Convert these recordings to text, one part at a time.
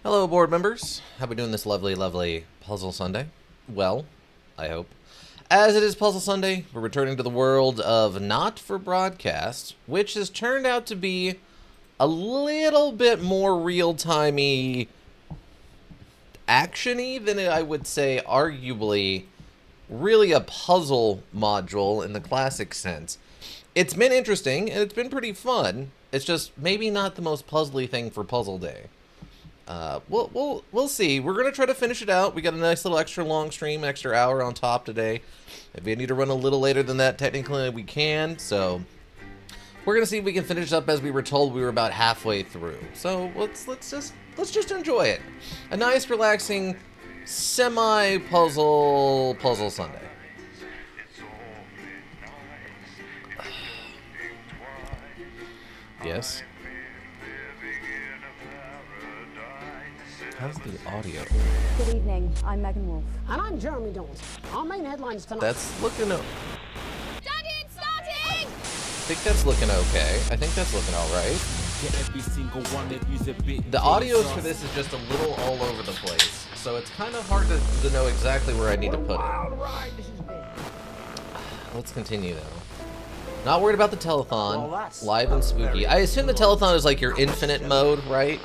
Hello, board members. How are we doing this lovely, lovely Puzzle Sunday? Well, I hope. As it is Puzzle Sunday, we're returning to the world of Not for Broadcast, which has turned out to be a little bit more real-timey, action-y than I would say, arguably, really a puzzle module in the classic sense. It's been interesting, and it's been pretty fun. It's just maybe not the most puzzly thing for Puzzle Day. We'll see. We're gonna try to finish it out. We got a nice little extra long stream, extra hour on top today. If we need to run a little later than that, technically we can. So we're gonna see if we can finish up as we were told we were about halfway through. So let's just enjoy it. A nice, relaxing, semi-puzzle Sunday. Yes. How's the audio? Good evening. I'm Megan Wolf. And I'm Jeremy Dawes. Our main headlines tonight. That's looking... Starting! I think that's looking okay. I think that's looking alright. The audio for this is just a little all over the place, so it's kind of hard to know exactly where I need to put it. Let's continue though. Not worried about the telethon. Live and spooky. I assume the telethon is like your infinite mode, right?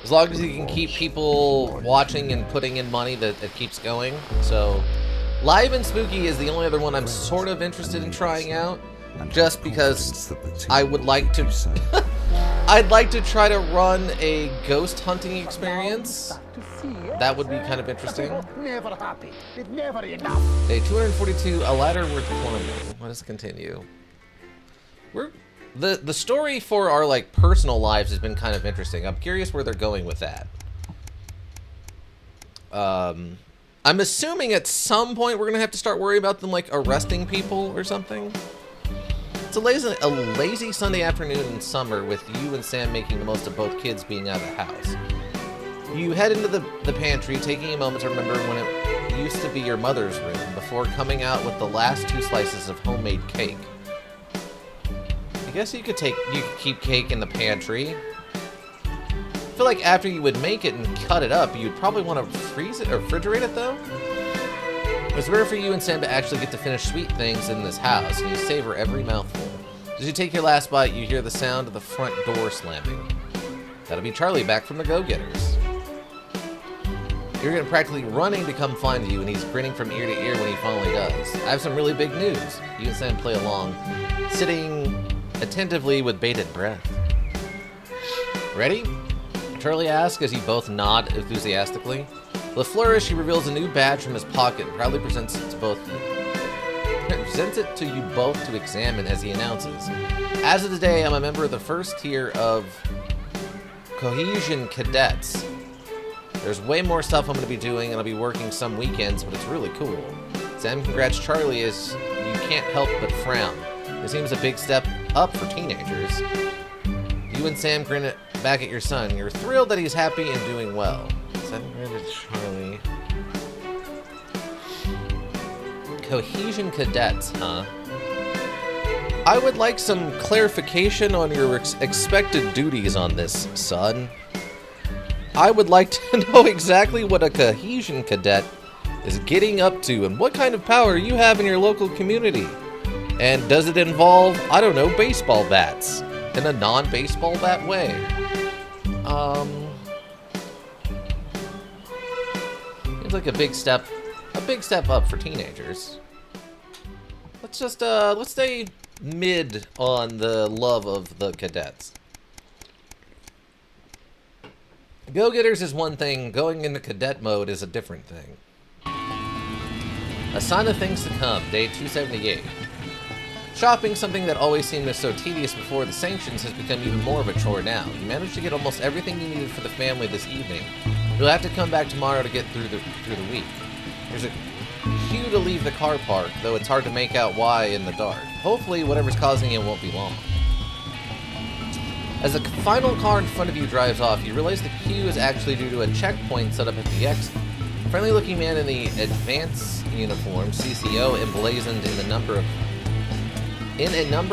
As long as you can keep people watching and putting in money, that keeps going. So, Live and Spooky is the only other one I'm sort of interested in trying out, just because I would like to... I'd like to try to run a ghost hunting experience. That would be kind of interesting. Never happy. It's never enough. Day 242, a ladder worth climbing. Let us continue. The story for our, like, personal lives has been kind of interesting. I'm curious where they're going with that. I'm assuming at some point we're going to have to start worrying about them, like, arresting people or something. It's a lazy Sunday afternoon in summer with you and Sam making the most of both kids being out of the house. You head into the pantry, taking a moment to remember when it used to be your mother's room before coming out with the last 2 slices of homemade cake. I guess you could keep cake in the pantry. I feel like after you would make it and cut it up, you'd probably want to freeze it or refrigerate it though. It's rare for you and Sam to actually get to finish sweet things in this house, and you savor every mouthful. As you take your last bite, you hear the sound of the front door slamming. That'll be Charlie back from the Go-Getters. You're gonna practically running to come find you, and he's grinning from ear to ear when he finally does. I have some really big news. You and Sam play along, sitting attentively with bated breath. Ready? Charlie asks as you both nod enthusiastically. With a flourish, he reveals a new badge from his pocket and proudly presents it to you both to examine as he announces, as of today, I'm a member of the first tier of Cohesion Cadets. There's way more stuff I'm going to be doing, and I'll be working some weekends, but it's really cool. Sam congrats Charlie as you can't help but frown. It seems a big step up for teenagers. You and Sam grin back at your son. You're thrilled that he's happy and doing well. Sam grinned at Charlie. Cohesion Cadets, huh? I would like some clarification on your expected duties on this, son. I would like to know exactly what a Cohesion Cadet is getting up to and what kind of power you have in your local community. And does it involve, I don't know, baseball bats in a non-baseball bat way? Seems like a big step up for teenagers. Let's stay mid on the love of the cadets. Go-Getters is one thing, going into cadet mode is a different thing. A sign of things to come, day 278. Shopping, something that always seemed so tedious before the sanctions, has become even more of a chore now. You managed to get almost everything you needed for the family this evening. You'll have to come back tomorrow to get through the week. There's a queue to leave the car park, though it's hard to make out why in the dark. Hopefully, whatever's causing it won't be long. As the final car in front of you drives off, you realize the queue is actually due to a checkpoint set up at the exit. A friendly-looking man in the advance uniform, CCO, emblazoned in a number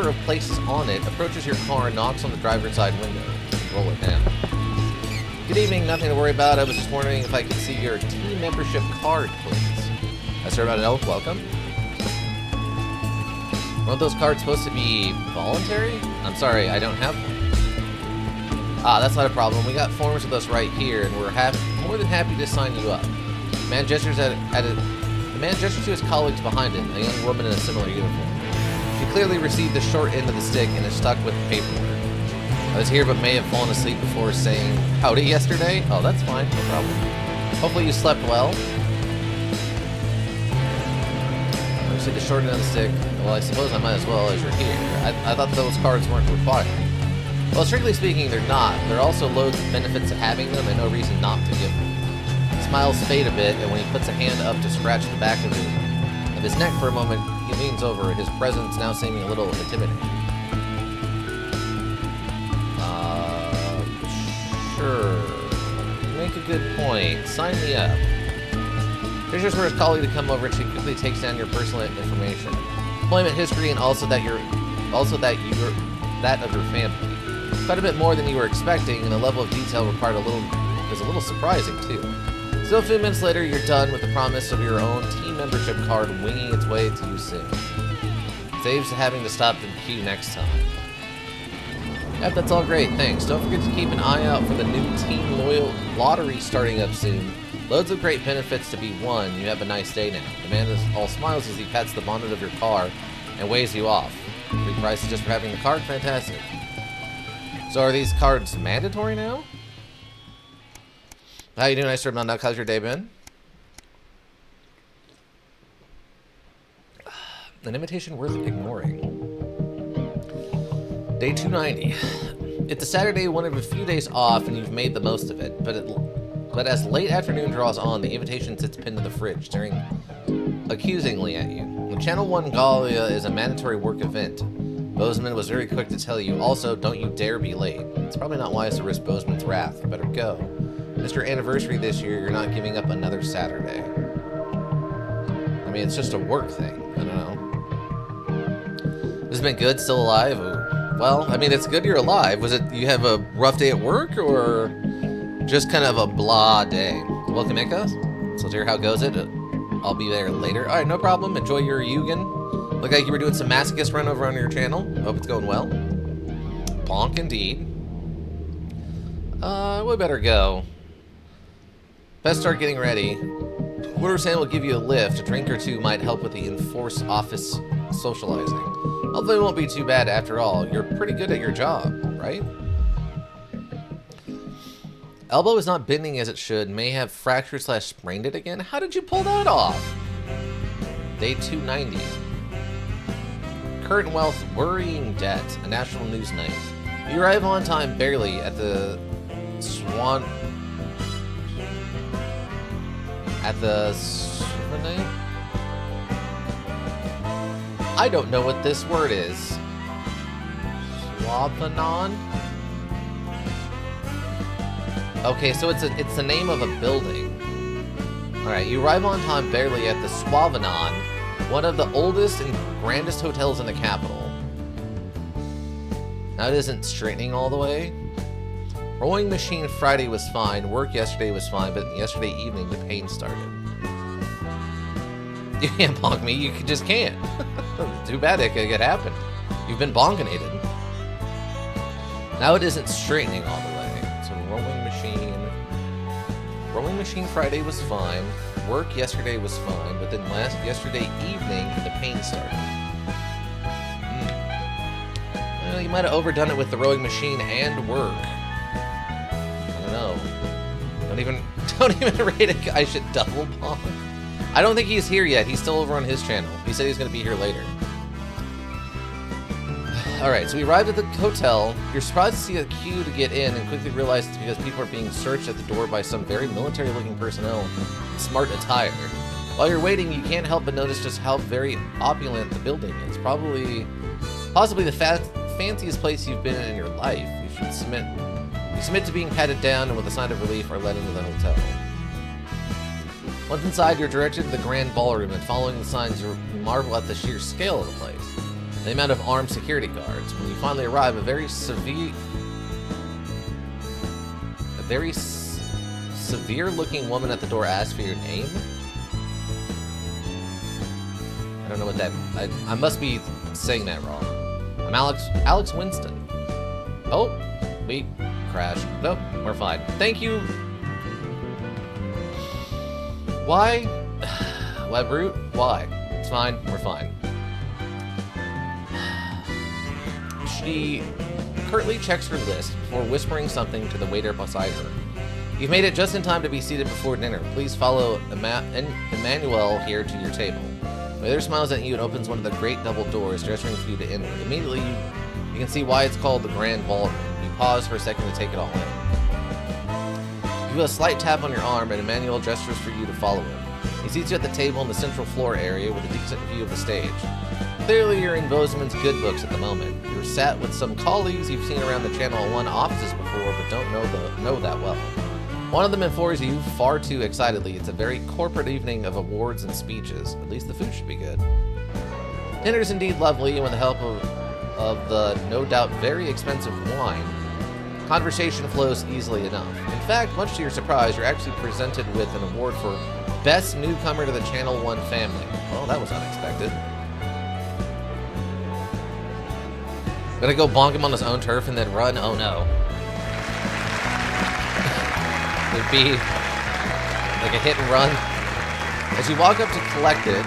of places on it, approaches your car and knocks on the driver's side window. Roll it down. Good evening, nothing to worry about. I was just wondering if I could see your team membership card, please. I serve out an elk, welcome. Weren't those cards supposed to be voluntary? I'm sorry, I don't have one. Ah, that's not a problem. We got forms with us right here, and we're more than happy to sign you up. The man gestures the man gestures to his colleagues behind him, a young woman in a similar uniform. She clearly received the short end of the stick and is stuck with the paperwork. I was here but may have fallen asleep before saying howdy yesterday. Oh, that's fine, no problem. Hopefully you slept well. I received the short end of the stick. Well, I suppose I might as well as you're here. I thought those cards weren't required. Well, strictly speaking, they're not. There are also loads of benefits to having them and no reason not to give them. Smiles fade a bit, and when he puts a hand up to scratch the back of his neck for a moment, he leans over, his presence now seeming a little intimidating. Sure. You make a good point. Sign me up. Fisher's for his colleague to come over and she quickly takes down your personal information, employment history, and also that of your family. Quite a bit more than you were expecting, and the level of detail required is a little surprising too. Still, a few minutes later, you're done with the promise of your own team membership card winging its way to you soon. Saves having to stop in queue next time. Yep, that's all great, thanks. Don't forget to keep an eye out for the new Team Loyal lottery starting up soon. Loads of great benefits to be won. You have a nice day now. The man is all smiles as he pats the bonnet of your car and waves you off. Free prices just for having the card? Fantastic. So are these cards mandatory now? How you doing, Nice Mount Duck? How's your day been? An invitation worth ignoring. Day 290. It's a Saturday, one of a few days off, and you've made the most of it. But as late afternoon draws on, the invitation sits pinned to the fridge, staring accusingly at you. The Channel 1 Gala is a mandatory work event. Bozeman was very quick to tell you. Also, don't you dare be late. It's probably not wise to risk Bozeman's wrath. You better go. It's your anniversary this year. You're not giving up another Saturday. I mean, it's just a work thing. I don't know. This has been good. Still alive? Well, I mean, it's good you're alive. Was it you have a rough day at work or just kind of a blah day? Welcome, Mika. So let's hear how goes it. I'll be there later. All right, no problem. Enjoy your Yugen. Look like you were doing some masochist run over on your channel. Hope it's going well. Bonk indeed. We better go. Best start getting ready. Order Sam will give you a lift. A drink or two might help with the enforced office socializing. Although it won't be too bad after all. You're pretty good at your job, right? Elbow is not bending as it should. May have fractured / sprained it again. How did you pull that off? Day 290. Current Wealth Worrying Debt. A national news night. You arrive on time barely at the Swan... I don't know what this word is. Swavanon? Okay, so it's the name of a building. Alright, you arrive on time barely at the Swavanon, one of the oldest and grandest hotels in the capital. Now it isn't straightening all the way. Rowing machine Friday was fine, work yesterday was fine, but yesterday evening the pain started. You can't bonk me, you just can't. Too bad it could happen. You've been bonkinated. Now it isn't straightening all the way. So rowing machine Friday was fine, work yesterday was fine, but then yesterday evening the pain started. Well, you might have overdone it with the rowing machine and work. I don't know. Don't even rate a guy should double bonk. I don't think he's here yet. He's still over on his channel. He said he's going to be here later. Alright, so we arrived at the hotel. You're surprised to see a queue to get in and quickly realize it's because people are being searched at the door by some very military-looking personnel in smart attire. While you're waiting, you can't help but notice just how very opulent the building is. Possibly the fanciest place you've been in your life. You submit to being patted down and with a sign of relief are led into the hotel. Once inside, you're directed to the grand ballroom, and following the signs, you marvel at the sheer scale of the place. The amount of armed security guards. When you finally arrive, a very severe-looking woman at the door asks for your name? I don't know what that... I must be saying that wrong. I'm Alex Winston. Oh, we crashed. Nope, we're fine. Thank you. Why? Why, Brute? Why? It's fine. We're fine. She curtly checks her list before whispering something to the waiter beside her. You've made it just in time to be seated before dinner. Please follow Emmanuel here to your table. The waiter smiles at you and opens one of the great double doors, gesturing for you to enter. Immediately, you can see why it's called the Grand Ballroom. You pause for a second to take it all in. You feel a slight tap on your arm, and Emmanuel gestures for you to follow him. He seats you at the table in the central floor area with a decent view of the stage. Clearly, you're in Bozeman's good books at the moment. You're sat with some colleagues you've seen around the Channel 1 offices before, but don't know that well. One of them informs you, far too excitedly, it's a very corporate evening of awards and speeches. At least the food should be good. Dinner's indeed lovely, and with the help of the, no doubt, very expensive wine, conversation flows easily enough. In fact, much to your surprise, you're actually presented with an award for Best Newcomer to the Channel 1 family. Well, that was unexpected. Gonna go bonk him on his own turf and then run? Oh no. It'd be like a hit and run. As you walk up to collect it,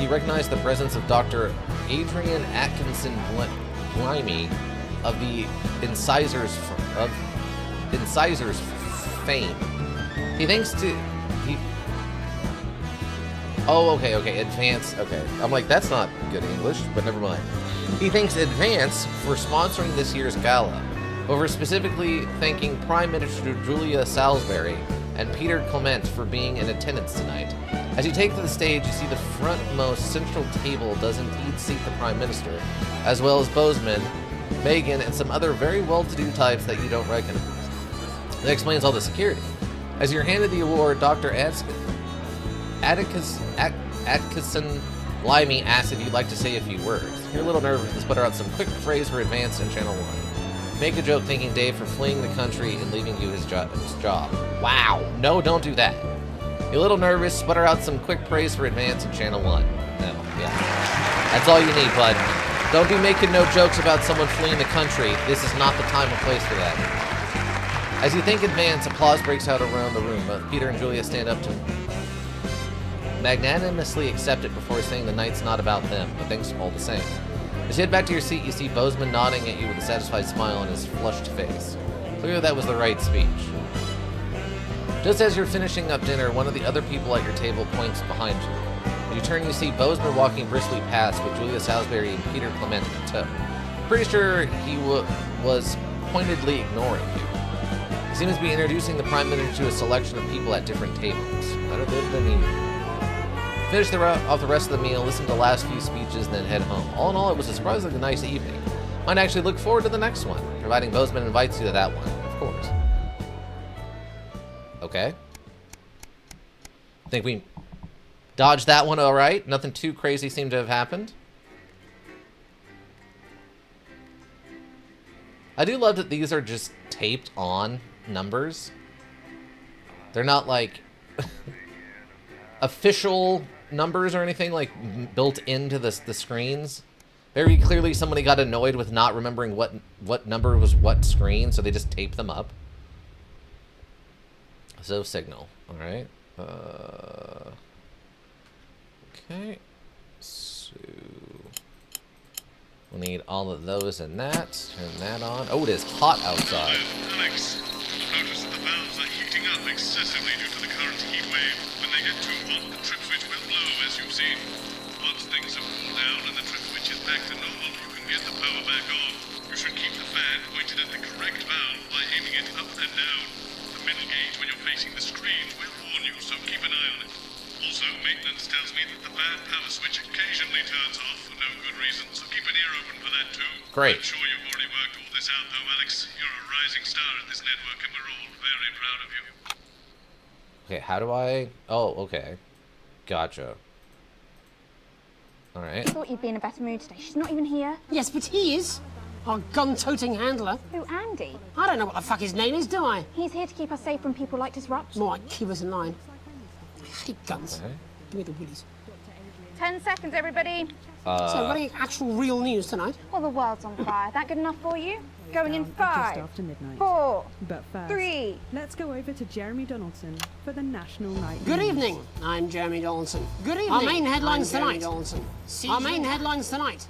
you recognize the presence of Dr. Adrian Atkinson Blimey of the Incisors fame. He thinks to... Oh, okay, Advance, okay. I'm like, that's not good English, but never mind. He thanks Advance for sponsoring this year's gala, over specifically thanking Prime Minister Julia Salisbury and Peter Clement for being in attendance tonight. As you take to the stage, you see the frontmost central table does indeed seat the Prime Minister, as well as Bozeman, Megan, and some other very well-to-do types that you don't recognize. That explains all the security. As you're handed the award, Dr. Atkinson Blimey asks if you'd like to say a few words. You're a little nervous to sputter out some quick phrase for Advance in Channel 1. Make a joke thanking Dave for fleeing the country and leaving you his job. Wow. No, don't do that. You're a little nervous, sputter out some quick praise for Advance in Channel 1. No, yeah. That's all you need, bud. Don't be making no jokes about someone fleeing the country. This is not the time or place for that. As you think Advance, applause breaks out around the room. Both Peter and Julia stand up to magnanimously accept it before saying the night's not about them, but thanks all the same. As you head back to your seat, you see Bozeman nodding at you with a satisfied smile on his flushed face. Clearly that was the right speech. Just as you're finishing up dinner, one of the other people at your table points behind you. When you turn, you see Bozeman walking briskly past with Julia Salisbury and Peter Clement in tow. Pretty sure he was pointedly ignoring you. He seems to be introducing the Prime Minister to a selection of people at different tables. Better than you. Finish off the rest of the meal, listen to the last few speeches, and then head home. All in all, it was a surprisingly nice evening. Might actually look forward to the next one, providing Bozeman invites you to that one, of course. Okay. Think we dodged that one all right. Nothing too crazy seemed to have happened. I do love that these are just taped on numbers. They're not like official numbers or anything like built into the screens. Very clearly somebody got annoyed with not remembering what number was what screen, so they just taped them up. So signal, all right. Okay, so we'll need all of those and that. Turn that on. Oh, it is hot outside. Alex, notice that the valves are heating up excessively due to the current heat wave. When they get too hot, the trip switch will blow, as you've seen. Once things have cooled down and the trip switch is back to normal, you can get the power back on. You should keep the fan pointed at the correct valve by aiming it up and down. The middle gauge when you're facing the screen will warn you, so keep an eye on it. Also, maintenance tells me that the bad power switch occasionally turns off for no good reason, so keep an ear open for that too. Great. I'm sure you've already worked all this out though, Alex. You're a rising star at this network and we're all very proud of you. Okay, how do I... Oh, okay. Gotcha. Alright. I thought you'd be in a better mood today. She's not even here. Yes, but he is. Our gun-toting handler. Who, Andy? I don't know what the fuck his name is, do I? He's here to keep us safe from people like Disrupt. More like keep us in line. I hate guns. Okay. Give me the willies. 10 seconds, everybody. So, what are your actual real news tonight? Well, the world's on fire. That good enough for you? Going in 5, Just after midnight. 4, But first, 3. let's go over to Jeremy Donaldson for the National Night Good News. evening. I'm Jeremy Donaldson. Good evening. Our main headlines tonight. Our main headlines tonight.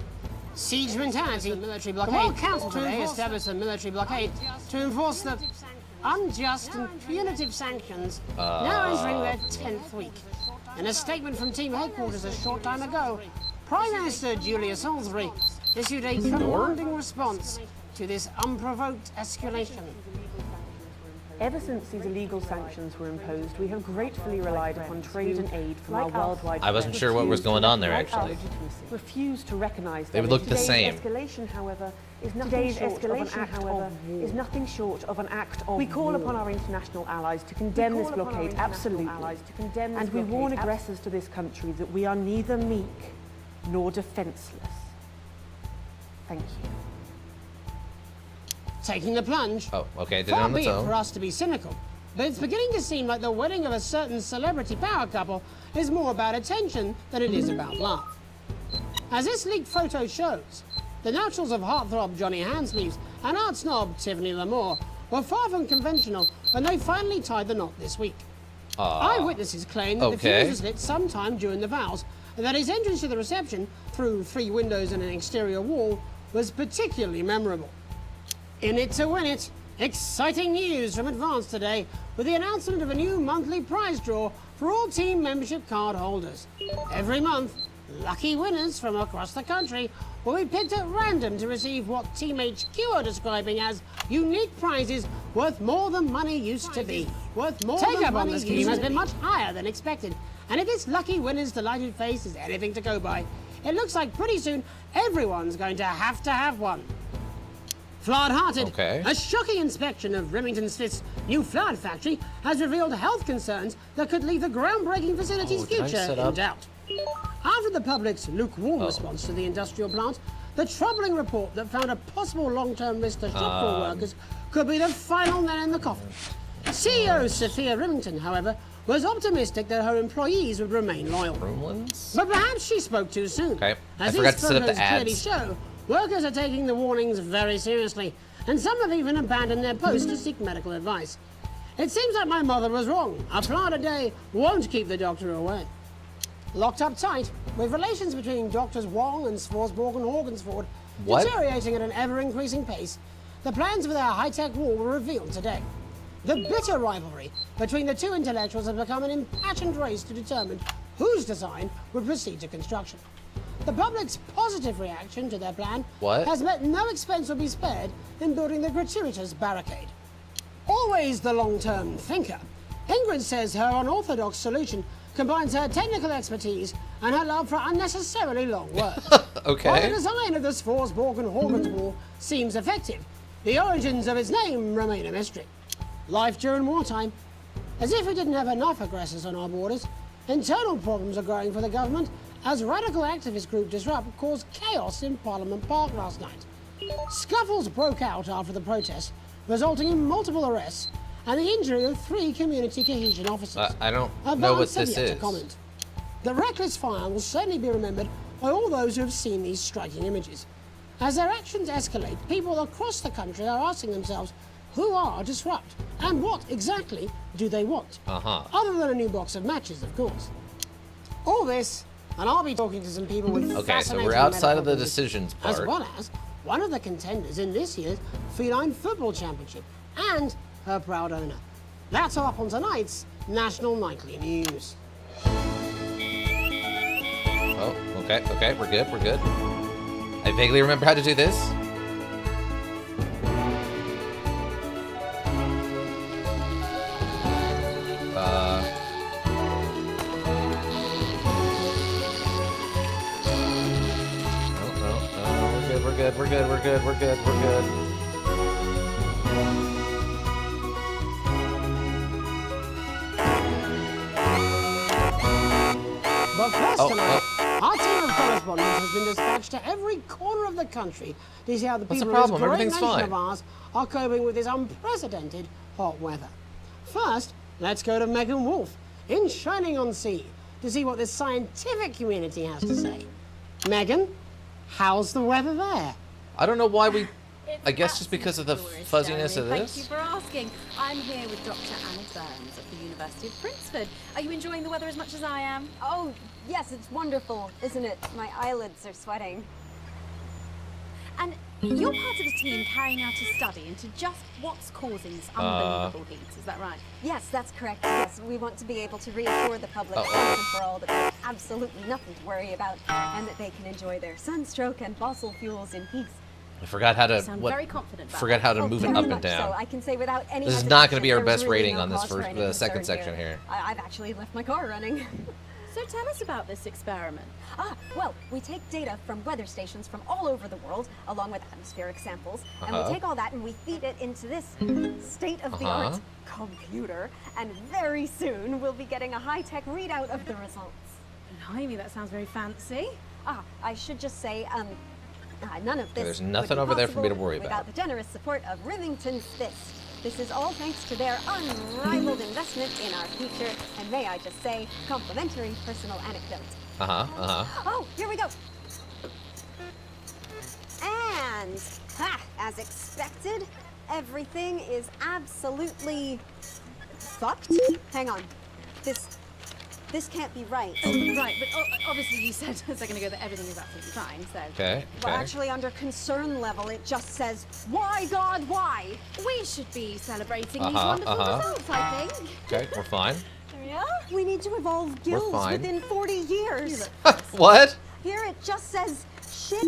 Siege mentality, military blockade. The World Council today established a military blockade to enforce the unjust and punitive sanctions now entering their 10th week. In a statement from team headquarters a short time ago, Prime Minister Julia Salisbury issued a commanding response to this unprovoked escalation. Ever since these illegal sanctions were imposed, we have gratefully relied upon trade and aid from our worldwide. I wasn't sure what was going on there, actually. Refuse to recognize They would look the same. Escalation, however, is nothing short of an act of. We call upon our international allies to condemn this blockade absolutely, and we warn aggressors to this country that we are neither meek nor defenseless. Thank you. Taking the plunge. Oh, okay, did it Far on be its it own. for us to be cynical, but it's beginning to seem like the wedding of a certain celebrity power couple is more about attention than it is about love. As this leaked photo shows, the naturals of heartthrob Johnny Handsleeves and art snob Tiffany Lamore were far from conventional when they finally tied the knot this week. Eyewitnesses claim that the fuse was lit sometime during the vows, and that his entrance to the reception, through 3 windows and an exterior wall, was particularly memorable. In it to win it, exciting news from Advance today with the announcement of a new monthly prize draw for all team membership card holders. Every month, lucky winners from across the country will be picked at random to receive what Team HQ are describing as unique prizes worth more than money used to be. Take-up on the scheme has been much higher than expected, and if this lucky winner's delighted face is anything to go by, it looks like pretty soon everyone's going to have one. Flawed-hearted, a shocking inspection of Remington Smith's new Flawed factory has revealed health concerns that could leave the groundbreaking facility's future in doubt. After the public's lukewarm response to the industrial plant, the troubling report that found a possible long-term risk to shop floor workers could be the final nail in the coffin. CEO Sophia Remington, however, was optimistic that her employees would remain loyal. But perhaps she spoke too soon. As I forgot to these set up the photos clearly ads. show, workers are taking the warnings very seriously, and some have even abandoned their posts to seek medical advice. It seems like my mother was wrong. A plant a day won't keep the doctor away. Locked up tight, with relations between Doctors Wong and Swarsborg and Horgensford deteriorating at an ever-increasing pace, the plans for their high-tech wall were revealed today. The bitter rivalry between the two intellectuals has become an impassioned race to determine whose design would proceed to construction. The public's positive reaction to their plan has meant no expense will be spared in building the gratuitous barricade. Always the long-term thinker, Ingrid says her unorthodox solution combines her technical expertise and her love for unnecessarily long words. While the design of the Swarsborg and Horgans wall seems effective, the origins of its name remain a mystery. Life during wartime. As if we didn't have enough aggressors on our borders, internal problems are growing for the government as radical activist group Disrupt caused chaos in Parliament Park last night. Scuffles broke out after the protest, resulting in multiple arrests and the injury of 3 community cohesion officers. I don't know what this is. To comment. The reckless fire will certainly be remembered by all those who have seen these striking images. As their actions escalate, people across the country are asking themselves, who are Disrupt? And what exactly do they want? Other than a new box of matches, of course. All this, and I'll be talking to some people with so we're outside of the decisions part. As well as one of the contenders in this year's Feline Football Championship, and her proud owner. That's all up on tonight's National Nightly News. Oh, okay, we're good. I vaguely remember how to do this. We're good. But first tonight, our team of correspondent has been dispatched to every corner of the country to see how the What's the people of this problem? great Everything's nation fine. of ours are coping with this unprecedented hot weather. First, let's go to Megan Wolf in Shining-on-Sea to see what the scientific community has to say. Megan, how's the weather there? I don't know why we... I guess just absolutely because of the glorious, fuzziness of Jeremy. this. Thank you for asking. I'm here with Dr. Anna Burns of the University of Princeford. Are you enjoying the weather as much as I am? Oh, yes, it's wonderful, isn't it? My eyelids are sweating. And you're part of a team carrying out a study into just what's causing this unbelievable heat, is that right? Yes, that's correct. Yes, we want to be able to reassure the public once and for all that there's absolutely nothing to worry about and that they can enjoy their sunstroke and fossil fuels in peace. I forgot how to... You sound very confident about Forgot how to Oh, move it very up and much down. So I can say without any This is not going to be our hesitation, best there's really rating no on this cause for first, any the second concern section here. I've actually left my car running. So tell us about this experiment. Well, we take data from weather stations from all over the world, along with atmospheric samples, and Uh-huh. we take all that and we feed it into this state-of-the-art computer, and very soon we'll be getting a high-tech readout of the results. Blimey, that sounds very fancy. I should just say, none of this There's would nothing be over there for me to possible worry without about. the generous support of Rivington's Fist. This is all thanks to their unrivaled investment in our future, and may I just say, complimentary personal anecdote. Oh, here we go. And, as expected, everything is absolutely fucked. Hang on. This can't be right. Right, but obviously you said a second ago that everything is absolutely fine, so... Okay, Well, okay. actually, under concern level, it just says, why, God, why? We should be celebrating these Uh-huh, wonderful uh-huh. results, I think. Okay, we're fine. Yeah? We need to evolve gills fine. within 40 years. What? Here it just says, shit.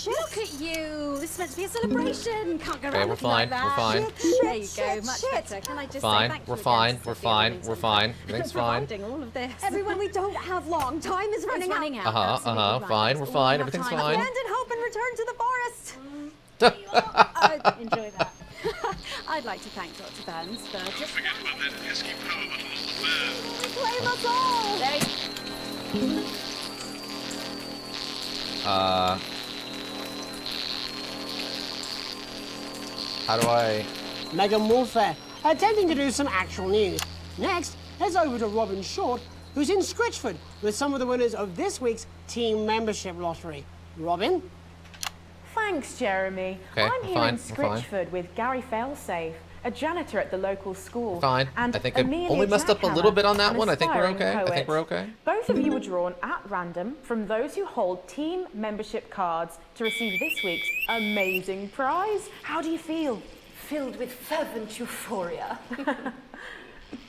Look at you. This is meant to be a celebration. Can't go Okay, around we're looking fine, like that. we're fine. There you go. Much Shit. better. Can I just say Fine, thank we're you fine, again, we're Sophia fine, Rivington, we're fine. for Everything's fine. providing all of this. Everyone, we don't have long. Time is It's running running out. out. absolutely right. Fine, we're That's all fine, we have everything's time fine. for. Abandon hope and return to the forest. Enjoy that. I'd like to thank Dr. Burns for Don't just... forget about that pesky power button on the fan. Blame us all. There you How do I... Megan Wolf there, attempting to do some actual news. Next, heads over to Robin Short, who's in Scritchford with some of the winners of this week's team membership lottery. Robin? Thanks, Jeremy. Okay, I'm we're here fine, in we're fine. Scritchford with Gary Failsafe, a janitor at the local school. Fine. And I think I Amelia only messed up a Jackhammer, little bit on that an one. I think we're aspiring okay. I think poet. we're okay. Both of you were drawn at random from those who hold team membership cards to receive this week's amazing prize. How do you feel? Filled with fervent euphoria.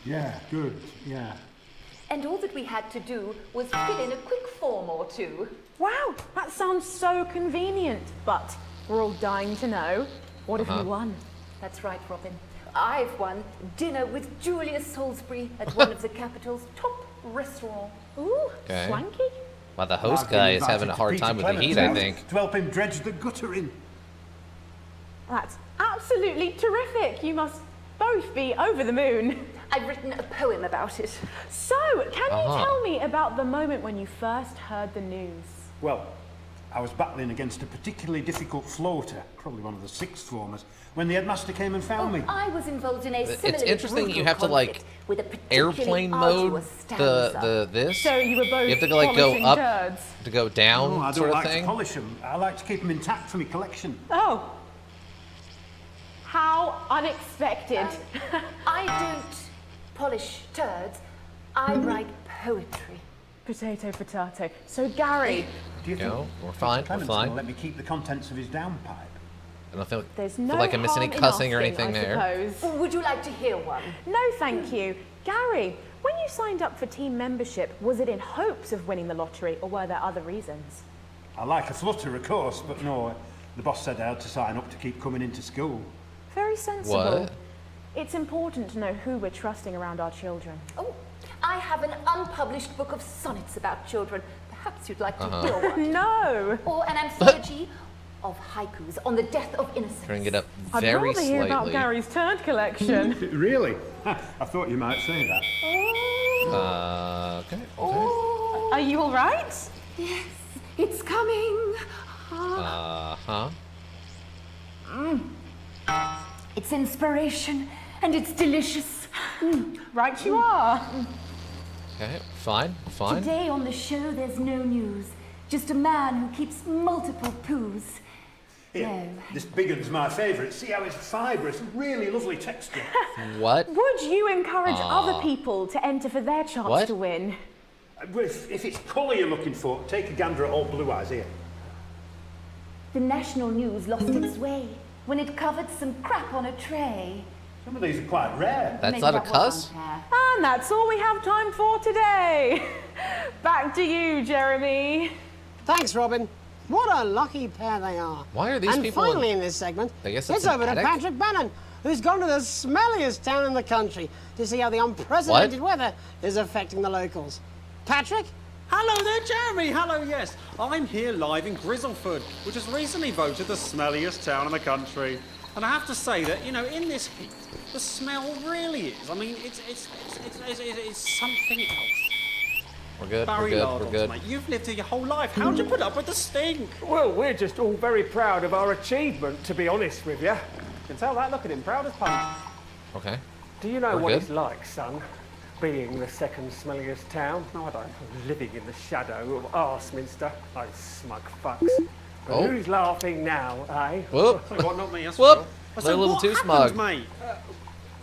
Yeah, good, yeah. And all that we had to do was fill in a quick form or two. Wow, that sounds so convenient. But we're all dying to know, what have you won? That's right, Robin. I've won dinner with Julius Salisbury at one of the capital's top restaurants. Ooh, Okay. swanky. Wow, the host I've been guy is invited having a to hard Peter time with the Clement's heat, I house think. to help him dredge the gutter in. That's absolutely terrific. You must both be over the moon. I've written a poem about it. So, can you tell me about the moment when you first heard the news? Well, I was battling against a particularly difficult floater, probably one of the sixth formers, when the headmaster came and found me. I was involved in a similarly interesting that you brutal have to, like, conflict with a particularly Airplane mode arduous stanza. this. So you were both You have to like go polishing up turds. to go down Oh, I don't sort of like thing. to polish them. I like to keep them intact for my collection. Oh. How unexpected. I don't polish turds. I write poetry. Potato, potato. So, Gary, Do you think No, we're fine, we're Clement's fine. gonna let me keep the contents of his downpipe? I don't feel, there's feel no like I missed any harm in cussing or asking, anything I there. suppose. Would you like to hear one? No, thank you. Gary, when you signed up for team membership, was it in hopes of winning the lottery or were there other reasons? I like a flutter, of course, but no, the boss said I had to sign up to keep coming into school. Very sensible. What? It's important to know who we're trusting around our children. Oh, I have an unpublished book of sonnets about children. Perhaps you'd like to hear one. No! Or an anthology of haikus on the death of innocence. Turning it up I'd very rather hear about slightly. Gary's turd collection. Really? I thought you might say that. Okay. Oh, Are you all right? yes. It's coming. Uh-huh. It's inspiration, and it's delicious. Right you are. Okay, fine. Today on the show, there's no news. Just a man who keeps multiple poos. Here, this big one's my favourite. See how it's fibrous, really lovely texture. What? Would you encourage other people to enter for their chance to win? If it's colour you're looking for, take a gander at old Blue Eyes here. The national news lost its way when it covered some crap on a tray. Some of these are quite rare. That's not a cuss? And that's all we have time for today. Back to you, Jeremy. Thanks, Robin. What a lucky pair they are. Why are these and people finally in this segment, I guess it's that's over to attic? Patrick Bannon, who's gone to the smelliest town in the country to see how the unprecedented weather is affecting the locals. Patrick? Hello there, Jeremy. Hello, yes. I'm here live in Grizzleford, which was recently voted the smelliest town in the country. And I have to say that, you know, in this heat, the smell really is. I mean, it's something else. We're good, Barry we're Lardons, good. mate, you've lived here your whole life. How'd you put up with the stink? Well, we're just all very proud of our achievement, to be honest with you. You can tell that, look at him, proud as punch. Okay. Do you know We're what good. it's like, son? Being the second smelliest town? No, I don't. Living in the shadow of Arseminster. Those smug fucks. But Oh. who's laughing now, eh? Whoop. Tell you what, not me, that's Whoop. for sure. They're a little too smug. Mate?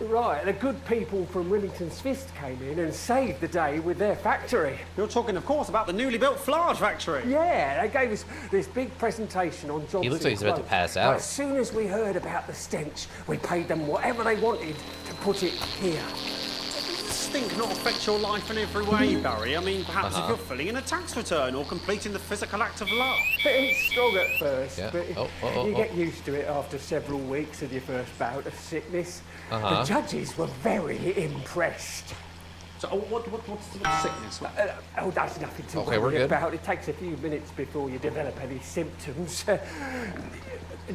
Right, the good people from Remington's Fist came in and saved the day with their factory. You're talking, of course, about the newly built Flage factory. Yeah, they gave us this big presentation on Johnson. He looks like he's about to Close. pass But out. as soon as we heard about the stench, we paid them whatever they wanted to put it here. Does the stink not affect your life in every way, Barry? I mean, perhaps if Uh-huh. you're filling in a tax return or completing the physical act of love. It's strong at first, Yeah. but Oh, you get used to it after several weeks of your first bout of sickness. Uh-huh. The judges were very impressed. So, what's sickness? Oh, that's nothing to Okay, we're worry good. about. It takes a few minutes before you develop any symptoms.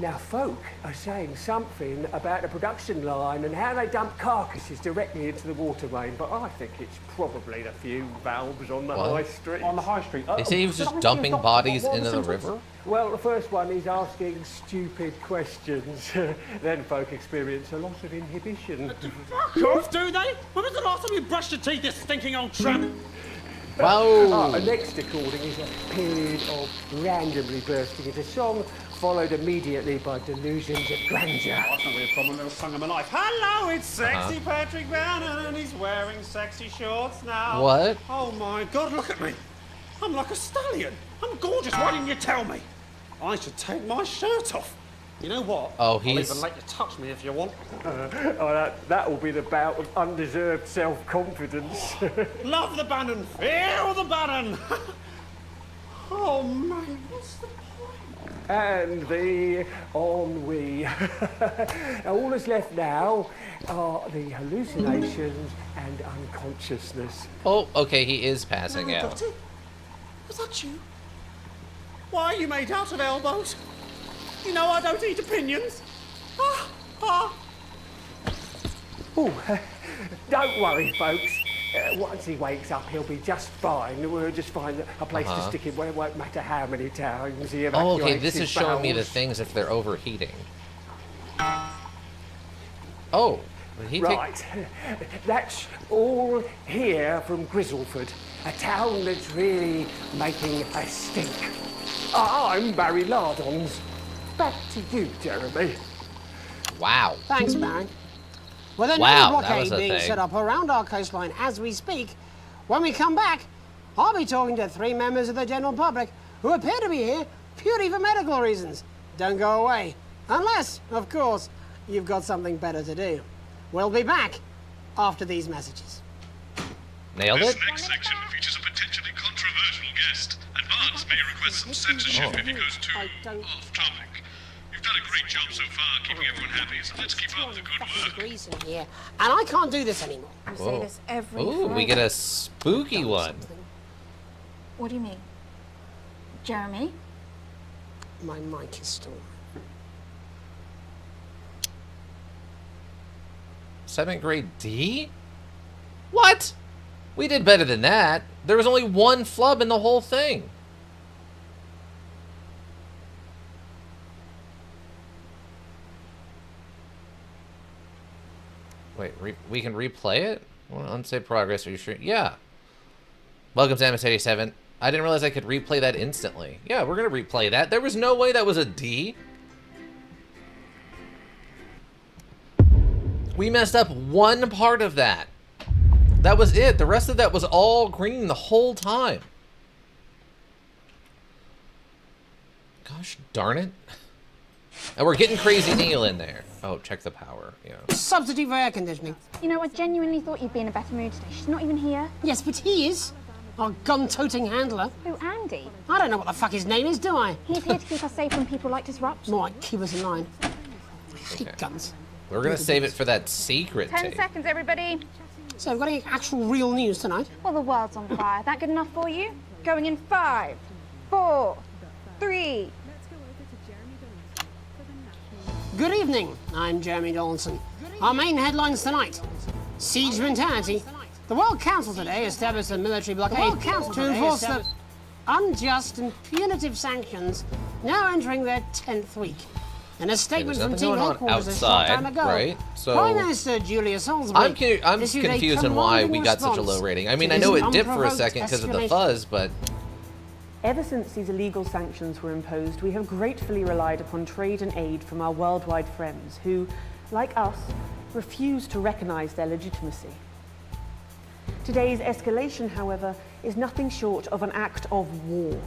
Now, folk are saying something about the production line and how they dump carcasses directly into the water main, but I think it's probably the fume valves on the What? high street. On the high street? They say he was just dumping bodies into the river? Well, the first one is asking stupid questions. Then folk experience a loss of inhibition. Fuck off, do they? When was the last time you brushed your teeth, you stinking old tramp? Wow. The next recording is a period of randomly bursting into song, followed immediately by delusions of grandeur. That's not really a problem, little song of my life. Hello, it's sexy Patrick Bannon, and he's wearing sexy shorts now. What? Oh my God, look at me. I'm like a stallion. I'm gorgeous, why didn't you tell me? I should take my shirt off. You know what? Oh, I'll he's- even let you touch me if you want. That will be the bout of undeserved self-confidence. Love the Bannon, feel the Bannon. Oh man, what's the point? And the ennui. All that's left now are the hallucinations and unconsciousness. Oh, okay, he is passing Oh, out. got it? Was that you? Why are you made out of elbows? You know I don't eat opinions. Oh, don't worry, folks. Once he wakes up, he'll be just fine. We'll just find a place to stick him where it won't matter how many times he evacuates Oh, okay, this his is showing me the bowels. things if they're overheating. Oh, did he take... Right. That's all here from Grizzleford, a town that's really making a stink. I'm Barry Lardons. Back to you, Jeremy. Wow. Thanks, Barry. With a Wow, new that blockade was a being thing. set up around our coastline as we speak, when we come back, I'll be talking to 3 members of the general public who appear to be here purely for medical reasons. Don't go away. Unless, of course, you've got something better to do. We'll be back after these messages. Nailed This it? next section features a potentially controversial guest, and Barnes may request some censorship if he goes too off-topic. You've done a great job so far keeping everyone happy, so let's keep up the good work. Degrees in here, and I can't do this anymore. You say Whoa. this every Ooh, we Friday. get a spooky one. What do you mean? Jeremy? My mic is still. 7th grade D? What? We did better than that. There was only one flub in the whole thing. we can replay it? Unsave progress, are you sure? Yeah. Welcome to MS87. I didn't realize I could replay that instantly. Yeah, we're gonna replay that. There was no way that was a D. We messed up one part of that. That was it. The rest of that was all green the whole time. Gosh darn it. And we're getting Crazy Neil in there. Oh, check the power. Yeah. Substitute for air conditioning. You know, I genuinely thought you'd be in a better mood today. She's not even here. Yes, but he is. Our gun-toting handler. Who, Andy? I don't know what the fuck his name is, do I? He's here to keep us safe when people like disrupt. More like keep us in line. I hate guns. We're gonna save it for that secret 10 tape. seconds, everybody. So we've got any actual real news tonight? Well, the world's on fire. That good enough for you? Going in 5, 4, 3. Good evening. I'm Jeremy Donaldson. Our main headlines tonight: siege mentality. The World Council today established a military blockade to enforce the unjust and punitive sanctions now entering their 10th week. In a statement from team headquarters a short time ago, right? So Prime Minister Julia Salisbury I'm confused on why we got such a low rating. I mean, I know it dipped for a second because of the fuzz, but... Ever since these illegal sanctions were imposed, we have gratefully relied upon trade and aid from our worldwide friends who, like us, refuse to recognise their legitimacy. Today's escalation, however, is nothing short of an act of war.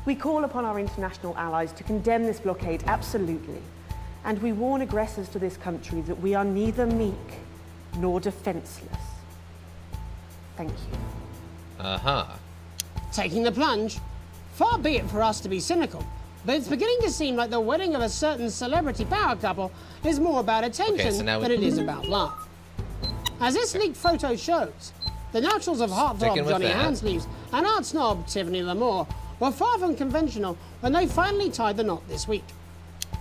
We call upon our international allies to condemn this blockade absolutely, and we warn aggressors to this country that we are neither meek nor defenceless. Thank you. Taking the plunge. Far be it for us to be cynical, but it's beginning to seem like the wedding of a certain celebrity power couple is more about attention than it is about love. As this leaked photo shows, the naturals of heartthrob Johnny Handsleeves and art snob Tiffany L'Amour were far from conventional when they finally tied the knot this week.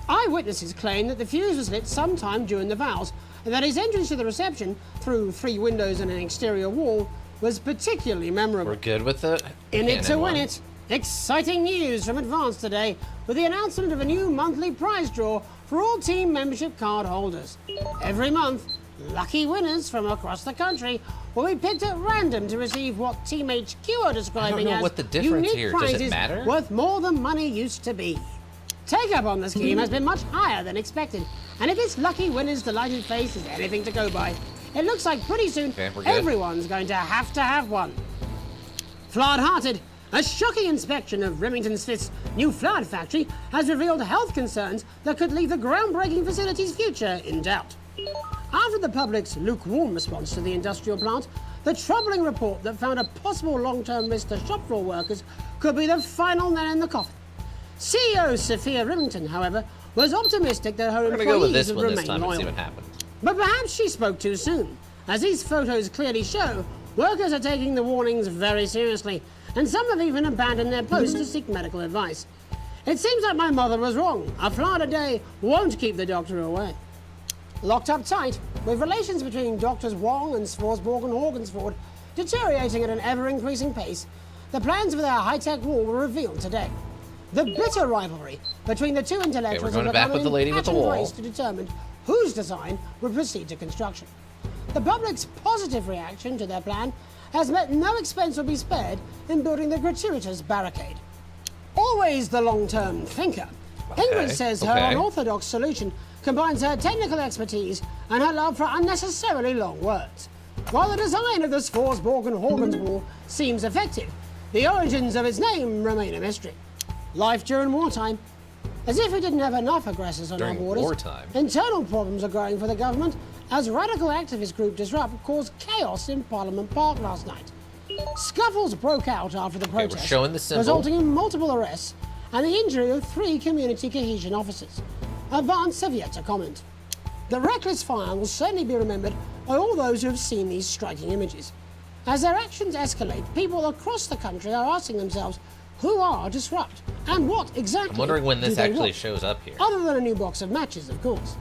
Eyewitnesses claim that the fuse was lit sometime during the vows, and that his entrance to the reception, through 3 windows and an exterior wall, was particularly memorable. We're good with it. In it to win it. Exciting news from Advance today with the announcement of a new monthly prize draw for all team membership card holders. Every month, lucky winners from across the country will be picked at random to receive what Team HQ are describing as what the difference unique here. Does prizes it matter? worth more than money used to be. Take-up on the scheme has been much higher than expected, and if this lucky winner's delighted face is anything to go by, it looks like pretty soon everyone's going to have one. Flood-hearted, a shocking inspection of Remington Smith's new flood factory has revealed health concerns that could leave the groundbreaking facility's future in doubt. After the public's lukewarm response to the industrial plant, the troubling report that found a possible long-term risk to shop floor workers could be the final nail in the coffin. CEO Sophia Remington, however, was optimistic that her employees would remain loyal. But perhaps she spoke too soon. As these photos clearly show, workers are taking the warnings very seriously, and some have even abandoned their posts to seek medical advice. It seems like my mother was wrong. A flood a day won't keep the doctor away. Locked up tight, with relations between Doctors Wong and Swarsborg and Horgensford deteriorating at an ever-increasing pace, the plans for their high-tech wall were revealed today. The bitter rivalry between the two intellectuals we're going back with the lady with the wall. race to determine whose design would proceed to construction. The public's positive reaction to their plan has meant no expense will be spared in building the gratuitous barricade. Always the long-term thinker, Ingrid says her unorthodox solution combines her technical expertise and her love for unnecessarily long words. While the design of the Swarsborg and Horgans wall seems effective, the origins of its name remain a mystery. Life during wartime. As if we didn't have enough aggressors on our borders, internal problems are growing for the government as radical activist group Disrupt caused chaos in Parliament Park last night. Scuffles broke out after the protest, resulting in multiple arrests and the injury of 3 community cohesion officers. Advance have yet to comment. The reckless fire will certainly be remembered by all those who have seen these striking images. As their actions escalate, people across the country are asking themselves, who are Disrupt? And what exactly I'm wondering when this actually shows up here. Other than a new box of matches, of course.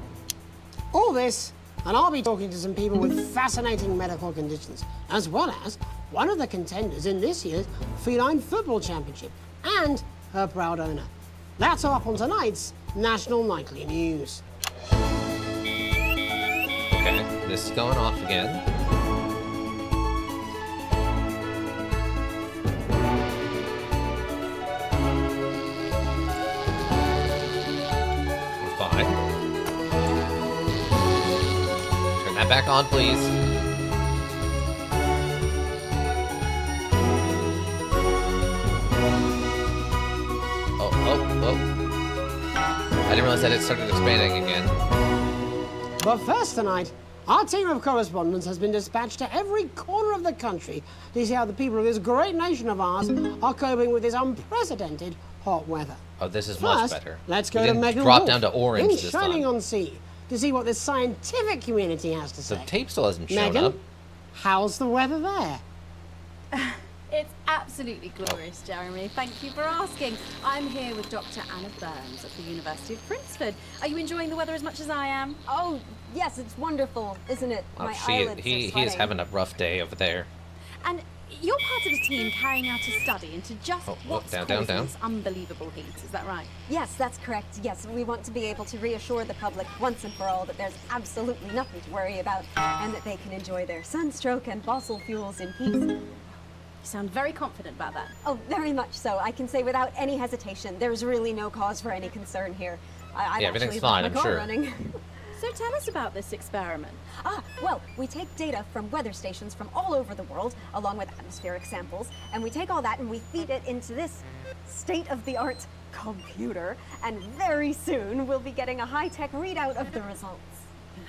All this, and I'll be talking to some people with fascinating medical conditions, as well as one of the contenders in this year's Feline Football Championship, and her proud owner. That's all up on tonight's National Nightly News. Okay. This is going off again. We're fine. Turn that back on, please. Oh. I didn't realize that it started expanding again. But first tonight, our team of correspondents has been dispatched to every corner of the country to see how the people of this great nation of ours are coping with this unprecedented hot weather. Oh, this is First, much better. let's We go to didn't Megan drop Wolf down to orange in this Shining time. on Sea to see what this scientific community has to say. The tape still hasn't shown Megan, up. how's the weather there? It's absolutely glorious, Jeremy. Thank you for asking. I'm here with Dr. Anna Burns at the University of Princeford. Are you enjoying the weather as much as I am? Oh, yes, it's wonderful, isn't it? Oh, My he eyelids are is sweating. having a rough day over there. And you're part of a team carrying out a study into just what's causing down. this unbelievable heat. Is that right? Yes, that's correct. Yes, we want to be able to reassure the public once and for all that there's absolutely nothing to worry about and that they can enjoy their sunstroke and fossil fuels in peace. You sound very confident about that. Oh, very much so. I can say without any hesitation, there's really no cause for any concern here. I've everything's actually fine, left my I'm car sure. running. So tell us about this experiment. Well, we take data from weather stations from all over the world, along with atmospheric samples, and we take all that and we feed it into this state-of-the-art computer, and very soon we'll be getting a high-tech readout of the results.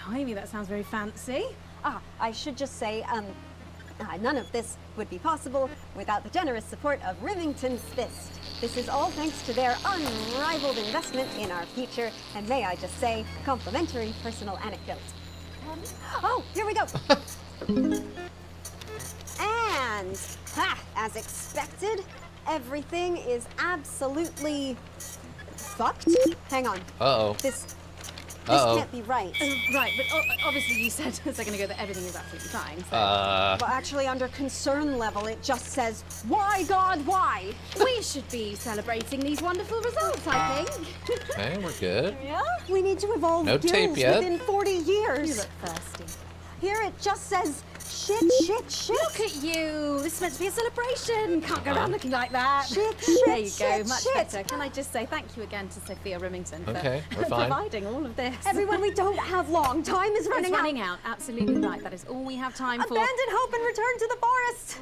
Blimey, that sounds very fancy. I should just say, none of this would be possible without the generous support of Remington's Fist. This is all thanks to their unrivaled investment in our future, and may I just say, complimentary personal anecdote. Oh, here we go. And, as expected, everything is absolutely fucked. Hang on. Uh-oh. This Uh-oh. can't be right. Right, but obviously you said a second ago that everything is absolutely fine. So. Well, actually, under concern level, it just says, why, God, why? We should be celebrating these wonderful results, I think. Okay, we're good. Yeah? We need to evolve No gills tape yet. within 40 years. You look thirsty. Here it just says, shit. Look at you. This is meant to be a celebration. Can't go around looking like that. Shit, There you go. shit, Much shit. better. Can I just say thank you again to Sophia Remington for Okay, we're fine. providing all of this. Everyone, we don't have long. Time is running It's out. running out. Absolutely right. That is all we have time for. Abandon hope and return to the forest.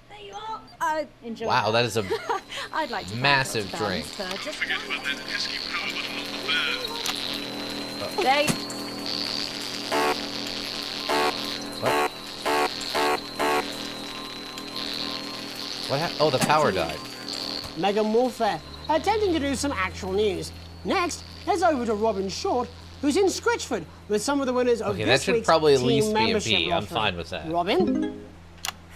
There you are. Enjoy. Wow, that is a I'd like to massive thank Dr. drink. Burns for just Forget about that pesky power button on the fan. They What oh, the power died. Megan Wolf there, attempting to do some actual news. Next, let's over to Robin Short, who's in Scritchford with some of the winners of Okay, that this should week's probably at team least be a membership B. I'm lottery. fine with that. Robin?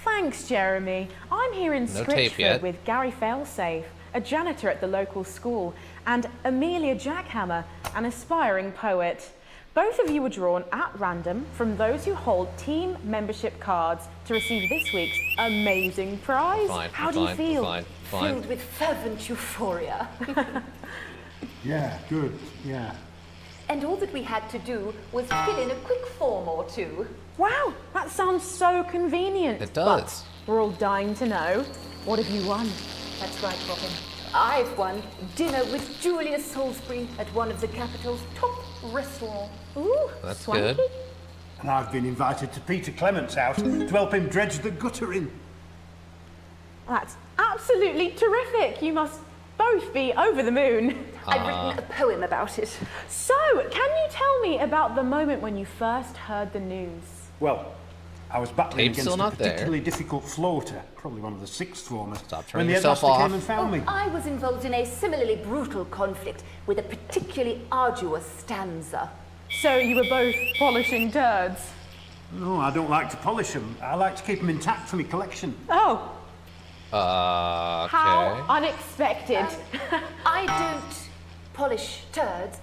Thanks, Jeremy. I'm here in No tape yet. Scritchford with Gary Failsafe, a janitor at the local school, and Amelia Jackhammer, an aspiring poet. Both of you were drawn at random from those who hold team membership cards to receive this week's amazing prize. Fine, How do you feel? Fine. Filled with fervent euphoria. Yeah, good, yeah. And all that we had to do was fill in a quick form or two. Wow, that sounds so convenient. It does. But we're all dying to know. What have you won? That's right, Robin. I've won dinner with Julius Salisbury at one of the capital's top restaurants. Ooh, That's swanky. good. And I've been invited to Peter Clement's house to help him dredge the gutter in. That's absolutely terrific. You must both be over the moon. I've written a poem about it. So, can you tell me about the moment when you first heard the news? Well, I was battling Tape's against still a not there. particularly difficult floater, probably one of the sixth formers, Stop when turning the yourself headmaster off. came and found me. I was involved in a similarly brutal conflict with a particularly arduous stanza. So you were both polishing turds? No, I don't like to polish them. I like to keep them intact for my collection. Oh, Okay. how unexpected. I don't polish turds.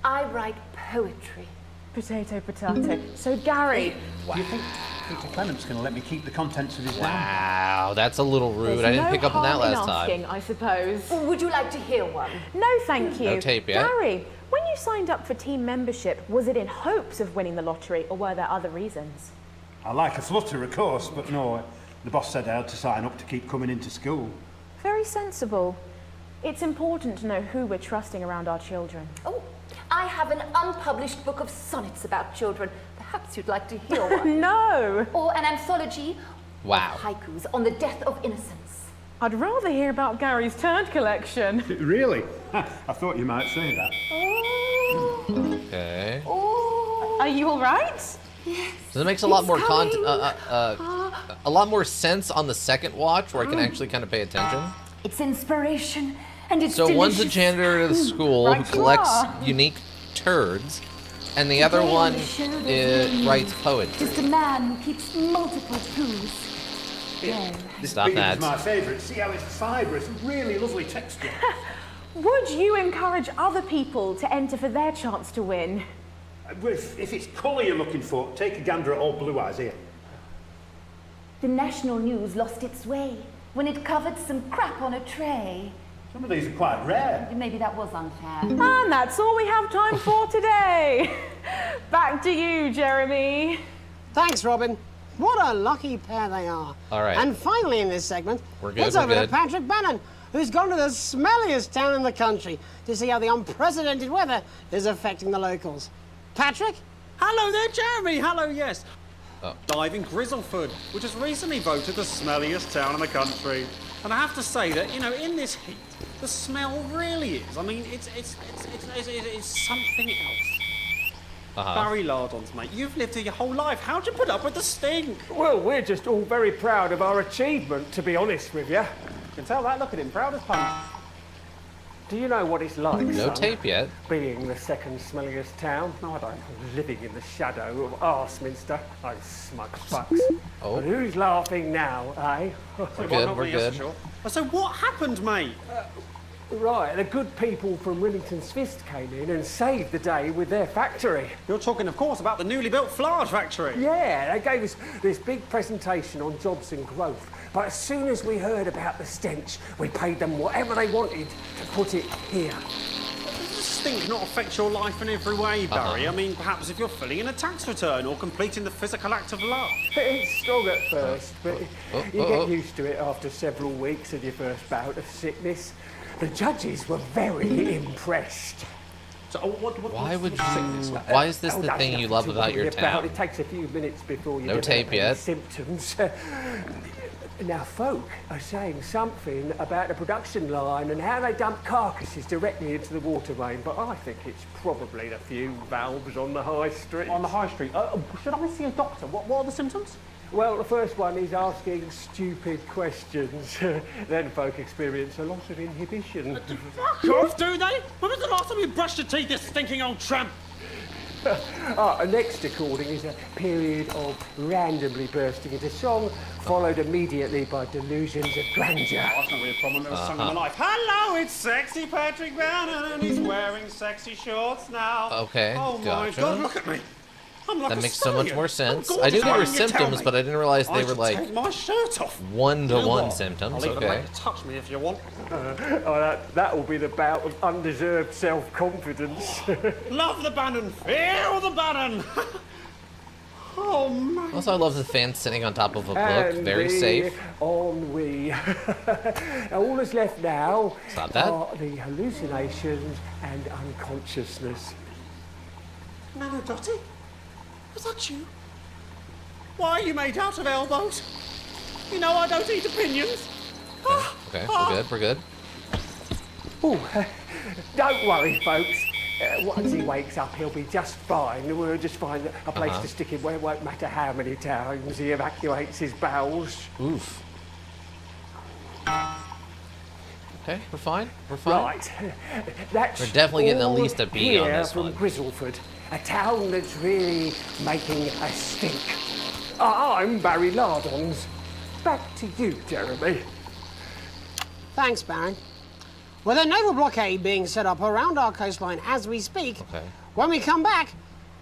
I write poetry. Potato, potato. So Gary, Do you think Peter Clement's going to let me keep the contents of his van? Wow, that's a little rude. there's I didn't no pick up on that harm in last asking, time. I suppose. Would you like to hear one? No, thank you. No tape yet. Gary, when you you signed up for team membership, was it in hopes of winning the lottery, or were there other reasons? I like a flutter, of course, but no, the boss said I had to sign up to keep coming into school. Very sensible. It's important to know who we're trusting around our children. Oh, I have an unpublished book of sonnets about children. Perhaps you'd like to hear one. No! Or an anthology Wow. of haikus on the death of innocence. I'd rather hear about Gary's turd collection. Really? I thought you might say that. Okay. Are you all right? So that makes a lot more a lot more sense on the second watch, where I can actually kind of pay attention. It's inspiration, and it's So one's a delicious. janitor at a school who collects unique turds, and the other one writes poetry. Just a man who keeps multiple poos. This Stop bead that. is my favourite. See how it's fibrous, really lovely texture. Would you encourage other people to enter for their chance to win? If it's colour you're looking for, take a gander at old Blue Eyes here. The national news lost its way when it covered some crap on a tray. Some of these are quite rare. Maybe that was unfair. And that's all we have time for today. Back to you, Jeremy. Thanks, Robin. What a lucky pair they are. All right. And finally in this segment, We're good, it's we're over good. to Patrick Bannon, who's gone to the smelliest town in the country to see how the unprecedented weather is affecting the locals. Patrick? Hello there, Jeremy. Hello, yes. Oh. Live in Grizzleford, which has recently voted the smelliest town in the country. And I have to say that, you know, in this heat, the smell really is. I mean, it's something else. Barry Lardons, mate, you've lived here your whole life. How'd you put up with the stink? Well, we're just all very proud of our achievement, to be honest with you. You can tell that, look at him, proud as punch. Do you know what it's like, No son, tape yet. being the second smelliest town? No, I don't. Living in the shadow of Arseminster. Those smug fucks. Oh. But who's laughing now, eh? We're good, we're good. So what happened, mate? Right, the good people from Remington's Fist came in and saved the day with their factory. You're talking, of course, about the newly built Flard factory. Yeah, they gave us this big presentation on jobs and growth. But as soon as we heard about the stench, we paid them whatever they wanted to put it here. Does the stink not affect your life in every way, Barry? I mean, perhaps if you're filling in a tax return or completing the physical act of love. It's strong at first, but you get used to it after several weeks of your first bout of sickness. The judges were very impressed. So, Why would you? Why is this the thing you love about your town? It takes a few minutes before you No develop tape any yet. symptoms. Now, folk are saying something about the production line and how they dump carcasses directly into the water main, but I think it's probably the few valves on the high street. On the high street? Should I see a doctor? What are the symptoms? Well, the first one is asking stupid questions. Then folk experience a loss of inhibition. Fuck off, do they? When was the last time you brushed your teeth, you stinking old tramp? Next recording is a period of randomly bursting into song, followed immediately by delusions of grandeur. That's not really a problem. That was sung in my life. Hello, it's sexy Patrick Bannon, and he's wearing sexy shorts now. Okay, Oh my gotcha. God, look at me. I'm like That a makes so much stallion. more sense. I'm I knew gorgeous, there why were didn't you tell symptoms, me? but I didn't realize they I were should like take my shirt off. one-to-one what? symptoms. I'll even Okay. let you touch me if you want. That will be the bout of undeserved self-confidence. Love the Bannon. Feel the Bannon. Oh, man. Also, I love the fan sitting on top of a book. And Very safe. Ennui. All that's left now Stop that. are the hallucinations and unconsciousness. Nana Dottie? Was that you? Why are you made out of elbows? You know I don't eat opinions. Okay, we're good. We're good. Ooh, don't worry, folks. Once he wakes up, he'll be just fine. We'll just find a place to stick him where it won't matter how many times he evacuates his bowels. Oof. Okay, we're fine. We're fine. Right. That's We're definitely getting at all least a beat on here this from one. Grizzleford, a town that's really making a stink. I'm Barry Lardons. Back to you, Jeremy. Thanks, Baron. With a naval blockade being set up around our coastline as we speak, when we come back,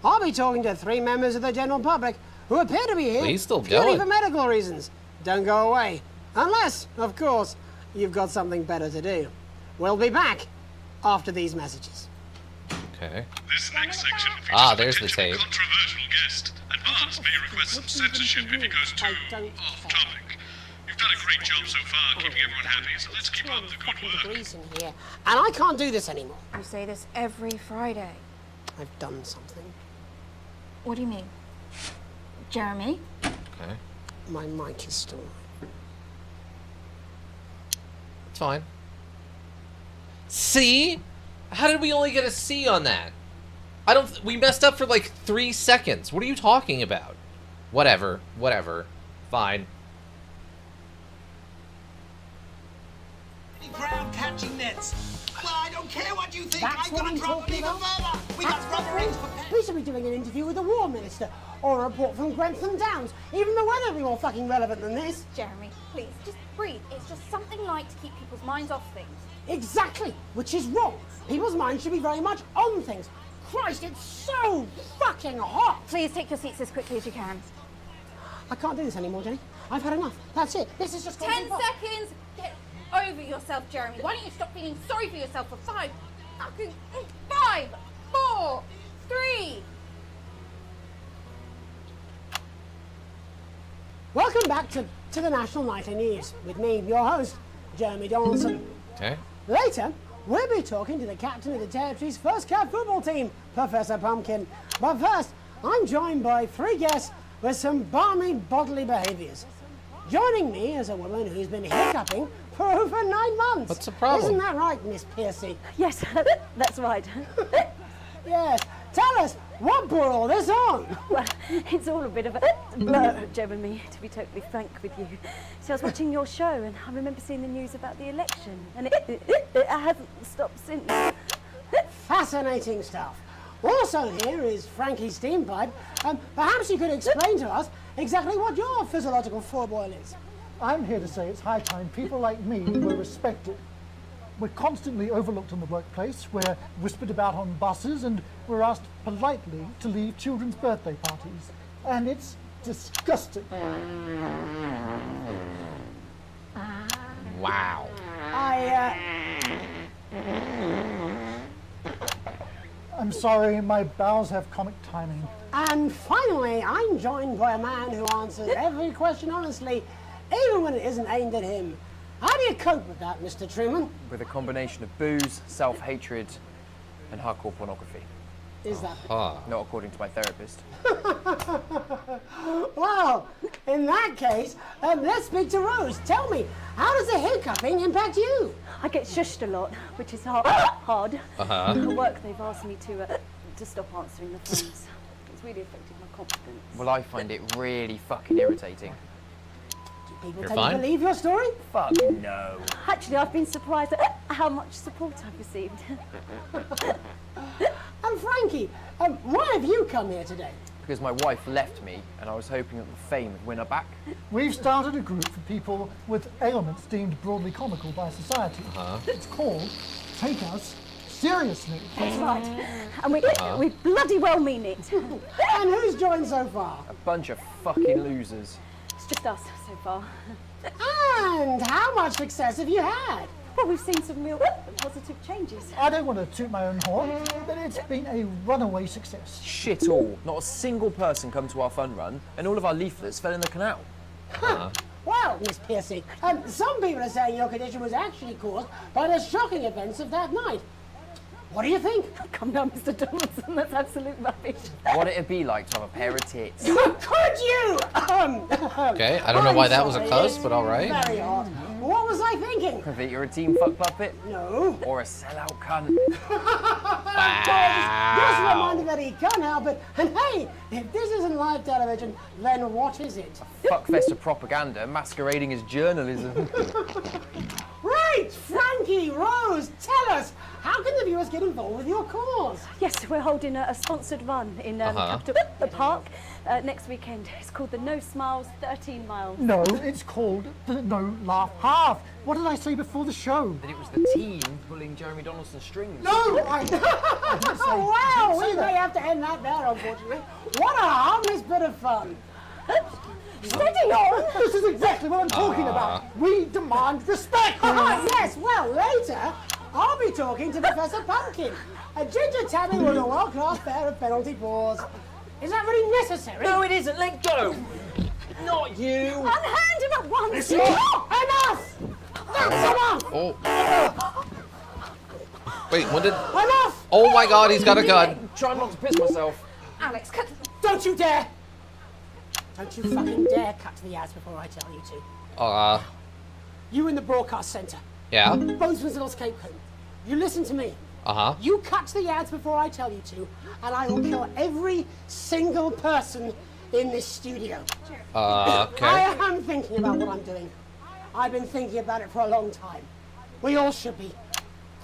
I'll be talking to 3 members of the general public who appear to be here Please still purely going. for medical reasons. Don't go away. Unless, of course, you've got something better to do. We'll be back after these messages. Okay. This next section There's the tape. controversial guest, and Barnes may request some censorship if he goes too off topic. You've done a great job so far keeping everyone happy, so let's keep up the good work. Degrees in here, and I can't do this anymore. You say this every Friday. I've done something. What do you mean? Jeremy? Okay. My mic is still. It's fine. C? How did we only get a C on that? We messed up for like 3 seconds. What are you talking about? Whatever. Fine. Ground catching nets. Well, I don't care what you think. That's what I'm talking about. We got rubber rings for pets. We should be doing an interview with the War Minister, or a report from Grentham Downs. Even the weather will be more fucking relevant than this. Jeremy, please, just breathe. It's just something light to keep people's minds off things. Exactly, which is wrong. People's minds should be very much on things. Christ, it's so fucking hot. Please take your seats as quickly as you can. I can't do this anymore, Jenny. I've had enough. That's it. This is just 10 seconds. Get over yourself, Jeremy. Why don't you stop feeling sorry for yourself for 5, 4, 3. Welcome back to the National Nightly News with me, your host, Jeremy Donaldson. Okay. Later, we'll be talking to the captain of the Territory's first cat football team, Professor Pumpkin. But first, I'm joined by 3 guests with some balmy bodily behaviours. Joining me is a woman who's been hiccuping for over 9 months. What's the problem? Isn't that right, Miss Piercy? Yes, that's right. Yes. Tell us, what brought all this on? Well, it's all a bit of a blur, Jeremy, to be totally frank with you. So I was watching your show and I remember seeing the news about the election, and it hasn't stopped since. Fascinating stuff. Also here is Frankie Steampipe. Perhaps you could explain to us exactly what your physiological foreboil is. I'm here to say it's high time people like me were respected. We're constantly overlooked in the workplace, we're whispered about on buses, and we're asked politely to leave children's birthday parties. And it's disgusting. Wow. I'm sorry, my bowels have comic timing. And finally, I'm joined by a man who answers every question honestly, even when it isn't aimed at him. How do you cope with that, Mr. Truman? With a combination of booze, self-hatred, and hardcore pornography. Is that? Not according to my therapist. Well, in that case, let's speak to Rose. Tell me, how does the hiccuping impact you? I get shushed a lot, which is hard. Uh-huh. At work, they've asked me to stop answering the phones. It's really affected my confidence. Well, I find it really fucking irritating. People You're tend fine? to believe your story? Fuck no. Actually, I've been surprised at how much support I've received. And Frankie, why have you come here today? Because my wife left me, and I was hoping that the fame would win her back. We've started a group for people with ailments deemed broadly comical by society. It's called Take Us Seriously. That's right. And we bloody well mean it. And who's joined so far? A bunch of fucking losers. It's just us so far. And how much success have you had? Well, we've seen some real positive changes. I don't want to toot my own horn, but it's been a runaway success. Shit all. Not a single person come to our fun run, and all of our leaflets fell in the canal. Well, Miss Piercy, some people are saying your condition was actually caused by the shocking events of that night. What do you think? Come down, Mr. Donaldson, that's absolute rubbish. What it'd be like to have a pair of tits. Could you? Okay, I don't know why that was a cuss, but all right. Very odd. What was I thinking? That you're a team fuck puppet? No. Or a sellout cunt? Just reminded that he can't help it. And hey, if this isn't live television, then what is it? Fuckfest of propaganda masquerading as journalism. Right, Frankie, Rose, tell us, how can the viewers get involved with your cause? Yes, we're holding a sponsored run in Capital Park next weekend. It's called the No Smiles 13 Miles. No, it's called the No Laugh Half. What did I say before the show? That it was the team pulling Jeremy Donaldson's strings. No, I didn't say, Wow, didn't say we that. may have to end that there, unfortunately. What a harmless bit of fun. Steady on! This is exactly what I'm talking about. We demand respect. Yes, well, later, I'll be talking to Professor Pumpkin. A ginger tabby with a world-class pair of penalty paws. Is that really necessary? No, it isn't. Let go. Not you. Unhand him at once. Enough! That's enough! Oh. Wait, when did... Enough! Oh my god, he's got a gun. Trying not to piss myself. Alex, cut. Don't you dare! Don't you fucking dare cut to the ads before I tell you to. You in the broadcast centre. Yeah? Bozeman's little Cape Cod. You listen to me. Uh-huh. You cut to the ads before I tell you to, and I will kill every single person in this studio. Okay. I am thinking about what I'm doing. I've been thinking about it for a long time. We all should be.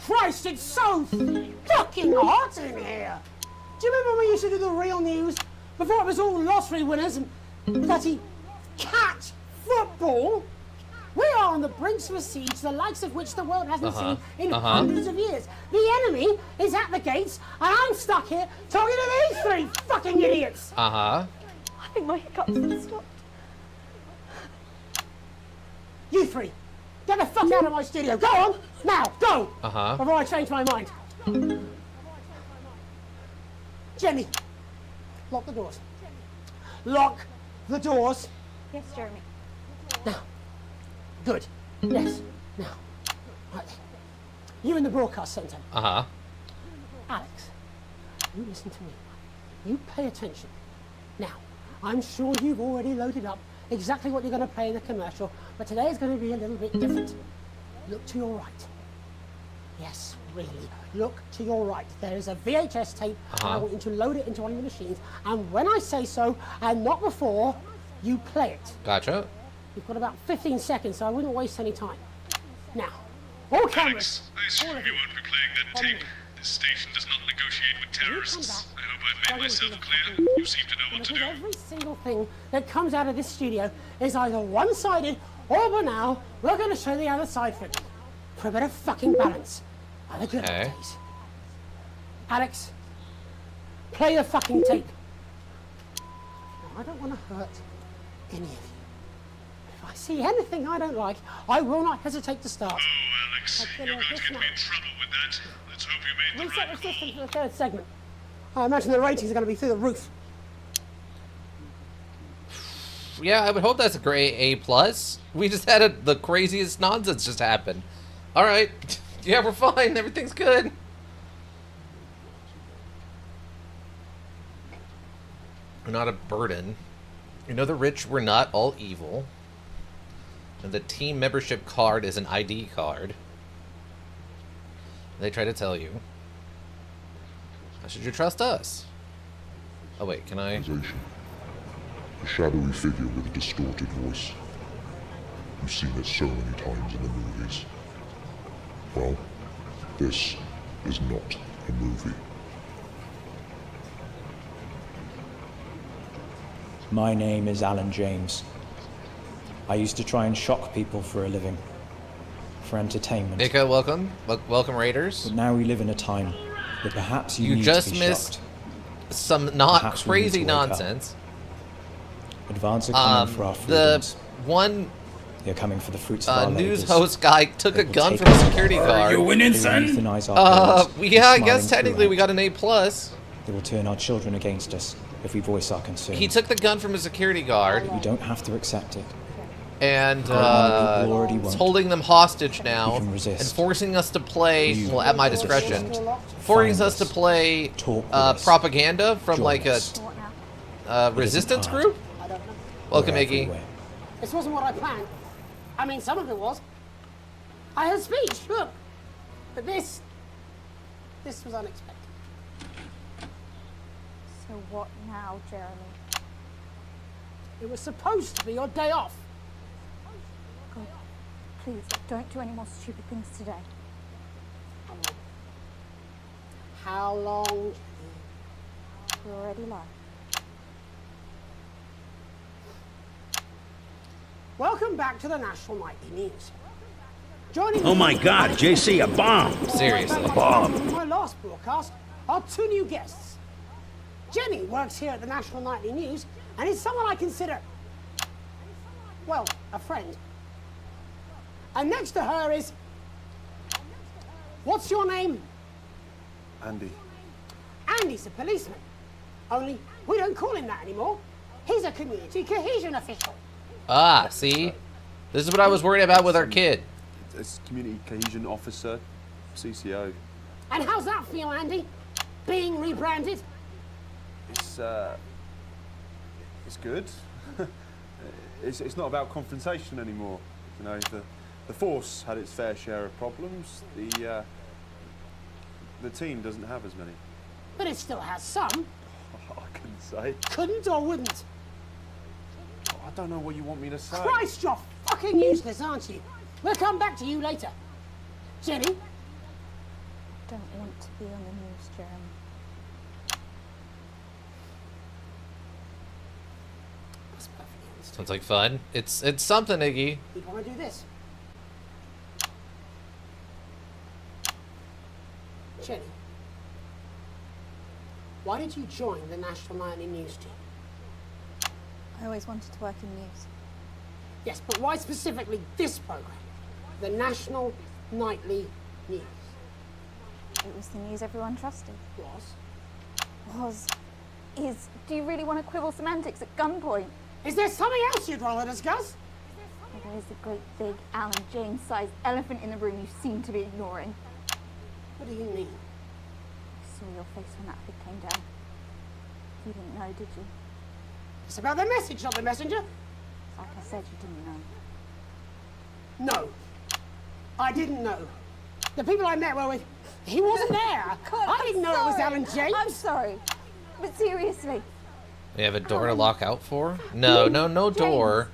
Christ, it's so fucking hot in here. Do you remember when we used to do the real news? Before it was all lottery winners and bloody cat football? We are on the brink of a siege, the likes of which the world hasn't seen in hundreds of years. The enemy is at the gates, and I'm stuck here talking to these three fucking idiots. Uh-huh. I think my hiccups have stopped. You three, get the fuck out of my studio. Go on, now, go. Uh-huh. Before I change my mind. Jenny, lock the doors. Lock the doors. Yes, Jeremy. Now. Good. Yes. Now. Right. You in the broadcast centre. Uh-huh. Alex, you listen to me. You pay attention. Now, I'm sure you've already loaded up exactly what you're going to play in the commercial, but today is going to be a little bit different. Look to your right. Yes, really. Look to your right. There is a VHS tape, and I want you to load it into one of the machines, and when I say so, and not before, you play it. Gotcha. You've got about 15 seconds, so I wouldn't waste any time. Now, all cameras. I assume you won't be playing that tape. This station does not negotiate with terrorists. I hope I've made myself clear. You seem to know what to do. Every single thing that comes out of this studio is either one-sided or, by now, we're going to show the other side for it. For a bit of fucking balance. By the good old days. Alex, play the fucking tape. Now, I don't want to hurt any of you. If I see anything I don't like, I will not hesitate to start. Oh, Alex, you're going to get me in trouble with that. Let's hope you made the Reset right the call. system for the third segment. I imagine the ratings are going to be through the roof. Yeah, I would hope that's a great A+. We just had the craziest nonsense just happen. All right. Yeah, we're fine. Everything's good. We're not a burden. You know the rich were not all evil. And the team membership card is an ID card. They try to tell you. How should you trust us? Oh wait, can I? A shadowy figure with a distorted voice. You've seen it so many times in the movies. Well, this is not a movie. My name is Alan James. I used to try and shock people for a living. For entertainment. Nika, welcome. Welcome, Raiders. But now we live in a time where perhaps you need just to be missed shocked. some not Perhaps we need crazy to wake up. nonsense. Advance are coming for our The freedoms. one They're coming for the fruits of our news labours. host guy took They a will gun take from a us security over. guard. They will euthanize our parents yeah, I with guess smiling technically we throughout. got an A+. They will turn our children against us if we voice our concerns. He took the gun from a security guard. We don't have to accept it. And People already is won't. holding them hostage now We can resist. and forcing us to play, You well, at my resist. discretion, forcing us to play propaganda from Join like us. a resistance hard. group. Welcome, We're Iggy. everywhere. This wasn't what I planned. I mean, some of it was. I had a speech, look. But this was unexpected. So what now, Jeremy? It was supposed to be your day off. God, please, don't do any more stupid things today. How long? You're already live. Welcome back to the National Nightly News. Joining Oh me- my God, JC, a bomb. Seriously. In my last broadcast are two new guests. Jenny works here at the National Nightly News and is someone I consider, well, a friend. And next to her is What's your name? Andy. Andy's a policeman. Only we don't call him that anymore. He's a community cohesion official. Ah, see? This is what I was worried about with our kid. It's community cohesion officer, CCO. And how's that feel, Andy? Being rebranded? It's good. It's not about confrontation anymore. You know, the force had its fair share of problems. The team doesn't have as many. But it still has some. I couldn't say. Couldn't or wouldn't? I don't know what you want me to say. Christ, you're fucking useless, aren't you? We'll come back to you later. Jenny? Don't want to be on the news, Jeremy. Sounds like fun. It's something, Iggy. You'd want to do this. Jenny, why did you join the National Nightly News team? I always wanted to work in news. Yes, but why specifically this program? The National Nightly News. It was the news everyone trusted. Was? Is. Do you really want to quibble semantics at gunpoint? Is there something else you'd rather discuss? There is a great big Alan James-sized elephant in the room you seem to be ignoring. What do you mean? I saw your face when that fig came down. You didn't know, did you? It's about the message, not the messenger. Like I said, you didn't know. No. I didn't know. The people I met were with... He wasn't there. God, I didn't know it was Alan James. I'm sorry. But seriously. We have a door to lock out for? No door.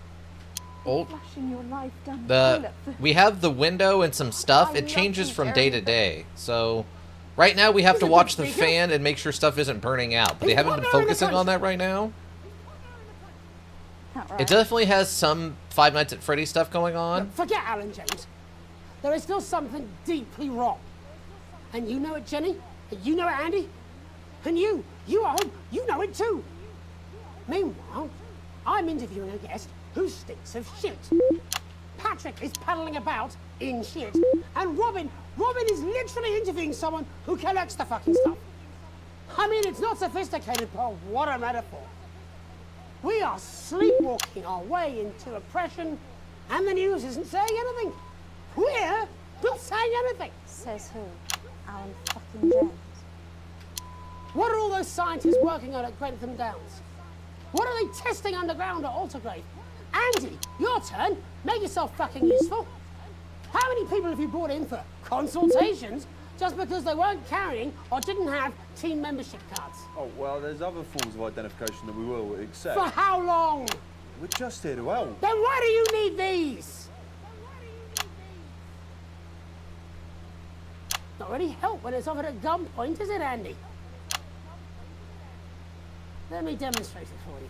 Flushing your life down the We have the window and some stuff. It changes from day to day. So right now we have to watch the fan and make sure stuff isn't burning out. But they haven't been focusing on that right now. It definitely has some Five Nights at Freddy's stuff going on. Look, forget Alan James. There is still something deeply wrong. And you know it, Jenny. And you know it, Andy. And you at home, you know it too. Meanwhile, I'm interviewing a guest who stinks of shit. Patrick is paddling about in shit. And Robin is literally interviewing someone who collects the fucking stuff. I mean, it's not sophisticated, but what a metaphor. We are sleepwalking our way into oppression, and the news isn't saying anything. We're not saying anything. Says who? Alan fucking James. What are all those scientists working on at Grantham Downs? What are they testing underground at Altergrave? Andy, your turn. Make yourself fucking useful. How many people have you brought in for consultations just because they weren't carrying or didn't have team membership cards? Oh, well, there's other forms of identification that we will accept. For how long? We're just here to help. Then why do you need these? Not really help when it's offered at gunpoint, is it, Andy? Let me demonstrate it for you.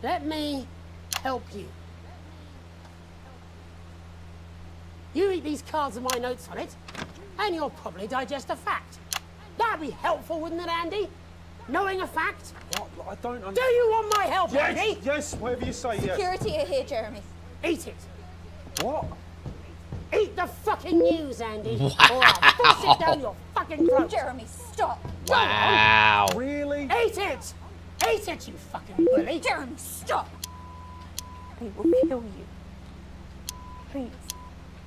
Let me help you. You read these cards and my notes on it, and you'll probably digest a fact. That'd be helpful, wouldn't it, Andy? Knowing a fact? What? I don't understand. Do you want my help, Yes, Andy? yes, whatever you say, yes. Security are here, Jeremy. Eat it. What? Eat the fucking news, Andy. Or I'll force it down your fucking throat. Jeremy, stop. Wow. Really? Eat it! Eat it, you fucking bully! Jeremy, stop! They will kill you. Please,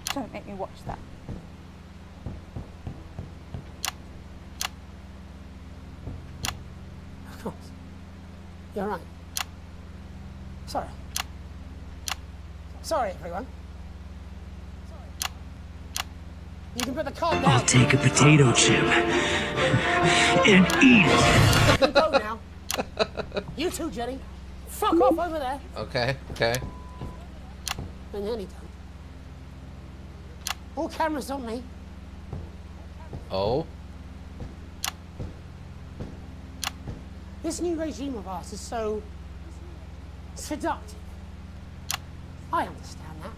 don't make me watch that. Of course. You're right. Sorry. Sorry, everyone. You can put the card down. I'll take a potato chip and eat it. You can go now. You too, Jenny. Fuck off over there. Okay. And nearly done. All cameras on me. Oh. This new regime of ours is so seductive. I understand that.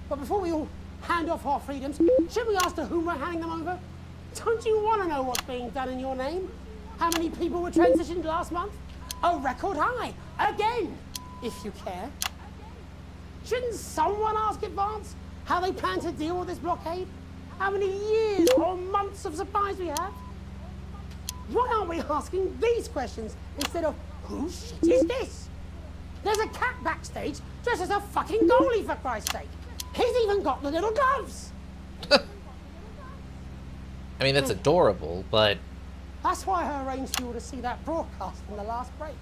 But before we all hand off our freedoms, should we ask to whom we're handing them over? Don't you want to know what's being done in your name? How many people were transitioned last month? A record high. Again, if you care. Shouldn't someone ask Advance how they plan to deal with this blockade? how many years or months of supplies we have? Why aren't we asking these questions instead of, whose shit is this? There's a cat backstage dressed as a fucking goalie, for Christ's sake. He's even got the little gloves. I mean, that's adorable, but... That's why I arranged for you to see that broadcast from the last break.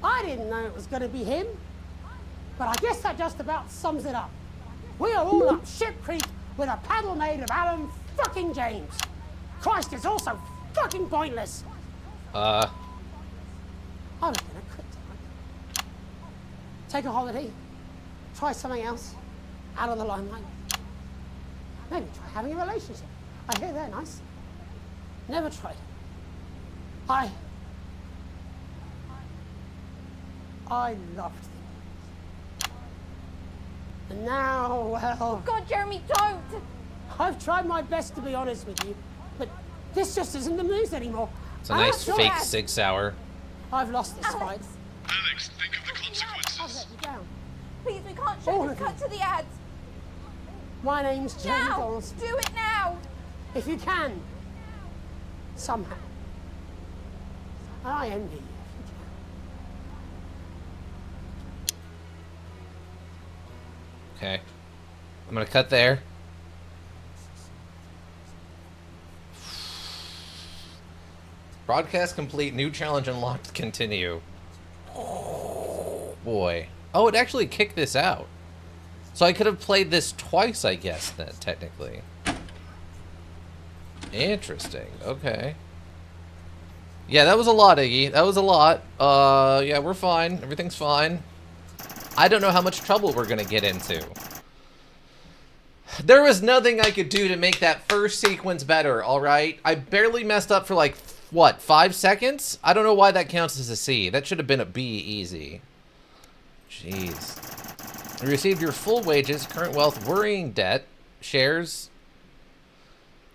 I didn't know it was going to be him, but I guess that just about sums it up. We are all up Ship Creek with a paddle made of Alan fucking James. Christ, it's also fucking pointless. I'm gonna quit. Take a holiday. Try something else. Out of the limelight. Maybe try having a relationship. I hear they're nice. Never tried it. I loved them. And now, well... God, Jeremy, don't! I've tried my best to be honest with you, but this just isn't the news anymore. It's a nice fake 6 hour. I've lost this fight. Alex, think of the consequences. I'll let you down. Please, we can't show this. Cut to the ads. My name's Jeremy Now! Donaldson. Do it now! If you can. Somehow. I envy you. Okay. I'm gonna cut there. Broadcast complete. New challenge unlocked. Continue. Oh, boy. Oh, it actually kicked this out. So I could have played this twice, I guess, then, technically. Interesting. Okay. Yeah, that was a lot, Iggy. That was a lot. Yeah, we're fine. Everything's fine. I don't know how much trouble we're gonna get into. There was nothing I could do to make that first sequence better, alright? I barely messed up for like, what, 5 seconds? I don't know why that counts as a C. That should have been a B easy. Jeez. You received your full wages, current wealth, worrying debt, shares.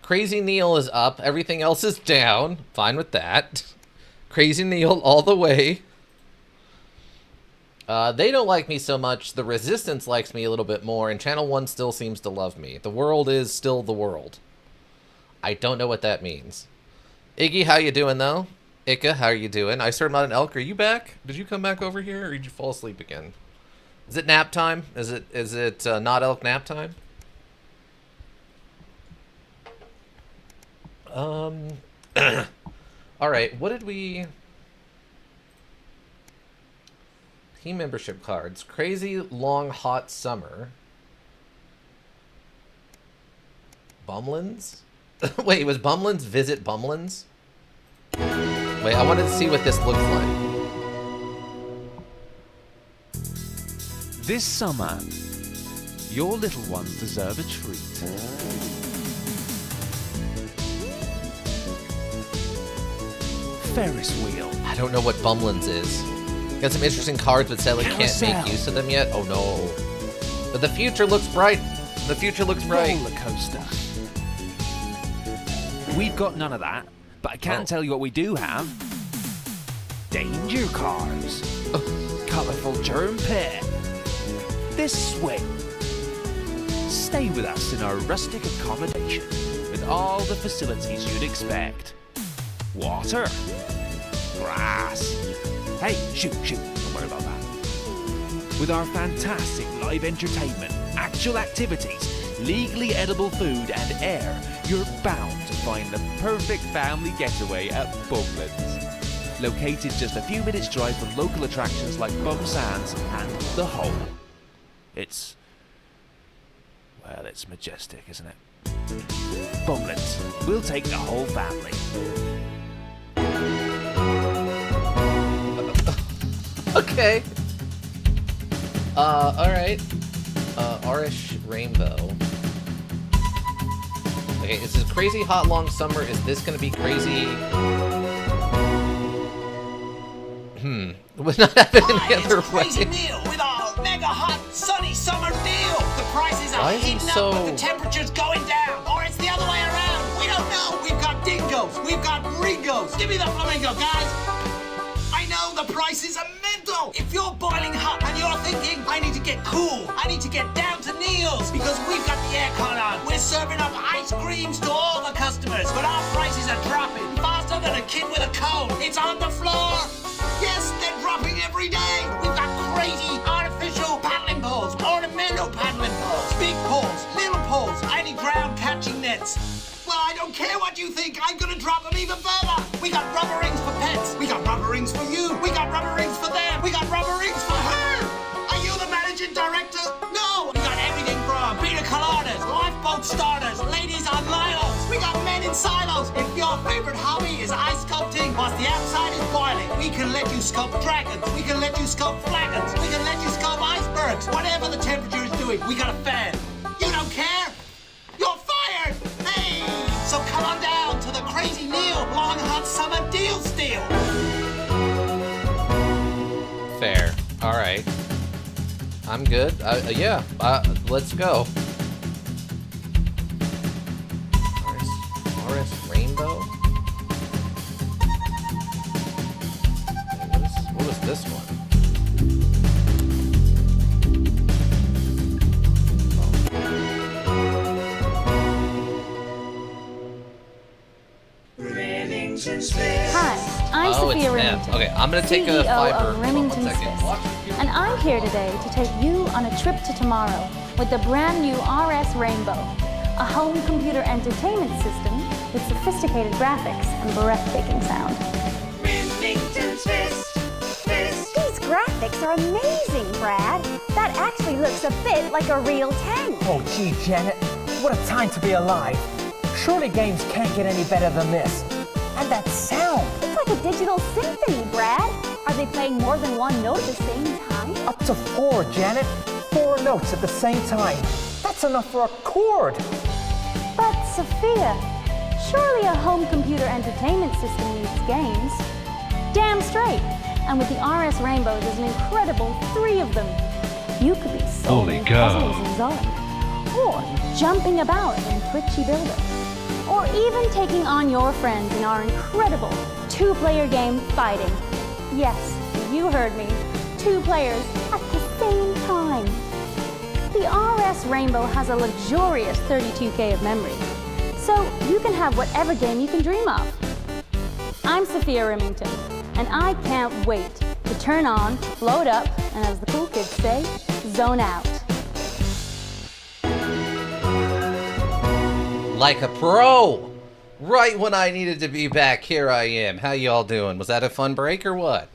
Crazy Neil is up, everything else is down. Fine with that. Crazy Neil all the way. They don't like me so much. The Resistance likes me a little bit more, and Channel 1 still seems to love me. The world is still the world. I don't know what that means. Iggy, how you doing, though? Ika, how are you doing? I served not an elk. Are you back? Did you come back over here, or did you fall asleep again? Is it nap time? Is it not elk nap time? All right. What did we? Team membership cards. Crazy long hot summer. Bumlins? Wait, was Bumlins visit Bumlins? Wait, I wanted to see what this looks like. This summer, your little ones deserve a treat. Ferris wheel. I don't know what Bumlins is. Got some interesting cards, but sadly can't make use of them yet. Oh no. But the future looks bright. The future looks bright. Roller coaster. We've got none of that, but I can tell you what we do have. Danger cars. Colourful germ pit. This swing. Stay with us in our rustic accommodation with all the facilities you'd expect. Water. Grass. Hey, shoot, don't worry about that. With our fantastic live entertainment, actual activities, legally edible food and air, you're bound to find the perfect family getaway at Bumlins. Located just a few minutes drive from local attractions like Bum Sands and The Hole. It's majestic, isn't it? Bumlins, we'll take the whole family. Okay. Alright. Arish Rainbow. Okay, this is crazy hot long summer. Is this gonna be crazy? Would not happen any other way. Crazy Neil with our mega hot sunny summer deal. The prices are Why is he heating so- up, but the temperature's going down. Or it's the other way around. We don't know. We've got dingoes. We've got ringos. Give me the flamingo, guys. I know the prices are mental. If you're boiling hot and you're thinking, I need to get cool, I need to get down to Neil, deals because we've got the aircon on. We're serving up ice creams to all the customers, but our prices are dropping faster than a kid with a cold. It's on the floor. Yes, they're dropping every day. We've got crazy artificial paddling poles, ornamental paddling poles, big poles, little poles, tiny ground catching nets. Well, I don't care what you think. I'm gonna drop them even further. We got rubber rings for pets. We got rubber rings for you. We got rubber rings for them. We got rubber rings for her. Are you the managing director? No. We got everything from pina coladas, lifeboat starters, ladies on lilos. We got men in silos. If your favorite hobby is ice sculpting whilst the outside is boiling, we can let you sculpt dragons. We can let you sculpt flagons. We can let you sculpt icebergs. Whatever the temperature is doing, we got a fan. You don't care? You're fired. Hey. So come on down to the Crazy Neil Long Hot Summer Deal Steal. Fair. All right. I'm good. Yeah. Let's go. RS Rainbow. What was this one? Hi, I'm Sophia it's them. Remington. Okay, I'm gonna take a CEO fiber. of Remington Fist. And I'm here today to take you on a trip to tomorrow with the brand new RS Rainbow, a home computer entertainment system with sophisticated graphics and breathtaking sound. Remington's Fist. These graphics are amazing, Brad. That actually looks a bit like a real tank. Oh, gee, Janet, what a time to be alive. Surely games can't get any better than this. And that sound. It's like a digital symphony, Brad. Are they playing more than one note at the same time? Up to 4, Janet. 4 notes at the same time. That's enough for a chord. But, Sophia, surely a home computer entertainment system needs games. Damn straight. And with the RS Rainbow, there's an incredible 3 of them. You could be solving puzzles in Zod, or jumping about in Twitchy Builder, or even taking on your friends in our incredible 2-player game Fighting. Yes, you heard me. 2 players at the same time. The RS Rainbow has a luxurious 32K of memory, so you can have whatever game you can dream of. I'm Sophia Remington, and I can't wait to turn on, load up, and as the cool kids say, zone out. Like a pro! Right when I needed to be back, here I am. How y'all doing? Was that a fun break or what?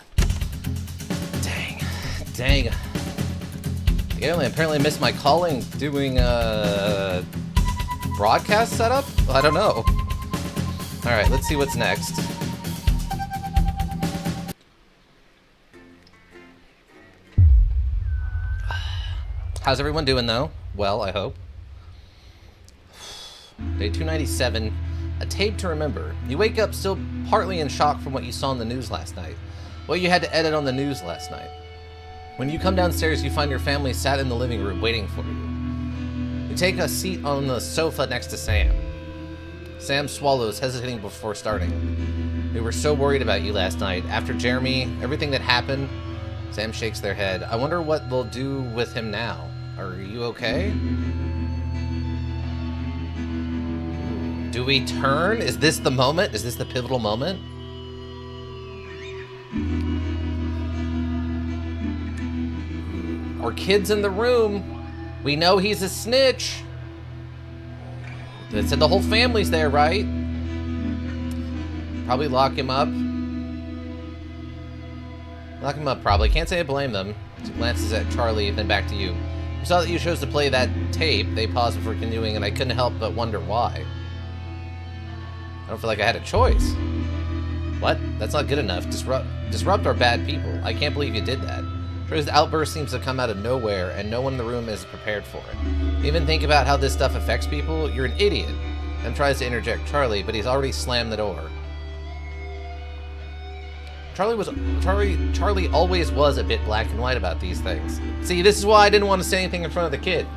Dang. I apparently missed my calling doing a broadcast setup? I don't know. Alright, let's see what's next. How's everyone doing though? Well, I hope. Day 297, a tape to remember. You wake up still partly in shock from what you saw in the news last night. What you had to edit on the news last night. When you come downstairs, you find your family sat in the living room waiting for you. You take a seat on the sofa next to Sam. Sam swallows, hesitating before starting. We were so worried about you last night. After Jeremy, everything that happened, Sam shakes their head. I wonder what they'll do with him now. Are you okay? Do we turn? Is this the moment? Is this the pivotal moment? Our kid's in the room. We know he's a snitch. They said the whole family's there, right? Probably lock him up. Lock him up, probably. Can't say I blame them. She glances at Charlie, then back to you. We saw that you chose to play that tape. They paused before continuing, and I couldn't help but wonder why. I don't feel like I had a choice. What? That's not good enough. Disrupt are bad people. I can't believe you did that. Troy's outburst seems to come out of nowhere, and no one in the room is prepared for it. Even think about how this stuff affects people? You're an idiot. Then tries to interject Charlie, but he's already slammed the door. Charlie always was a bit black and white about these things. See, this is why I didn't want to say anything in front of the kid.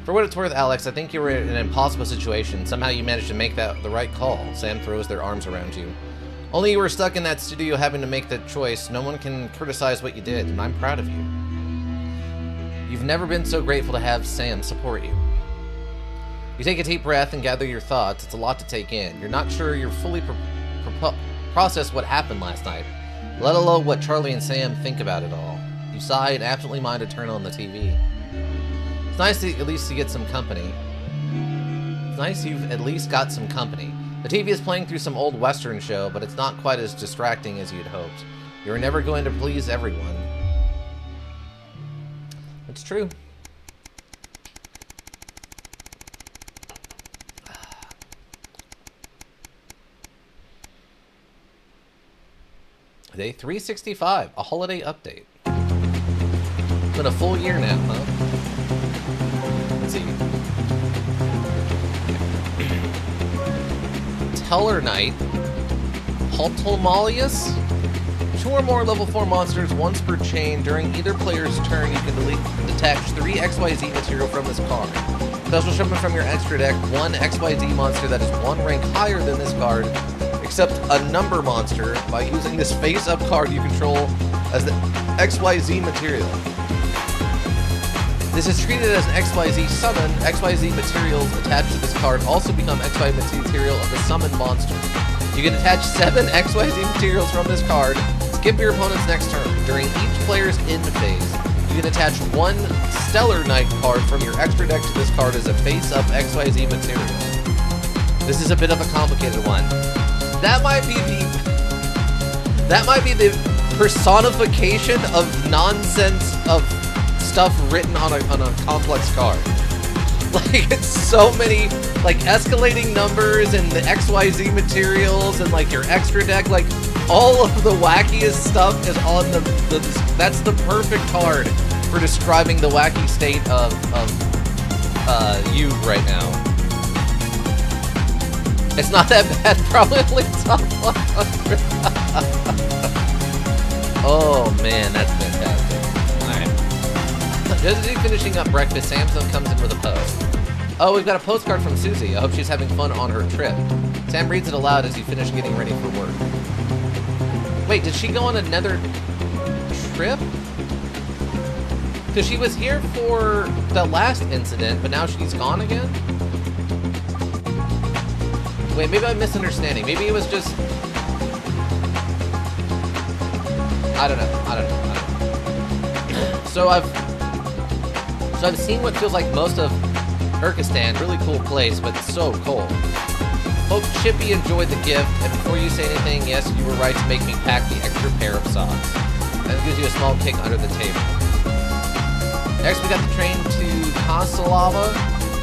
For what it's worth, Alex, I think you were in an impossible situation. Somehow you managed to make the right call. Sam throws their arms around you. Only you were stuck in that studio having to make that choice. No one can criticize what you did, and I'm proud of you. You've never been so grateful to have Sam support you. You take a deep breath and gather your thoughts. It's a lot to take in. You're not sure you're fully process what happened last night, let alone what Charlie and Sam think about it all. You sigh and absently mind to turn on the TV. It's nice at least to get some company. It's nice you've at least got some company. The TV is playing through some old Western show, but it's not quite as distracting as you'd hoped. You're never going to please everyone. It's true. Day 365, a holiday update. It's been a full year now, huh? Let's see. Teller Knight, Haltomalius. 2 or more level 4 monsters once per chain. During either player's turn, you can detach 3 XYZ material from this card. Special summon from your extra deck 1 XYZ monster that is 1 rank higher than this card, except a number monster, by using this face-up card you control as the XYZ material. This is treated as an XYZ summon. XYZ materials attached to this card also become XYZ material of the summoned monster. You can attach 7 XYZ materials from this card. Skip your opponent's next turn. During each player's end phase, you can attach 1 Stellar Knight card from your extra deck to this card as a face-up XYZ material. This is a bit of a complicated one. That might be the personification of nonsense of stuff written on a complex card. Like, it's so many, like, escalating numbers and the XYZ materials and, like, your extra deck, like, all of the wackiest stuff is on that's the perfect card for describing the wacky state of you right now. It's not that bad, probably only top 100. Oh man, that's fantastic. Alright. Just as he's finishing up breakfast, Samson comes in with a post. Oh, we've got a postcard from Susie. I hope she's having fun on her trip. Sam reads it aloud as you finish getting ready for work. Wait, did she go on another trip? Because she was here for the last incident, but now she's gone again? Wait, maybe I'm misunderstanding. Maybe it was just... I don't know. So I've seen what feels like most of Urkistan. Really cool place, but so cold. Hope Chippy enjoyed the gift, and before you say anything, yes, you were right to make me pack the extra pair of socks. That gives you a small kick under the table. Next, we got the train to Kasalava.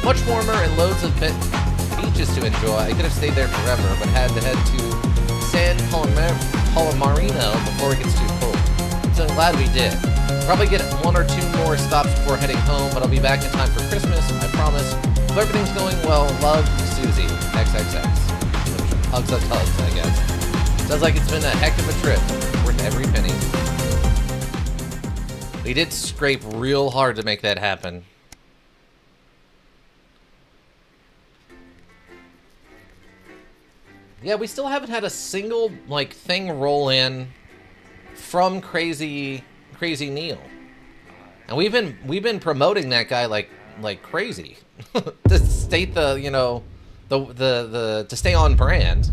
Much warmer and loads of beaches to enjoy. I could have stayed there forever, but had to head to San Palomarino before it gets too cold. So I'm glad we did. Probably get 1 or 2 more stops before heading home, but I'll be back in time for Christmas, I promise. Hope everything's going well. Love, Susie. XXX. Hugs, I guess. Sounds like it's been a heck of a trip. Worth every penny. We did scrape real hard to make that happen. Yeah, we still haven't had a single, like, thing roll in from Crazy Neil. And we've been promoting that guy like crazy. To state the, you know, the to stay on brand.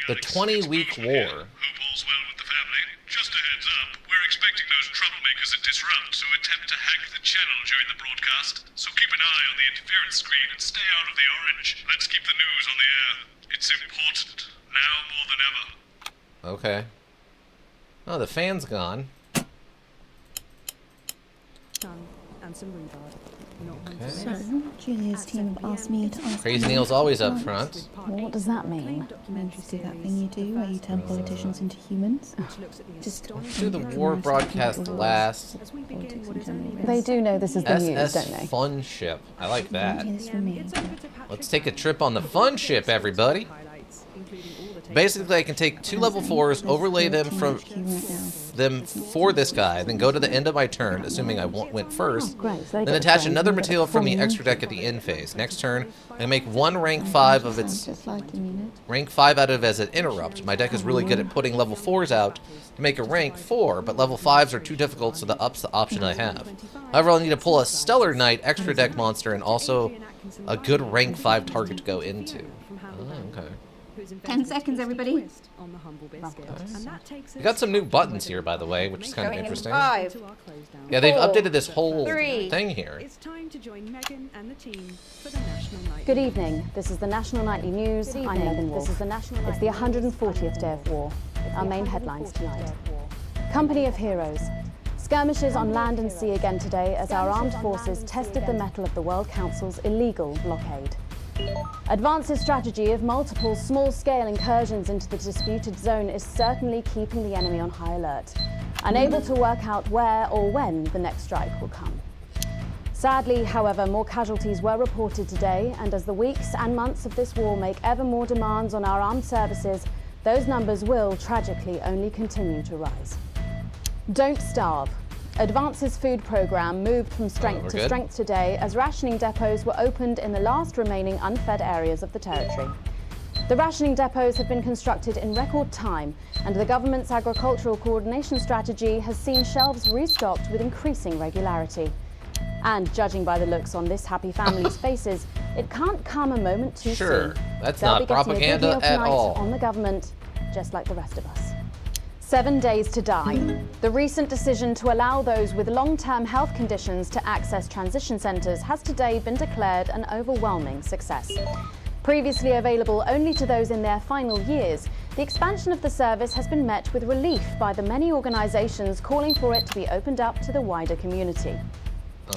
The 20-week war. Hope all's well with the family. Just a heads up, we're expecting those troublemakers at Disrupt to attempt to hack the channel during the broadcast. So keep an eye on the interference screen and stay out of the orange. Let's keep the news on the air. It's important, now more than ever. Okay. Oh, the fan's gone. And some rhubarb. Okay. So, Julia's team have asked me to ask... Crazy Neil's always up front. Well, what does that mean? Means to do that thing you do where you turn politicians into humans? Just do the war broadcast last. They do know this is the news, SS don't they? Fun Ship. I like that. Let's take a trip on the Fun Ship, everybody. basically I can take 2 level 4s, overlay them for this guy, then go to the end of my turn, assuming I went first, then attach another material from the extra deck at the end phase. Next turn, I make 1 rank 5 of its rank 5 out of as an interrupt. My deck is really good at putting level 4s out to make a rank 4, but level 5s are too difficult, so the up's the option I have. However, I'll need to pull a Stellar Knight extra deck monster and also a good rank 5 target to go into. Oh, okay. 10 seconds, everybody. We got some new buttons here, by the way, which is kind of interesting. 5, Yeah, they've updated this whole 3. thing here. It's time to join Megan and the team for the National Nightly. Good evening. This is the National Nightly News. I'm Megan Wolf. It's the 140th day of war. Our main headlines tonight. Company of Heroes. Skirmishes on land and sea again today as our armed forces tested the mettle of the World Council's illegal blockade. Advance's strategy of multiple small-scale incursions into the disputed zone is certainly keeping the enemy on high alert, unable to work out where or when the next strike will come. Sadly, however, more casualties were reported today, and as the weeks and months of this war make ever more demands on our armed services, those numbers will, tragically, only continue to rise. Don't starve. Advance's food program moved from strength to strength today as rationing depots were opened in the last remaining unfed areas of the territory. The rationing depots have been constructed in record time, and the government's agricultural coordination strategy has seen shelves restocked with increasing regularity. And judging by the looks on this happy family's faces, it can't come a moment too soon. That's They'll not be getting propaganda a good meal at tonight all. on the government, just like the rest of us. 7 days to die. The recent decision to allow those with long-term health conditions to access transition centres has today been declared an overwhelming success. Previously available only to those in their final years, the expansion of the service has been met with relief by the many organisations calling for it to be opened up to the wider community.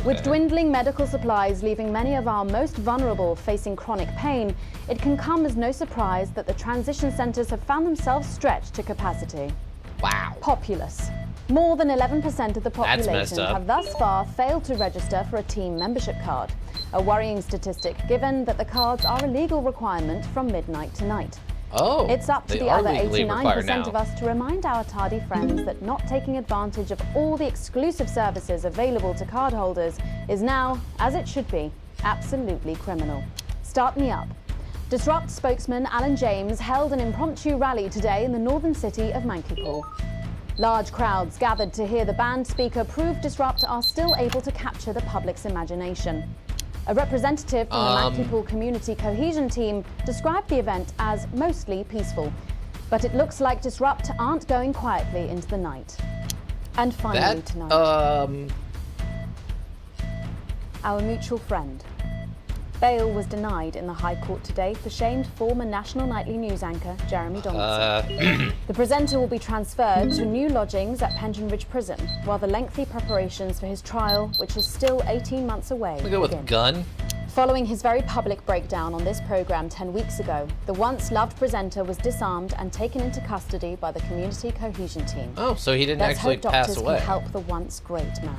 With dwindling medical supplies leaving many of our most vulnerable facing chronic pain, it can come as no surprise that the transition centres have found themselves stretched to capacity. Wow. Populace. More than 11% of the That's messed population up. have thus far failed to register for a team membership card. A worrying statistic given that the cards are a legal requirement from midnight tonight. Oh, It's up to they the are other legally required 89% now. of us to remind our tardy friends that not taking advantage of all the exclusive services available to cardholders is now, as it should be, absolutely criminal. Start me up. Disrupt spokesman Alan James held an impromptu rally today in the northern city of Mankipool. Large crowds gathered to hear the band speaker prove Disrupt are still able to capture the public's imagination. A representative from the Mankipool Community Cohesion Team described the event as mostly peaceful, but it looks like Disrupt aren't going quietly into the night. And finally tonight, our mutual friend. Bail was denied in the High Court today for shamed former National Nightly News anchor Jeremy Donaldson. The presenter will be transferred to new lodgings at Penton Ridge Prison, while the lengthy preparations for his trial, which is still 18 months away, We go with begin. gun. Following his very public breakdown on this programme 10 weeks ago, the once-loved presenter was disarmed and taken into custody by the Community Cohesion Team. Oh, so he didn't Let's actually hope pass doctors away. can help the once great man.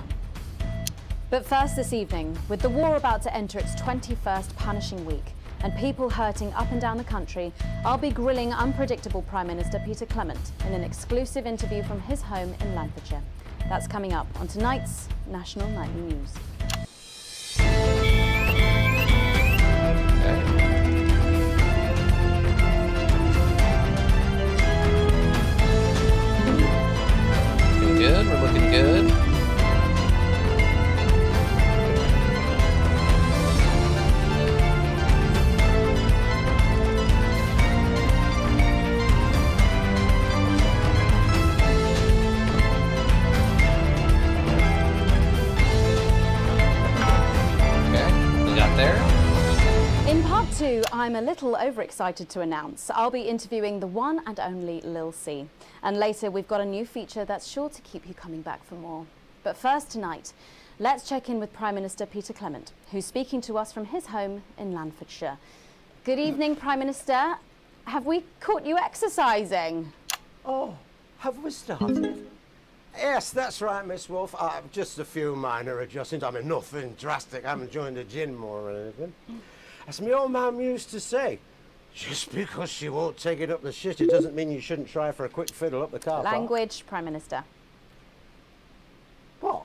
But first this evening, with the war about to enter its 21st punishing week and people hurting up and down the country, I'll be grilling unpredictable Prime Minister Peter Clement in an exclusive interview from his home in Lancashire. That's coming up on tonight's National Nightly News. Looking good, we're looking good. In part two, I'm a little overexcited to announce I'll be interviewing the one and only Lil C. And later we've got a new feature that's sure to keep you coming back for more. But first tonight, let's check in with Prime Minister Peter Clement, who's speaking to us from his home in Lancashire. Good evening, Prime Minister. Have we caught you exercising? Oh, have we started? Yes, that's right, Miss Wolf. Just a few minor adjustments. I mean, nothing drastic. I haven't joined the gym or anything. As my old mum used to say, Just because she won't take it up the shit, it doesn't mean you shouldn't try for a quick fiddle up the car park. Language, Prime Minister. What?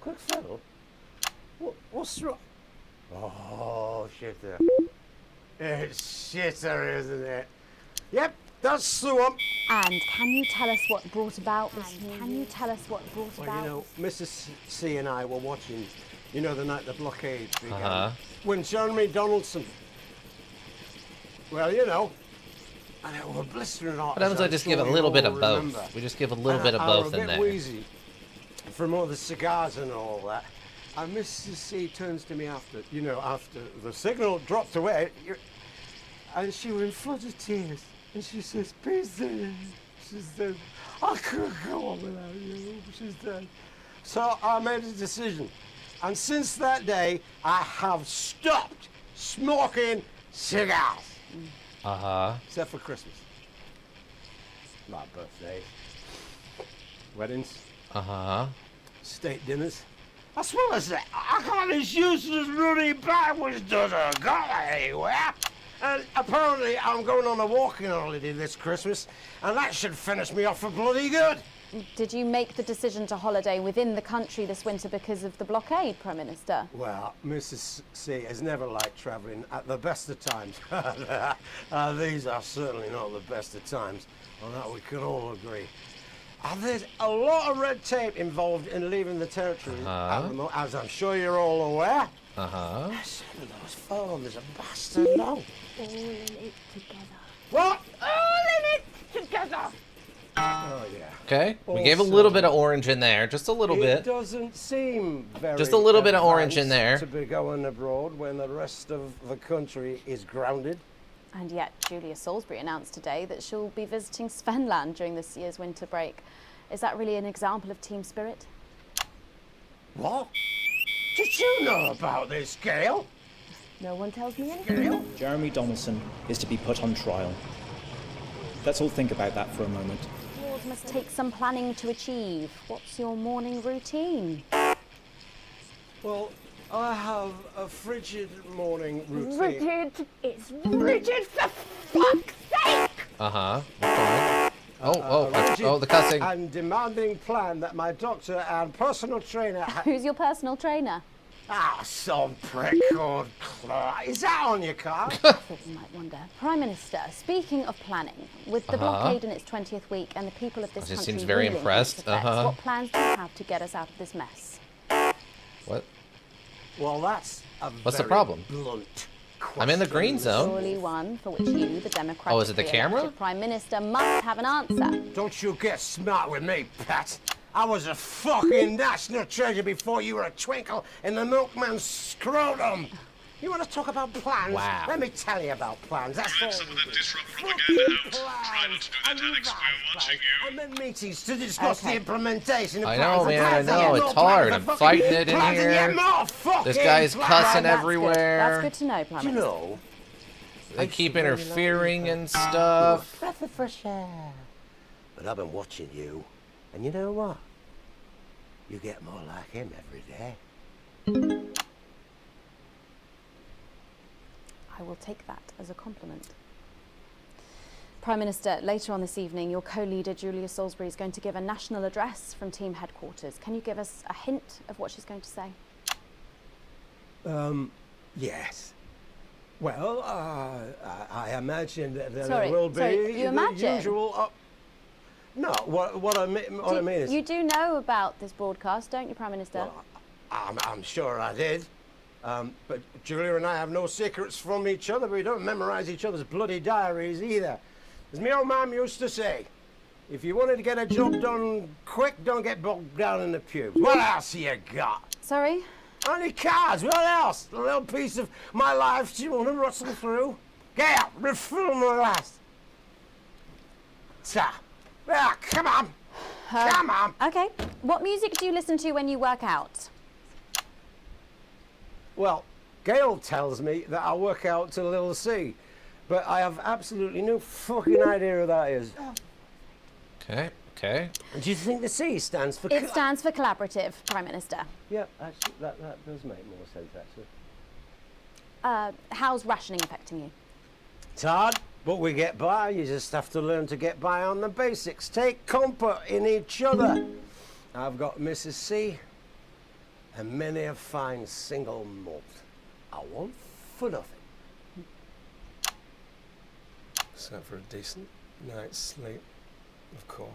Quick fiddle? What's wrong? Oh, shitter. It's shitter, isn't it? Yep, that's the one. And can you tell us what brought about this news? Can you tell us what brought Well, about? you know, Mrs. C and I were watching, you know, the night the blockade began. Uh-huh. When Jeremy Donaldson, well, you know, and it were blistering hot. What happens if I just give a little bit of both? We just give a little bit of both in a bit there. wheezy from all the cigars and all that. And Mrs. C turns to me after the signal dropped away, and she was in floods of tears. And she says, Peter, she said, I couldn't go on without you. She said. So I made a decision. And since that day, I have stopped smoking cigars. Uh-huh. Except for Christmas. My birthday. Weddings. Uh-huh. State dinners. As well as that, I got this useless bloody bag which doesn't go anywhere. And apparently I'm going on a walking holiday this Christmas, and that should finish me off for bloody good. Did you make the decision to holiday within the country this winter because of the blockade, Prime Minister? Well, Mrs. C has never liked travelling at the best of times. These are certainly not the best of times. On that we can all agree. There's a lot of red tape involved in leaving the territory, as I'm sure you're all aware. Uh-huh. Some of those forms are bastard long. All in it together. What? All in it together. Oh, yeah. Okay, we gave a little bit of orange in there, just a little bit. It doesn't seem very Just a little bit of orange in there. to be going abroad when the rest of the country is grounded. And yet, Julia Salisbury announced today that she'll be visiting Svenland during this year's winter break. Is that really an example of team spirit? What? Did you know about this, Gail? No one tells me anything. Jeremy Donaldson is to be put on trial. Let's all think about that for a moment. Yours must take some planning to achieve. What's your morning routine? Well, I have a frigid morning routine. Rigid. It's rigid for fuck's sake! Uh-huh. Fine. Oh, the cussing. And demanding plan that my doctor and personal trainer... Who's your personal trainer? Some prick called Clark. Is that on your card? I thought you might wonder. Prime Minister, speaking of planning, with the blockade in its 20th week and the people of this country seems very reeling impressed. under its effects, what plans do you have to get us out of this mess? What? Well, that's a What's the very problem? blunt I'm in the green zone. Surely one for which you, the Democratic is it the camera? Prime Minister, must have an answer. Don't you get smart with me, Pat. I was a fucking national treasure before you were a twinkle in the milkman's scrotum. You want to talk about plans? Wow. Let me tell you about plans. That's all. Some of that disrupt propaganda out. Try not to do that, Alex. We're watching you. And then meetings to discuss the implementation of I plans. know, and man, I plans and know. yet It's more plans hard. and I'm fucking fighting it in plans and yet here. more fucking This guy's plans. cussing That's everywhere. Good. That's good to know, Prime Do you Minister. know? They keep interfering and stuff. Breath of fresh air. But I've been watching you, and you know what? You get more like him every day. I will take that as a compliment. Prime Minister, later on this evening, your co-leader Julia Salisbury is going to give a national address from team headquarters. Can you give us a hint of what she's going to say? Yes. Well, I imagine that there Sorry, will be sorry, you the imagine? usual. No, what I mean is, You do know about this broadcast, don't you, Prime Minister? I'm sure I did. But Julia and I have no secrets from each other. We don't memorize each other's bloody diaries either. As my old mum used to say, if you wanted to get a job done quick, don't get bogged down in the pubes. What else you got? Sorry? Only cards. What else? A little piece of my life you want to rustle through? Get out. Refill my last. Ta. Ah, come on. Come on. Okay. What music do you listen to when you work out? Well, Gail tells me that I work out to Little C, but I have absolutely no fucking idea who that is. Okay, okay. Do you think the C stands for? It stands for collaborative, Prime Minister. Yeah, actually, that does make more sense, actually. How's rationing affecting you? It's hard, but we get by. You just have to learn to get by on the basics. Take comfort in each other. I've got Mrs. C and many a fine single malt. I want for nothing. Except for a decent night's sleep, of course.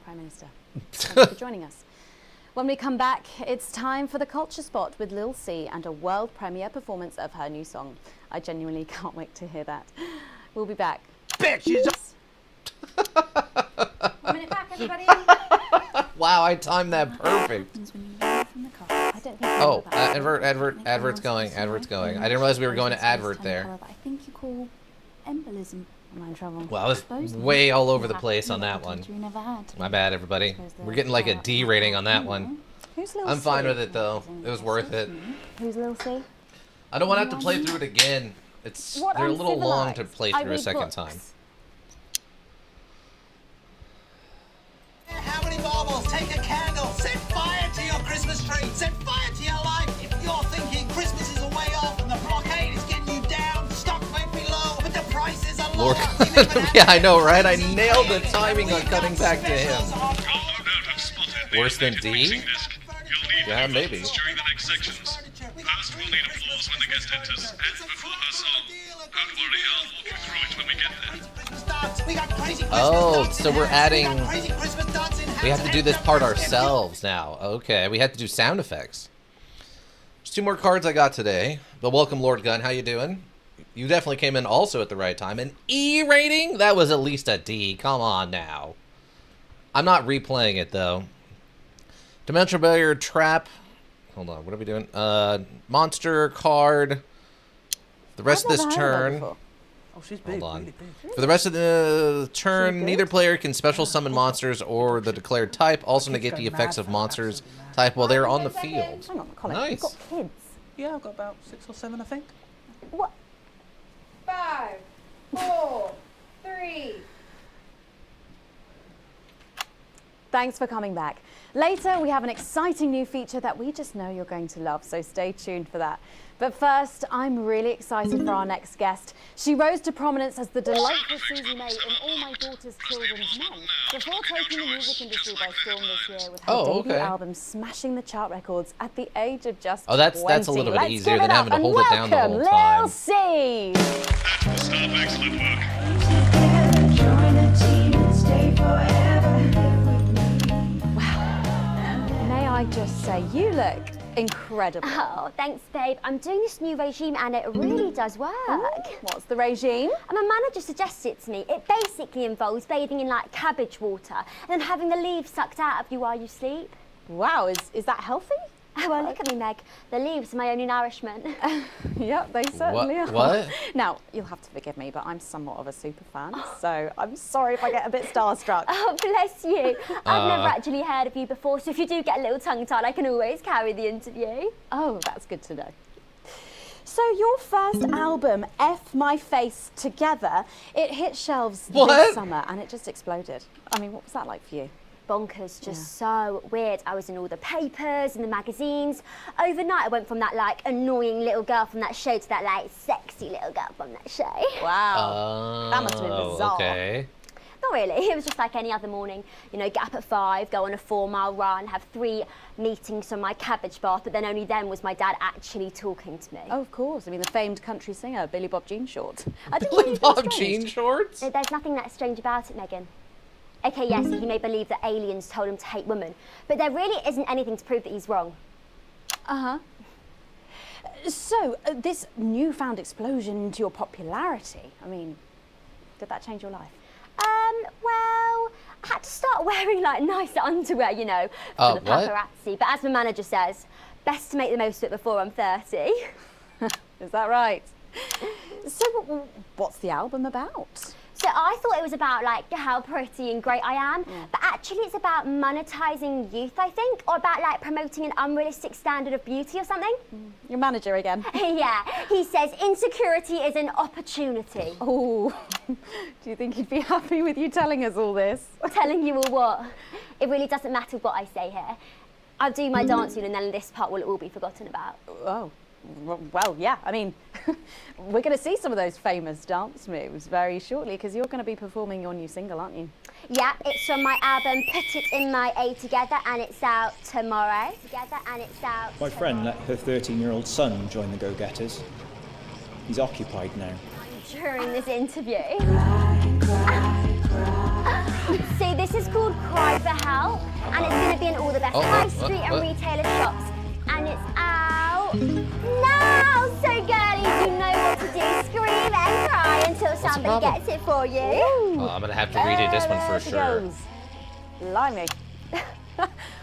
Prime Minister, thank you for joining us. When we come back, it's time for the Culture Spot with Lil C and a world premiere performance of her new song. I genuinely can't wait to hear that. We'll be back. Bitches! 1 minute back, everybody. Wow, I timed that perfect. Oh, advert's going. I didn't realize we were going to advert there. I think you call embolism. Am I in trouble? Well, I was way all over the place on that one. You never had. My bad, everybody. We're getting like a D rating on that one. Who's Lil I'm fine C? with it though. It was worth it. Who's Lil C? I don't want to have to play through it again. They're a little long to play through a second time. How many marbles? Take a candle. Set fire to your Christmas tree. Set fire to your life. If you're thinking Christmas is a way off and the blockade is getting you down, stock might be low, but the prices are lower. Yeah, I know, right? I nailed the timing on cutting back to him. Worse than D? Yeah, maybe. During the next sections. First, we'll need applause when the guest enters, and before her song. Don't worry, I'll walk you through it when we get there. Oh, so we're adding... We have to do this part ourselves now. Okay, we have to do sound effects. There's 2 more cards I got today. But welcome, Lord Gunn. How you doing? You definitely came in also at the right time. An E rating? That was at least a D. Come on now. I'm not replaying it, though. Dimensional Barrier Trap. Hold on, what are we doing? Monster card. The rest of this turn. Oh, she's big. Hold on. Really big. For the rest of the turn, neither player can special summon monsters or the declared type. Also negate the effects of monsters type while they're on the field. Hang on, Colin. Nice. You've got kids. Yeah, I've got about 6 or 7, I think. What? 5, 4, 3. Thanks for coming back. Later, we have an exciting new feature that we just know you're going to love, so stay tuned for that. But first, I'm really excited for our next guest. She rose to prominence as the delightful Susie May in All My Daughter's Children's Men, before taking the music industry by storm this year with her debut album smashing the chart records at the age of just 20. That's a little bit easier give than it having to up hold it down the and whole welcome time. Lil C. Stop, excellent work. May I just say, you look incredible. Oh, thanks, babe. I'm doing this new regime and it really does work. What's the regime? My manager suggested it to me. It basically involves bathing in like cabbage water and then having the leaves sucked out of you while you sleep. Wow, is that healthy? Oh, well, look at me, Meg. The leaves are my only nourishment. Yep, they certainly are. What? Now, you'll have to forgive me, but I'm somewhat of a super fan, so I'm sorry if I get a bit starstruck. Oh, bless you. I've never actually heard of you before, so if you do get a little tongue-tied, I can always carry the interview. Oh, that's good to know. So your first album, F My Face Together, it hit shelves this summer and it just exploded. I mean, what was that like for you? Bonkers, just so weird. I was in all the papers and the magazines. Overnight, I went from that like annoying little girl from that show to that like sexy little girl from that show. Wow, that must have been bizarre. Okay. Not really, it was just like any other morning. You know, get up at 5, go on a 4-mile run, have 3 meetings on my cabbage bath, but then only then was my dad actually talking to me. Oh, of course. I mean, the famed country singer, Billy Bob Jean Shorts. Billy Bob Jean Shorts? There's nothing that strange about it, Megan. Okay, yes, he may believe that aliens told him to hate women, but there really isn't anything to prove that he's wrong. Uh-huh. So, this newfound explosion into your popularity, I mean, did that change your life? Well, I had to start wearing like nicer underwear, you know, for the paparazzi. But as my manager says, best to make the most of it before I'm 30. Is that right? So, what's the album about? So I thought it was about like how pretty and great I am, but actually it's about monetizing youth, I think, or about like promoting an unrealistic standard of beauty or something. Your manager again. Yeah, he says insecurity is an opportunity. Oh, do you think he'd be happy with you telling us all this? Telling you all what? It really doesn't matter what I say here. I'll do my dancing and then this part will all be forgotten about. Oh, Well, yeah, I mean, we're going to see some of those famous dance moves very shortly because you're going to be performing your new single, aren't you? Yeah, it's from my album Put It In My A Together, and it's out tomorrow. My friend let her 13-year-old son join the Go-Getters. He's occupied now. During this interview. See, this is called Cry for Help, and it's going to be in all the best high street and retailer shops. And it's out now! So girlies, you know what to do. Scream and cry until somebody gets it for you. Oh, I'm going to have to redo this one for sure. Blimey.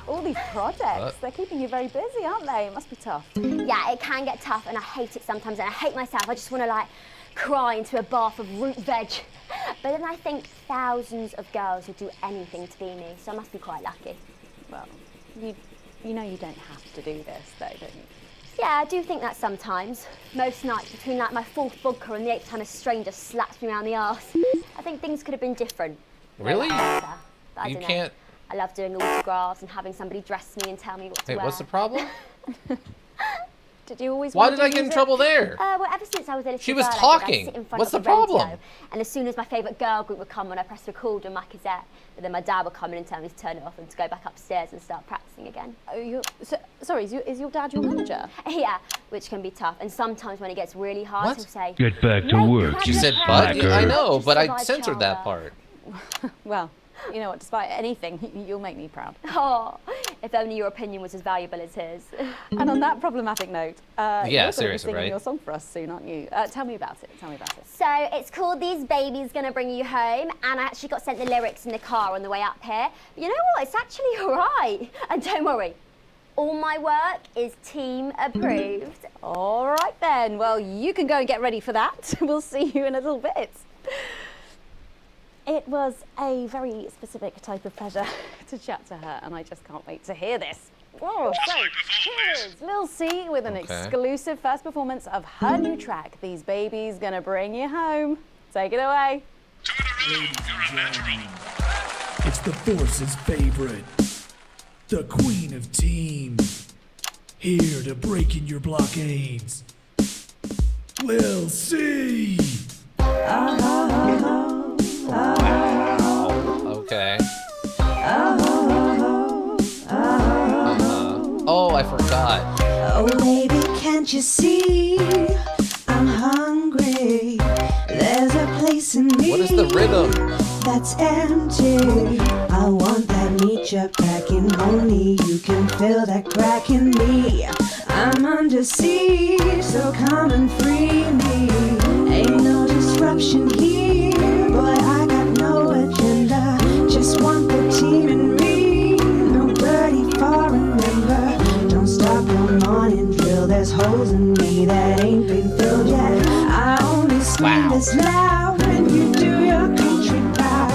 All these projects, they're keeping you very busy, aren't they? It must be tough. Yeah, it can get tough, and I hate it sometimes, and I hate myself. I just want to, like, cry into a bath of root veg. But then I think thousands of girls would do anything to be me, so I must be quite lucky. Well, you know you don't have to do this, though, don't you? Yeah, I do think that sometimes. Most nights, between like my fourth vodka and the 8th time a stranger slaps me around the arse, I think things could have been different. Really? But I You don't know. can't... I love doing autographs and having somebody dress me and tell me what to Wait, wear. what's the problem? Did you always Why want did to I get use in it? trouble there? Well, ever since I was a little She was girl, I'd talking. sit in front What's of the problem? radio, and as soon as my favourite girl group would come on, I pressed record on my cassette. But then my dad would come in and tell me to turn it off and to go back upstairs and start practicing again. Oh, sorry, is your dad your manager? Yeah, which can be tough. And sometimes when it gets really hard, What? he'll say, Get back to work. She said but? Yeah, I know, but I censored that part. Well, you know what, despite anything, you'll make me proud. Oh, if only your opinion was as valuable as his. And on that problematic note, you're seriously, going to be singing right? your song for us soon, aren't you? Tell me about it. So it's called These Babies Gonna Bring You Home, and I actually got sent the lyrics in the car on the way up here. But you know what? It's actually all right. And don't worry, all my work is team approved. All right then. Well, you can go and get ready for that. We'll see you in a little bit. It was a very specific type of pleasure to chat to her, and I just can't wait to hear this. Oh, so here's Lil C with an exclusive first performance of her new track, These Babies Gonna Bring You Home. Take it away. It's the Force's favorite, the Queen of Team, here to break in your blockades. Lil C. Okay. Oh, I forgot. Oh, baby, can't you see? I'm hungry. There's a place in me. What is the rhythm? That's empty. I want that meat you're packing. Only you can fill that crack in me. I'm under siege, so come and free me. Ain't no disruption here. Boy, I got no agenda. Just want the team and me. No birdie foreign member. Don't stop your morning drill. There's holes in me that ain't been filled yet. I only scream this loud when you do your country proud.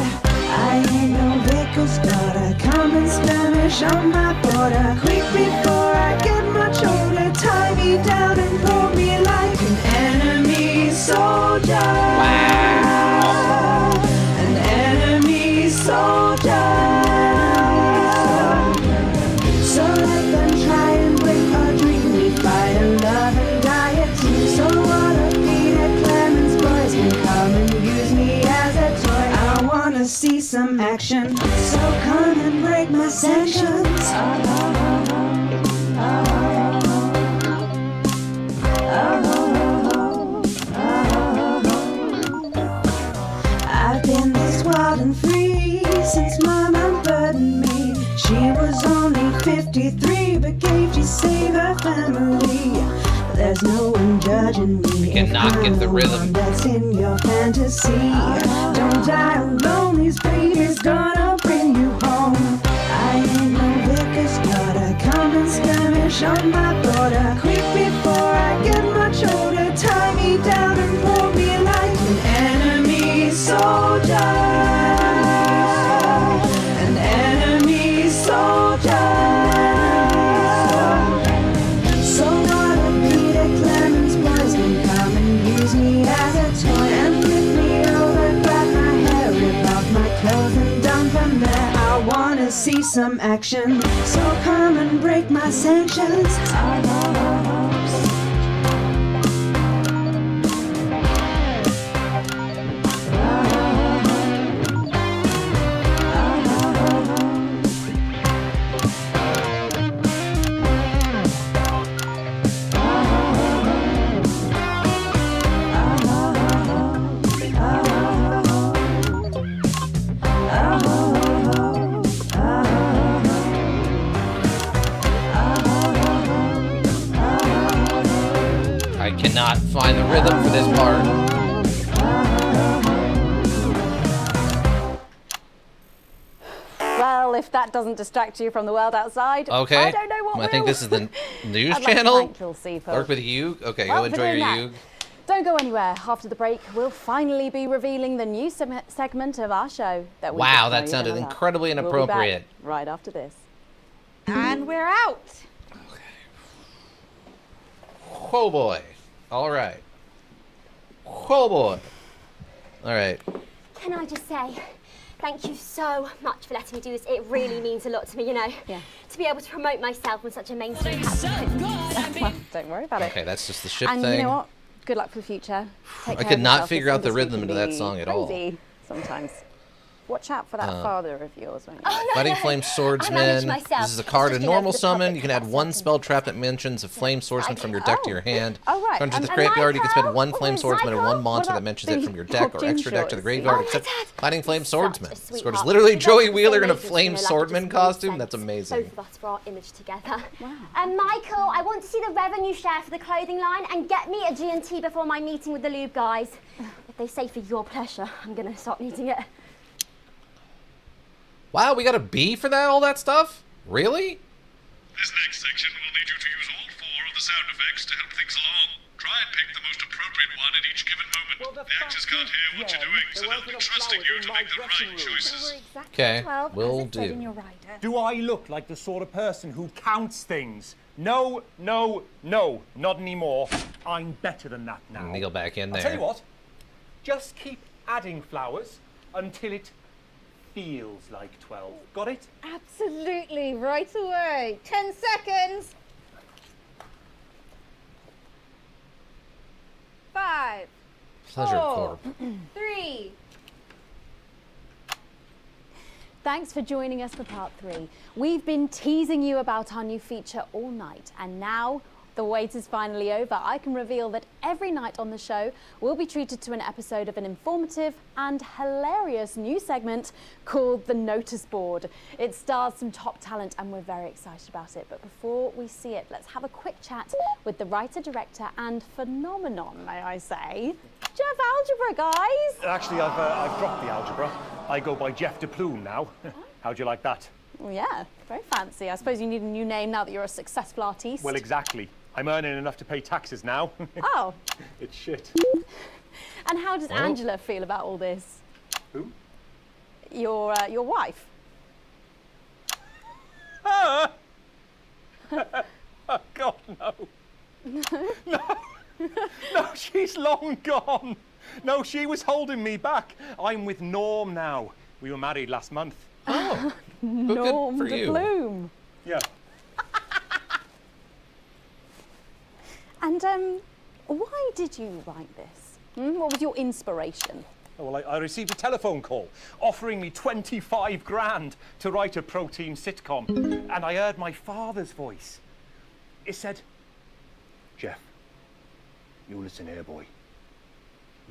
I ain't no vicar's daughter. Come and skirmish on my border. Quick before I get much older. Tie me down and pull me like an enemy soldier. An enemy soldier. So let them try and break our dream. We fight and love and diet. So what a Peter Clemens boys can come and use me as a toy. I wanna see some action. So come and break my sanctions. I've been this wild and free since Mama burdened me. She was only 53, but gave to save her family. There's no one judging me. Cannot get the rhythm. That's in your fantasy. Don't die alone. These babies gonna bring you home. I ain't no vicar's daughter. Come and skirmish on my border. Quick before I get much older. Tie me down and pull me like an enemy soldier. An enemy soldier. So what a Peter Clemens boys can come and use me as a toy and flip me over, grab my hair, rip off my clothes and dump from there. I wanna see some action, so come and break my sanctions. not find the rhythm for this part. Well, if that doesn't distract you from the world outside, Okay. I don't know what will. I think this is the news I'd like to channel. thank Lil Seafood. Work with Yug. Okay, Well, go for enjoy your doing that, Yug. Don't go anywhere. After the break, we'll finally be revealing the new segment of our show that we Wow, just know that you're sounded gonna love. incredibly We'll be inappropriate. back right after this. And we're out. Oh boy. All right. Oh boy. All right. Can I just say, thank you so much for letting me do this. It really means a lot to me, you know. Yeah. To be able to promote myself on such a mainstream platform. Well, don't worry about it. Okay, that's just the ship And thing. you know what? Good luck for the future. Take I care could of not yourself. figure This out the industry rhythm can to that be song at all. crazy sometimes. Watch out for that father of yours, won't you? Oh, Fighting Flame Swordsman. This is a card to normal summon. You can add one spell trap that mentions a Flame Swordsman from your deck to your hand. Oh, right. Turn to the And graveyard, you can spend Michael? one Flame Swordsman and one monster What that mentions about it from your the deck or extra deck to the Shorts? graveyard, Oh, except Fighting Flame Swordsman. This card is sweetheart. literally It Joey does Wheeler in a so Flame amazing, Swordman like, it just costume. makes That's sense, amazing. Both of us for our image together. Wow. And Michael, I want to see the revenue share for the clothing line and get me a G&T before my meeting with the lube guys. If they say for your pleasure, I'm gonna start needing it. Wow, we got a B for that, all that stuff? Really? This next section will need you to use all 4 of the sound effects to help things along. Try and pick the most appropriate one at each given moment. The actors can't hear what you're doing, so they'll be trusting you to make the right choices. Okay, will do. Do I look like the sort of person who counts things? No, no, no, not anymore. I'm better than that now. Kneel back in I'll tell there. you what, just keep adding flowers until it feels like 12. Got it? Absolutely, right away. 10 seconds. 5, Pleasure 4, Corp. 3. Thanks for joining us for part 3. We've been teasing you about our new feature all night, and now the wait is finally over. I can reveal that every night on the show, we'll be treated to an episode of an informative and hilarious new segment called The Notice Board. It stars some top talent, and we're very excited about it. But before we see it, let's have a quick chat with the writer, director, and phenomenon, may I say, Jeff Algebra, guys. Actually, I've dropped the algebra. I go by Jeff DePlume now. How'd you like that? Well, yeah, very fancy. I suppose you need a new name now that you're a successful artiste. Well, exactly. I'm earning enough to pay taxes now. Oh. It's shit. And how does Oh. Angela feel about all this? Who? Your wife. Ah! Oh, God, no. No, she's long gone. No, she was holding me back. I'm with Norm now. We were married last month. Oh, Norm for you. DePlume. Yeah. And why did you write this? What was your inspiration? Oh, well, I received a telephone call offering me 25 grand to write a protein sitcom. And I heard my father's voice. It said, Jeff, you listen here, boy.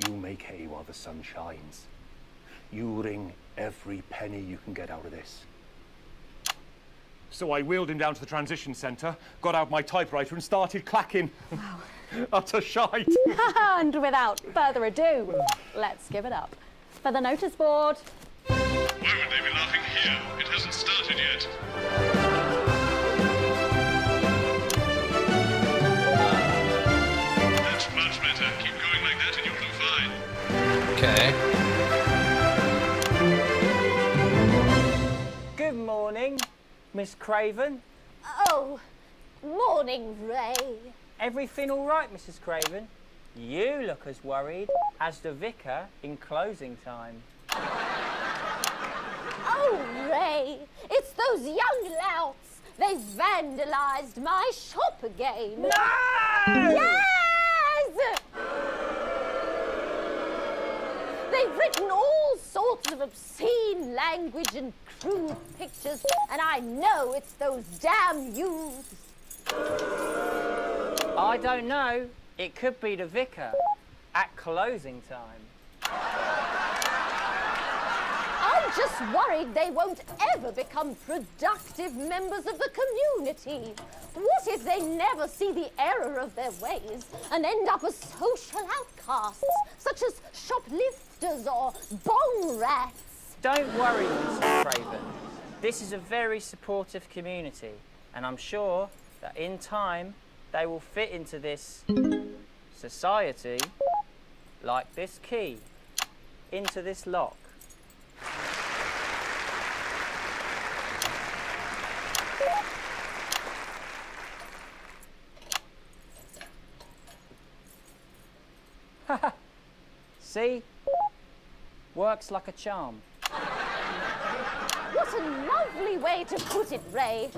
You make hay while the sun shines. You wring every penny you can get out of this. So I wheeled him down to the transition centre, got out my typewriter and started clacking. Wow. Utter shite. And without further ado, let's give it up for the notice board. Why would they be laughing here? It hasn't started yet. That's much better. Keep going like that and you'll do fine. Okay. Good morning, Miss Craven. Oh, morning, Ray. Everything all right, Mrs. Craven? You look as worried as the vicar in closing time. Oh, Ray, it's those young louts. They've vandalized my shop again. No! Yes! They've written all sorts of obscene language and crude pictures, and I know it's those damn youths. I don't know. It could be the vicar at closing time. I'll just worried they won't ever become productive members of the community. What if they never see the error of their ways and end up as social outcasts, such as shoplifters or bong rats? Don't worry, Mrs. Craven. This is a very supportive community, and I'm sure that in time they will fit into this society like this key into this lock. See? Works like a charm. What a lovely way to put it, Ray.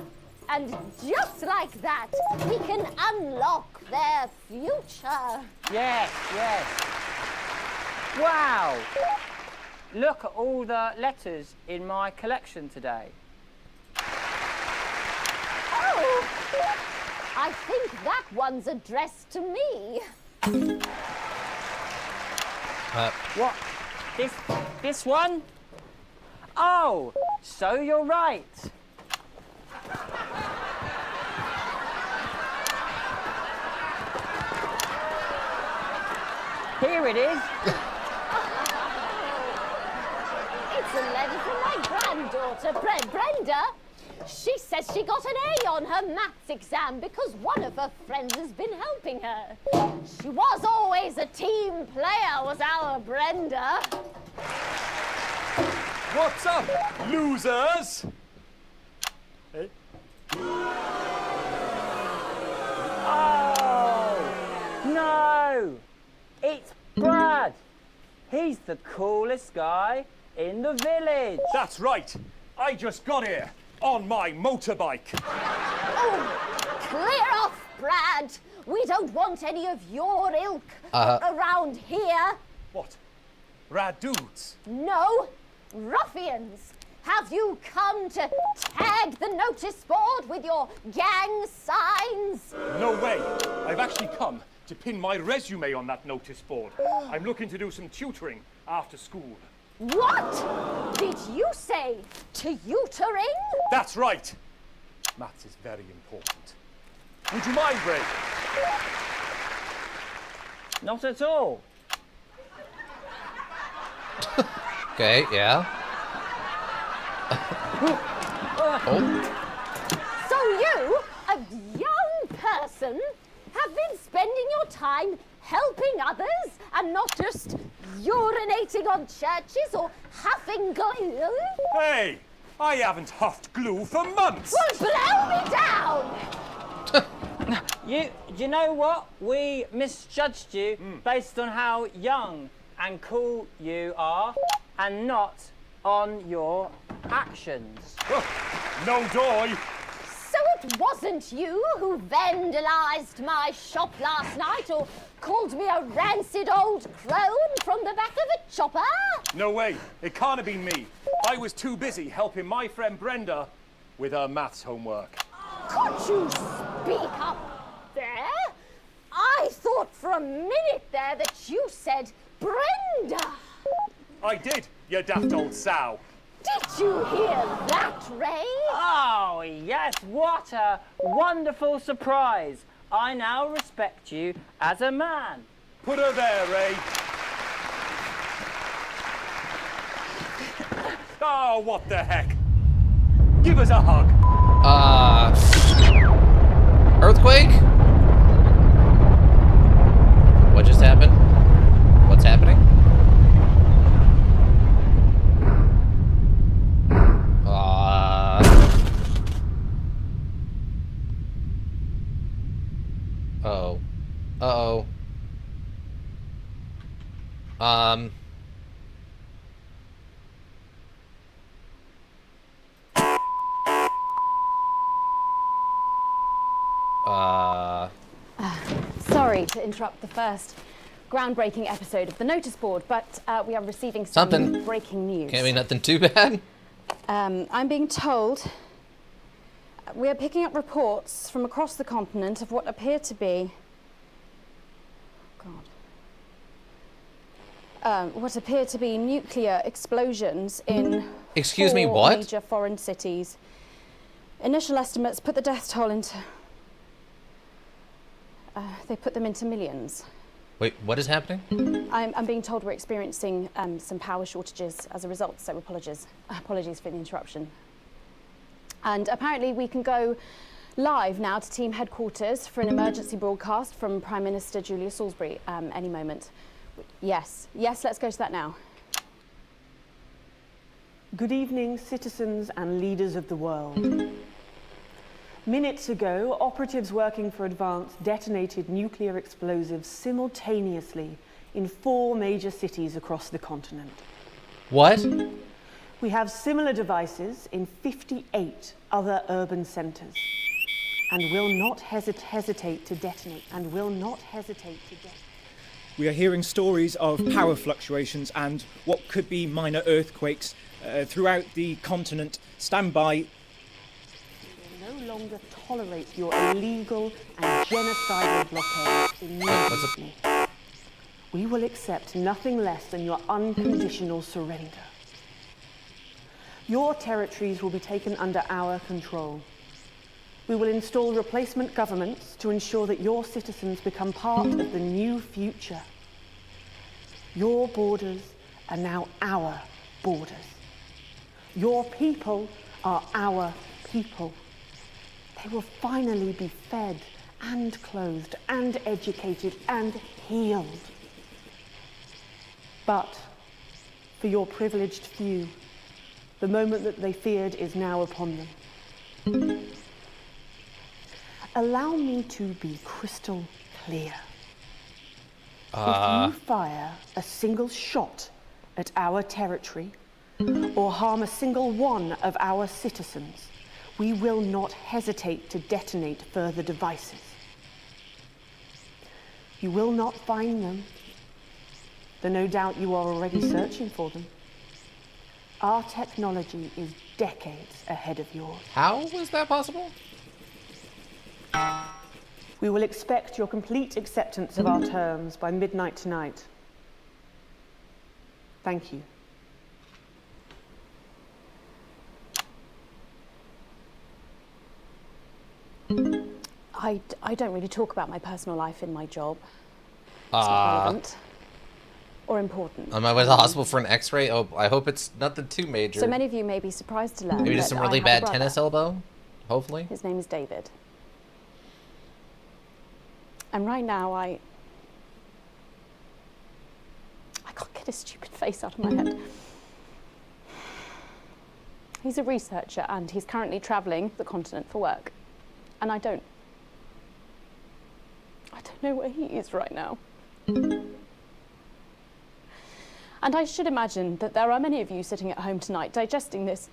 And just like that, we can unlock their future. Yes, yes. Wow! Look at all the letters in my collection today. Oh! I think that one's addressed to me. What? This one? Oh, so you're right. Here it is. It's a letter from my granddaughter, Brenda. She says she got an A on her maths exam because one of her friends has been helping her. She was always a team player, was our Brenda. What's up, losers? Hey? Oh, no. It's Brad. He's the coolest guy in the village. That's right. I just got here on my motorbike. Oh, clear off, Brad. We don't want any of your ilk around here. What? Rad dudes? No, ruffians. Have you come to tag the notice board with your gang signs? No way. I've actually come to pin my resume on that notice board. I'm looking to do some tutoring after school. What? Did you say tutoring? That's right. Maths is very important. Would you mind, Ray? Not at all. Okay, yeah. So you, a young person, have been spending your time helping others and not just urinating on churches or huffing glue? Hey, I haven't huffed glue for months. Well, blow me down! You know what? We misjudged you based on how young and cool you are and not on your actions. No doy. So it wasn't you who vandalized my shop last night or called me a rancid old crone from the back of a chopper? No way. It can't have been me. I was too busy helping my friend Brenda with her maths homework. Could you speak up there? I thought for a minute there that you said Brenda. I did, you daft old sow. Did you hear that, Ray? Oh, yes, what a wonderful surprise. I now respect you as a man. Put her there, Ray. Oh, what the heck? Give us a hug. Earthquake? What just happened? What's happening? Uh-oh. Uh-oh. Sorry to interrupt the first groundbreaking episode of the notice board, but we are receiving some breaking news. Can't be nothing too bad. I'm being told we are picking up reports from across the continent of what appear to be what appear to be nuclear explosions in Excuse me, 4 what? major foreign cities. Initial estimates put the death toll into... they put them into millions. Wait, what is happening? I'm being told we're experiencing some power shortages as a result, so apologies for the interruption. And apparently we can go live now to team headquarters for an emergency broadcast from Prime Minister Julia Salisbury any moment. Yes, let's go to that now. Good evening, citizens and leaders of the world. Minutes ago, operatives working for Advance detonated nuclear explosives simultaneously in 4 major cities across the continent. What? We have similar devices in 58 other urban centres and will not hesitate to detonate. We are hearing stories of power fluctuations and what could be minor earthquakes throughout the continent. Stand by. We will no longer tolerate your illegal and genocidal blockade immediately. We will accept nothing less than your unconditional surrender. Your territories will be taken under our control. We will install replacement governments to ensure that your citizens become part of the new future. Your borders are now our borders. Your people are our people. They will finally be fed and clothed and educated and healed. But for your privileged few, the moment that they feared is now upon them. Allow me to be crystal clear. If you fire a single shot at our territory or harm a single one of our citizens, we will not hesitate to detonate further devices. You will not find them, though no doubt you are already searching for them. Our technology is decades ahead of yours. How was that possible? We will expect your complete acceptance of our terms by midnight tonight. Thank you. I don't really talk about my personal life in my job. It's not relevant or important. On my way to the hospital for an x-ray? Oh, I hope it's nothing too major. So many of you may be surprised to learn Maybe just that some really I have a bad tennis brother. elbow? Hopefully. His name is David. And right now I can't get his stupid face out of my head. He's a researcher and he's currently travelling the continent for work. And I don't know where he is right now. And I should imagine that there are many of you sitting at home tonight digesting this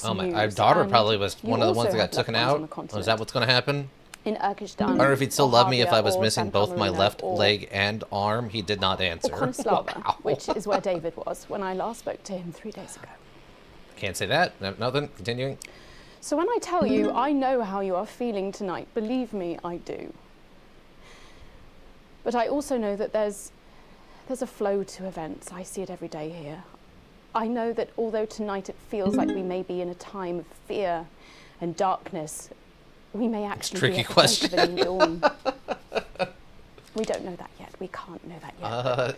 Oh my! news. Our daughter And probably was you one of the ones also that got have taken loved ones on out. the Oh, continent. is that what's going to happen? In Urkistan. I wonder if he'd still or love me if I was Harbia, or missing Santa both my Marina, left or leg and arm. He did not answer. Konnislava, which is where David was when I last spoke to him 3 days ago. Can't say that. No, nothing. Continuing. So when I tell you I know how you are feeling tonight, believe me, I do. But I also know that there's a flow to events. I see it every day here. I know that although tonight it feels like we may be in a time of fear and darkness, we may actually tricky be at the question. point of a new dawn. We don't know that yet. We can't know that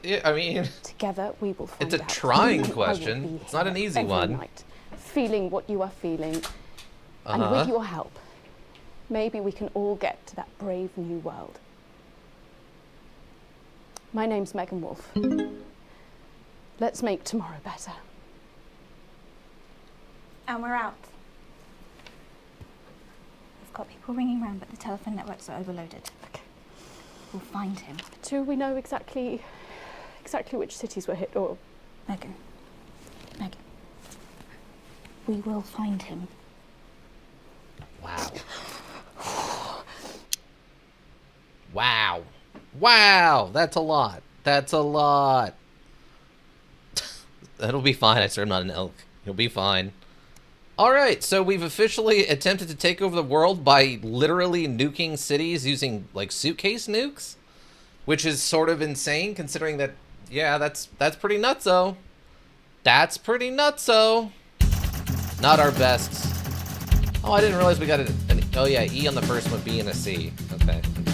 yet. Yeah, I mean, together we will find it's out. a trying I will question. be It's not an here easy every one. night, feeling what you are feeling, and Uh-huh. with your help, maybe we can all get to that brave new world. My name's Megan Wolf. Let's make tomorrow better. And we're out. We've got people ringing around, but the telephone networks are overloaded. Okay. We'll find him. Do we know exactly which cities were hit, or? Megan. We will find him. Wow. Wow. Wow. That's a lot. That's a lot. That'll be fine. I swear I'm not an elk. You'll be fine. All right. So we've officially attempted to take over the world by literally nuking cities using like suitcase nukes, which is sort of insane considering that, yeah, that's pretty nutso. That's pretty nutso. Not our best. Oh, I didn't realize we got an oh yeah, E on the first one, B and a C. Okay, that's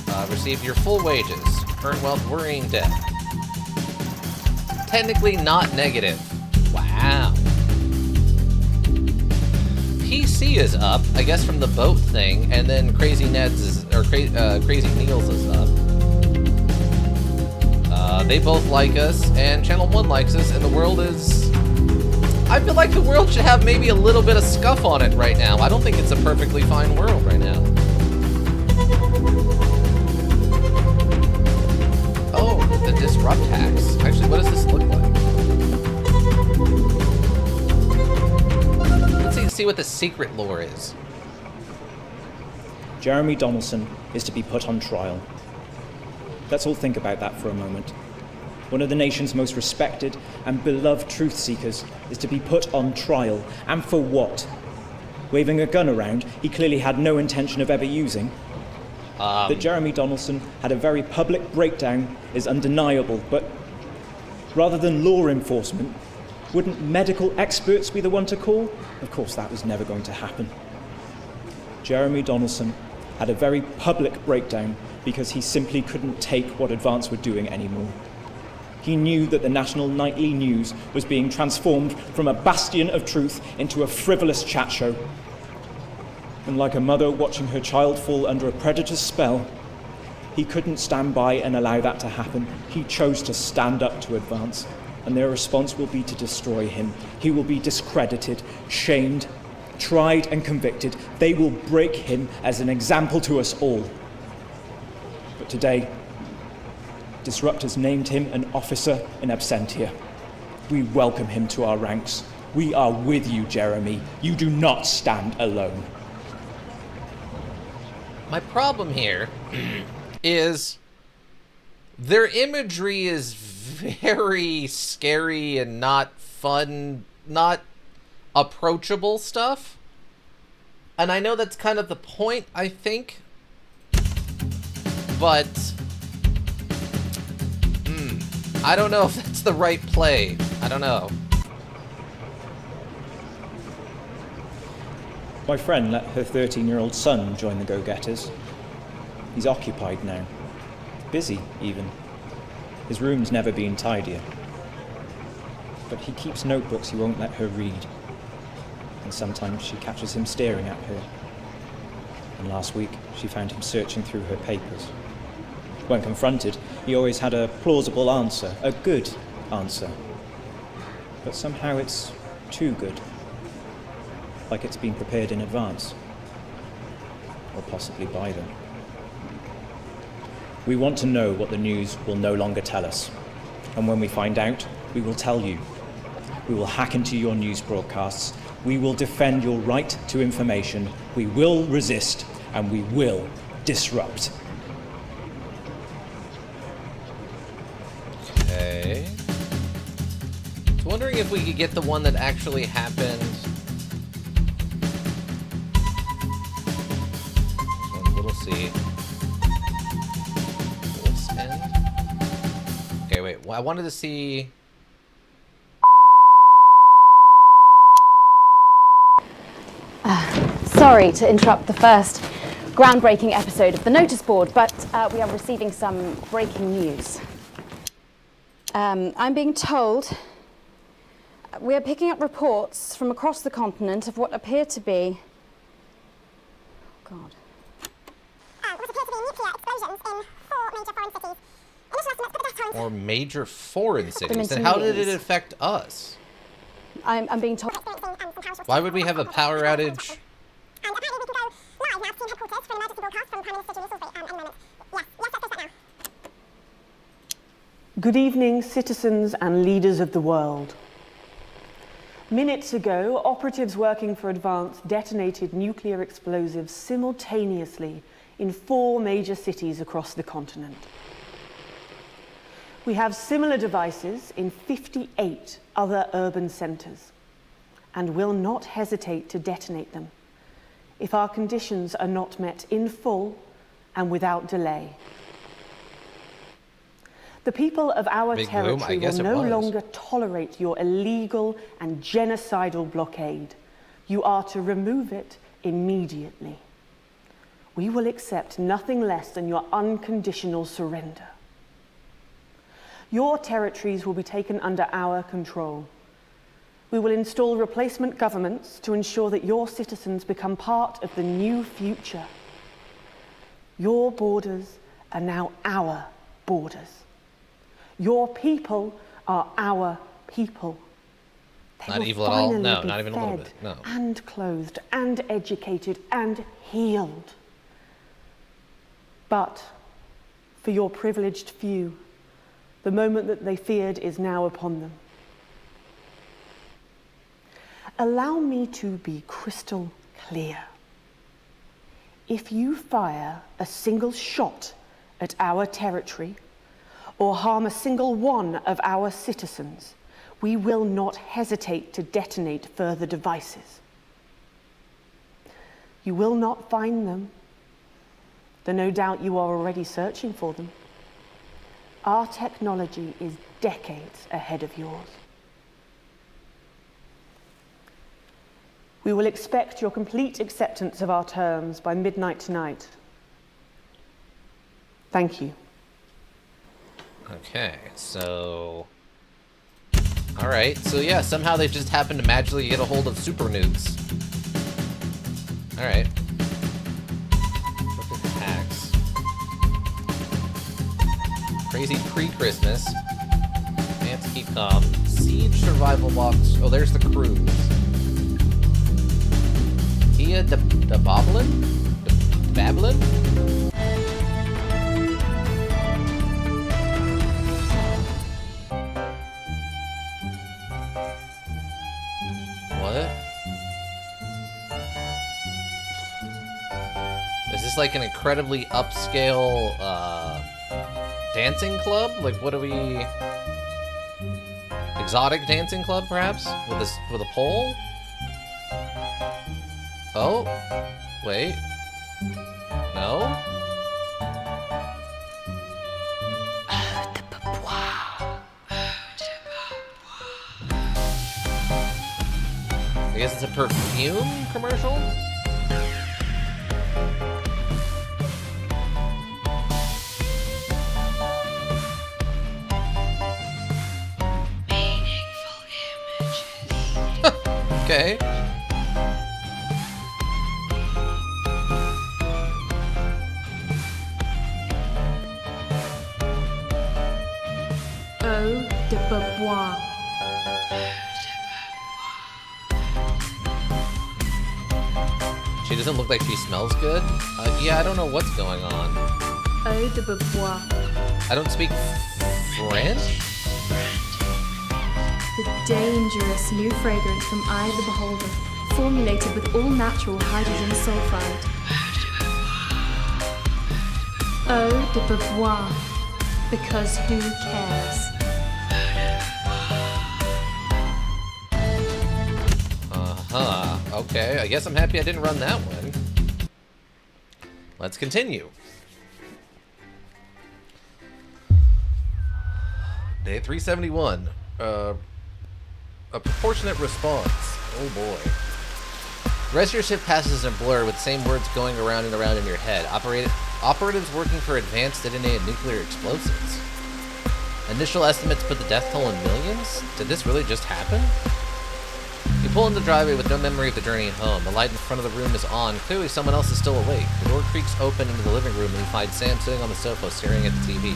fine. Receive your full wages. Earn wealth, worrying debt. Technically not negative. Wow. PC is up, I guess from the boat thing, and then Crazy Ned's is, or Crazy Neil's is up. They both like us, and Channel 1 likes us, and the world is... I feel like the world should have maybe a little bit of scuff on it right now. I don't think it's a perfectly fine world right now. Oh, the Disrupt hacks. Actually, what does this look like? Let's see what the secret lore is. Jeremy Donaldson is to be put on trial. Let's all think about that for a moment. One of the nation's most respected and beloved truth seekers is to be put on trial. And for what? Waving a gun around he clearly had no intention of ever using. That Jeremy Donaldson had a very public breakdown is undeniable, but rather than law enforcement, wouldn't medical experts be the one to call? Of course, that was never going to happen. Jeremy Donaldson had a very public breakdown because he simply couldn't take what Advance were doing anymore. He knew that the national nightly news was being transformed from a bastion of truth into a frivolous chat show. And like a mother watching her child fall under a predator's spell, he couldn't stand by and allow that to happen. He chose to stand up to Advance, and their response will be to destroy him. He will be discredited, shamed, tried and convicted. They will break him as an example to us all. But today, Disruptors named him an officer in absentia. We welcome him to our ranks. We are with you, Jeremy. You do not stand alone. My problem here is their imagery is very scary and not fun, not approachable stuff. And I know that's kind of the point, I think. But I don't know if that's the right play. I don't know. My friend let her 13-year-old son join the Go-Getters. He's occupied now. Busy, even. His room's never been tidier. But he keeps notebooks he won't let her read. And sometimes she catches him staring at her. And last week, she found him searching through her papers. When confronted, he always had a plausible answer, a good answer. But somehow it's too good. Like it's been prepared in advance. Or possibly by them. We want to know what the news will no longer tell us. And when we find out, we will tell you. We will hack into your news broadcasts. We will defend your right to information. We will resist, and we will disrupt. Okay. So wondering if we could get the one that actually happened. Little C. Little spin. Okay, wait. Well, I wanted to see. Sorry to interrupt the first groundbreaking episode of the notice board, but we are receiving some breaking news. I'm being told we are picking up reports from across the continent of what appear to be... Oh, God. What appear to be nuclear explosions in 4 major foreign cities. Or major foreign cities. Then how did it affect us? I'm being told... Why would we have a power outage? And apparently we can go live now to team headquarters for an emergency broadcast from Prime Minister Julie Salisbury any moment. Yes, let's go that now. Good evening, citizens and leaders of the world. Minutes ago, operatives working for Advance detonated nuclear explosives simultaneously in 4 major cities across the continent. We have similar devices in 58 other urban centres and will not hesitate to detonate them if our conditions are not met in full and without delay. The people of our Big boom? I territory guess will it no was. longer tolerate your illegal and genocidal blockade. You are to remove it immediately. We will accept nothing less than your unconditional surrender. Your territories will be taken under our control. We will install replacement governments to ensure that your citizens become part of the new future. Your borders are now our borders. Your people are our people. They Not will evil at all? finally No, be not even a little fed bit. No. And clothed and educated and healed. But for your privileged few, the moment that they feared is now upon them. Allow me to be crystal clear. If you fire a single shot at our territory or harm a single one of our citizens, we will not hesitate to detonate further devices. You will not find them, though no doubt you are already searching for them. Our technology is decades ahead of yours. We will expect your complete acceptance of our terms by midnight tonight. Thank you. Okay, so... Alright, so yeah, somehow they just happened to magically get a hold of super nukes. Alright. Perfect hacks. Crazy pre-Christmas. And to keep calm. Siege survival box. Oh, there's the cruise. Tia de Boblin? De Babylon? What? Is this like an incredibly upscale dancing club? Like, what do we... Exotic dancing club, perhaps? With a pole? Oh? Wait. No? I guess it's a perfume commercial? Okay. Eau de Beaubois. She doesn't look like she smells good. Yeah, I don't know what's going on. Eau de Beaubois. I don't speak French? The dangerous new fragrance from Eye of the Beholder, formulated with all natural hydrogen sulfide. Eau de Beaubois, because who cares? Uh-huh. Okay, I guess I'm happy I didn't run that one. Let's continue. Day 371. A proportionate response. Oh boy. The rest of your ship passes in a blur with the same words going around and around in your head. Operatives working for advanced detonated nuclear explosives. Initial estimates put the death toll in millions? Did this really just happen? You pull in the driveway with no memory of the journey home. The light in front of the room is on. Clearly someone else is still awake. The door creaks open into the living room and you find Sam sitting on the sofa staring at the TV.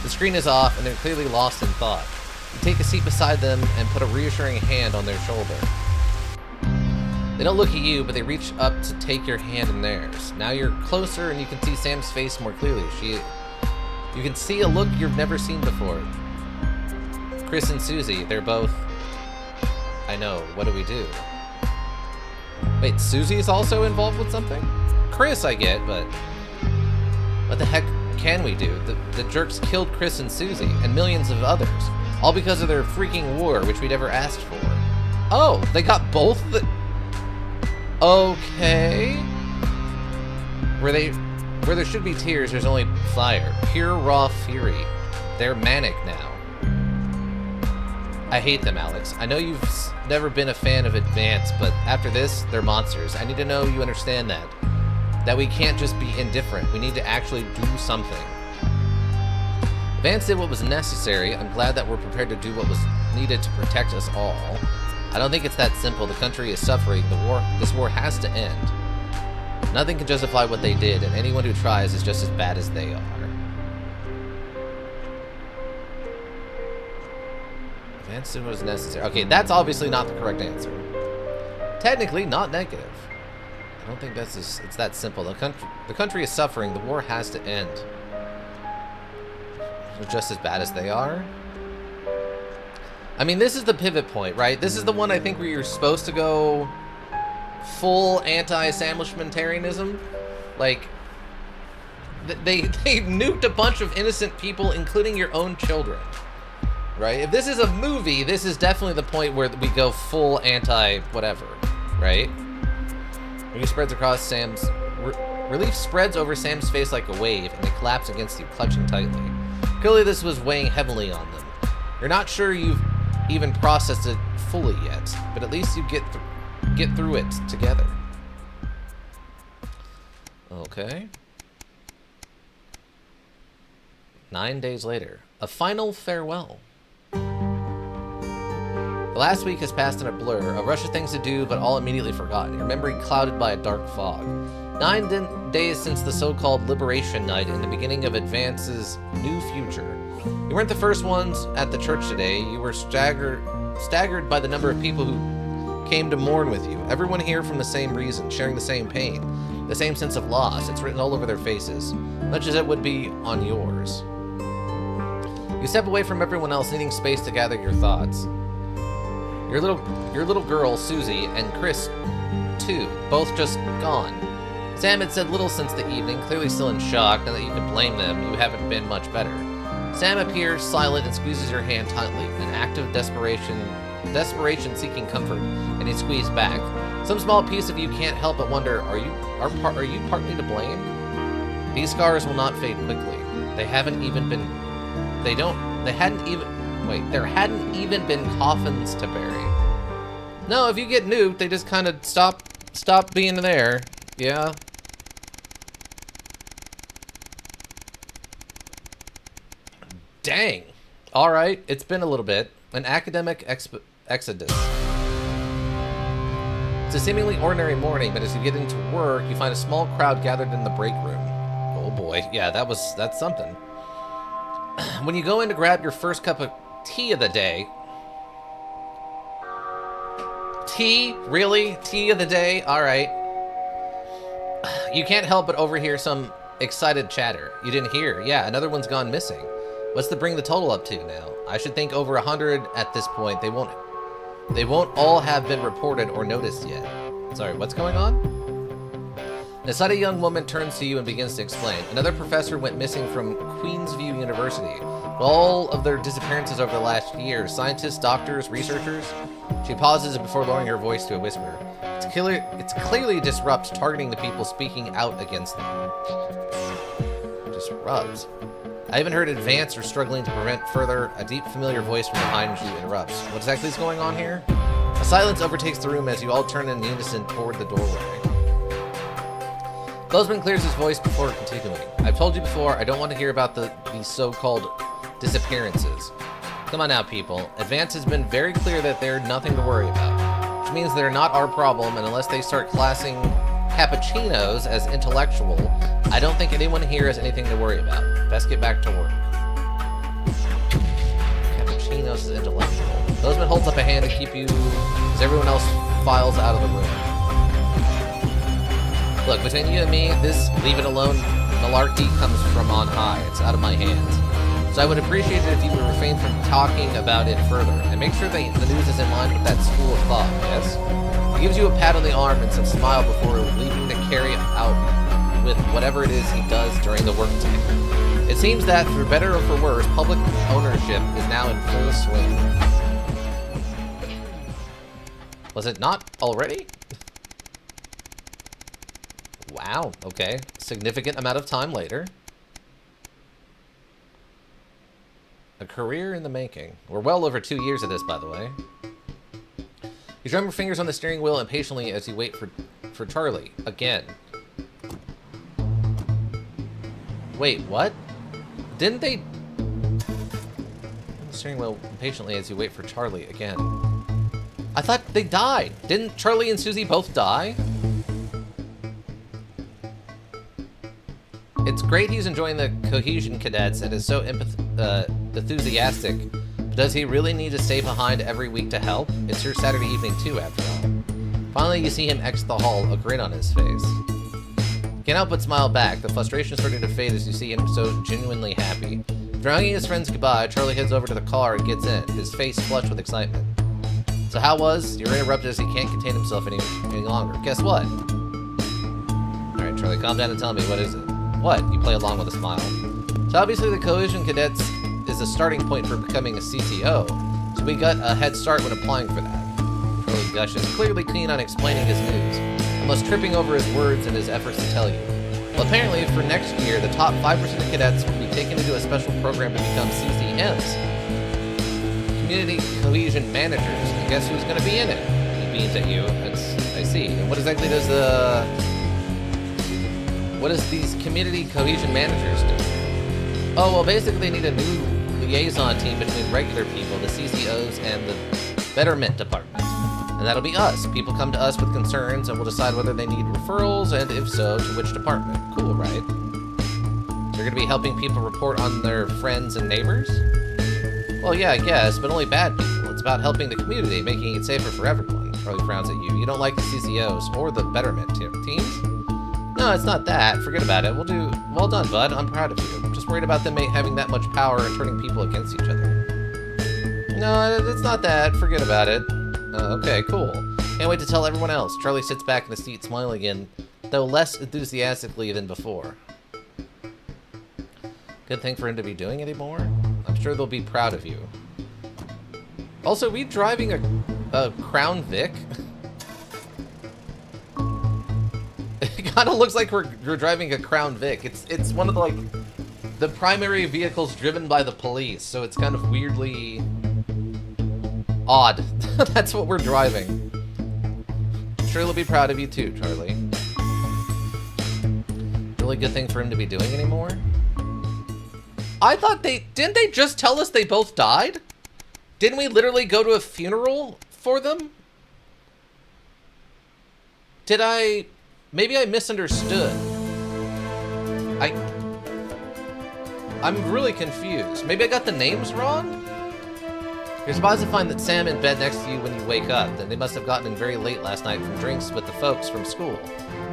The screen is off and they're clearly lost in thought. You take a seat beside them and put a reassuring hand on their shoulder. They don't look at you, but they reach up to take your hand in theirs. Now you're closer and you can see Sam's face more clearly. You can see a look you've never seen before. Chris and Susie, they're both... I know, what do we do? Wait, Susie's also involved with something? Chris I get, but... what the heck can we do? The jerks killed Chris and Susie, and millions of others. All because of their freaking war, which we never asked for. Oh, they got both the... Okay. Where there should be tears, there's only fire. Pure, raw fury. They're manic now. I hate them, Alex. I know you've never been a fan of Advance, but after this, they're monsters. I need to know you understand that. That we can't just be indifferent. We need to actually do something. Advance did what was necessary. I'm glad that we're prepared to do what was needed to protect us all. I don't think it's that simple. The country is suffering. This war has to end. Nothing can justify what they did, and anyone who tries is just as bad as they are. Advance did what was necessary. Okay, that's obviously not the correct answer. Technically, not negative. I don't think it's that simple. The country is suffering. The war has to end. They're just as bad as they are. I mean, this is the pivot point, right? This is the one I think where you're supposed to go full anti-establishmentarianism. Like, they nuked a bunch of innocent people, including your own children. Right? If this is a movie, this is definitely the point where we go full anti-whatever. Right? Relief spreads across Sam's... Relief spreads over Sam's face like a wave, and they collapse against you, clutching tightly. Clearly this was weighing heavily on them. You're not sure you've even processed it fully yet, but at least you get through it together. Okay. 9 days later. A final farewell. The last week has passed in a blur, a rush of things to do, but all immediately forgotten, your memory clouded by a dark fog. 9 days since the so-called Liberation Night and the beginning of Advance's new future. You weren't the first ones at the church today. You were staggered by the number of people who came to mourn with you. Everyone here from the same reason, sharing the same pain, the same sense of loss. It's written all over their faces, much as it would be on yours. You step away from everyone else, needing space to gather your thoughts. Your little girl, Susie, and Chris, too, both just gone. Sam had said little since the evening, clearly still in shock. Now that you can blame them, you haven't been much better. Sam appears silent and squeezes your hand tightly, an act of desperation seeking comfort, and he squeezed back. Some small piece of you can't help but wonder, are you partly to blame? These scars will not fade quickly. There hadn't even been coffins to bury. No, if you get nuked, they just kind of stop being there. Yeah. Dang. All right, it's been a little bit. An academic exodus. It's a seemingly ordinary morning, but as you get into work, you find a small crowd gathered in the break room. Oh boy, yeah, that's something. When you go in to grab your first cup of tea of the day. Tea? Really? Tea of the day? All right. You can't help but overhear some excited chatter. You didn't hear. Yeah, another one's gone missing. What's to bring the total up to now? I should think over 100 at this point. They won't all have been reported or noticed yet. Sorry, what's going on? An excited young woman turns to you and begins to explain. Another professor went missing from Queensview University. All of their disappearances over the last year, scientists, doctors, researchers. She pauses before lowering her voice to a whisper. It's clearly Disrupt, targeting the people speaking out against them. Disrupt. I haven't heard Advance or struggling to prevent further. A deep, familiar voice from behind you interrupts. What exactly is going on here? A silence overtakes the room as you all turn in unison toward the doorway. Bozeman clears his voice before continuing. I've told you before, I don't want to hear about these so-called disappearances. Come on now, people. Advance has been very clear that they're nothing to worry about, which means they're not our problem, and unless they start classing cappuccinos as intellectual, I don't think anyone here has anything to worry about. Best get back to work. Cappuccinos is intellectual. Bozeman holds up a hand to keep you as everyone else files out of the room. Look, between you and me, this leave it alone malarkey comes from on high. It's out of my hands. So I would appreciate it if you would refrain from talking about it further, and make sure that the news is in line with that school of thought, yes? He gives you a pat on the arm and some smile before leaving to carry out with whatever it is he does during the workday. It seems that, for better or for worse, public ownership is now in full swing. Was it not already? Wow, okay. Significant amount of time later. A career in the making. We're well over 2 years of this, by the way. You drum your fingers on the steering wheel impatiently as you wait for Charlie. Again. Wait, what? Didn't they... The steering wheel impatiently as you wait for Charlie. Again. I thought they died. Didn't Charlie and Susie both die? It's great he's enjoying the Cohesion Cadets and is so enthusiastic, but does he really need to stay behind every week to help? It's your Saturday evening too, after all. Finally, you see him exit the hall, a grin on his face. Can't help but smile back, the frustration starting to fade as you see him so genuinely happy. Drowning his friends goodbye, Charlie heads over to the car and gets in, his face flushed with excitement. So how was? You're interrupted as he can't contain himself any longer. Guess what? Alright, Charlie, calm down and tell me, what is it? What? You play along with a smile. So obviously the Cohesion Cadets is a starting point for becoming a CCO, so we got a head start when applying for that. Charlie gushes, clearly keen on explaining his news, almost tripping over his words in his efforts to tell you. Well, apparently for next year, the top 5% of cadets will be taken into a special program to become CCMs. Community Cohesion Managers. And guess who's going to be in it? He beams at you. I see. And what exactly does what does these Community Cohesion Managers do? Oh, well, basically they need a new liaison team between regular people, the CCOs, and the Betterment Department. And that'll be us. People come to us with concerns, and we'll decide whether they need referrals, and if so, to which department. Cool, right? So you're going to be helping people report on their friends and neighbors? Well, yeah, I guess, but only bad people. It's about helping the community, making it safer for everyone. Charlie frowns at you. You don't like the CCOs or the Betterment teams? No, it's not that. Forget about it. Well done, bud. I'm proud of you. I'm just worried about them having that much power and turning people against each other. No, it's not that. Forget about it. Okay, cool. Can't wait to tell everyone else. Charlie sits back in the seat smiling again, though less enthusiastically than before. Good thing for him to be doing anymore. I'm sure they'll be proud of you. Also, are we driving a Crown Vic? It kind of looks like we're driving a Crown Vic. It's one of the primary vehicles driven by the police, so it's kind of weirdly odd. That's what we're driving. I'm sure they'll be proud of you too, Charlie. Really good thing for him to be doing anymore. I thought didn't they just tell us they both died? Didn't we literally go to a funeral for them? Maybe I misunderstood. I'm really confused. Maybe I got the names wrong? You're surprised to find that Sam in bed next to you when you wake up. Then they must have gotten in very late last night from drinks with the folks from school.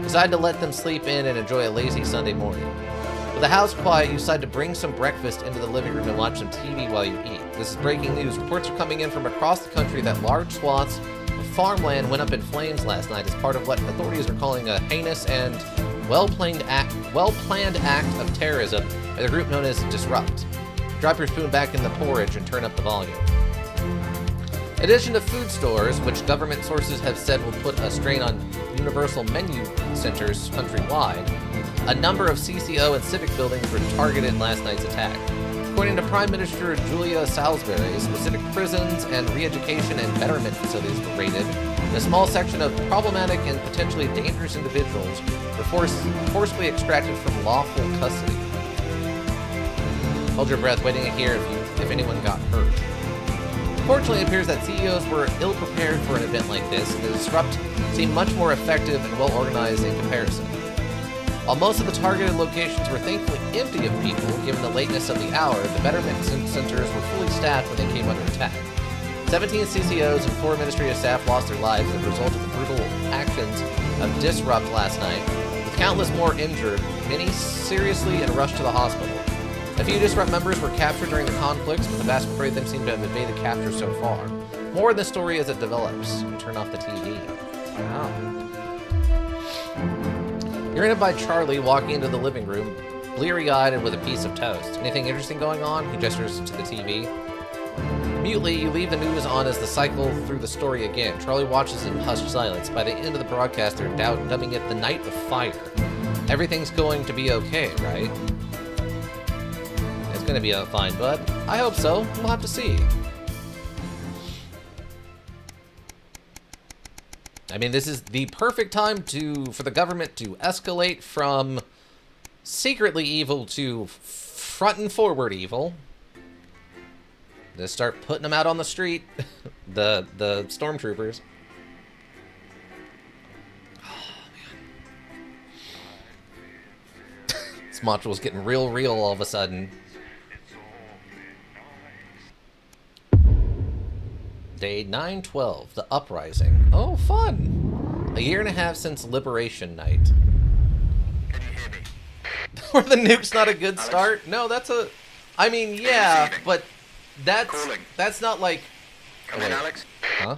Decide to let them sleep in and enjoy a lazy Sunday morning. With the house quiet, you decide to bring some breakfast into the living room and watch some TV while you eat. This is breaking news. Reports are coming in from across the country that large swaths of farmland went up in flames last night as part of what authorities are calling a heinous and well-planned act of terrorism by the group known as Disrupt. Drop your spoon back in the porridge and turn up the volume. In addition to food stores, which government sources have said will put a strain on universal menu centers countrywide, a number of CCO and civic buildings were targeted in last night's attack. According to Prime Minister Julia Salisbury, specific prisons and re-education and betterment facilities were raided, and a small section of problematic and potentially dangerous individuals were forcibly extracted from lawful custody. Hold your breath, waiting to hear if anyone got hurt. Fortunately, it appears that CEOs were ill-prepared for an event like this, and the Disrupt seemed much more effective and well-organized in comparison. While most of the targeted locations were thankfully empty of people, given the lateness of the hour, the betterment centers were fully staffed when they came under attack. 17 CCOs and 4 administrative staff lost their lives as a result of the brutal actions of Disrupt last night, with countless more injured, many seriously and rushed to the hospital. A few Disrupt members were captured during the conflicts, but the vast majority of them seem to have evaded capture so far. More in the story as it develops. Turn off the TV. Wow. You're in by Charlie walking into the living room, bleary-eyed and with a piece of toast. Anything interesting going on? He gestures to the TV. Mutely, you leave the news on as the cycle through the story again. Charlie watches in hushed silence. By the end of the broadcast, they're dubbing it the Night of Fire. Everything's going to be okay, right? It's going to be fine, but I hope so. We'll have to see. I mean, this is the perfect time for the government to escalate from secretly evil to front and forward evil. Just start putting them out on the street, the stormtroopers. This module's getting real all of a sudden. Day 912, the Uprising. Oh, fun! A year and a half since Liberation Night. Were the nukes not a good start? No, that's a... I mean, yeah, but that's not like... Come in, Alex. Huh?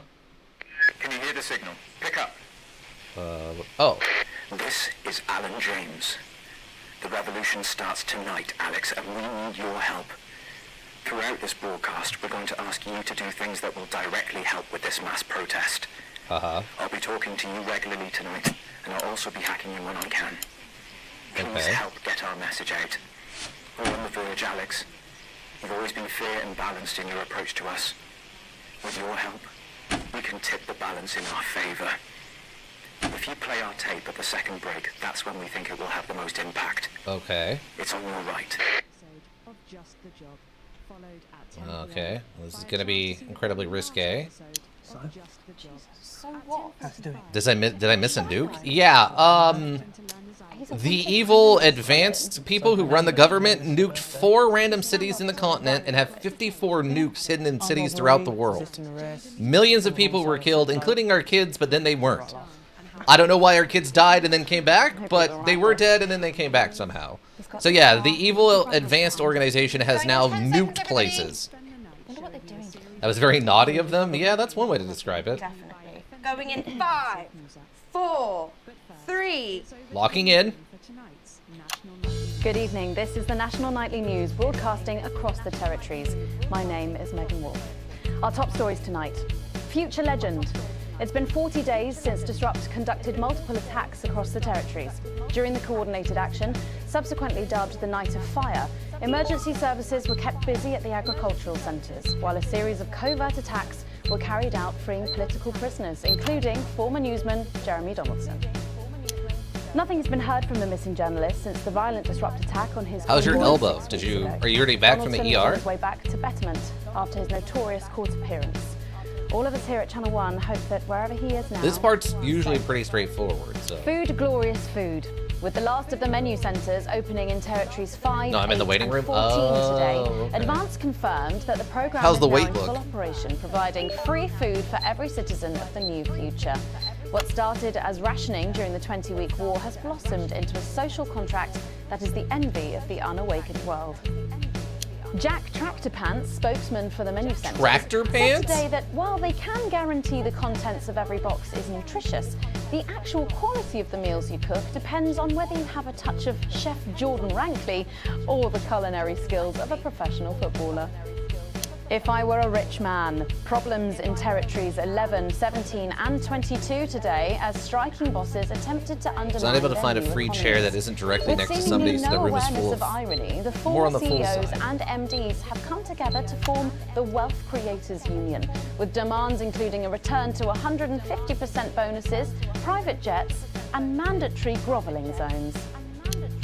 Can you hear the signal? Pick up. Oh. This is Alan James. The revolution starts tonight, Alex, and we need your help. Throughout this broadcast, we're going to ask you to do things that will directly help with this mass protest. I'll be talking to you regularly tonight, and I'll also be hacking you when I can. Please help get our message out. We're on the verge, Alex. You've always been fair and balanced in your approach to us. With your help, we can tip the balance in our favor. If you play our tape at the second break, that's when we think it will have the most impact. Okay. It's on your right. Okay. Well, this is going to be incredibly risque. So what? Did I miss a nuke? Yeah, the evil advanced people who run the government nuked 4 random cities in the continent and have 54 nukes hidden in cities throughout the world. Millions of people were killed, including our kids, but then they weren't. I don't know why our kids died and then came back, but they were dead and then they came back somehow. So yeah, the evil advanced organization has now nuked places. That was very naughty of them. Yeah, that's one way to describe it. Definitely. Going in 5, 4, 3. Locking in. Good evening. This is the National Nightly News broadcasting across the territories. My name is Megan Wolf. Our top stories tonight. Future legend. It's been 40 days since Disrupt conducted multiple attacks across the territories. During the coordinated action, subsequently dubbed the Night of Fire, emergency services were kept busy at the agricultural centres, while a series of covert attacks were carried out freeing political prisoners, including former newsman Jeremy Donaldson. Nothing has been heard from the missing journalist since the violent Disrupt attack on his... How's your elbow? Are you already back from the ER? On his way back to Betterment after his notorious court appearance. All of us here at Channel 1 hope that wherever he is now... This part's usually pretty straightforward, so... Food, glorious food. With the last of the menu centres opening in territories 5, No, I'm in the waiting room. 14 today, Okay. Advance confirmed that the programme How's is the now wait in look? full operation, providing free food for every citizen of the new future. What started as rationing during the 20-week war has blossomed into a social contract that is the envy of the unawakened world. Jack Tractor Pants, spokesman for the menu centre, Tractor said Pants? today that while they can guarantee the contents of every box is nutritious, the actual quality of the meals you cook depends on whether you have a touch of Chef Jordan Rankley or the culinary skills of a professional footballer. If I were a rich man, problems in territories 11, 17 and 22 today as striking bosses attempted to undermine It's not able to their find a new free economies. chair that isn't directly With next to seemingly somebody, so the no room is awareness full of of... irony, the more four on the full CEOs side. and MDs have come together to form the Wealth Creators Union, with demands including a return to 150% bonuses, private jets and mandatory grovelling zones.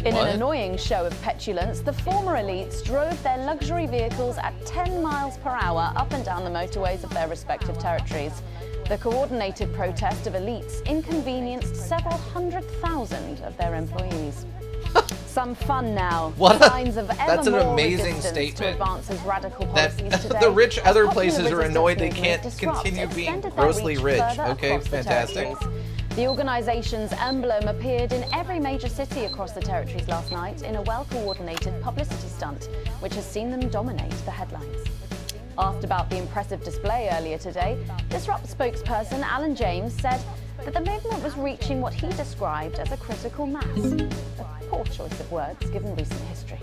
In What? an annoying show of petulance, the former elites drove their luxury vehicles at 10 miles per hour up and down the motorways of their respective territories. The coordinated protest of elites inconvenienced several 100,000 of their employees. Some fun now. What? Signs of ever That's an more amazing resistance statement. To Advance's radical That policies today. the rich As other popular places are resistance annoyed they movement can't Disrupt continue being extended their grossly reach rich. further Okay, across the fantastic. territories. The organisation's emblem appeared in every major city across the territories last night in a well-coordinated publicity stunt, which has seen them dominate the headlines. Asked about the impressive display earlier today, Disrupt spokesperson Alan James said that the movement was reaching what he described as a critical mass. A poor choice of words given recent history.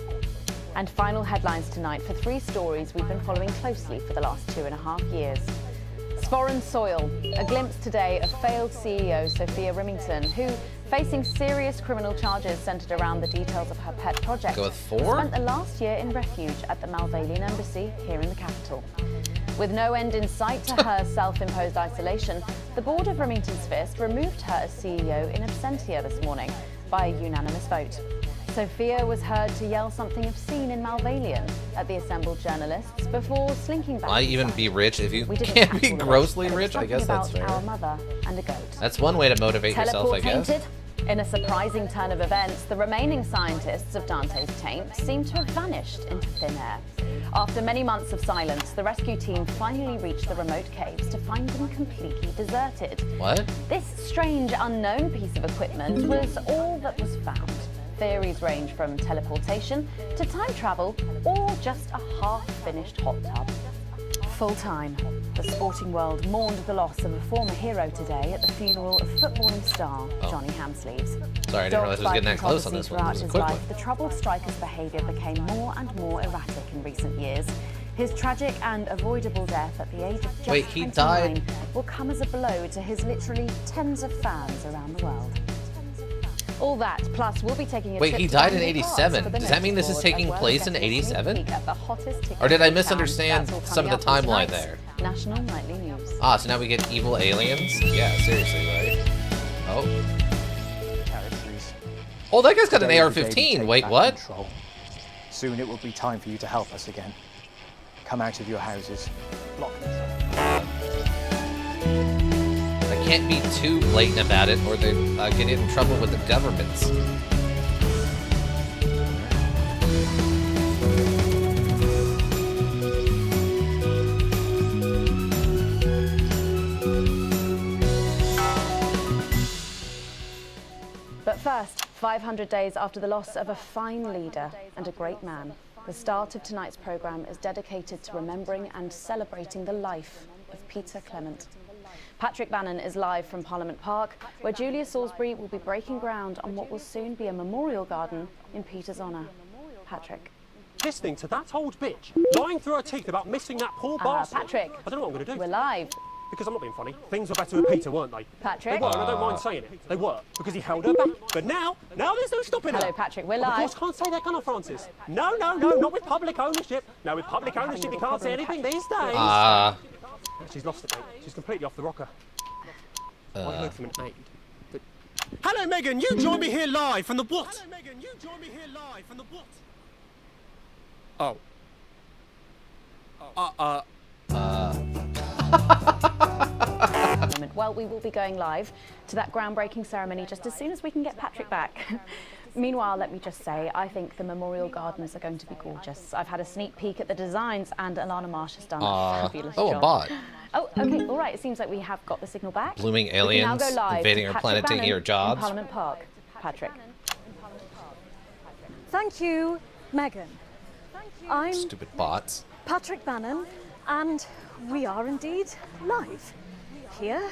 And final headlines tonight for 3 stories we've been following closely for the last 2.5 years. Foreign soil. A glimpse today of failed CEO Sophia Remington, who Facing serious criminal charges centered around the details of her pet project, Go with she 4? spent the last year in refuge at the Malvalian Embassy here in the capital. With no end in sight to her self-imposed isolation, the board of Remington's Fist removed her as CEO in absentia this morning by a unanimous vote. Sophia was heard to yell something obscene in Malvalian at the assembled journalists before slinking back. Why even be rich if you can't be grossly rich? I guess that's fair. Our mother and a goat. That's one way to motivate yourself, I guess. Teleportated? In a surprising turn of events, the remaining scientists of Dante's Taint seem to have vanished into thin air. After many months of silence, the rescue team finally reached the remote caves to find them completely deserted. What? This strange, unknown piece of equipment was all that was found. Theories range from teleportation to time travel or just a half-finished hot tub. Full time. The sporting world mourned the loss of a former hero today at the funeral of footballing star Johnny Hamsleeves. Sorry, I didn't realize I was getting that close on this one. It was a quick one. The troubled striker's behaviour became more and more erratic in recent years. His tragic and avoidable death at the age of just 29 died? will come as a blow to his literally tens of fans around the world. All that, plus we'll be taking a Wait, trip he to died in Wembley Park 87. for the Does that mean this is notice taking board, as place well in as getting a sneak 87? peek at the hottest ticket Or did I in town. misunderstand That's all some of the coming up timeline tonight. there? National Nightly News. Ah, so now we get evil aliens? Yeah, seriously, right? Oh. Territories. Oh, that guy's got an Today is the day we AR-15. take Wait, back what? control. Soon it will be time for you to help us again. Come out of your houses. Block them. I can't be too blatant about it or they get in trouble with the governments. But first, 500 days after the loss of a fine leader and a great man, the start of tonight's programme is dedicated to remembering and celebrating the life of Peter Clement. Patrick Bannon is live from Parliament Park, where Julia Salisbury will be breaking ground on what will soon be a memorial garden in Peter's honour. Patrick. Listening to that old bitch lying through her teeth about missing that poor bastard. Patrick. I don't know what I'm going to do. We're live. Because I'm not being funny. Things were better with Peter, weren't they? Patrick. They were, and I don't mind saying it. They were, because he held her back. But now there's no stopping her. Hello, Patrick, we're Of live. course, can't say that, can I, Francis? No, not with public ownership. No, with public ownership, you can't say anything these days. She's lost it, mate. She's completely off the rocker. I heard from an aide. But... Hello, Megan. You join me here live from the what? Hello, Megan. You join me here live from the what? Well, we will be going live to that groundbreaking ceremony just as soon as we can get Patrick back. Meanwhile, let me just say, I think the memorial gardens are going to be gorgeous. I've had a sneak peek at the designs and Alana Marsh has done a fabulous job. a bot. Oh, okay, all right. It seems like we have got the signal back. Blooming We can now aliens go live invading to our Patrick planet, taking Bannon our jobs. in Parliament Park. Patrick. Thank you, Megan. I'm Stupid bots. Patrick Bannon, and we are indeed live here.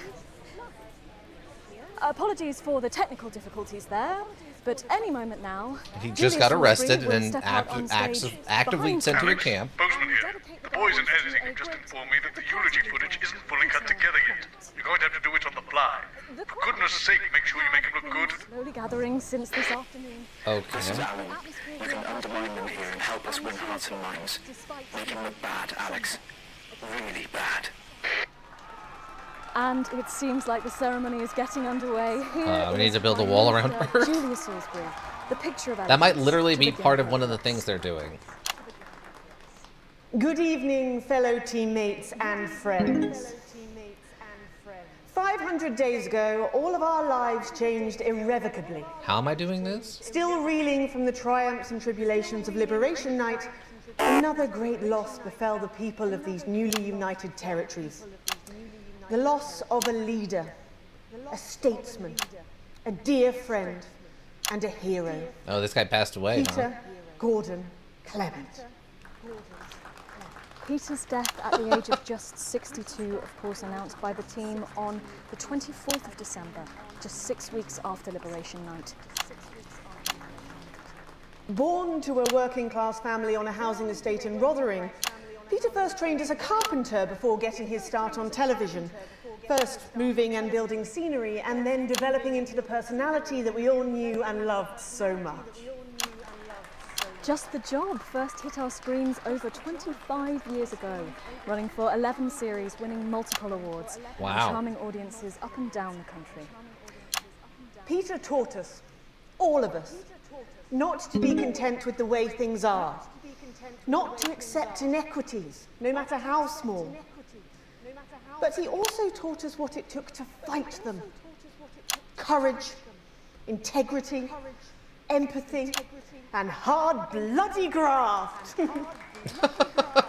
Apologies for the technical difficulties there, but any moment now. He just got Julia arrested Salisbury will and step out on stage actively behind sent to a Alex. camp. Bozeman here. The boys in editing have just informed me that the eulogy footage isn't fully cut together yet. You're going to have to do it on the fly. For goodness sake, make sure you make it look good. Slowly gathering since this afternoon. This is Alan. You can undermine them here and help us win hearts and minds. Make him look bad, Alex. Really bad. And it seems like the ceremony is getting underway. Here We need is to build a wall my around mother, her. Julia Salisbury, the picture of That might elegance literally to be begin part of with. one of the things they're doing. Good evening, fellow teammates and friends. 500 days ago, all of our lives changed irrevocably. How am I doing this? Still reeling from the triumphs and tribulations of Liberation Night, another great loss befell the people of these newly united territories. The loss of a leader, a statesman, a dear friend, and a hero. Oh, this guy passed away, huh? Peter Gordon Clement. Peter's death at the age of just 62, of course, announced by the team on the 24th of December, just 6 weeks after Liberation Night. Born to a working-class family on a housing estate in Rotherham, Peter first trained as a carpenter before getting his start on television. First moving and building scenery, and then developing into the personality that we all knew and loved so much. Just the Job first hit our screens over 25 years ago, running for 11 series, winning multiple awards, Wow. and charming audiences up and down the country. Peter taught us, all of us, not to be content with the way things are, not to accept inequities, no matter how small. But he also taught us what it took to fight them. Courage, integrity, empathy, and hard, bloody graft.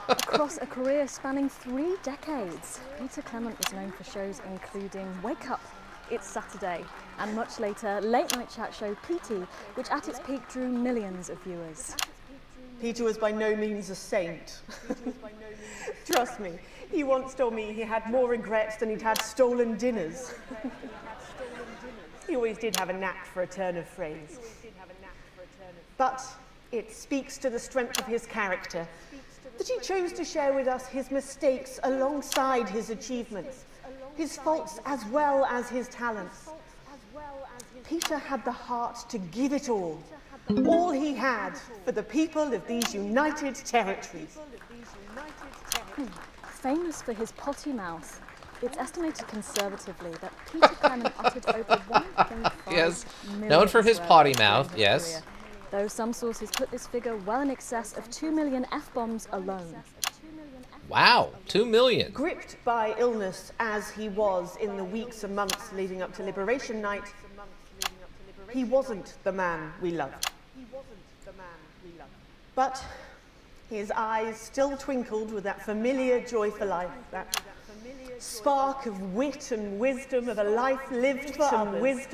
Across a career spanning 3 decades, Peter Clement was known for shows including Wake Up, It's Saturday, and much later, late night chat show PT, which at its peak drew millions of viewers. Peter was by no means a saint. Trust me, he once told me he had more regrets than he'd had stolen dinners. He always did have a knack for a turn of phrase. But it speaks to the strength of his character that he chose to share with us his mistakes alongside his achievements, his faults as well as his talents. Peter had the heart to give it all he had for the people of these united territories. Famous for his potty mouth, it's estimated conservatively that Peter Clement uttered over 1.5 Yes, million known for his swear potty words mouth, during his yes. career, though some sources put this figure well in excess of 2 million F-bombs alone. Wow, 2 million. Gripped by illness as he was in the weeks and months leading up to Liberation Night, he wasn't the man we loved. But his eyes still twinkled with that familiar joy for life, that spark of wit and wisdom of a life lived for others.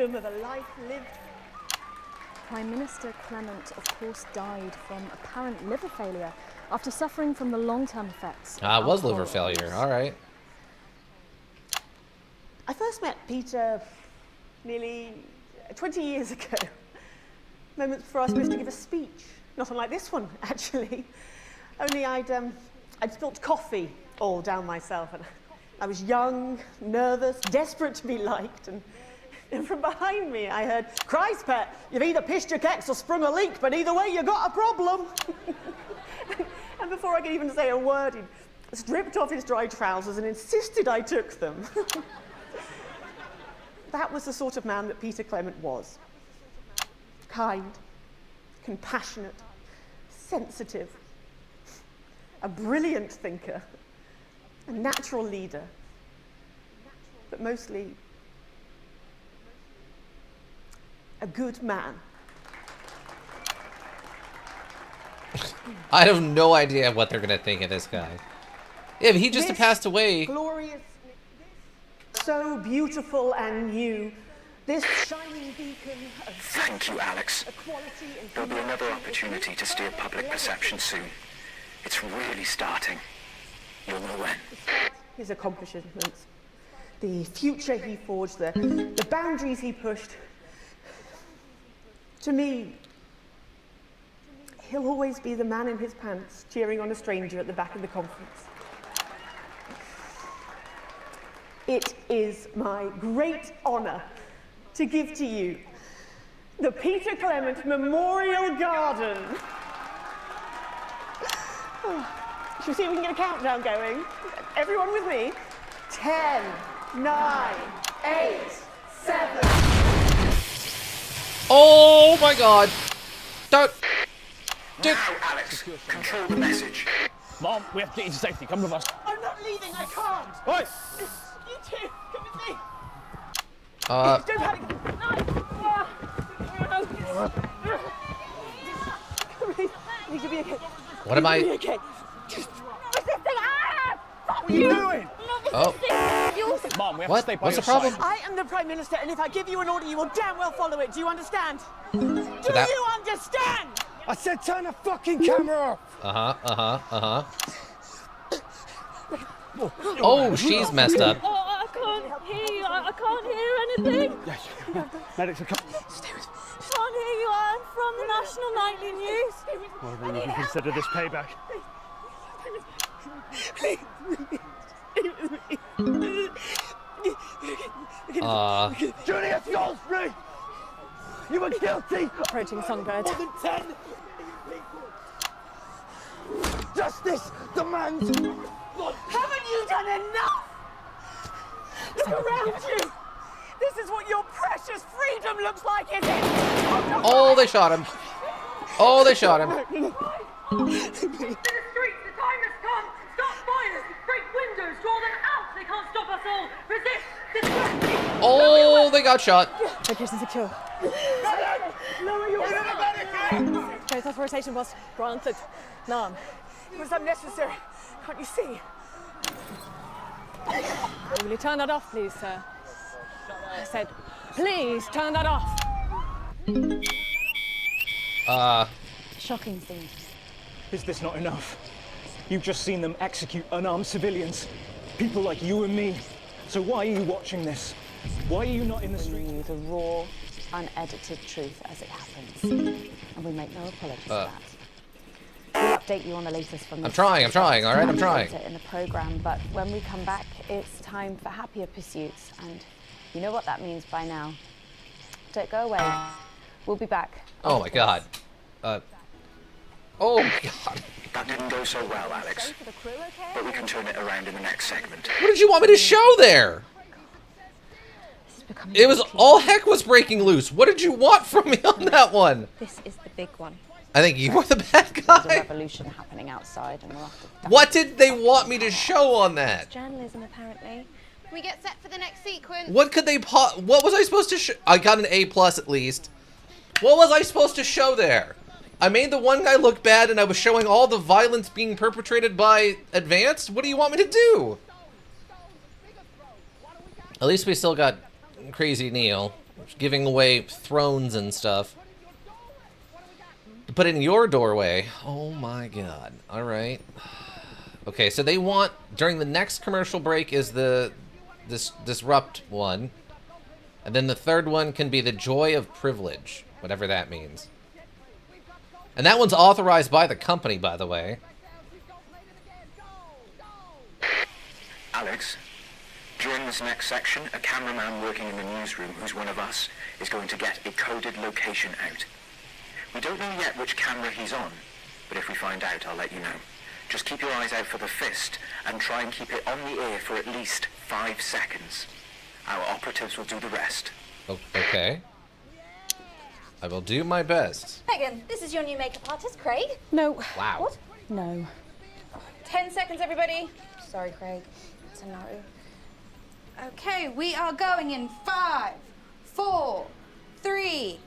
Prime Minister Clement, of course, died from apparent liver failure after suffering from the long-term effects. It was liver failure, all right. I first met Peter nearly 20 years ago, moments before I was supposed to give a speech. Not unlike this one, actually. Only I'd spilt coffee all down myself, and I was young, nervous, desperate to be liked, and from behind me I heard, "Christ, pet, you've either pissed your kecks or sprung a leak, but either way you got a problem." And before I could even say a word, he stripped off his dry trousers and insisted I took them. That was the sort of man that Peter Clement was. Kind, compassionate, sensitive, a brilliant thinker, a natural leader, but mostly a good man. I have no idea what they're going to think of this guy. Yeah, but he just passed away. Glorious, so beautiful and new. This shining beacon of Thank you, Alex. There'll be another opportunity to steer public perception soon. It's really starting. You'll know when. his accomplishments, the future he forged, the boundaries he pushed. To me, he'll always be the man in his pants cheering on a stranger at the back of the conference. It is my great honour to give to you the Peter Clement Memorial Garden. Shall we see if we can get a countdown going? Everyone with me? 10, 9, 8, 7. Oh my God! Don't. Now, Alex, control the message. Mom, we have to get you to safety. Come with us. I'm not leaving, I can't. Right. You two, come with me. Don't panic. You should be okay. What am I- You'll be okay. What are you doing? Oh. Mom, we have What? to stay by What's your the problem? side. I am the Prime Minister, and if I give you an order, you will damn well follow it. Do you understand? Do that- you understand? I said turn the fucking camera off! Oh, she's messed up. Oh, I can't hear you. I can't hear anything. Medics are coming. I can't hear you. I'm from the National Nightly News. Well, then you can consider this payback. Julius Goldsbury! You were guilty! Approaching Songbird. More than 10! Justice demands... Haven't you done enough? Look around you! This is what your precious freedom looks like, is it? Oh, they shot him. Oh, they shot him. To the streets, the time has come. Stop fires, break windows, draw them out. They can't stop us all. Resist, distract. Oh, they got shot. Location secure. Lower your Close authorization was granted. None. It was unnecessary. Can't you see? Will you turn that off, please, sir? I said, please turn that off. Shocking scene. Is this not enough? You've just seen them execute unarmed civilians. People like you and me. So why are you watching this? Why are you not in the street? You the raw, unedited truth as it happens. And we make no apologies for that. We'll update you on the latest from I'm trying, all right, I'm trying. in the program, but when we come back, it's time for happier pursuits, and you know what that means by now. Don't go away. We'll be back. Oh my god. Oh my god. That didn't go so well, Alex. But we can turn it around in the next segment. What did you want me to show there? It was all heck was breaking loose. What did you want from me on that one? This is the big one. I think you were the bad guy. There's a revolution happening outside, and we'll have to... What did they want me to show on that? Journalism, apparently. Can we get set for the next sequence? What could they what was I supposed to show? I got an A+ at least. What was I supposed to show there? I made the one guy look bad, and I was showing all the violence being perpetrated by Advanced? What do you want me to do? At least we still got Crazy Neil giving away thrones and stuff. To put it in your doorway. Oh my god. Alright. Okay, so they want, during the next commercial break is this Disrupt one. And then the third one can be the Joy of Privilege. Whatever that means. And that one's authorized by the company, by the way. Alex, during this next section, a cameraman working in the newsroom who's one of us is going to get a coded location out. We don't know yet which camera he's on, but if we find out, I'll let you know. Just keep your eyes out for the fist and try and keep it on the air for at least 5 seconds. Our operatives will do the rest. Okay. I will do my best. Megan, this is your new makeup artist, Craig. No. Wow. What? No. 10 seconds, everybody. Sorry, Craig. It's a no. Okay, we are going in 5, 4, 3.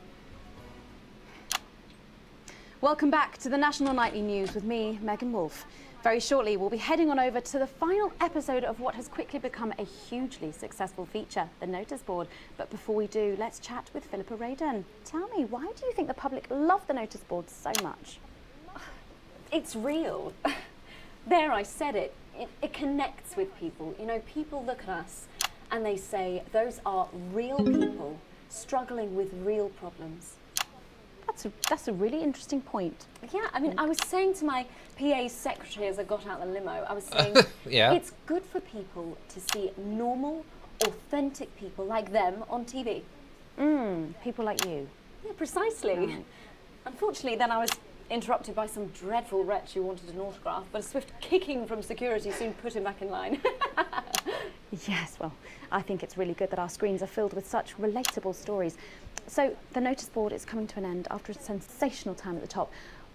Welcome back to the National Nightly News with me, Megan Wolfe. Very shortly, we'll be heading on over to the final episode of what has quickly become a hugely successful feature, the Notice Board. But before we do, let's chat with Philippa Radon. Tell me, why do you think the public love the Notice Board so much? It's real. There, I said it. It connects with people. You know, people look at us and they say, those are real people struggling with real problems. That's a really interesting point. Yeah, I mean, I was saying to my PA secretary as I got out the limo, I was saying, yeah. It's good for people to see normal, authentic people like them on TV. People like you. Yeah, precisely. Right. Unfortunately, then I was interrupted by some dreadful wretch who wanted an autograph, but a swift kicking from security soon put him back in line. Yes, well, I think it's really good that our screens are filled with such relatable stories. So, the Notice Board is coming to an end after a sensational time at the top.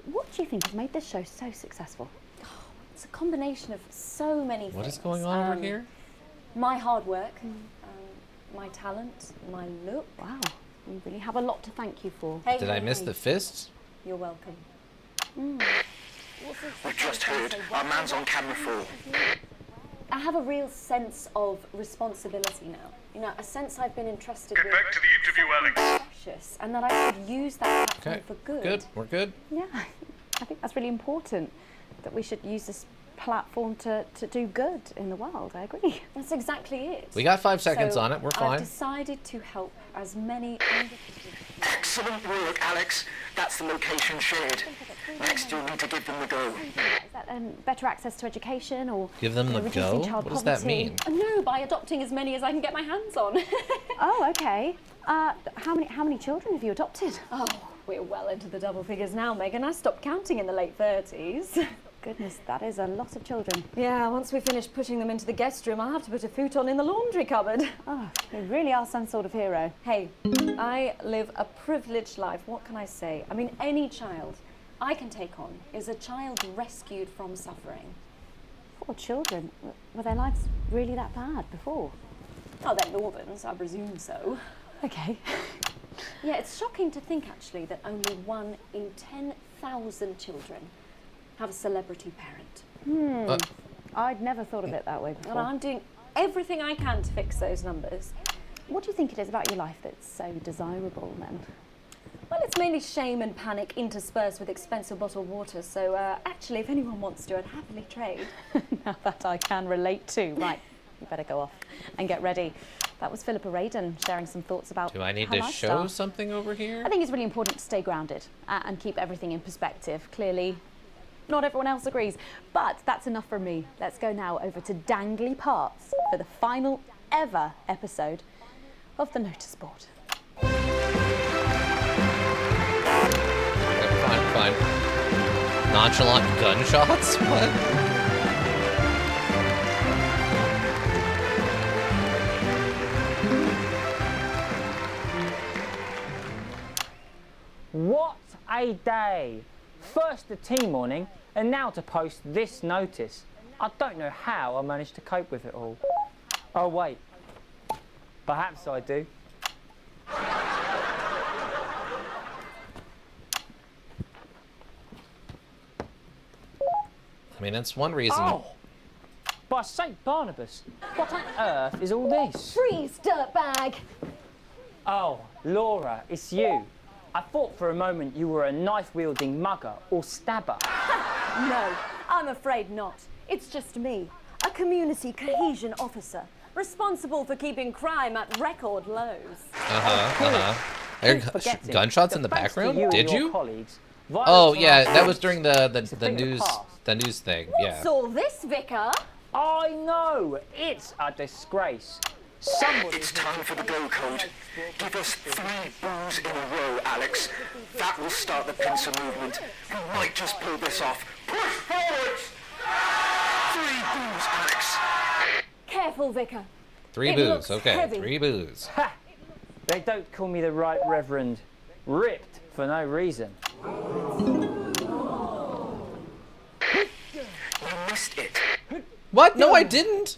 What do you think has made this show so successful? It's a combination of so many things. What is going on over here? My hard work, my talent, my look. Wow, you really have a lot to thank you for. Hey, Did I miss the fist? You're welcome. We've just heard our man's on camera 4. I have a real sense of responsibility now. You know, a sense I've been entrusted with. Get back to the interview, Alex. Precious, and that I should use that platform for good. Good. We're good. Yeah, I think that's really important, that we should use this platform to do good in the world. I agree. That's exactly it. We got 5 seconds on it. We're fine. I've decided to help as many Excellent work, Alex. That's the location shared. Next, you'll need to give them the go. Is that better access to education or Give them the reducing go? child What does that poverty? mean? No, by adopting as many as I can get my hands on. Oh, okay. How many children have you adopted? Oh, we're well into the double figures now, Megan. I stopped counting in the late 30s. Goodness, that is a lot of children. Yeah, once we finish putting them into the guest room, I'll have to put a futon in the laundry cupboard. Oh, you really are some sort of hero. Hey, I live a privileged life. What can I say? I mean, any child I can take on is a child rescued from suffering. Poor children. Were their lives really that bad before? Oh, they're Northerns, I presume so. Okay. Yeah, it's shocking to think, actually, that only 1 in 10,000 children have a celebrity parent. I'd never thought of it that way before. And I'm doing everything I can to fix those numbers. What do you think it is about your life that's so desirable, then? Well, it's mainly shame and panic interspersed with expensive bottled water, so actually, if anyone wants to, I'd happily trade. Now that I can relate to. Right, you better go off and get ready. That was Philippa Radin sharing some thoughts about Do I need her to lifestyle. show something over here? I think it's really important to stay grounded and keep everything in perspective. Clearly, not everyone else agrees, but that's enough for me. Let's go now over to Dangly Parts for the final ever episode of the Notice Board. Fine. Nonchalant gunshots? What? What a day! First the tea morning, and now to post this notice. I don't know how I managed to cope with it all. Oh wait, perhaps I do. I mean, that's one reason. Oh! By St. Barnabas, what on earth is all this? Freeze, dirtbag! Oh, Laura, it's you. I thought for a moment you were a knife-wielding mugger or stabber. No, I'm afraid not. It's just me, a community cohesion officer, responsible for keeping crime at record lows. There are gunshots in the background? Did you? Oh yeah, that was during the news thing. Yeah. What's all this, Vicar? I know, it's a disgrace. It's time for the go code. Give us 3 boos in a row, Alex. That will start the pincer movement. We might just pull this off. Push forwards! 3 boos, Alex. Careful, Vicar. 3 It boos. looks Okay, heavy. 3 boos. Ha! They don't call me the Right Reverend. Ripped for no reason. You missed it. What? No, I didn't.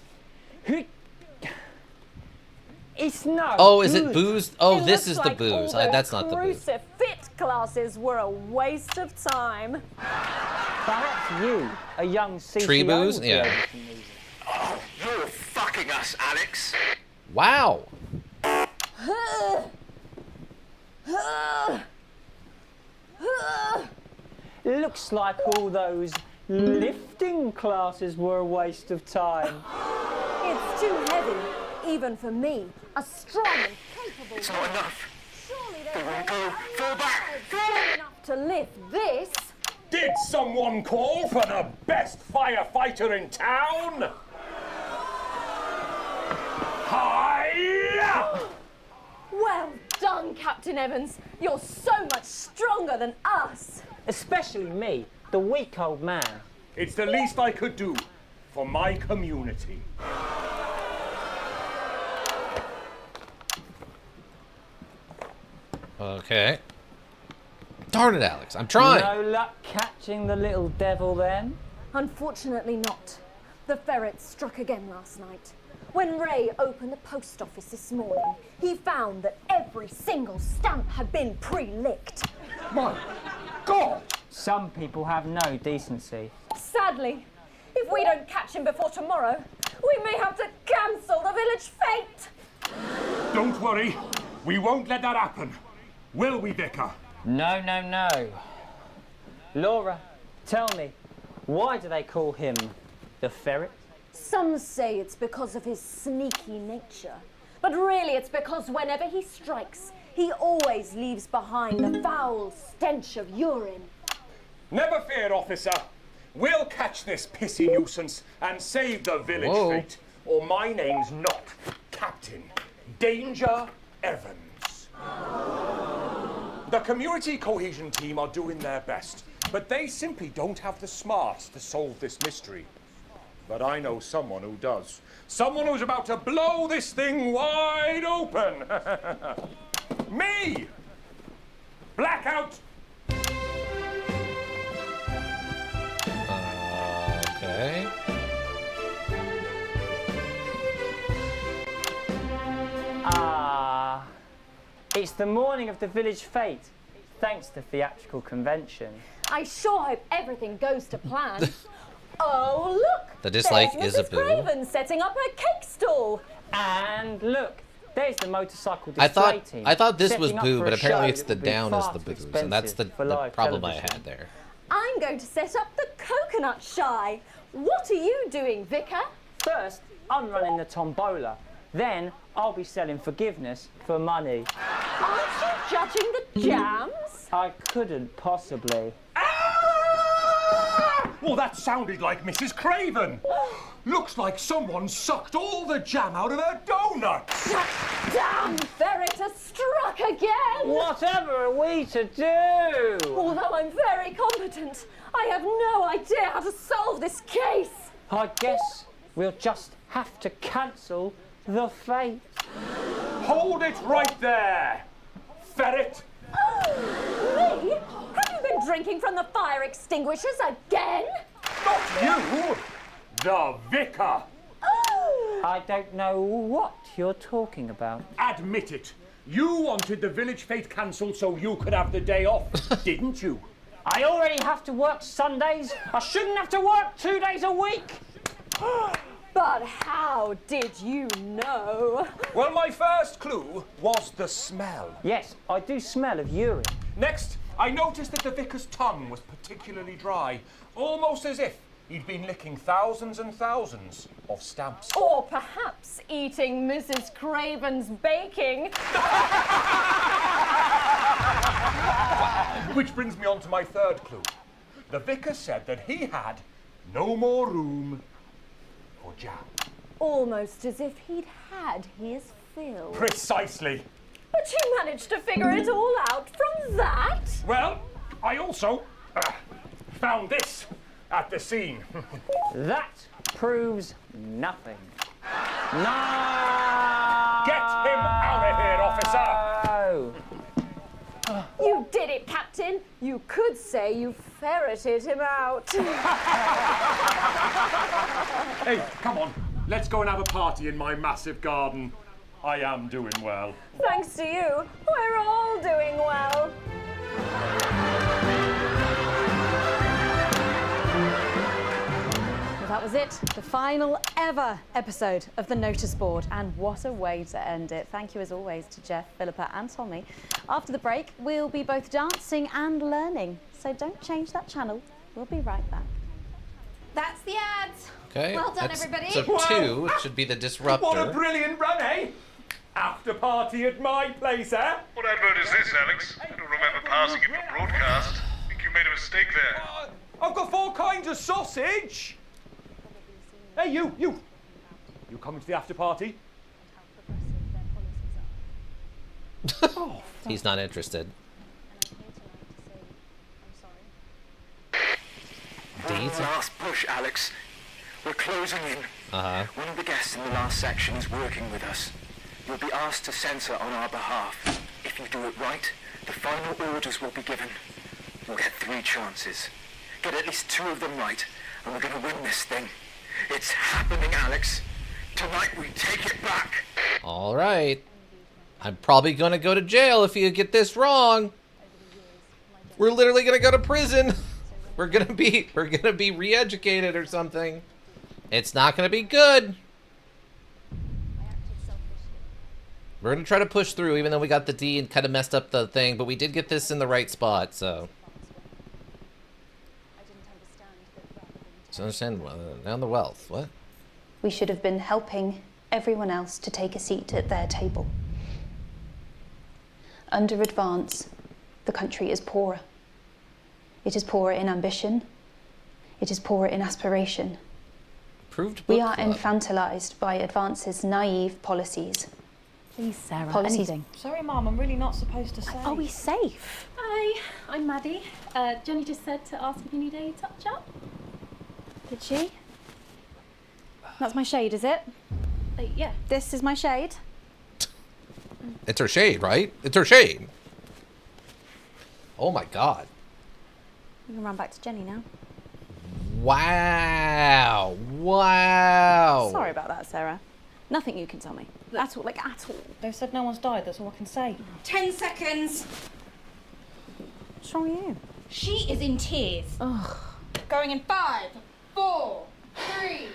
It's no. Oh, is it good. booze? Oh, It this looks is like the booze. all those That's not the booze. Crucifit classes were a waste of time. Perhaps you, a young CTO, Tree booze? would be Yeah. able to use it. Oh, you're fucking us, Alex. Wow. Looks like all those lifting classes were a waste of time. It's too heavy, even for me, a strong and capable It's not enough. Surely They won't go. Fall back. strong enough to lift this. Did someone call for the best firefighter in town? Hi! Well done, Captain Evans. You're so much stronger than us. Especially me, the weak old man. It's the least I could do for my community. Okay. Darn it, Alex. I'm trying. No luck catching the little devil then? Unfortunately not. The ferret struck again last night. When Ray opened the post office this morning, he found that every single stamp had been pre-licked. My God! Some people have no decency. Sadly, if we don't catch him before tomorrow, we may have to cancel the village fete. Don't worry, we won't let that happen. Will we, Vicar? No, no, no. Laura, tell me, why do they call him the ferret? Some say it's because of his sneaky nature, but really it's because whenever he strikes, He always leaves behind the foul stench of urine. Never fear, officer. We'll catch this pissy nuisance and save the village fate. Or my name's not Captain Danger Evans. The community cohesion team are doing their best, but they simply don't have the smarts to solve this mystery. But I know someone who does. Someone who's about to blow this thing wide open. Me! Blackout! Okay. It's the morning of the village fete, thanks to theatrical convention. I sure hope everything goes to plan. Oh, look! The dislike There's is a Mrs. boo. Craven setting up her cake stall. And look, there's the motorcycle display team. I thought this was setting up boo, for but a apparently show it's that the would be down is far the too boos, and that's the expensive for live problem I television. had there. I'm going to set up the coconut shy. What are you doing, Vicar? First, I'm running the tombola. Then, I'll be selling forgiveness for money. Aren't you judging the jams? I couldn't possibly. Well, that sounded like Mrs. Craven. Looks like someone sucked all the jam out of her donuts. Damn ferret has struck again! Whatever are we to do? Although I'm very competent, I have no idea how to solve this case. I guess we'll just have to cancel the fate. Hold it right there, ferret. Me? Have you been drinking from the fire extinguishers again? Not you, the vicar. I don't know what you're talking about. Admit it. You wanted the village fete cancelled so you could have the day off, didn't you? I already have to work Sundays. I shouldn't have to work 2 days a week. But how did you know? Well, my first clue was the smell. Yes, I do smell of urine. Next, I noticed that the vicar's tongue was particularly dry, almost as if he'd been licking thousands and thousands of stamps. Or perhaps eating Mrs. Craven's baking. Which brings me on to my third clue. The vicar said that he had no more room for jam. Almost as if he'd had his fill. Precisely. But you managed to figure it all out from that? Well, I also found this at the scene. That proves nothing. No! Get him out of here, officer! You did it, Captain. You could say you ferreted him out. Hey, come on. Let's go and have a party in my massive garden. I am doing well. Thanks to you, we're all doing well. Well, that was it, the final ever episode of the Notice Board, and what a way to end it. Thank you as always to Jeff, Philippa and Tommy. After the break, we'll be both dancing and learning, so don't change that channel. We'll be right back. That's the ads. Okay. Well done, that's, everybody. So 2 should be the disruptor. What a brilliant run, eh? After party at my place, eh? What advert is this, Alex? I don't remember passing it for broadcast. I think you made a mistake there. I've got 4 kinds of sausage. Hey, you. You coming to the after party? Oh, he's not interested. One last push, Alex. We're closing in. One of the guests in the last section is working with us. You'll be asked to censor on our behalf. If you do it right, the final orders will be given. We'll get 3 chances. Get at least 2 of them right, and we're going to win this thing. It's happening, Alex. Tonight we take it back. All right. I'm probably going to go to jail if you get this wrong. We're literally going to go to prison. We're going to be re-educated or something. It's not going to be good. We're going to try to push through, even though we got the D and kind of messed up the thing, but we did get this in the right spot, so. So understand down the wealth. What? We should have been helping everyone else to take a seat at their table. Under advance, the country is poorer. It is poorer in ambition. It is poorer in aspiration. We are infantilized by advance's naive policies. Please, Sarah, Policies. anything. Sorry, Mum, I'm really not supposed to say. Are we safe? Hi, I'm Maddie. Johnny just said to ask if you need a touch-up. Did she? That's my shade, is it? Yeah. This is my shade? It's her shade, right? It's her shade. Oh my god. We can run back to Jenny now. Wow. Wow. Sorry about that, Sarah. Nothing you can tell me. At all, like at all. They've said no one's died, that's all I can say. 10 seconds. What's wrong with you? She is in tears. Ugh. Going in 5, 4, 3.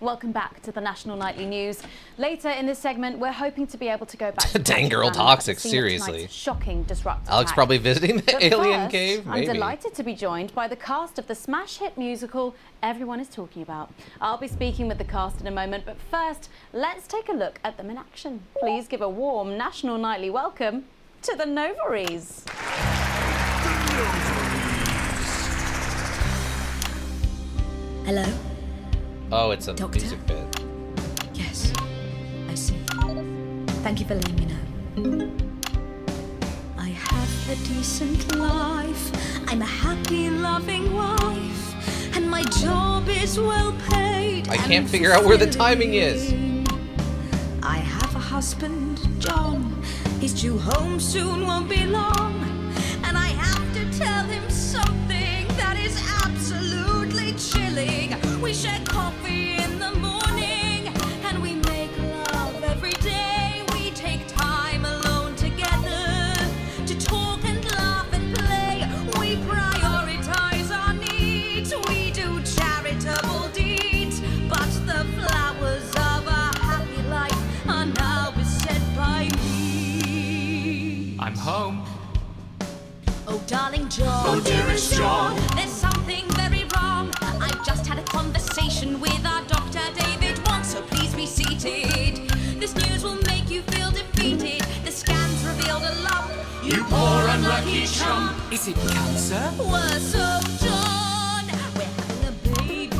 Welcome back to the National Nightly News. Later in this segment, we're hoping to be able to go back to Dang girl toxic, seriously. Shocking disruptive Alex attack. probably visiting the But alien first, cave, maybe. I'm delighted to be joined by the cast of the smash hit musical everyone is talking about. I'll be speaking with the cast in a moment, but first, let's take a look at them in action. Please give a warm National Nightly welcome to the Novaries. Hello? Oh, it's a Doctor? music bit. Yes, I see. Thank you for letting me know. I have a decent life. I'm a happy, loving wife. And my job is well paid. I can't figure out where the timing is. I have a husband, John. He's due home soon, won't be long. And I have to tell him something that is absolutely chilling. We share coffee in the morning, and we make love every day. We take time alone together to talk and laugh and play. We prioritize our needs. We do charitable deeds. But the flowers of our happy life are now beset by me. I'm home. Oh, darling John. Oh, dearest John. There's something very wrong. I've just had a conversation with our doctor, David Wong, so please be seated. This news will make you feel defeated. The scans revealed a lump. You poor unlucky chump. Is it cancer? Worse of John. We're having a baby.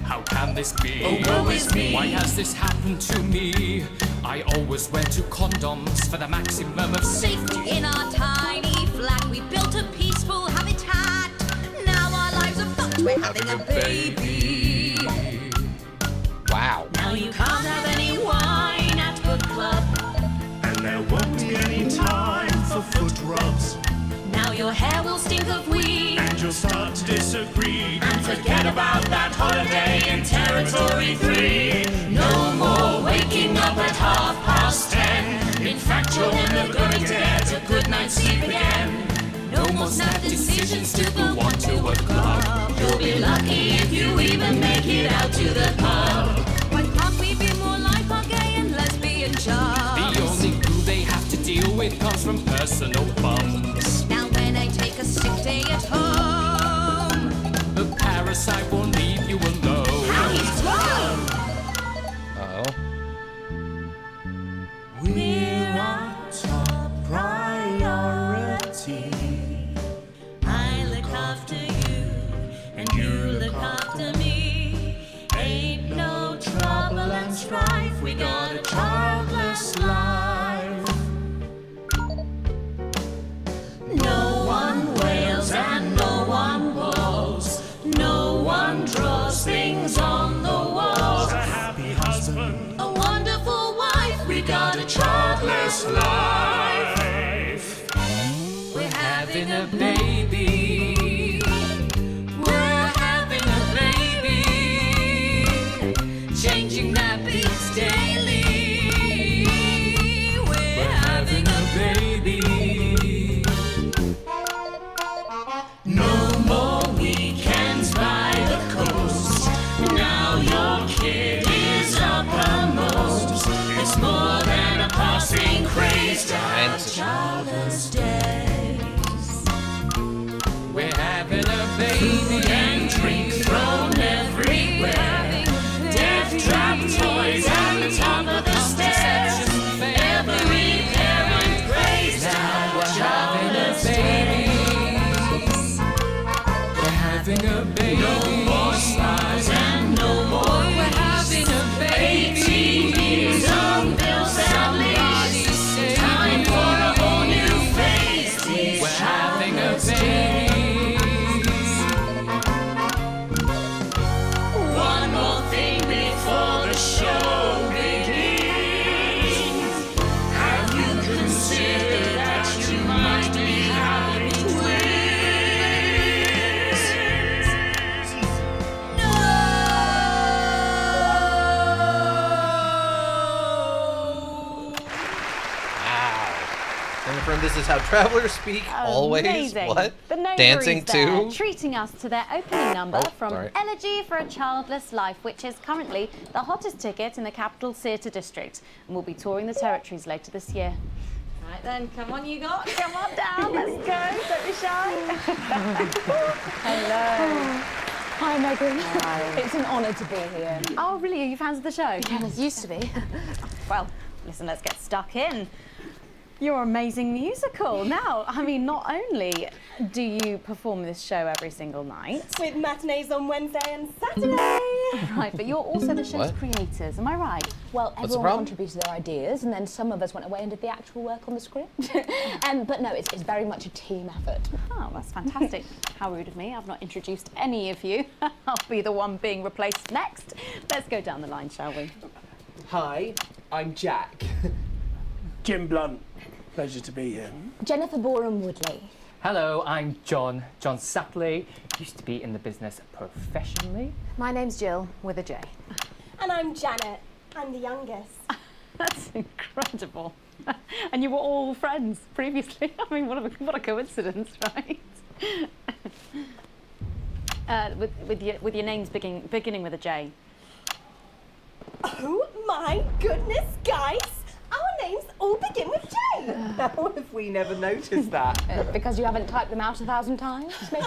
How can this be? Oh, woe is me. Why has this happened to me? I always wear 2 condoms for the maximum of Safety in our tiny flat. We built a peaceful habitat. Now our lives are fucked. We're having a baby. Wow. Now you can't have any wine at Book Club. And there won't be any time for foot rubs. Now your hair will stink of weed. And you'll start to disagree. And forget about that holiday in Territory 3. No more waking up at 10:30. In fact, you're never gonna get a good night's sleep again. No more snap decisions to go on to a club. You'll be lucky if you even make it out to the pub. Why can't we be more like our gay and lesbian chums? The only glue they have to deal with comes from personal bums. Now when I take a sick day at home, The parasite won't leave you alone. how he's grown. Uh-oh. We're our top priority. I look after you, and you look after me. Ain't no trouble and strife. We got a childless life. No one wails and no one walls. No one draws things on the walls. A happy husband. A wonderful wife. We got a childless life. We're having a baby. We're having a baby. Changing nappies daily. We're having a baby. No more weekends by the coast. Now your kid is uppermost. It's more than a passing craze to have childless days. We're having a baby. Food and drink thrown everywhere. Death trap toys at the top of the stairs. Jennifer, this is how travelers speak. Always. Amazing. What? The Nova Dancing is there, too? treating us to their opening number from sorry. Elegy for a Childless Life, which is currently the hottest ticket in the capital theatre district, and will be touring the territories later this year. Right then, come on you lot, come on down, let's go, don't be shy. Hello. Hi Megan. Hi. It's an honour to be here. Oh really, are you fans of the show? Yes, used to be. Well, listen, let's get stuck in. Your amazing musical. Now, I mean, not only do you perform this show every single night, with matinees on Wednesday and Saturday. Right, but you're also the show's What? creators, am I right? Well, everyone contributed their ideas, and then some of us went away and did the actual work on the script. But no, it's very much a team effort. Oh, that's fantastic. How rude of me. I've not introduced any of you. I'll be the one being replaced next. Let's go down the line, shall we? Hi, I'm Jack. Jim Blunt. Pleasure to be here. Jennifer Boren-Woodley. Hello, I'm John Satley. Used to be in the business professionally. My name's Jill, with a J. And I'm Janet. I'm the youngest. That's incredible. And you were all friends previously. I mean, what a coincidence, right? With your names beginning with a J. Oh my goodness, guys! Our names all begin with J. How have we never noticed that? Because you haven't typed them out 1,000 times, maybe?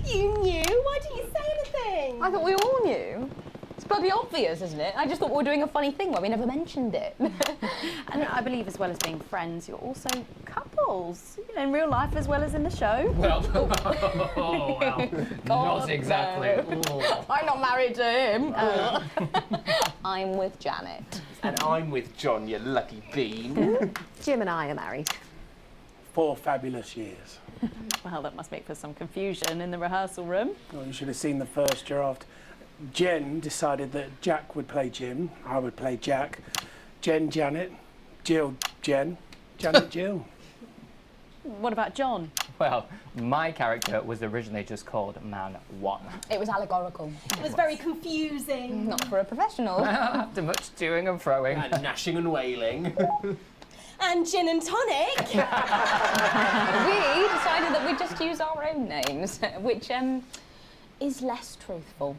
You knew? Why didn't you say anything? I thought we all knew. It's bloody obvious, isn't it? I just thought we were doing a funny thing where we never mentioned it. And I believe as well as being friends, you're also couples, you know, in real life as well as in the show. Well, not exactly. No. I'm not married to him. I'm with Janet. And I'm with John, you lucky bean. Jim and I are married. 4 fabulous years. Well, that must make for some confusion in the rehearsal room. Well, you should have seen the first draft. Jen decided that Jack would play Jim, I would play Jack, Jen Janet, Jill Jen, Janet Jill. What about John? Well, my character was originally just called Man 1. It was allegorical. It was very confusing. Not for a professional. After much toing and froing. And gnashing and wailing. And gin and tonic. We decided that we'd just use our own names, which is less truthful.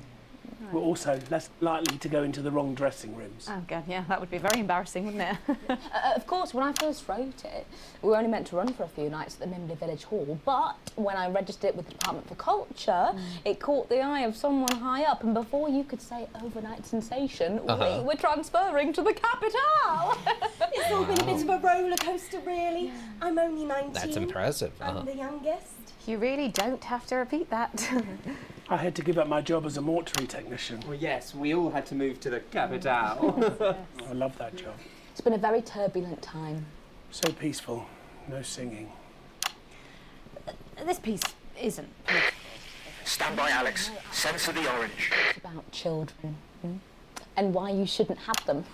We're also less likely to go into the wrong dressing rooms. Oh god, yeah, that would be very embarrassing, wouldn't it? Of course, when I first wrote it, we were only meant to run for a few nights at the Mimley Village Hall, but when I registered it with the Department for Culture, it caught the eye of someone high up, and before you could say overnight sensation, we were transferring to the capital. It's all been a bit of a roller coaster, really. I'm only 19. That's impressive. I'm the youngest. You really don't have to repeat that. I had to give up my job as a mortuary technician. Well, yes, we all had to move to the capital. I love that job. It's been a very turbulent time. So peaceful, no singing. This piece isn't. Stand by, Alex. Censor the orange. It's about children and why you shouldn't have them.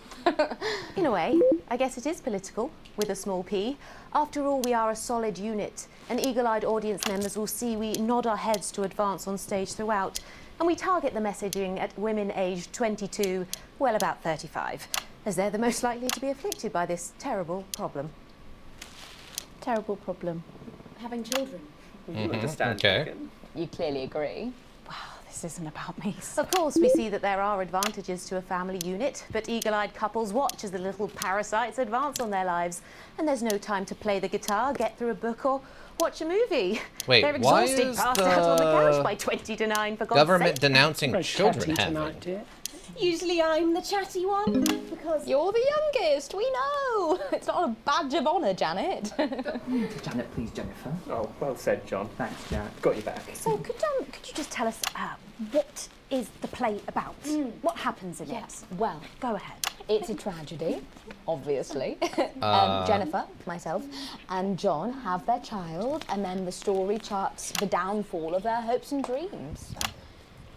In a way, I guess it is political, with a small p. After all, we are a solid unit, and eagle-eyed audience members will see we nod our heads to advance on stage throughout, and we target the messaging at women aged 22, well, about 35, as they're the most likely to be afflicted by this terrible problem. Terrible problem. Having children. Understand. Okay. You clearly agree. This isn't about me. Of course, we see that there are advantages to a family unit, but eagle-eyed couples watch as the little parasites advance on their lives, and there's no time to play the guitar, get through a book, or watch a movie. Wait, they're why exhausted, is passed out on the the couch by 20 to 9, for God's government sake. denouncing children having? Usually I'm the chatty one, because... You're the youngest, we know. It's not a badge of honour, Janet. Janet, please, Jennifer. Oh, well said, John. Thanks, Janet. Got you back. So could you just tell us what is the play about? What happens in it? Well, go ahead. It's a tragedy, obviously. Jennifer, myself, and John have their child, and then the story charts the downfall of their hopes and dreams.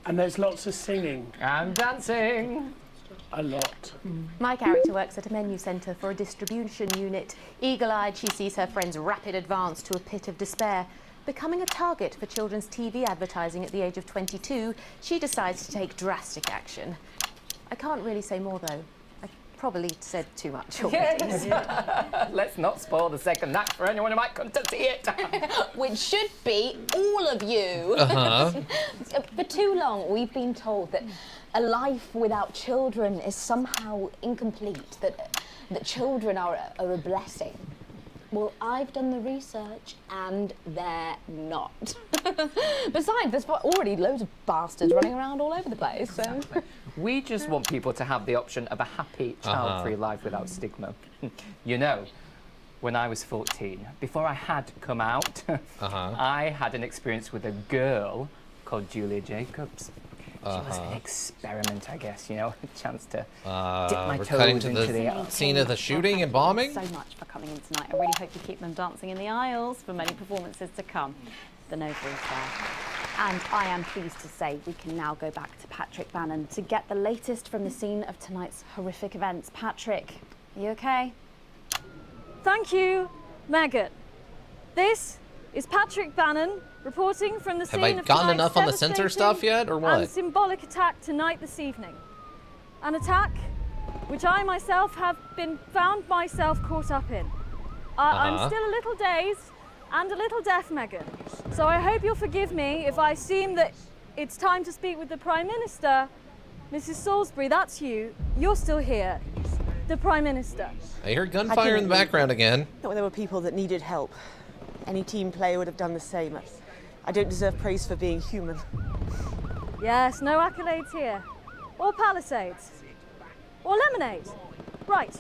And there's lots of singing. And dancing. A lot. My character works at a menu centre for a distribution unit. Eagle-eyed, she sees her friend's rapid advance to a pit of despair. Becoming a target for children's TV advertising at the age of 22, she decides to take drastic action. I can't really say more, though. probably said too much already. Let's not spoil the second act for anyone who might come to see it. Which should be all of you. For too long, we've been told that a life without children is somehow incomplete, that children are a blessing. Well, I've done the research, and they're not. Besides, there's already loads of bastards running around all over the place, so... We just want people to have the option of a happy, child-free life without stigma. You know, when I was 14, before I had come out, I had an experience with a girl called Julia Jacobs. She was an experiment, I guess, you know, a chance to dip my we're toes cutting to into the scene of the shooting and bombing. So much for coming in tonight. I really hope you keep them dancing in the aisles for many performances to come. The novel is there. And I am pleased to say we can now go back to Patrick Bannon to get the latest from the scene of tonight's horrific events. Patrick, are you okay? Thank you, Megan. This is Patrick Bannon reporting from the scene Have I of gotten tonight's enough on the censor stuff yet, or and what? symbolic attack tonight this evening. An attack which I myself have found myself caught up in. I'm still a little dazed and a little deaf, Megan. So I hope you'll forgive me if I seem that it's time to speak with the Prime Minister. Mrs. Salisbury, that's you. You're still here. The Prime Minister. I hear gunfire in the background again. Not when there were people that needed help. Any team player would have done the same. I don't deserve praise for being human. Yes, no accolades here. Or Palisades. Or lemonade. Right.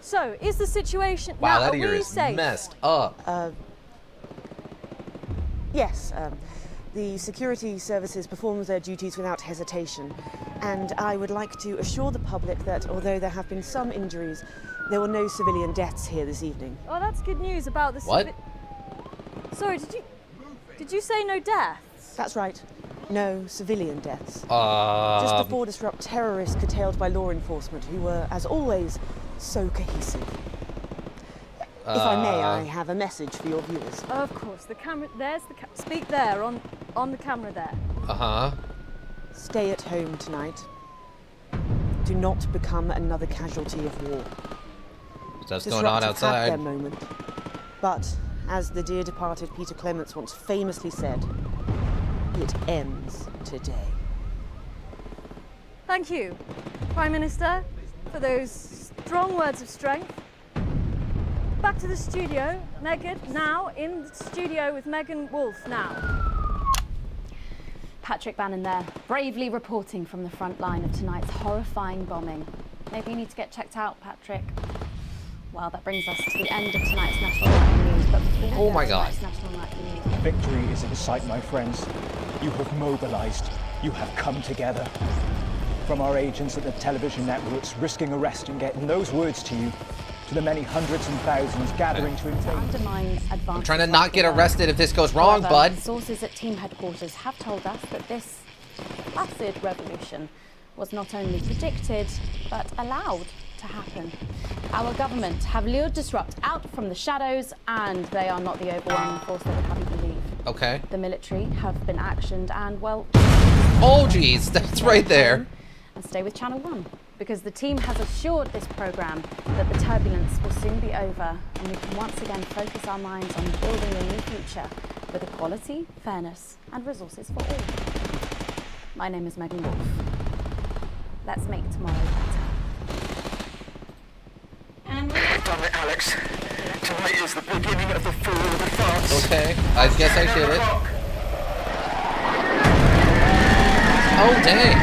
So, is the situation... Wow, now, that are ear we is safe? messed up. Yes, the security services performed their duties without hesitation. And I would like to assure the public that although there have been some injuries, there were no civilian deaths here this evening. Oh, that's good news about the... What? Sorry, did you say no deaths? That's right. No civilian deaths. Just before disrupt terrorists curtailed by law enforcement who were, as always, so cohesive. If I may, I have a message for your viewers. Of course, the camera... There's the... Speak there, on the camera there. Stay at home tonight. Do not become another casualty of war. Stuff's going on outside. Have their moment. But, as the dear departed Peter Clements once famously said, it ends today. Thank you, Prime Minister, for those strong words of strength. Back to the studio. Megan, now in the studio with Megan Wolf now. Patrick Bannon there, bravely reporting from the front line of tonight's horrifying bombing. Maybe you need to get checked out, Patrick. Well, that brings us to the end of tonight's National Nightly News. But before Oh my God. National Nightly News. Victory is in sight, my friends. You have mobilized. You have come together. From our agents at the television networks risking arrest and getting those words to you, to the many hundreds and thousands gathering to invade. Undermine advances. I'm trying to not get arrested if this goes wrong, However, bud. Sources at team headquarters have told us that this placid revolution was not only predicted, but allowed to happen. Our government have lured Disrupt out from the shadows, and they are not the overwhelming force that would have you believe. Okay. The military have been actioned, and well... Oh, geez, that's right there. And stay with Channel 1, because the team has assured this programme that the turbulence will soon be over, and we can once again focus our minds on building a new future with equality, fairness, and resources for all. My name is Megan Wolf. Let's make tomorrow better. Damn it, Alex. Tonight is the beginning of the fall of the France. Okay, I guess I did it. Oh, dang.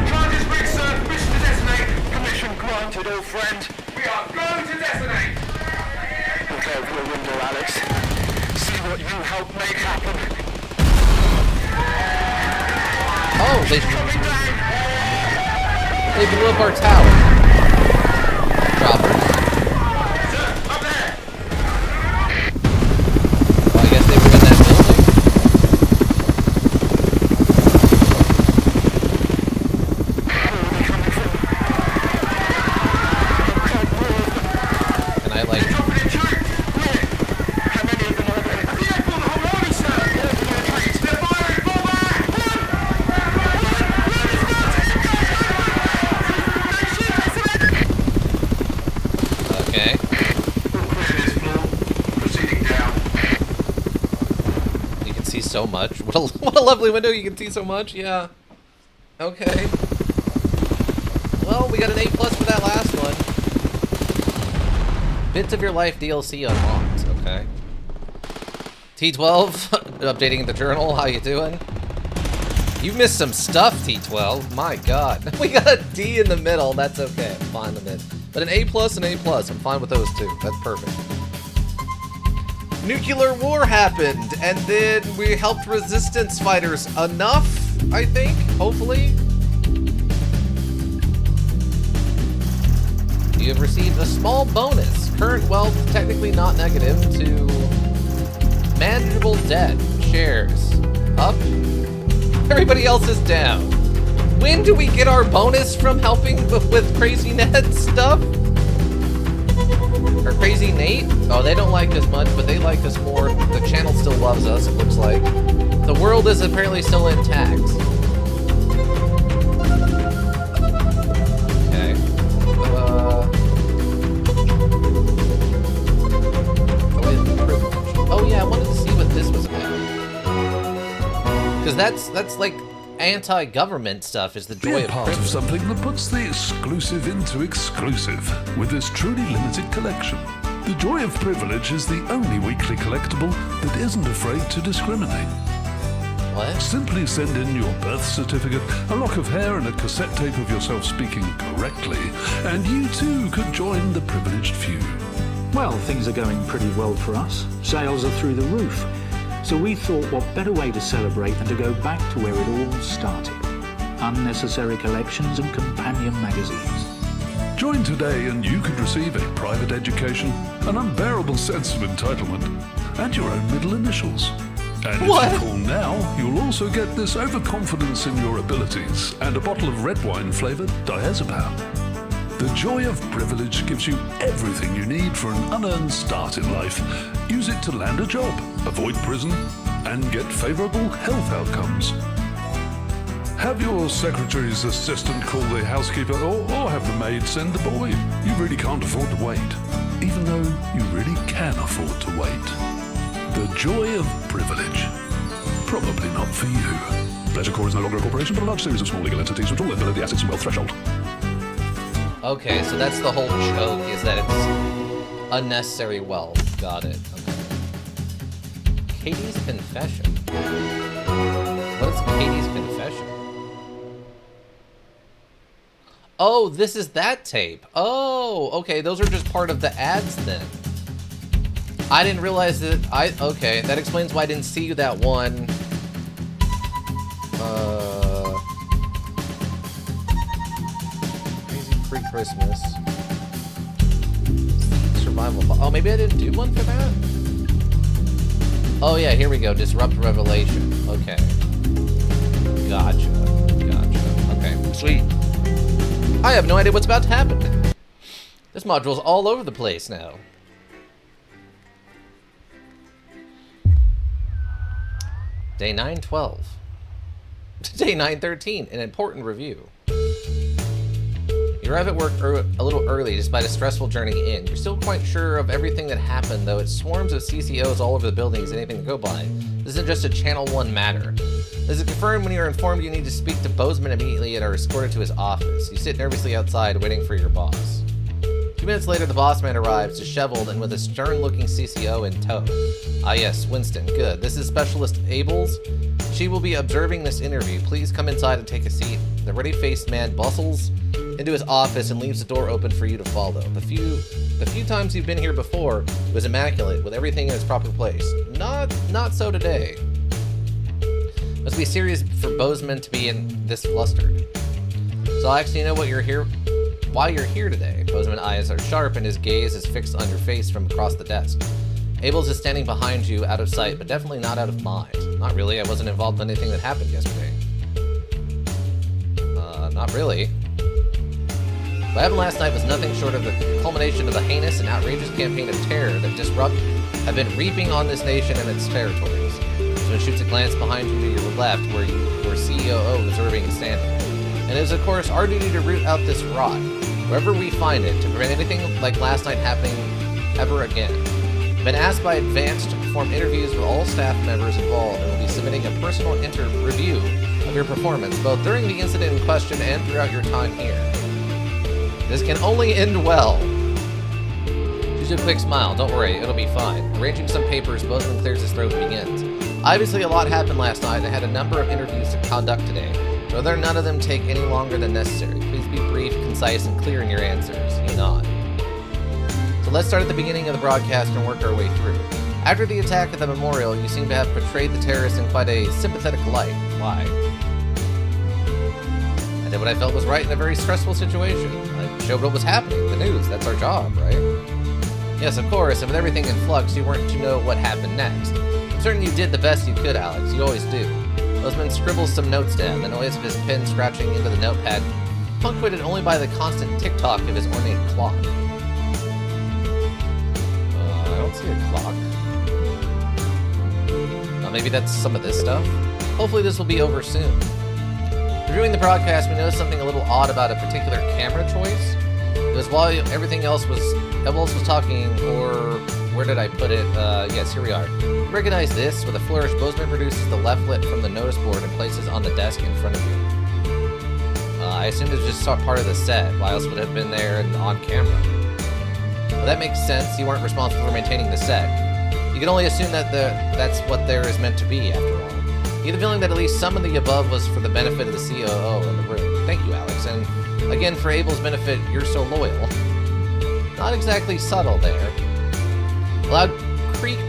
Charges read, sir. Permission to detonate. Permission granted, old friend. We are going to detonate. Look over your window, Alex. See what you helped make happen. Oh, they blew up our tower. Droppers. Well, I guess they were in that building. Can I, like... so much. What a lovely window, you can see so much, yeah. Okay. Well, we got an A+ for that last one. Bits of Your Life DLC unlocked, okay. T12, updating the journal, how you doing? You missed some stuff, T12, my god. We got a D in the middle, that's okay, I'm fine with it. But an A+, and A+, I'm fine with those two, that's perfect. Nuclear war happened, and then we helped resistance fighters enough, I think, hopefully. You have received a small bonus. Current wealth, technically not negative, to manageable debt. Shares. Up. Everybody else is down. When do we get our bonus from helping with Crazy Ned stuff? Or Crazy Nate? Oh, they don't like us much, but they like us more. The channel still loves us, it looks like. The world is apparently still intact. Okay. Oh yeah, I wanted to see what this was about. Because that's like anti-government stuff is the joy of part of something that puts the exclusive into exclusive with this truly limited collection. The Joy of Privilege is the only weekly collectible that isn't afraid to discriminate. What? Simply send in your birth certificate, a lock of hair, and a cassette tape of yourself speaking correctly, and you too could join the privileged few. Well, things are going pretty well for us. Sales are through the roof. So we thought what better way to celebrate than to go back to where it all started. Unnecessary collections and companion magazines. Join today and you could receive a private education, an unbearable sense of entitlement, and your own middle initials. And if you call now, you'll also get this overconfidence in your abilities and a bottle of red wine flavoured diazepam. The Joy of Privilege gives you everything you need for an unearned start in life. Use it to land a job, avoid prison, and get favourable health outcomes. Have your secretary's assistant call the housekeeper or have the maid send the boy. You really can't afford to wait, even though you really can afford to wait. The Joy of Privilege. Probably not for you. Pleasure Corps is no longer a corporation, but a large series of small legal entities which all live below the assets and wealth threshold. Okay, so that's the whole joke, is that it's unnecessary wealth. Got it. Okay. Katie's Confession. What is Katie's Confession? Oh, this is that tape. Oh, okay, those are just part of the ads then. I didn't realize that okay, that explains why I didn't see that one. Pre-Christmas. Survival. Oh, maybe I didn't do one for that? Oh yeah, here we go. Disrupt Revelation. Okay. Gotcha. Okay, sweet. I have no idea what's about to happen. This module's all over the place now. Day 912. Day 913, an important review. You arrive at work a little early despite a stressful journey in. You're still quite sure of everything that happened, though it's swarms of CCOs all over the building is anything to go by. This isn't just a Channel 1 matter. This is confirmed when you're informed you need to speak to Bozeman immediately and are escorted to his office. You sit nervously outside waiting for your boss. 2 minutes later, the boss man arrives, disheveled and with a stern-looking CCO in tow. Ah yes, Winston, good. This is Specialist Ables. She will be observing this interview. Please come inside and take a seat. The ruddy-faced man bustles into his office and leaves the door open for you to follow. The few times you've been here before, it was immaculate, with everything in its proper place. Not so today. Must be serious for Bozeman to be in this flustered. So I actually know why you're here today. Bozeman's eyes are sharp and his gaze is fixed on your face from across the desk. Ables is standing behind you, out of sight, but definitely not out of mind. Not really, I wasn't involved in anything that happened yesterday. Not really. What happened last night was nothing short of the culmination of the heinous and outrageous campaign of terror that Disrupt have been reaping on this nation and its territories. Someone shoots a glance behind you to your left where you were COO observing and standing. And it is, of course, our duty to root out this rot, wherever we find it, to prevent anything like last night happening ever again. Been asked by Advance to perform interviews with all staff members involved and will be submitting a personal review of your performance, both during the incident in question and throughout your time here. This can only end well. She's a quick smile. Don't worry, it'll be fine. Arranging some papers, Bozeman clears his throat and begins. Obviously, a lot happened last night. I had a number of interviews to conduct today. Whether none of them take any longer than necessary. Please be brief, concise, and clear in your answers. You nod. So let's start at the beginning of the broadcast and work our way through. After the attack at the memorial, you seem to have portrayed the terrorists in quite a sympathetic light. Why? I did what I felt was right in a very stressful situation. I showed what was happening, the news. That's our job, right? Yes, of course, and with everything in flux, you weren't to know what happened next. I'm certain you did the best you could, Alex. You always do. Bozeman scribbles some notes down, the noise of his pen scratching into the notepad, punctuated only by the constant tick-tock of his ornate clock. I don't see a clock. Maybe that's some of this stuff. Hopefully this will be over soon. Reviewing the broadcast, we noticed something a little odd about a particular camera choice. It was while everyone else was talking, or where did I put it? Yes, here we are. Recognize this. With a flourish, Bozeman produces the leaflet from the notice board and places on the desk in front of you. I assumed it was just part of the set. Why else would it have been there and on camera? Well, that makes sense. You weren't responsible for maintaining the set. You can only assume that that's what there is meant to be, after all. You get the feeling that at least some of the above was for the benefit of the COO in the room. Thank you, Alex. And again, for Abel's benefit, you're so loyal. Not exactly subtle there. A loud creak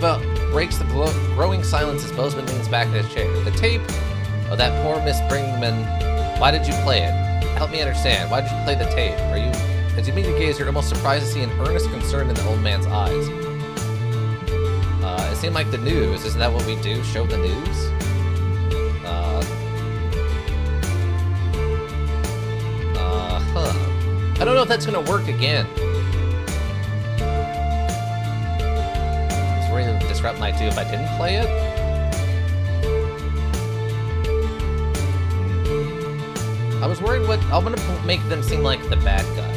breaks the growing silence as Bozeman leans back in his chair. The tape of that poor Miss Brinkman. Why did you play it? Help me understand. Why did you play the tape? As you meet your gaze, you're almost surprised to see an earnest concern in the old man's eyes. It seemed like the news. Isn't that what we do? Show the news? I don't know if that's going to work again. I was worried it would disrupt my do if I didn't play it. I was worried I'm going to make them seem like the bad guy.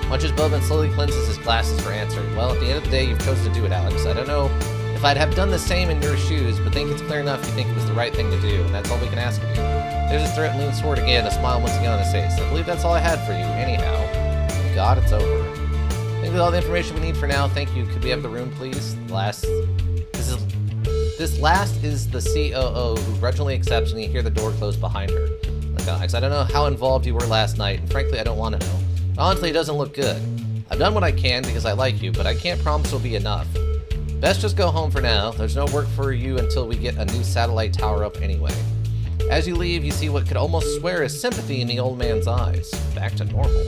Much as Bozeman slowly cleanses his glasses for answering. Well, at the end of the day, you've chosen to do it, Alex. I don't know if I'd have done the same in your shoes, but think it's clear enough you think it was the right thing to do, and that's all we can ask of you. There's his throat and leans forward again, a smile once again on his face. I believe that's all I had for you, anyhow. Thank God, it's over. I think with all the information we need for now, thank you. Could we have the room, please? This last is the COO who grudgingly accepts when you hear the door close behind her. Look, Alex, I don't know how involved you were last night, and frankly, I don't want to know. Honestly, it doesn't look good. I've done what I can because I like you, but I can't promise it'll be enough. Best just go home for now. There's no work for you until we get a new satellite tower up anyway. As you leave, you see what could almost swear is sympathy in the old man's eyes. Back to normal.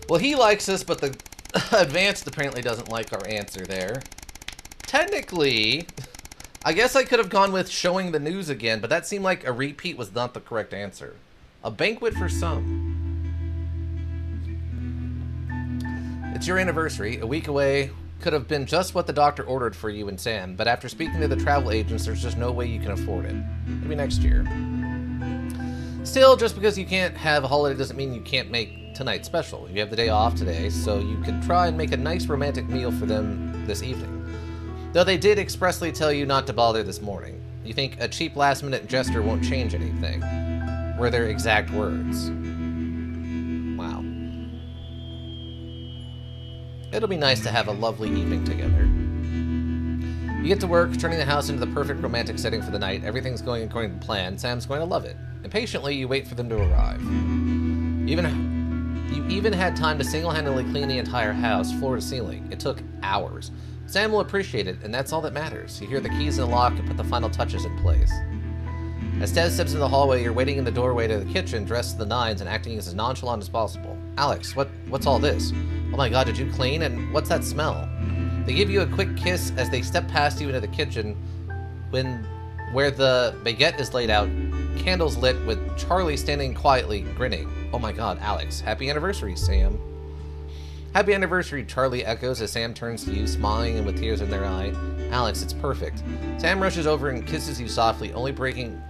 Well, he likes us, but the Advanced apparently doesn't like our answer there. Technically, I guess I could have gone with showing the news again, but that seemed like a repeat was not the correct answer. A banquet for some. It's your anniversary, a week away. Could have been just what the doctor ordered for you and Sam, but after speaking to the travel agents, there's just no way you can afford it. Maybe next year. Still, just because you can't have a holiday doesn't mean you can't make tonight special. You have the day off today, so you could try and make a nice romantic meal for them this evening. Though they did expressly tell you not to bother this morning. You think a cheap last-minute gesture won't change anything. Were their exact words. Wow. It'll be nice to have a lovely evening together. You get to work, turning the house into the perfect romantic setting for the night. Everything's going according to plan. Sam's going to love it. Impatiently, you wait for them to arrive. You even had time to single-handedly clean the entire house, floor to ceiling. It took hours. Sam will appreciate it, and that's all that matters. You hear the keys in the lock and put the final touches in place. As Ted steps into the hallway, you're waiting in the doorway to the kitchen, dressed to the nines and acting as nonchalant as possible. Alex, what's all this? Oh my god, did you clean? And what's that smell? They give you a quick kiss as they step past you into the kitchen where the baguette is laid out, candles lit, with Charlie standing quietly, grinning. Oh my god, Alex. Happy anniversary, Sam. Happy anniversary, Charlie echoes as Sam turns to you, smiling and with tears in their eye. Alex, it's perfect. Sam rushes over and kisses you softly, only breaking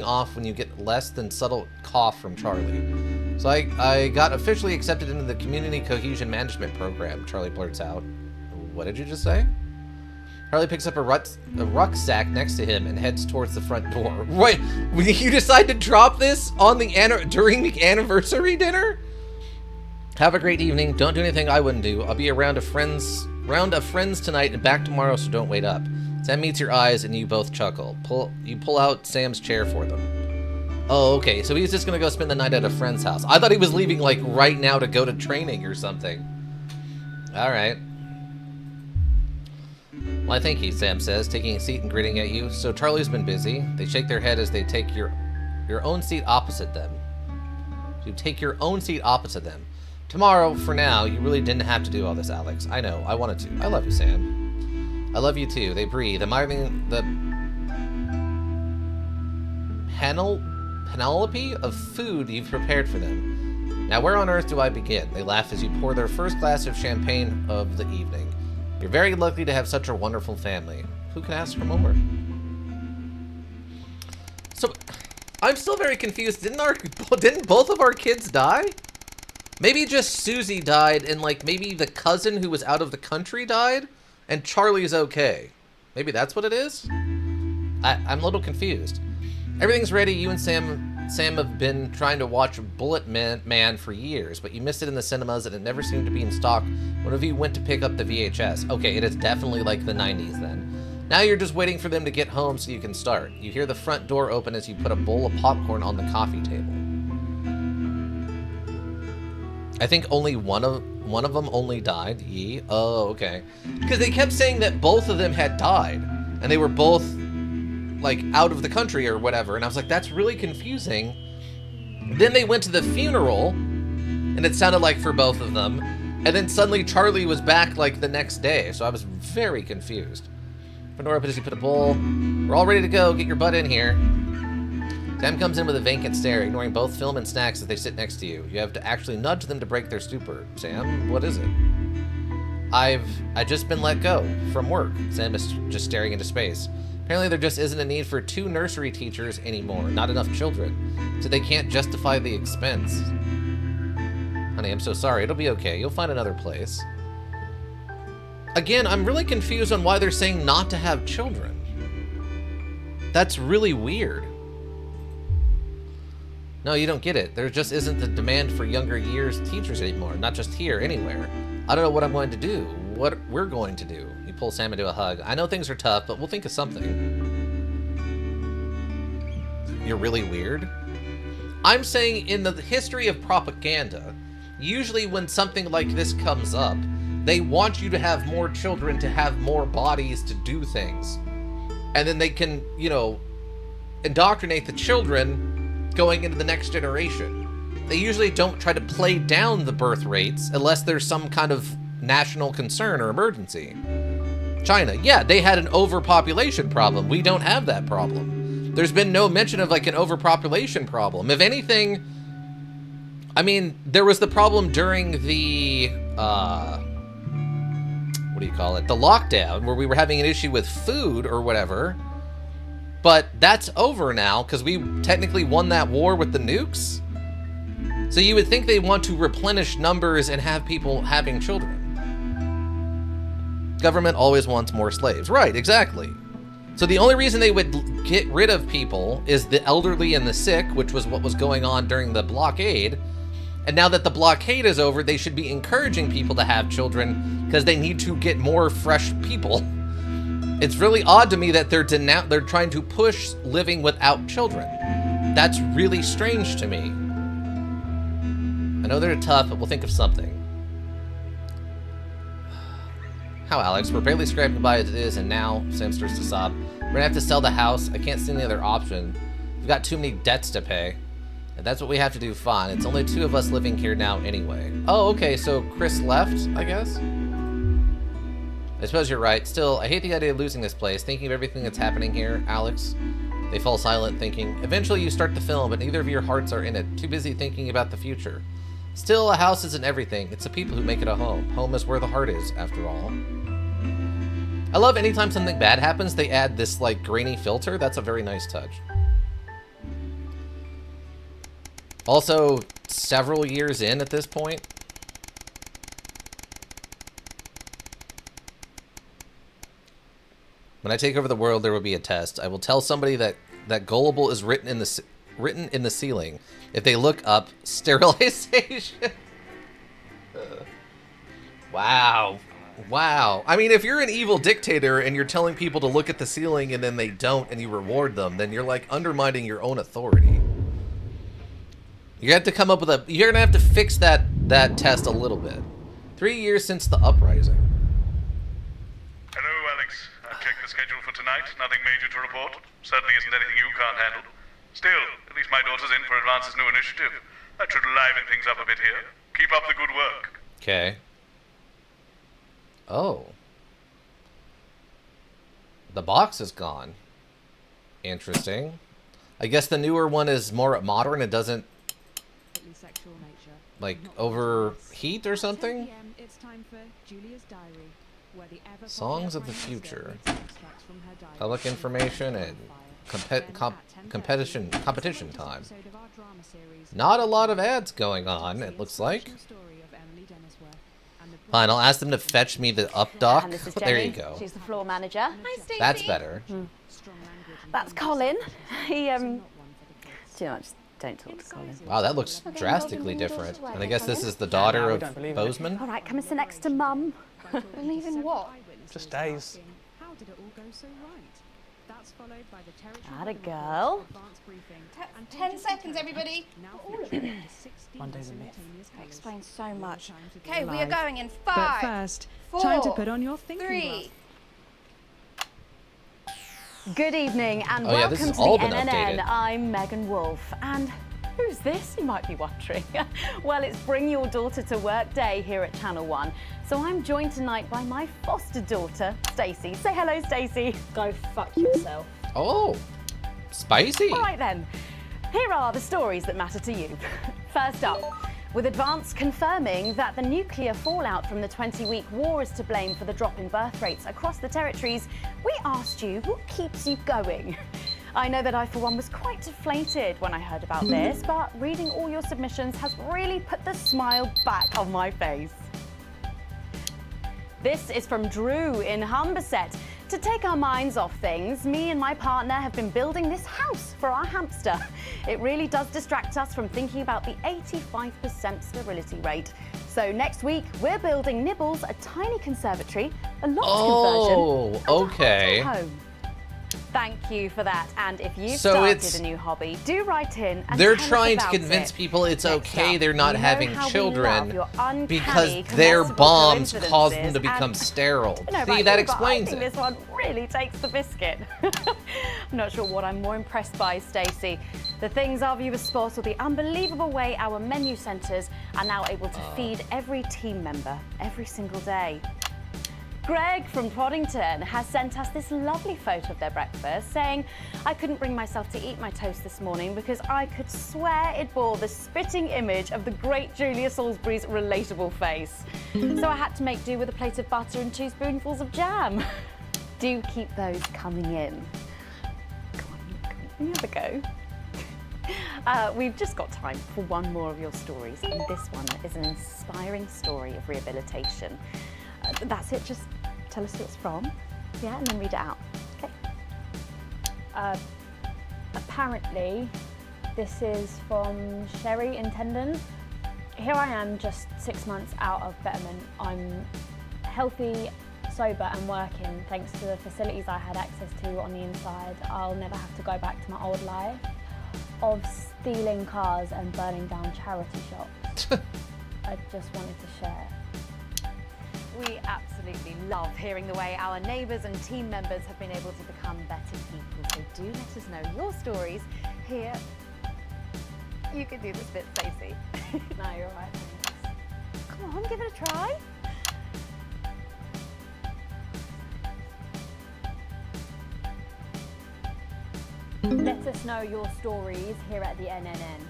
off when you get less than subtle cough from Charlie. So I got officially accepted into the Community Cohesion Management Program, Charlie blurts out. What did you just say? Charlie picks up a rucksack next to him and heads towards the front door. Wait, you decide to drop this on the during the anniversary dinner? Have a great evening. Don't do anything I wouldn't do. I'll be around of friends tonight and back tomorrow, so don't wait up. Sam meets your eyes and you both chuckle. You pull out Sam's chair for them. Oh, okay. So he's just gonna go spend the night at a friend's house. I thought he was leaving like right now to go to training or something. All right. Why, thank you, Sam says, taking a seat and grinning at you. So Charlie's been busy. They shake their head as they take your own seat opposite them. You take your own seat opposite them. Tomorrow, for now, you really didn't have to do all this, Alex. I know, I wanted to. I love you, Sam. I love you too. They breathe, admiring the Penelope of food you've prepared for them. Now, where on earth do I begin? They laugh as you pour their first glass of champagne of the evening. You're very lucky to have such a wonderful family. Who can ask for more? So, I'm still very confused. Didn't both of our kids die? Maybe just Susie died, and like maybe the cousin who was out of the country died, and Charlie's okay. Maybe that's what it is? I'm a little confused. Everything's ready. You and Sam have been trying to watch Bullet Man for years, but you missed it in the cinemas and it never seemed to be in stock whenever you went to pick up the VHS. Okay, it is definitely like the 90s then. Now you're just waiting for them to get home so you can start. You hear the front door open as you put a bowl of popcorn on the coffee table. I think only one of them only died. Yee. Oh, okay. Because they kept saying that both of them had died, and they were both like out of the country or whatever, and I was like, that's really confusing. Then they went to the funeral, and it sounded like for both of them, and then suddenly Charlie was back like the next day, so I was very confused. Fedora put a bowl. We're all ready to go. Get your butt in here. Sam comes in with a vacant stare, ignoring both film and snacks as they sit next to you. You have to actually nudge them to break their stupor. Sam, what is it? I just been let go from work. Sam is just staring into space. Apparently there just isn't a need for 2 nursery teachers anymore. Not enough children. So they can't justify the expense. Honey, I'm so sorry. It'll be okay. You'll find another place. Again, I'm really confused on why they're saying not to have children. That's really weird. No, you don't get it. There just isn't the demand for younger years teachers anymore. Not just here, anywhere. I don't know what I'm going to do. What we're going to do. You pull Sam into a hug. I know things are tough, but we'll think of something. You're really weird? I'm saying in the history of propaganda, usually when something like this comes up, they want you to have more children to have more bodies to do things. And then they can, you know, indoctrinate the children going into the next generation. They usually don't try to play down the birth rates unless there's some kind of national concern or emergency. China, yeah, they had an overpopulation problem. We don't have that problem. There's been no mention of like an overpopulation problem. If anything, I mean, there was the problem during the, what do you call it? The lockdown, where we were having an issue with food or whatever. But that's over now because we technically won that war with the nukes. So you would think they want to replenish numbers and have people having children. Government always wants more slaves. Right, exactly. So the only reason they would get rid of people is the elderly and the sick, which was what was going on during the blockade. And now that the blockade is over, they should be encouraging people to have children because they need to get more fresh people. It's really odd to me that they're trying to push living without children. That's really strange to me. I know they're tough, but we'll think of something. How, Alex? We're barely scraping by as it is, and now Sam starts to sob. We're gonna have to sell the house. I can't see any other option. We've got too many debts to pay. And that's what we have to do, fine. It's only 2 of us living here now anyway. Oh, okay, so Chris left, I guess? I suppose you're right. Still, I hate the idea of losing this place. Thinking of everything that's happening here, Alex. They fall silent, thinking. Eventually you start the film, but neither of your hearts are in it. Too busy thinking about the future. Still, a house isn't everything. It's the people who make it a home. Home is where the heart is, after all. I love anytime something bad happens, they add this, like, grainy filter. That's a very nice touch. Also, several years in at this point. When I take over the world, there will be a test. I will tell somebody that gullible is written in the ceiling. If they look up, sterilization. Wow. Wow. I mean, if you're an evil dictator and you're telling people to look at the ceiling and then they don't and you reward them, then you're like undermining your own authority. You have to come up with you're going to have to fix that test a little bit. 3 years since the uprising. Hello, Alex. I've checked the schedule for tonight. Nothing major to report. Certainly isn't anything you can't handle. Still, at least my daughter's in for Advance's new initiative. That should liven things up a bit here. Keep up the good work. Okay. Oh. The box is gone. Interesting. I guess the newer one is more modern. It doesn't, like, overheat or something? Songs of the Future. Public information and competition time. Not a lot of ads going on, it looks like. Fine, I'll ask them to fetch me the up dock. And this is There Jenny. you go. She's the floor manager. Hi, Stacey. That's better. That's Colin. He, do you know, just don't talk to Colin. Wow, that looks drastically different. And I guess this is the daughter of Bozeman? All right, come and sit next to Mum. Believe in what? Just days. Atta girl. 10 seconds, everybody. Monday's a myth. That explains so much. Okay, we are going in 5, But first, 4, time to put on your thinking 3. Good evening and Oh, yeah, this welcome has to all the been NNN. updated. I'm Megan Wolf. And who's this, you might be wondering? Well, it's Bring Your Daughter to Work Day here at Channel 1. So I'm joined tonight by my foster daughter, Stacey. Say hello, Stacey. Go fuck yourself. Oh, spicy. All right then. Here are the stories that matter to you. First up, with Advance confirming that the nuclear fallout from the 20-week war is to blame for the drop in birth rates across the territories, we asked you what keeps you going. I know that I, for one, was quite deflated when I heard about this, but reading all your submissions has really put the smile back on my face. This is from Drew in Humberset. To take our minds off things, me and my partner have been building this house for our hamster. It really does distract us from thinking about the 85% sterility rate. So next week, we're building Nibbles a tiny conservatory, a loft conversion, Oh, okay. and a home. Thank you for that. And if you've So started it's- a new hobby, do write in and They're tell us trying to about convince it. people it's Next okay up, they're not you know having how we love children your uncanny, because their combustible bombs cause them to coincidences, become and sterile. I don't know See, about that you, explains but I it. think this one really takes the biscuit. I'm not sure what I'm more impressed by, Stacey. The things our viewers spot or the unbelievable way our menu centres are now able to feed every team member every single day. Greg from Proddington has sent us this lovely photo of their breakfast saying, I couldn't bring myself to eat my toast this morning because I could swear it bore the spitting image of the great Julia Salisbury's relatable face. So I had to make do with a plate of butter and 2 spoonfuls of jam. Do keep those coming in. Come on, have a go. We've just got time for one more of your stories, and this one is an inspiring story of rehabilitation. That's it, just tell us who it's from, yeah, and then read it out, okay? Apparently, this is from Sherry in Tendon. Here I am, just 6 months out of Betterment. I'm healthy, sober and working thanks to the facilities I had access to on the inside. I'll never have to go back to my old life of stealing cars and burning down charity shops. I just wanted to share. We absolutely love hearing the way our neighbours and team members have been able to become better people. So do let us know your stories here. You can do this bit, Stacey. No, you're all right. Thanks. Come on, give it a try. Let us know your stories here at the NNN.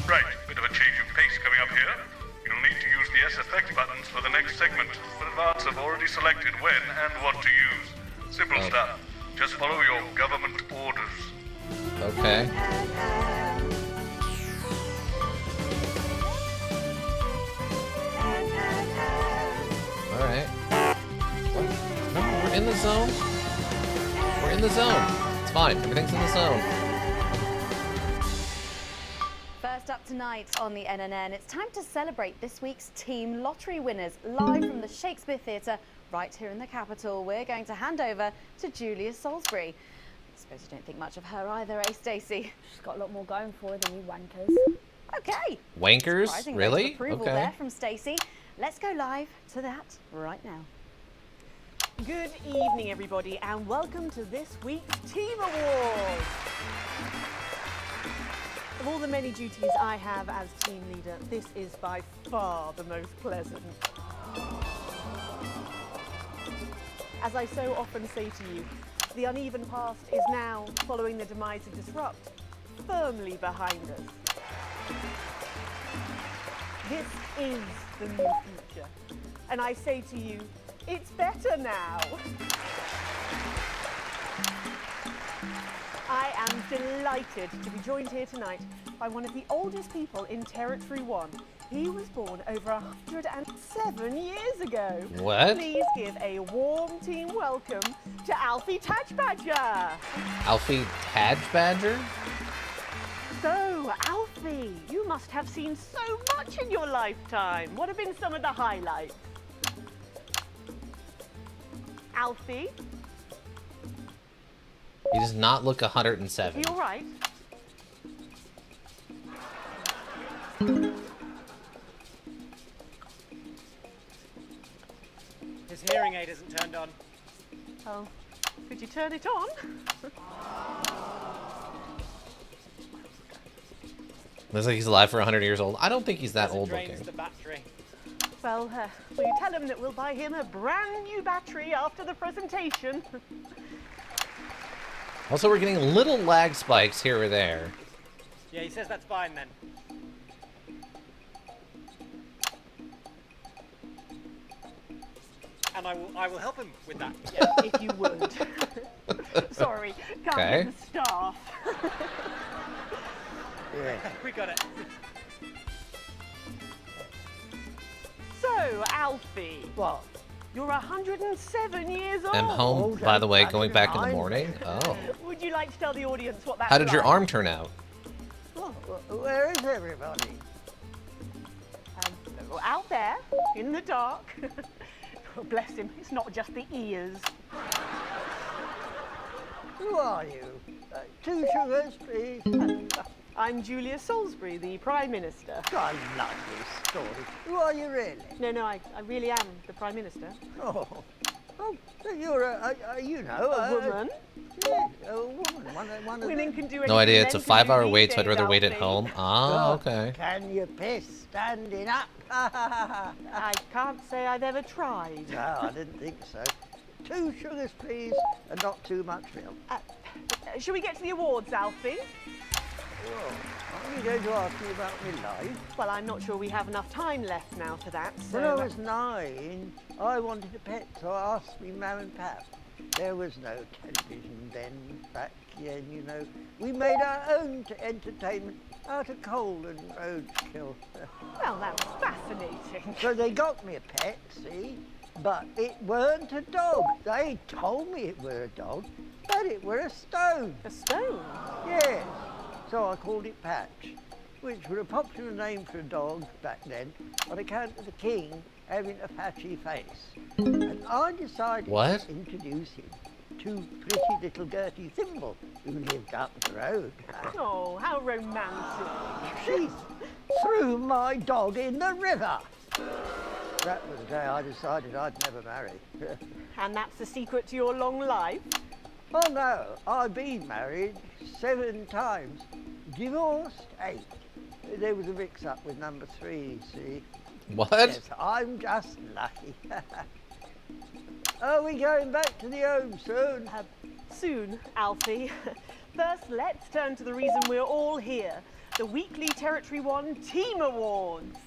Right, bit of a change of pace coming up here. You'll need to use the S effect buttons for the next segment, but Advance have already selected when and what to use. Simple stuff. Just follow your government orders. Okay. in the zone. We're in the zone. It's fine. Everything's in the zone. First up tonight on the NNN, it's time to celebrate this week's team lottery winners live from the Shakespeare Theatre right here in the capital. We're going to hand over to Julia Salisbury. I suppose you don't think much of her either, eh, Stacey? She's got a lot more going for her than you wankers. Okay. Wankers? Surprising Really? rate of approval Okay. there from Stacey. Let's go live to that right now. Good evening, everybody, and welcome to this week's Team Awards. Of all the many duties I have as team leader, this is by far the most pleasant. As I so often say to you, the uneven past is now, following the demise of Disrupt, firmly behind us. This is the new future, and I say to you, it's better now. I am delighted to be joined here tonight by one of the oldest people in Territory 1. He was born over 107 years ago. What? Please give a warm team welcome to Alfie Tadgebadger. Alfie Tadgebadger? So, Alfie, you must have seen so much in your lifetime. What have been some of the highlights? Alfie? He does not look 107. Are you all right? His hearing aid isn't turned on. Oh, could you turn it on? Looks like he's alive for 100 years old. I don't think he's that old Drains looking. the battery. Well, will you tell him that we'll buy him a brand new battery after the presentation? Also, we're getting little lag spikes here or there. Yeah, he says that's fine then. And I will help him with that. Yeah, if you would. Sorry, can't Okay. get the staff. We got it. So, Alfie. What? You're 107 years old. I'm home, by the way, going back in the morning. Oh. Would you like to tell the audience what that's How did your like? arm turn out? Where is everybody? Out there, in the dark. Oh, bless him, it's not just the ears. Who are you? 2 sugars, please. I'm Julia Salisbury, the Prime Minister. I love this story. Who are you really? No, I really am the Prime Minister. Oh, so you're a woman? Yeah, a woman. One of Women can do anything. No idea. It's a men can do 5-hour these wait, so I'd days, rather wait at Alfie. home. Ah, okay. Can you piss standing up? I can't say I've ever tried. No, I didn't think so. 2 sugars, please, and not too much milk. Shall we get to the awards, Alfie? Are you going to ask me about my life? Well, I'm not sure we have enough time left now for that, so... When I was 9, I wanted a pet, so I asked me mum and pap. There was no television then, back then, you know. We made our own entertainment out of coal and roadkill. Well, that was fascinating. So they got me a pet, see? But it weren't a dog. They told me it were a dog, but it were a stone. A stone? Yes. So I called it Patch, which was a popular name for a dog back then on account of the king having a patchy face. And I decided to introduce him to pretty little Gertie Thimble, who lived up the road. Oh, how romantic. She threw my dog in the river. That was the day I decided I'd never marry. And that's the secret to your long life? Oh no, I've been married 7 times, divorced 8. There was a mix-up with number 3, see? What? Yes, I'm just lucky. Are we going back to the home soon? Soon, Alfie. First, let's turn to the reason we're all here, the weekly Territory 1 Team Awards.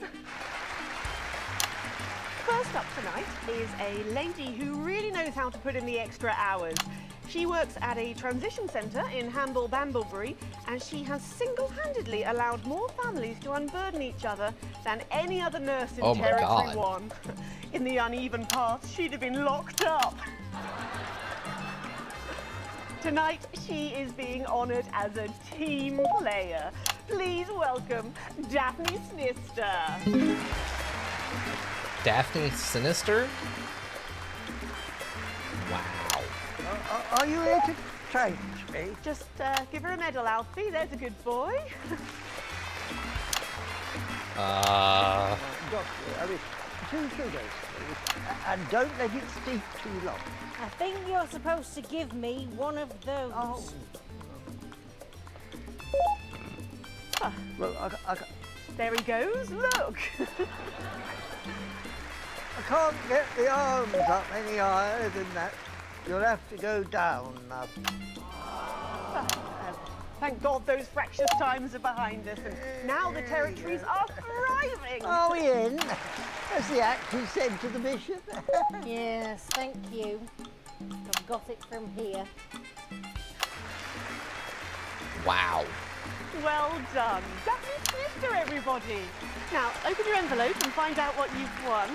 First up tonight is a lady who really knows how to put in the extra hours. She works at a transition centre in Hamble-Bamblebury, and she has single-handedly allowed more families to unburden each other than any other nurse in Oh my Territory God. 1. In the uneven past, she'd have been locked up. Tonight, she is being honoured as a team player. Please welcome Daphne Sinister. Daphne Sinister? Wow. Are you here to change me? Just give her a medal, Alfie. There's a good boy. Doctor, I mean, 2 sugars, please. And don't let it steep too long. I think you're supposed to give me one of those. Oh. Well, There he goes. Look. I can't get the arms up any higher than that. You'll have to go down, love. Thank God those fractious times are behind us, and now the territories are thriving. Are we in? As the actress said to the bishop. Yes, thank you. I've got it from here. Wow. Well done. Daphne Sinister, everybody. Now, open your envelope and find out what you've won.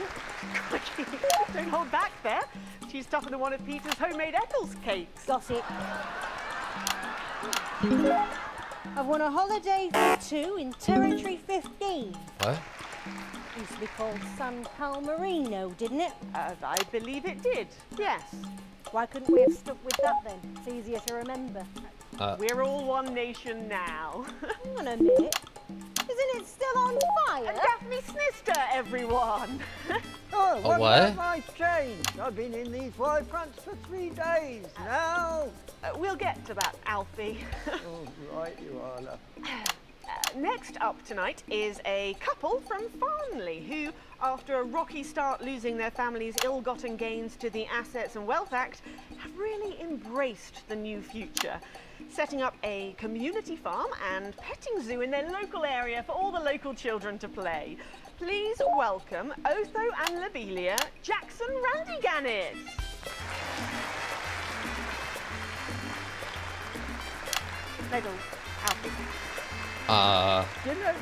Don't hold back there. She's tougher than one of Peter's homemade Eccles cakes. Got it. I've won a holiday for 2 in Territory 15. What? Used to be called San Palmerino, didn't it? I believe it did, yes. Why couldn't we have stuck with that then? It's easier to remember. We're all one nation now. Hang on a minute. Isn't it still on fire? And Daphne Sinister, everyone. Oh, what? Have I changed? I've been in these wide fronts for 3 days now. We'll get to that, Alfie. Oh, right you are, love. Next up tonight is a couple from Farnley who, after a rocky start losing their family's ill-gotten gains to the Assets and Wealth Act, have really embraced the new future, setting up a community farm and petting zoo in their local area for all the local children to play. Please welcome Otho and Lobelia Jackson Randy-Gannis. Medals, Alfie. You know,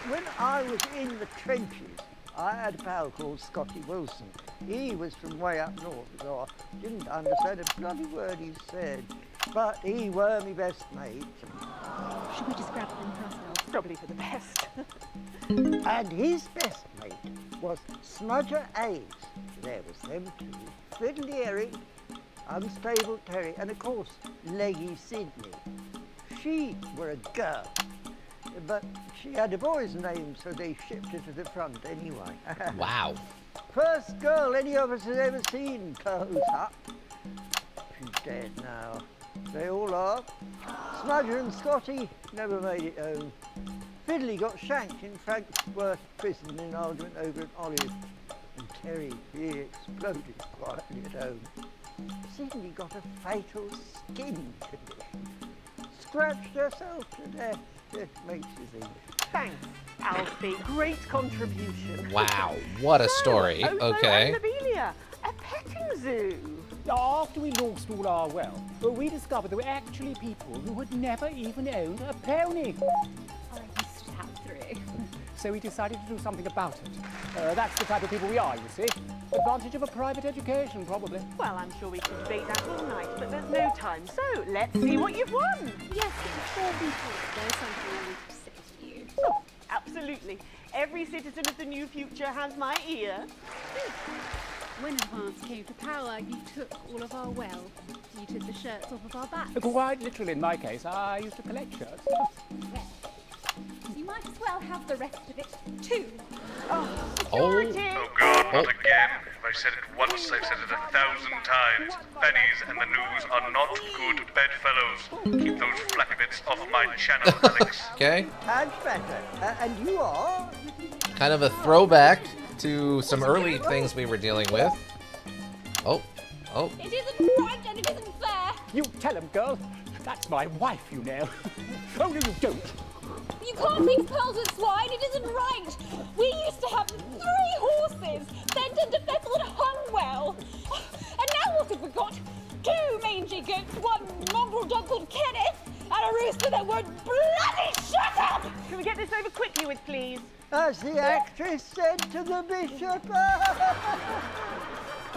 when I was in the trenches, I had a pal called Scotty Wilson. He was from way up north, so I didn't understand a bloody word he said. But he were my best mate. Should we just grab them for ourselves? Probably for the best. And his best mate was Smudger Ace. There was them 2. Fiddly Eric, Unstable Terry, and of course, Leggy Sydney. She were a girl. But she had a boy's name, so they shipped her to the front anyway. Wow. First girl any of us has ever seen close up. She's dead now. They all are. Smudger and Scotty never made it home. Fiddly got shanked in Frankworth prison in an argument over an olive. And Terry, he exploded quietly at home. Sydney got a fatal skin condition. Scratched herself to death. It makes you think. Thanks, Alfie. Great contribution. Wow, what a story. Otho Okay. and Lobelia, a petting zoo. After we lost all our wealth, we discovered there were actually people who had never even owned a pony. I used to have 3. So we decided to do something about it. That's the type of people we are, you see. Advantage of a private education, probably. Well, I'm sure we could debate that all night, but there's no time. So, let's see what you've won. Yes, before we talk, there's something I need to say to you. Oh, absolutely. Every citizen of the new future has my ear. When Advance came to power, you took all of our wealth. You took the shirts off of our backs. Quite literally, in my case, I used to collect shirts. Well, you might as well have the rest of it, too. Oh, security! Oh God, not again. If I've said it once, I've said it 1,000 times. Pennies and the news are not good bedfellows. Keep those flappy bits off my channel, Alex. Okay. That's better. And you are? Kind of a throwback to some early things we were dealing with. Oh. It isn't right and it isn't fair. You tell him, girl. That's my wife, you know. Oh, no, you don't. You can't mix pearls with swine. It isn't right. We used to have 3 horses, Benton, Defessel, and Hunwell. And now what have we got? 2 mangy goats, 1 mongrel dog called Kenneth, and a rooster that would bloody shut up! Can we get this over quickly with, please? As the actress said to the bishop.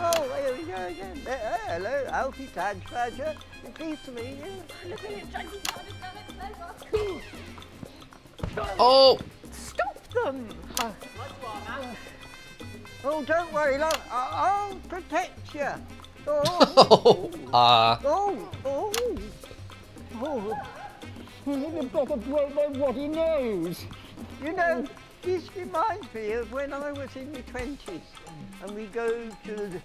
Oh, here we go again. Hello, Alfie Tadge Badger. Pleased to meet you. Oh! Stop them! Oh, don't worry, love. I'll protect you. Oh, You've got to blow my ruddy nose. You know, this reminds me of when I was in my 20s and we go to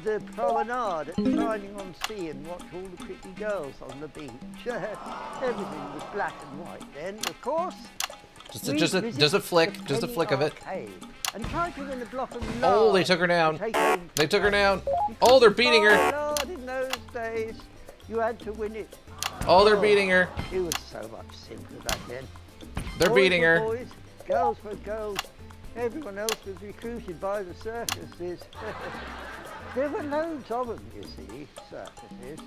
the promenade at Shining-on-Sea and watch all the pretty girls on the beach. Everything was black and white then, of course. Just a flick of it. And tried to win a block of Oh, they took her down. They took her down. Oh, they're beating her. Lord, in those days, you had to win it. Oh, they're beating her. It was so much simpler back then. They're beating her. Boys, girls for girls. Everyone else was recruited by the circuses. There were loads of them, you see, circuses,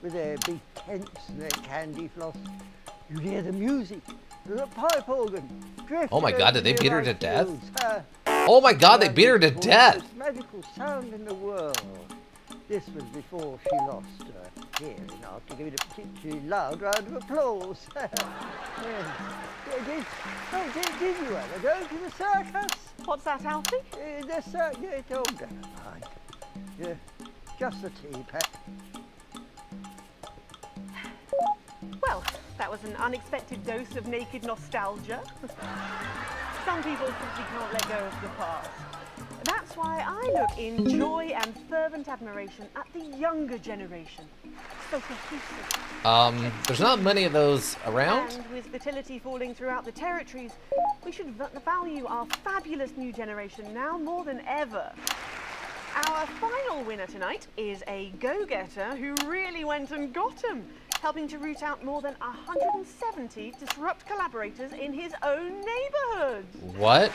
with their big tents and their candy floss. You'd hear the music, the pipe organ. Oh my God, did they beat her to death? Oh my God, they beat her to death. The most magical sound in the world. This was before she lost her hearing after giving a particularly loud round of applause. Did you ever go to the circus? What's that, Alfie? The circus. Oh, never mind. Yeah, just the tea, Pet. Well, that was an unexpected dose of naked nostalgia. Some people simply can't let go of the past. That's why I look in joy and fervent admiration at the younger generation. So cohesive. There's not many of those around. And with fertility falling throughout the territories, we should value our fabulous new generation now more than ever. Our final winner tonight is a go-getter who really went and got 'em, helping to root out more than 170 Disrupt collaborators in his own neighborhood. What?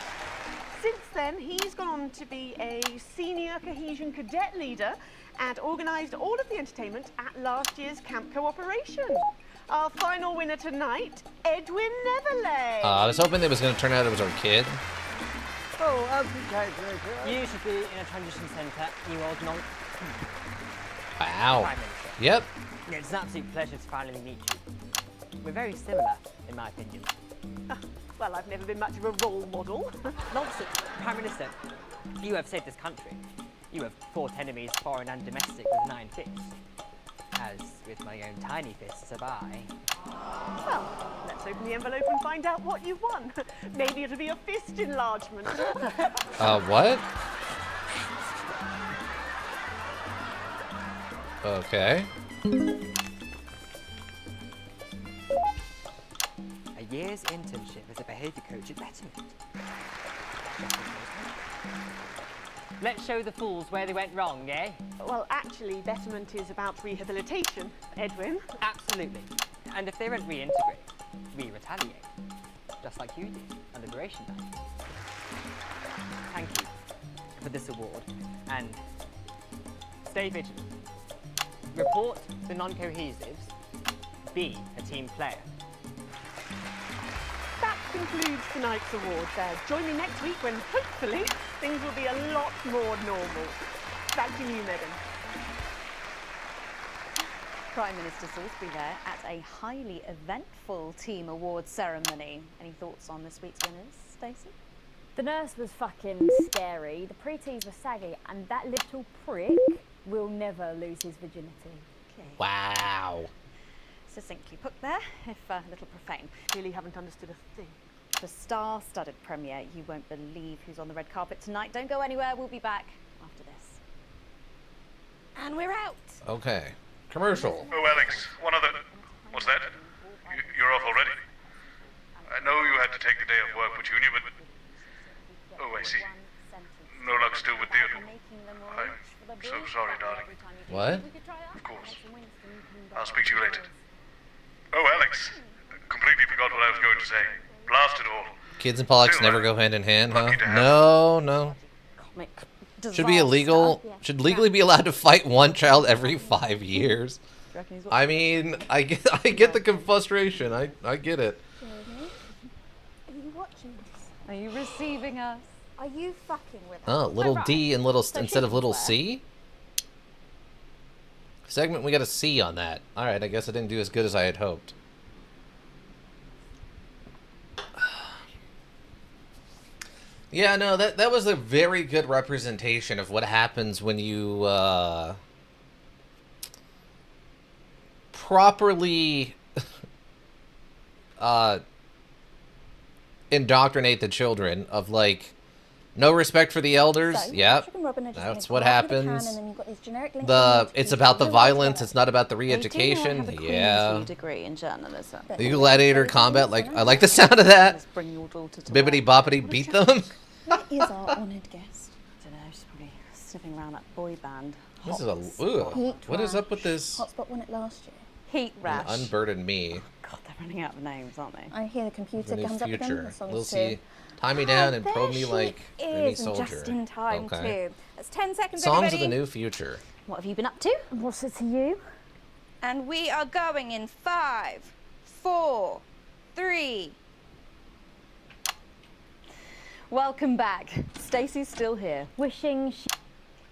Since then, he's gone on to be a senior cohesion cadet leader and organised all of the entertainment at last year's Camp Cooperation. Our final winner tonight, Edwin Neverlay. I was hoping it was going to turn out it was our kid. Oh, Alfie. You should be in a transition centre, you old nonk. Wow. Prime Minister. Yep. It's an absolute pleasure to finally meet you. We're very similar, in my opinion. Well, I've never been much of a role model. Nonsense. Prime Minister, you have saved this country. You have fought enemies, foreign and domestic, with 9 fists. As with my own tiny fists have I. Well, let's open the envelope and find out what you've won. Maybe it'll be a fist enlargement. What? Okay. A year's internship as a behaviour coach at Betterment. Let's show the fools where they went wrong, eh? Well, actually, Betterment is about rehabilitation, Edwin. Absolutely. And if they don't reintegrate, we retaliate. Just like you did on Liberation Day. Thank you for this award, and stay vigilant. Report the non-cohesives. Be a team player. That concludes tonight's awards. Join me next week when, hopefully, things will be a lot more normal. Back to you, Megan. Prime Minister Salisbury there at a highly eventful team awards ceremony. Any thoughts on this week's winners, Stacey? The nurse was fucking scary, the pretties were saggy, and that little prick will never lose his virginity. Okay. Wow. Succinctly put there, if a little profane. Really haven't understood a thing. The star-studded premiere. You won't believe who's on the red carpet tonight. Don't go anywhere. We'll be back after this. And we're out. Okay. Commercial. Oh, Alex, one other... What's that? You're off already? I know you had to take the day off work, Petunia, but... Oh, I see. No luck still with Theodore. I'm so sorry, darling. What? Of course. I'll speak to you later. Oh, Alex. Completely forgot what I was going to say. Blast it all. Kids and politics never go hand in hand, huh? No. Should be illegal. Should legally be allowed to fight one child every 5 years. I mean, I get the frustration. I get it. Are you watching us? Are you receiving us? Are you fucking with us? Oh, little D and little instead of little C. Segment, we got a C on that. All right, I guess I didn't do as good as I had hoped. Yeah, no, that was a very good representation of what happens when you properly indoctrinate the children of, like, no respect for the elders. So, Yep, Patrick and Robin are just that's gonna what go out with a can, happens. and then you've got these generic links It's about the violence. It's not about the re-education. Yeah. Degree in journalism. The gladiator combat. Like, I like the sound of that. Let's bring your daughter to Bibbidi work. boppity beat them. Where is our honoured guest? I don't know. She's probably sniffing around that boy band. This is a what is up with this? Hotspot won it last year. Heat rash. Unburden me. God, they're running out of names, aren't they? I hear the computer The new comes up again. future. The song's We'll too. see. Tie me down and probe me like any Is and soldier. just in time Okay. too. That's 10 seconds, Songs everybody. of the new future. What have you been up to? What's it to you? And we are going in 5, 4, 3. Welcome back. Stacey's still here. Wishing she...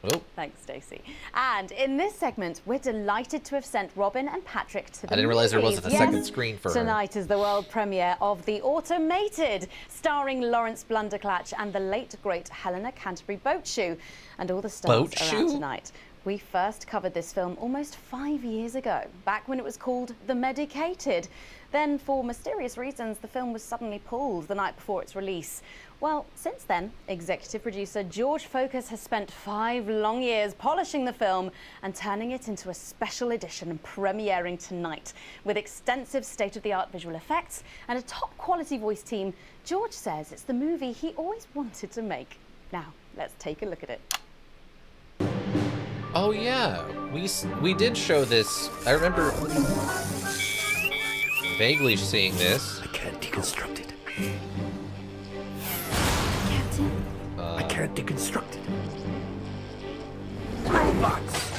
Oh. Thanks, Stacey. And in this segment, we're delighted to have sent Robin and Patrick to the I didn't realize there movies. wasn't a second screen for her. Tonight is the world premiere of The Automated, starring Lawrence Blunderclatch and the late, great Helena Canterbury Boatshoe. And all the stars are out Boatshoe? tonight. We first covered this film almost 5 years ago, back when it was called The Medicated. Then, for mysterious reasons, the film was suddenly pulled the night before its release. Well, since then, executive producer George Focus has spent 5 long years polishing the film and turning it into a special edition and premiering tonight. With extensive state-of-the-art visual effects and a top-quality voice team, George says it's the movie he always wanted to make. Now, let's take a look at it. Oh yeah, we did show this. I remember vaguely seeing this. I can't deconstruct it. I can't deconstruct it. Robots!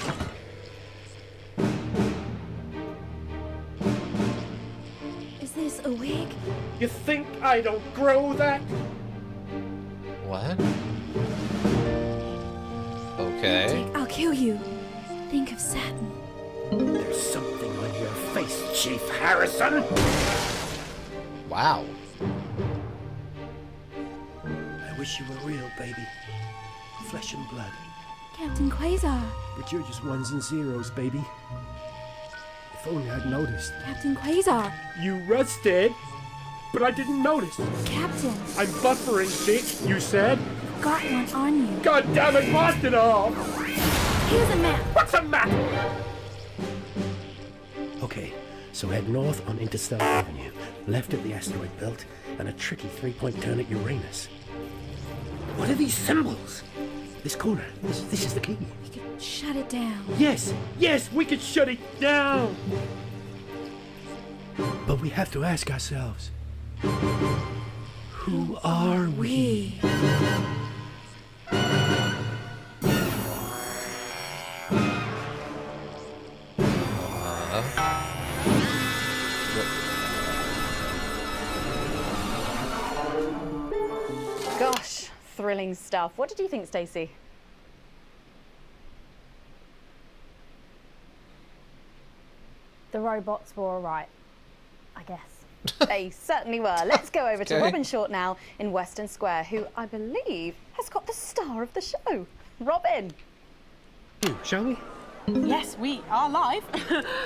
Is this a wig? You think I don't grow that? What? Okay. I'll kill you. Think of Saturn. There's something on your face, Chief Harrison! Wow. I wish you were real, baby. Flesh and blood. Captain Quasar. But you're just ones and zeros, baby. If only I'd noticed. Captain Quasar. You rusted, but I didn't notice. Captain. I'm buffering, chick, you said. Got one on you. God damn it, blast it off! Here's a map. What's a map? Okay, so head north on Interstellar Avenue, left at the asteroid belt, and a tricky three-point turn at Uranus. What are these symbols? This corner. This is the key. Shut it down. Yes, we could shut it down. But we have to ask ourselves, who are we? Gosh, thrilling stuff. What did you think, Stacey? The robots were all right, I guess. They certainly were. Let's go over to Okay. Robin Short now in Western Square, who I believe has got the star of the show. Robin. Shall we? Yes, we are live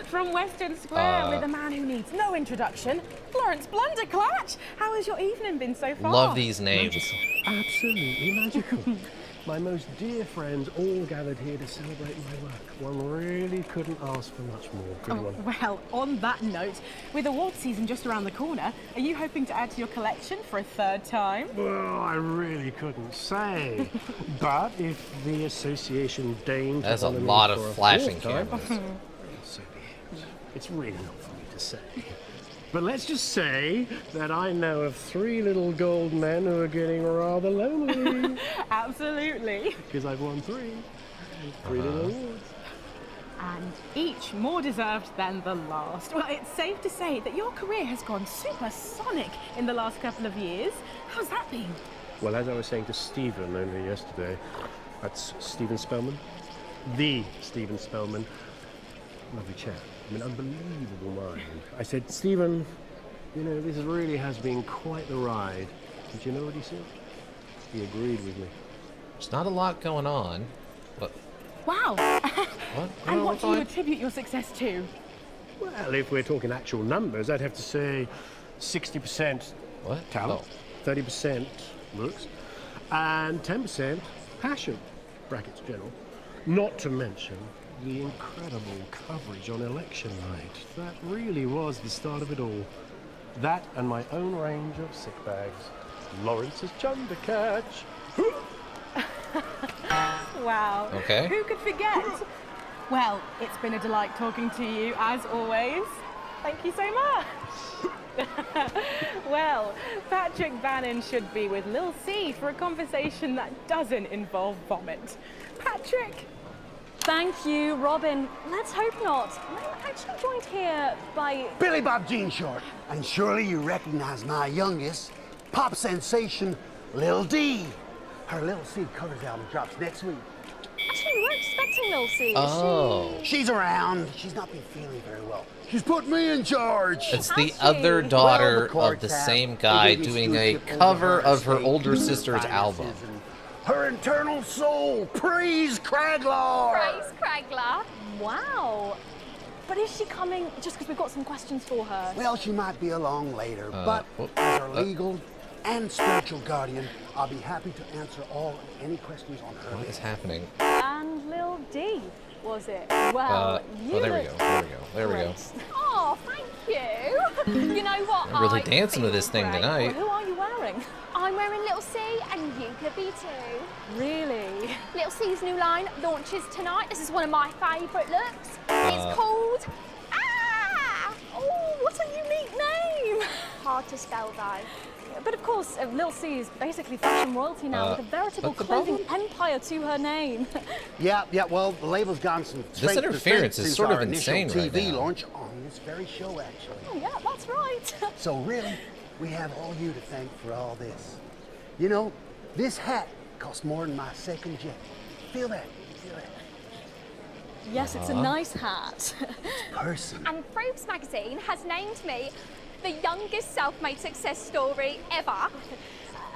from Western Square Uh, with a man who needs no introduction, Lawrence Blunderclatch. How has your evening been so far? Love these names. Absolutely magical. My most dear friends all gathered here to celebrate my work. One really couldn't ask for much more, could one? Well, on that note, with award season just around the corner, are you hoping to add to your collection for a third time? Well, I really couldn't say. But if the association deigned to That's a honour me lot of for a flashing fourth time, cameras. so be it. It's really not for me to say. But let's just say that I know of 3 little gold men who are getting rather lonely. Absolutely. Because I've won 3. 3 little awards. And each more deserved than the last. Well, it's safe to say that your career has gone supersonic in the last couple of years. How's that been? Well, as I was saying to Stephen only yesterday, that's Stephen Spellman, the Stephen Spellman. lovely chap. I mean, unbelievable mind. I said, Stephen, you know, this really has been quite the ride. Did you know what he said? He agreed with me. There's not a lot going on, but... Wow. What? And what do you attribute your success to? Well, if we're talking actual numbers, I'd have to say 60% talent, 30% looks, and 10% passion, brackets general. Not to mention the incredible coverage on election night. That really was the start of it all. That and my own range of sick bags. Lawrence's chum to catch. Wow. Okay. Who could forget? Well, it's been a delight talking to you, as always. Thank you so much. Well, Patrick Bannon should be with Lil C for a conversation that doesn't involve vomit. Patrick! Thank you, Robin. Let's hope not. I'm actually joined here by... Billy Bob Jean Short. And surely you recognize my youngest, pop sensation, Lil D. Her Lil C covers album drops next week. Actually, we weren't expecting Lil C. Oh. She's around. She's not been feeling very well. She's put me in charge. It's the other daughter of the same guy doing a cover of her older sister's album. Her internal soul, praise Craglar! Praise Craglar? Wow. But is she coming just because we've got some questions for her? Well, she might be along later, but as her legal and spiritual guardian, I'll be happy to answer all and any questions on her. What is happening? And Lil D, was it? Well, oh, there we go. There we go. Oh, thank you. You know what? I'm really dancing to this thing tonight. Well, who are you wearing? I'm wearing Little C, and you could be too. Really? Little C's new line launches tonight. This is one of my favourite looks. It's called... Ah! Oh, what a unique name. Hard to spell, though. But of course, Lil C is basically fashion royalty now, with a veritable clothing empire to her name. Yeah, well, the label's gone some This interference is sort of insane right TV now. launch on this very show, actually. Oh, yeah, that's right. So really, we have all you to thank for all this. You know, this hat cost more than my second jet. Feel that? Feel that? Yes, it's a nice hat. Person. And Forbes magazine has named me the youngest self-made success story ever.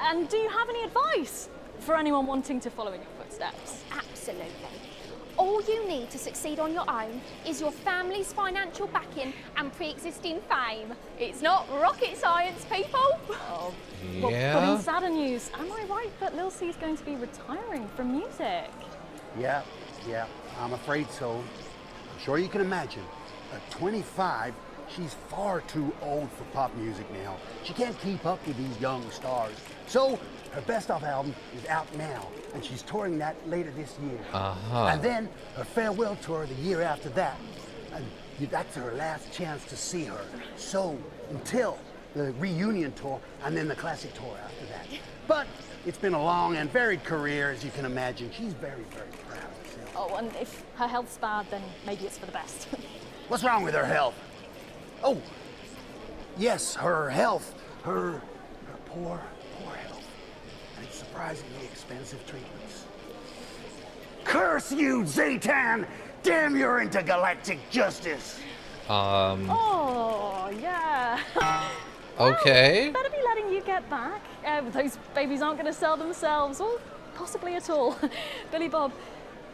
And do you have any advice for anyone wanting to follow in your footsteps? Absolutely. All you need to succeed on your own is your family's financial backing and pre-existing fame. It's not rocket science, people. Oh, yeah. Well, but in sadder news, am I right that Lil C is going to be retiring from music? Yeah, I'm afraid so. I'm sure you can imagine. At 25, she's far too old for pop music now. She can't keep up with these young stars. So, her best-of album is out now, and she's touring that later this year. And then her farewell tour the year after that. And that's her last chance to see her. So, until the reunion tour, and then the classic tour after that. But it's been a long and varied career, as you can imagine. She's very, very proud of herself. Oh, and if her health's bad, then maybe it's for the best. What's wrong with her health? Oh, yes, her health. Her poor health. And it's surprisingly expensive treatments. Curse you, Zaytan! Damn your intergalactic justice! Oh, yeah. Okay. Well, better be letting you get back. Those babies aren't going to sell themselves, or possibly at all. Billy Bob,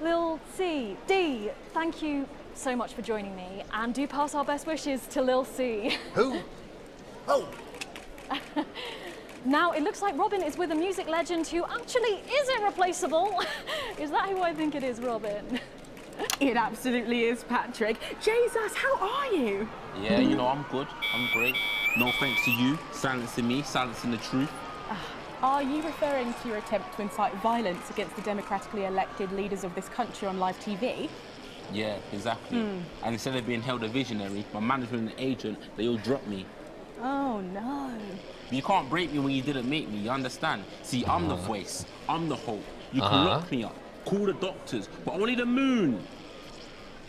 Lil C, D, thank you so much for joining me, and do pass our best wishes to Lil C. Who? Oh. Now, it looks like Robin is with a music legend who actually is irreplaceable. Is that who I think it is, Robin? It absolutely is, Patrick. Jesus, how are you? Yeah, you know, I'm good. I'm great. No thanks to you, silencing me, silencing the truth. Are you referring to your attempt to incite violence against the democratically elected leaders of this country on live TV? Yeah, exactly. And instead of being held a visionary, my management and agent, they all dropped me. Oh, no. You can't break me when you didn't make me, you understand? See, I'm the voice. I'm the hope. You can lock me up, call the doctors, but only the moon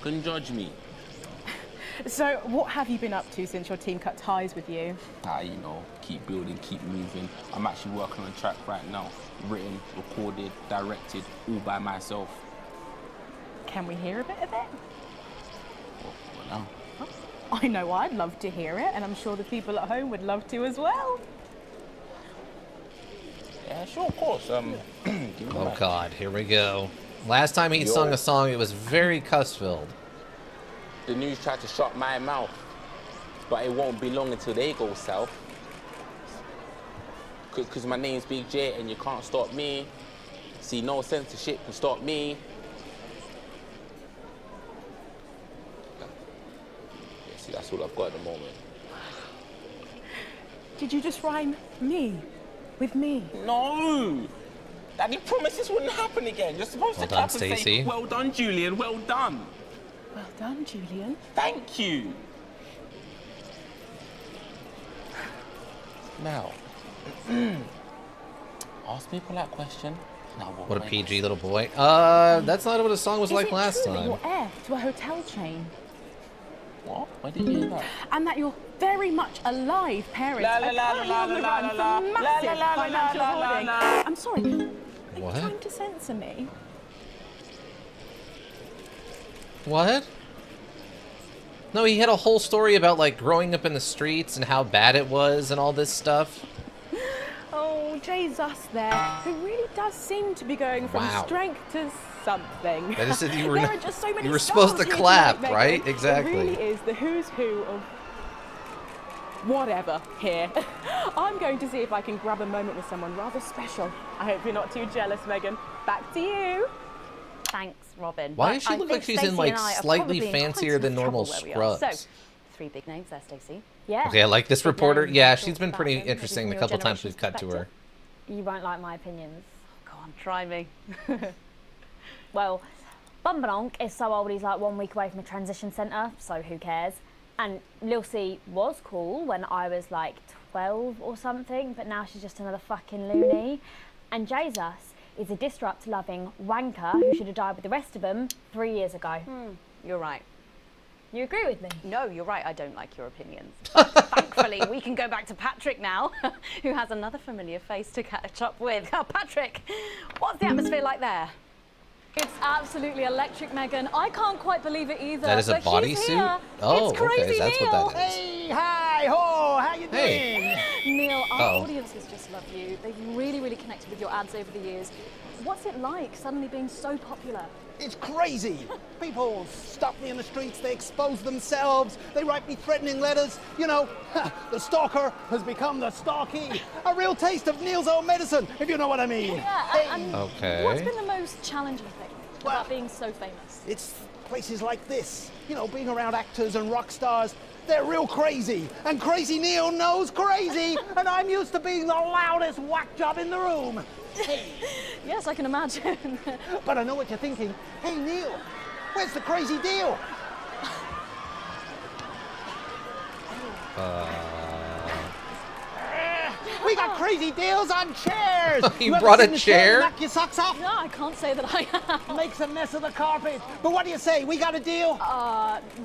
can judge me. So, what have you been up to since your team cut ties with you? You know, keep building, keep moving. I'm actually working on a track right now. Written, recorded, directed, all by myself. Can we hear a bit of it? Well, I know I'd love to hear it, and I'm sure the people at home would love to as well. yeah, sure, of course. Give me the Oh mic. God, here we go. Last time he Yo. sung a song, it was very cuss-filled. The news tried to shut my mouth, but it won't be long until they go south. Cause my name's Big J and you can't stop me. See, no censorship can stop me. Yeah, see, that's all I've got at the moment. Did you just rhyme me with me? No! Daddy promised this wouldn't happen again. You're supposed Well to done, clap and say, Stacey. well done, Julian, well done. Well done, Julian. Thank you. Now, ask people that question. Now What a PG little boy. That's not what a song was Is like it last true that time. you're heir to a hotel chain? What? Why did you hear that? And that you're very much alive parents La, are la, la, currently la, on the la, run la, for la, massive la, la, la, financial la, la, hoarding. la. I'm sorry. Are you What? trying to censor me? What? No, he had a whole story about like growing up in the streets and how bad it was and all this stuff. Oh, Jesus there, who really does seem to be going from Wow. strength to something. That is, you were, There are just so many you were supposed to stars here clap, tonight, right? Megan. Exactly. It really is the who's who of whatever here. I'm going to see if I can grab a moment with someone rather special. I hope you're not too jealous, Megan. Back to you. Thanks, Robin. Why But does she I look think like she's Stacey in like and I are slightly probably in fancier quite than some normal trouble where we are. scrubs? So, 3 big names there, Stacey. Yeah. Okay, I like this Big reporter. names, Yeah, we've she's talked been about pretty them, maybe interesting from the your couple times generation's we've cut to her. perspective. You won't like my opinions. Go on, try me. Well, Bumbanonk is so old he's like 1 week away from a transition centre, so who cares? And Lil C was cool when I was like 12 or something, but now she's just another fucking loony. And Jesus is a disrupt-loving wanker who should have died with the rest of them 3 years ago. You're right. You agree with me? No, you're right. I don't like your opinions. But thankfully, we can go back to Patrick now, who has another familiar face to catch up with. Oh, Patrick, what's the atmosphere like there? It's absolutely electric, Megan. I can't quite believe it either. That is a but he's bodysuit? here. Oh, it's crazy okay, that's Neil. what that is. Hey, hi, ho, how you Hey. doing? Neil, our Uh-oh. audiences just love you. They've really, really connected with your ads over the years. What's it like suddenly being so popular? It's crazy. People stop me in the streets, they expose themselves, they write me threatening letters. You know, the stalker has become the stalky. A real taste of Neil's own medicine, if you know what I mean. Yeah, and Okay. what's been the most challenging thing about being so famous? It's places like this, you know, being around actors and rock stars. They're real crazy, and Crazy Neil knows crazy, and I'm used to being the loudest whack job in the room. Yes, I can imagine. But I know what you're thinking. Hey, Neil, where's the crazy deal? We got crazy deals on chairs. You ever brought a seen this chair chair? knock your socks off? No, I can't say that I have. Makes a mess of the carpet. But what do you say? We got a deal?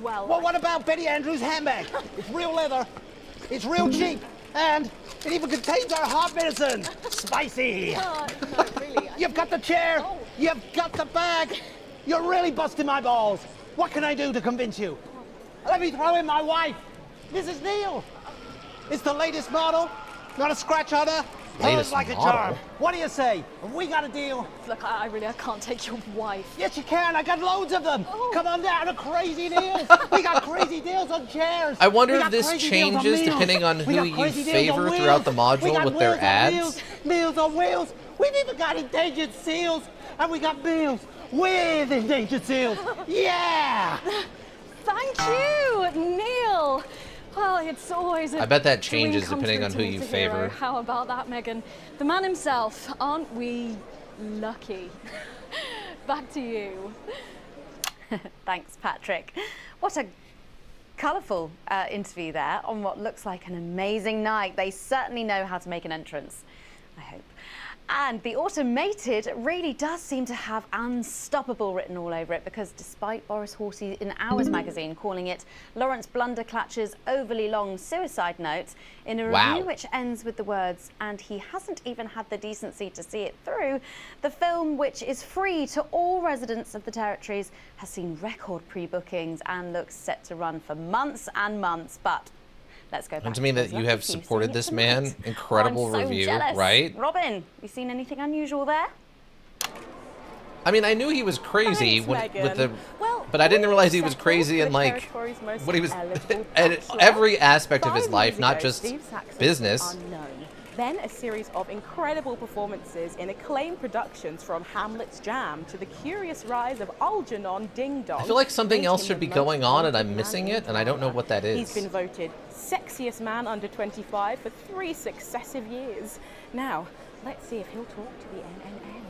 Well, What about Betty Andrews' handbag? It's real leather. It's real cheap. And it even contains our heart medicine. Spicy. no, really. You've got the chair. You've got the bag. You're really busting my balls. What can I do to convince you? Let me throw in my wife, Mrs. Neal. It's the latest model. Not a scratch on her. Latest Pose like a model? charm. What do you say? We got a deal. Look, I can't take your wife. Yes, you can. I got loads of them. Come on down to Crazy Deals. We got crazy deals on chairs. I wonder We if got this crazy deals on changes meals. depending on We who got you crazy deals on favor wheels. throughout the We module got with their wheels on ads. wheels, meals on wheels. We've even got endangered seals, and we got meals with endangered seals. Yeah. Thank you, Neil. Well, it's always a I bet that dream changes come depending true on to who meet you a hero. favor. How about that, Megan? The man himself. Aren't we lucky? Back to you. Thanks, Patrick. What a colourful interview there on what looks like an amazing night. They certainly know how to make an entrance, I hope. And the automated really does seem to have unstoppable written all over it, because despite Boris Horsey in Hours magazine calling it Lawrence Blunderclatch's overly long suicide note, in a review which ends with the words, and he hasn't even had the decency to see it through, the film, which is free to all residents of the territories, has seen record pre-bookings and looks set to run for months and months. But let's go back. And to mean that you have supported this man, incredible review, right? Robin, you seen anything unusual there? I mean, I knew he was crazy with the, but I didn't realize he was crazy in like what he was, and every aspect of his life, not just business. Then a series of incredible performances in acclaimed productions, from Hamlet's Jam to The Curious Rise of Algernon Ding Dong. I feel like something else should be going on and I'm missing it, and I don't know what that is. He's been voted sexiest man under 25 for 3 successive years. Now, let's see if he'll talk to the NNN.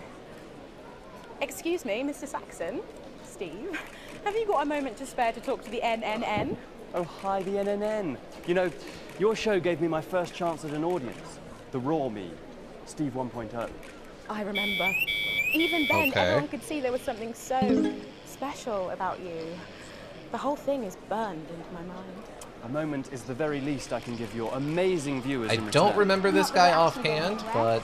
Excuse me, Mr. Saxon. Steve, have you got a moment to spare to talk to the NNN? Oh, hi, the NNN. You know, your show gave me my first chance at an audience. The Raw Me, Steve 1.0. I remember. Even then, everyone could see there was something so special about you. The whole thing is burned into my mind. A moment is the very least I can give your amazing viewers I in don't return. remember this guy offhand, but...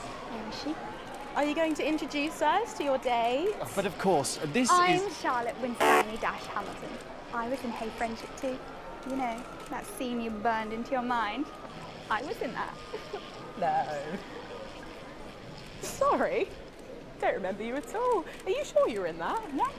Are you going to introduce us to your date? But of course, this I'm is... Charlotte Winstanley-Hamilton. I was in Hey Friendship too. You know, that scene you burned into your mind. I was in that. No. Sorry. Don't remember you at all. Are you sure you were in that? Yes,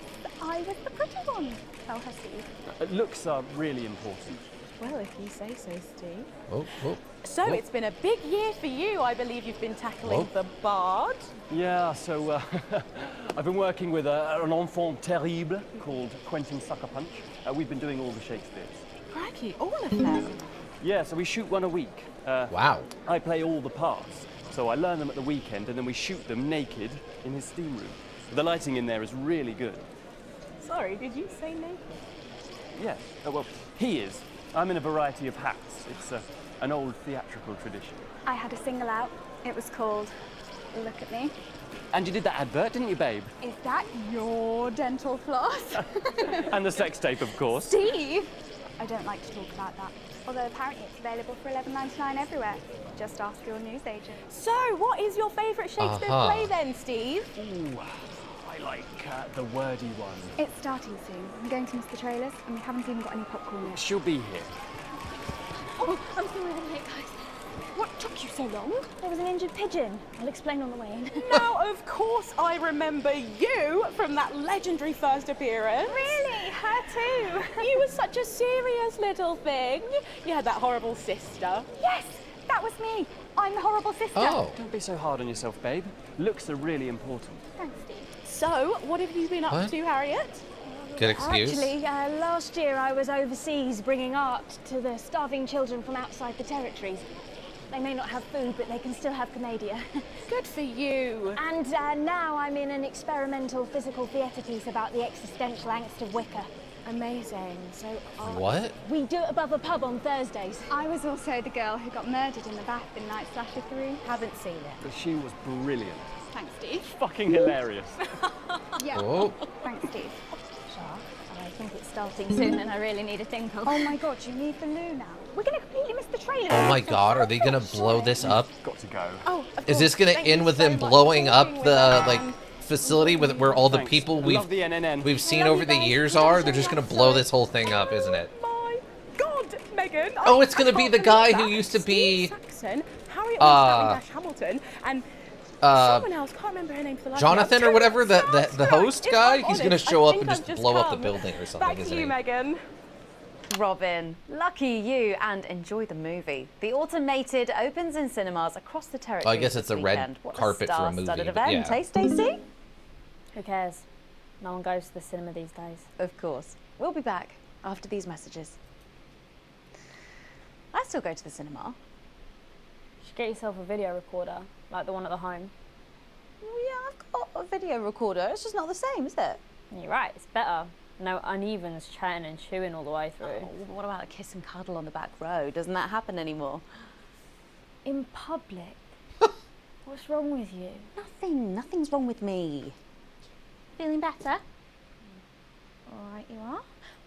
I was the pretty one. Tell her, Steve. Looks are really important. Well, if you say so, Steve. Oh, oh. So oh. it's been a big year for you. I believe you've been tackling the Bard. Yeah, so I've been working with an enfant terrible called Quentin Suckerpunch. We've been doing all the Shakespeares. Crikey, all of them? Yeah, so we shoot one a week. Wow. I play all the parts, so I learn them at the weekend and then we shoot them naked in his steam room. The lighting in there is really good. Sorry, did you say naked? Yeah, well, he is. I'm in a variety of hats. It's an old theatrical tradition. I had a single out. It was called Look at Me. And you did that advert, didn't you, babe? Is that your dental floss? And the sex tape, of course. Steve! I don't like to talk about that. Although apparently it's available for $11.99 everywhere. Just ask your newsagent. So, what is your favourite Shakespeare play then, Steve? Ooh, I like the wordy one. It's starting soon. I'm going to miss the trailers, and we haven't even got any popcorn yet. She'll be here. Oh, I'm sorry I'm late, guys. What took you so long? There was an injured pigeon. I'll explain on the way in. Now, of course, I remember you from that legendary first appearance. Really? Her too? You were such a serious little thing. You had that horrible sister. Yes, that was me. I'm the horrible sister. Oh. Don't be so hard on yourself, babe. Looks are really important. Thanks, Steve. So, what have you been up to, Harriet? Good excuse. Actually, last year I was overseas bringing art to the starving children from outside the territories. They may not have food, but they can still have Canada. Good for you. And now I'm in an experimental physical theatre piece about the existential angst of Wicker. Amazing. So what? We do it above a pub on Thursdays. I was also the girl who got murdered in the bath in Night Slasher 3. Haven't seen it. But she was brilliant. Thanks, Steve. Fucking hilarious. Yeah. Oh. Thanks, Steve. I think it's starting soon and I really need a tinkle. Oh my god, you need the loo now. We're going to completely miss the trailer. Oh my god, are they gonna blow this up? Got to go. Oh, is this gonna end with them blowing up the like facility with where all the people we've seen over the years are? They're just gonna blow this whole thing up, isn't it? My God, Megan! Oh, it's gonna be the guy who used to be Saxon, Harriet Winstanley-Hamilton, and someone else. Can't remember her name for the life. Jonathan or whatever, the host guy. He's gonna honest, show I up think and I've just blow up the come. building or something, Back isn't to you, he? Megan. Robin, lucky you, and enjoy the movie. The Automated opens in cinemas across the territory. I guess it's this a red weekend. What carpet for a movie, star-studded but event, yeah. eh, Stacey? Who cares? No one goes to the cinema these days. Of course. We'll be back after these messages. I still go to the cinema. You should get yourself a video recorder, like the one at the home. Well, yeah, I've got a video recorder. It's just not the same, is it? You're right, it's better. No unevens chatting and chewing all the way through. Oh, what about a kiss and cuddle on the back row? Doesn't that happen anymore? In public? What's wrong with you? Nothing's wrong with me. Feeling better? All right, you are.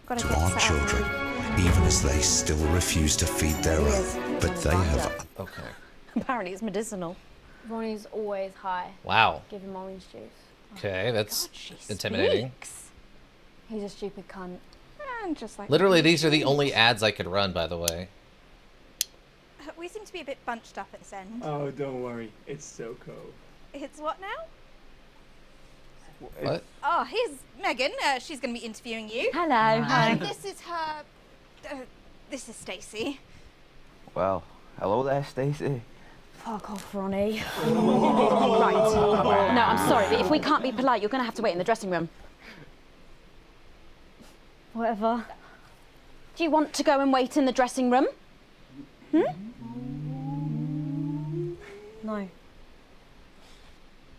Got To our children, even as they still refuse to feed their own, but they have. Okay. Apparently it's medicinal. Ronnie's always high. Wow. Give him orange juice. Okay, that's intimidating. He's a stupid cunt. And just like Literally, these are the only ads I could run, by the way. We seem to be a bit bunched up at this end. Oh, don't worry. It's Soko. It's what now? What? Oh, here's Megan. She's going to be interviewing you. Hello. Hi. This is her. This is Stacey. Well, hello there, Stacey. Fuck off, Ronnie. Right. No, I'm sorry, but if we can't be polite, you're going to have to wait in the dressing room. Whatever. Do you want to go and wait in the dressing room? No.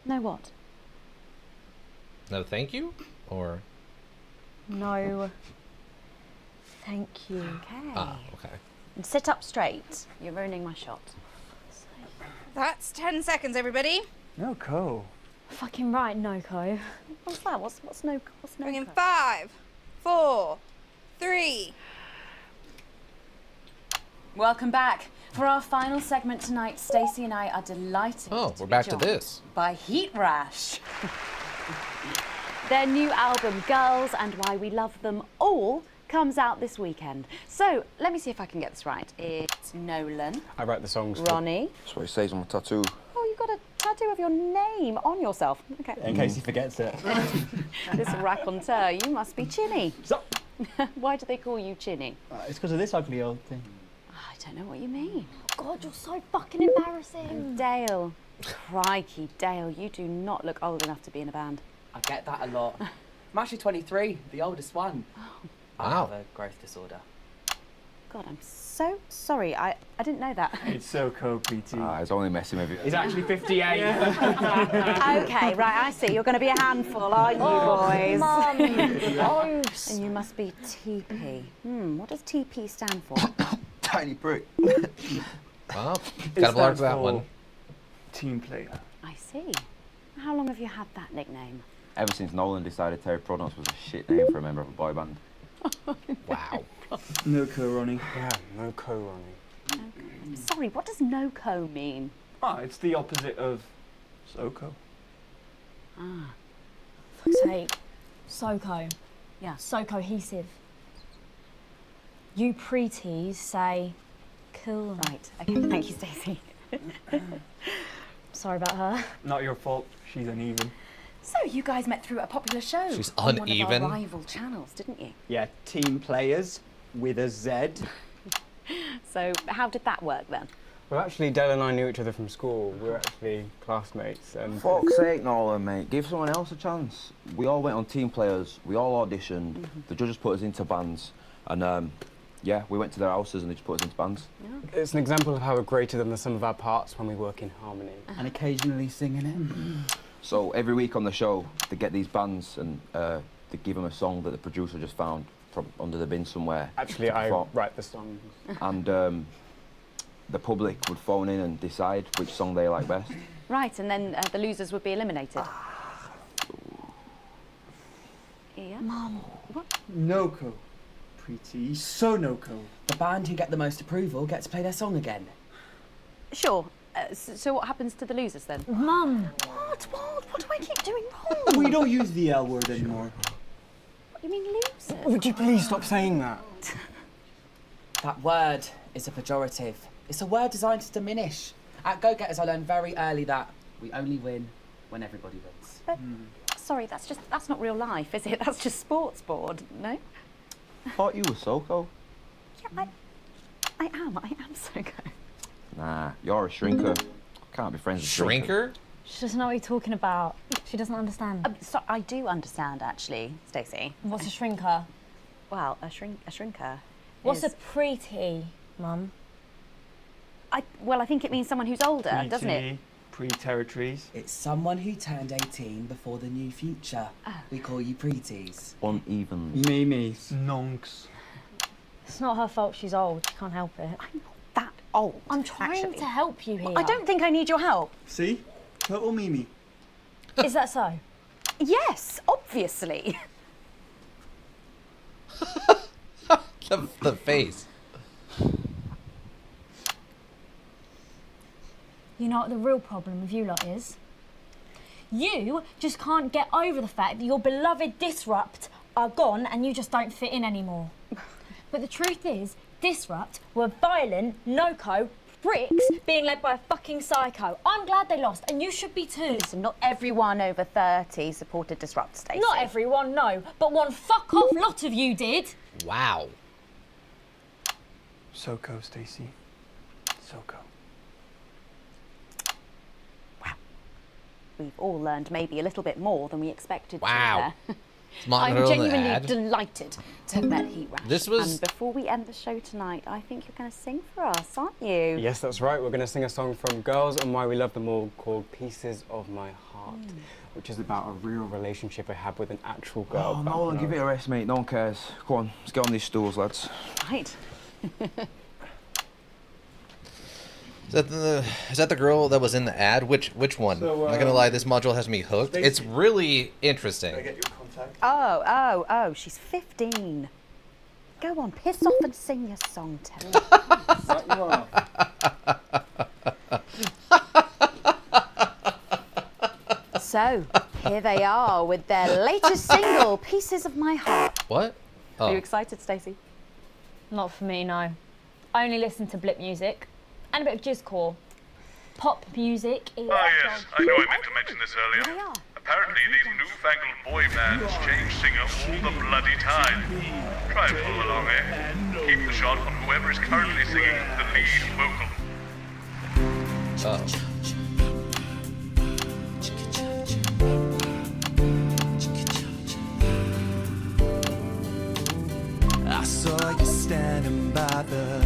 No what? No, thank you? Or? No. Thank you. Okay. Ah, okay. And sit up straight. You're ruining my shot. That's 10 seconds, everybody. No, Co. Fucking right, Noko. What's that? What's no? What's no? Bring in 5, 4, 3. Welcome back. For our final segment tonight, Stacey and I are delighted We're back to joined this. by Heat Rash. Their new album, Girls and Why We Love Them All, comes out this weekend. So, let me see if I can get this right. It's Nolan. I write the songs. Ronnie. That's what it says on my tattoo. Oh, you've got a tattoo of your name on yourself. Okay. In case he forgets it. This raconteur, you must be Chinny. Why do they call you Chinny? It's because of this ugly old thing. I don't know what you mean. God, you're so fucking embarrassing. Dale. Crikey, Dale, you do not look old enough to be in a band. I get that a lot. I'm actually 23, the oldest one. I Wow. have a growth disorder. God, I'm so sorry. I didn't know that. It's Soko, PT. He's only messing with you. He's actually 58. Okay, right, I see. You're going to be a handful, aren't you, boys? Mum. And you must be TP. What does TP stand for? Tiny prick. Well, gotta blur that one. Team player. I see. How long have you had that nickname? Ever since Nolan decided Terry Pronos was a shit name for a member of a boy band. Wow. No Co, Ronnie. Yeah, no Co, Ronnie. I'm sorry, what does no-co mean? It's the opposite of Soko. Ah. Fuck's sake. Soko. Yeah. So cohesive. You pretees say cool. Right, okay, thank you, Stacey. Sorry about her. Not your fault. She's uneven. So, you guys met through a popular show. She's on uneven. one of our rival channels, didn't you? Yeah, Team Players with a Z. So, how did that work then? Well, actually, Dale and I knew each other from school. We were actually classmates. And Fuck's sake, Nolan, mate. Give someone else a chance. We all went on Team Players. We all auditioned. The judges put us into bands. And, yeah, we went to their houses and they just put us into bands. Yeah. it's an example of how we're greater than the sum of our parts when we work in harmony. And occasionally singing it. So every week on the show, they get these bands and they give them a song that the producer just found from under the bin somewhere. Actually, I write the songs. And the public would phone in and decide which song they like best. Right, and then the losers would be eliminated. Yeah? Mum. What? No Co. Pretty. So no Co. The band who get the most approval get to play their song again. Sure. So what happens to the losers then? Mum. What do I keep doing wrong? We don't use the L word anymore. What do you mean losers? Would you please stop saying that? That word is a pejorative. It's a word designed to diminish. At Go-Getters, I learned very early that we only win when everybody wins. But, sorry, that's not real life, is it? That's just sports board, no? Thought you were Soko. Yeah, I am Soko. Nah, you're a shrinker. Can't be friends with Shrinker? She doesn't know what you're talking about. She doesn't understand. So I do understand, actually, Stacey. What's a shrinker? Well, a shrinker. What's is... a pretty, Mum? Well, I think it means someone who's older, doesn't it? Pre-territories. It's someone who turned 18 before the new future. We call you pretees. Uneven. Mimis. Nonks. It's not her fault she's old. She can't help it. I'm not that old. I'm trying to help you here. I don't think I need your help. See? Total Mimi. Is that so? Yes, obviously. The face. You know what the real problem with you lot is? You just can't get over the fact that your beloved Disrupt are gone and you just don't fit in anymore. But the truth is, Disrupt were violent, no-co pricks being led by a fucking psycho. I'm glad they lost, and you should be too. Listen, not everyone over 30 supported Disrupt, Stacey. Not everyone, no, but one fuck-off lot of you did. Wow. SoCo, Stacey. SoCo. We've all learned maybe a little bit more than we expected Wow. to. Martin I'm Earl in the genuinely ad. delighted to have met Heat Rash. This was- And before we end the show tonight, I think you're going to sing for us, aren't you? Yes, that's right. We're going to sing a song from Girls and Why We Love Them All called Pieces of My Heart, which is about a real relationship I had with an actual girl. Oh, Nolan, give it a rest, mate. No one cares. Go on, let's get on these stools, lads. Right. Is that the girl that was in the ad? Which one? So, I'm not gonna lie, this module has me hooked. Stacey. It's really interesting. Can I get your contact? Oh, she's 15. Go on, piss off and sing your song, Terry. So, here they are with their latest single, Pieces of My Heart. What? Are you Oh. excited, Stacey? Not for me, no. I only listen to blip music and a bit of jizzcore. Pop music is... Ah, yes, I know I meant to mention this earlier. Apparently, these newfangled boy bands change singer all the bloody time. Try and follow along, eh? Keep the shot on whoever is currently singing the lead vocal. Oh. I saw you standing by the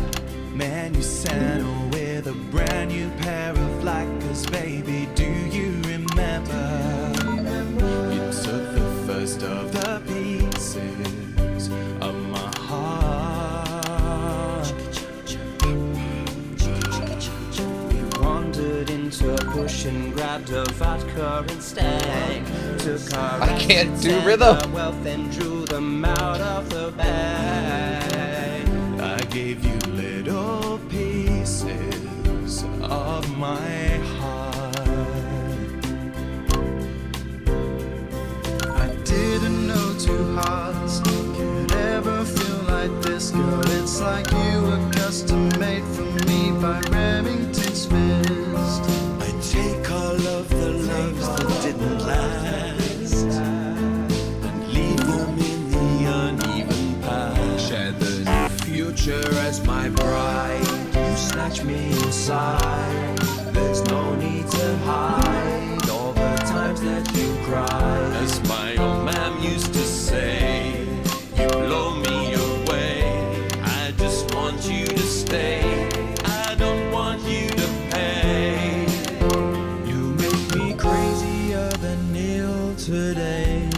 menu center with a brand new pair of Lackers, baby. Do you remember? You took the first of the pieces of my heart. We wandered into a bush and grabbed a vodka instead. Took our I can't assets do and rhythm. our wealth and drew them out of the bag. I gave you little pieces of my heart. I didn't know two hearts could ever feel like this, girl. It's like you were custom made for me by Remington's fist. I take all of the loves that didn't last and leave them in the uneven past. Share the new future as my bride. You snatch me inside. There's no need to hide all the times that you cried. As my old man used to say, you blow me away. I just want you to stay. I don't want you to pay. You make me crazier than Neil today.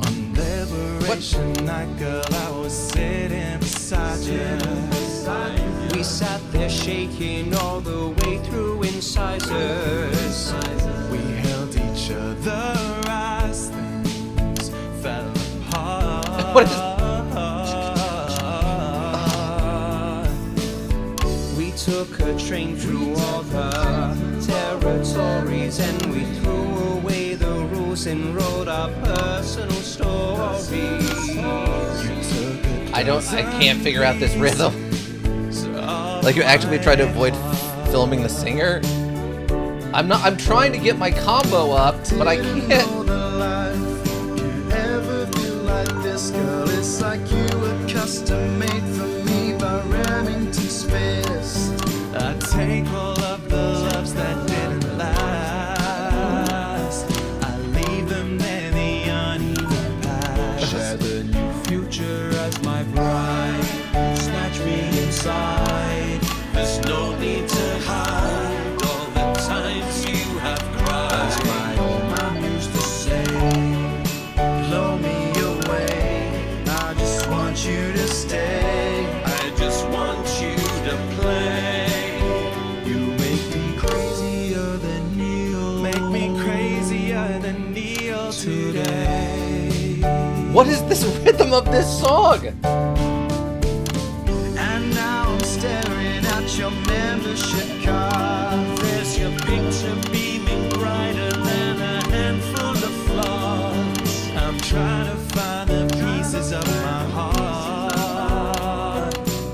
On Liberation Night, girl, I was sitting beside you. We sat there shaking all the way through incisors. We held each other as things fell apart. What is- We took a train through all the territories and we threw away the rules and wrote our personal stories. I can't figure out this rhythm. Like you actually tried to avoid filming the singer. I'm trying to get my combo up, but I can't. Ever feel like this, girl? It's like you were custom made for me by Remington's fist. I take all of the loves that didn't last. I leave them in the uneven past. Share the new future as my bride. Snatch me inside. There's no need to hide all the times you have cried. As my old man used to say, blow me away. I just want you to stay. I just want you to play. today. What is this rhythm of this song? And now I'm staring at your membership card. There's your picture beaming brighter than a handful of flaws. I'm trying to find the pieces of my heart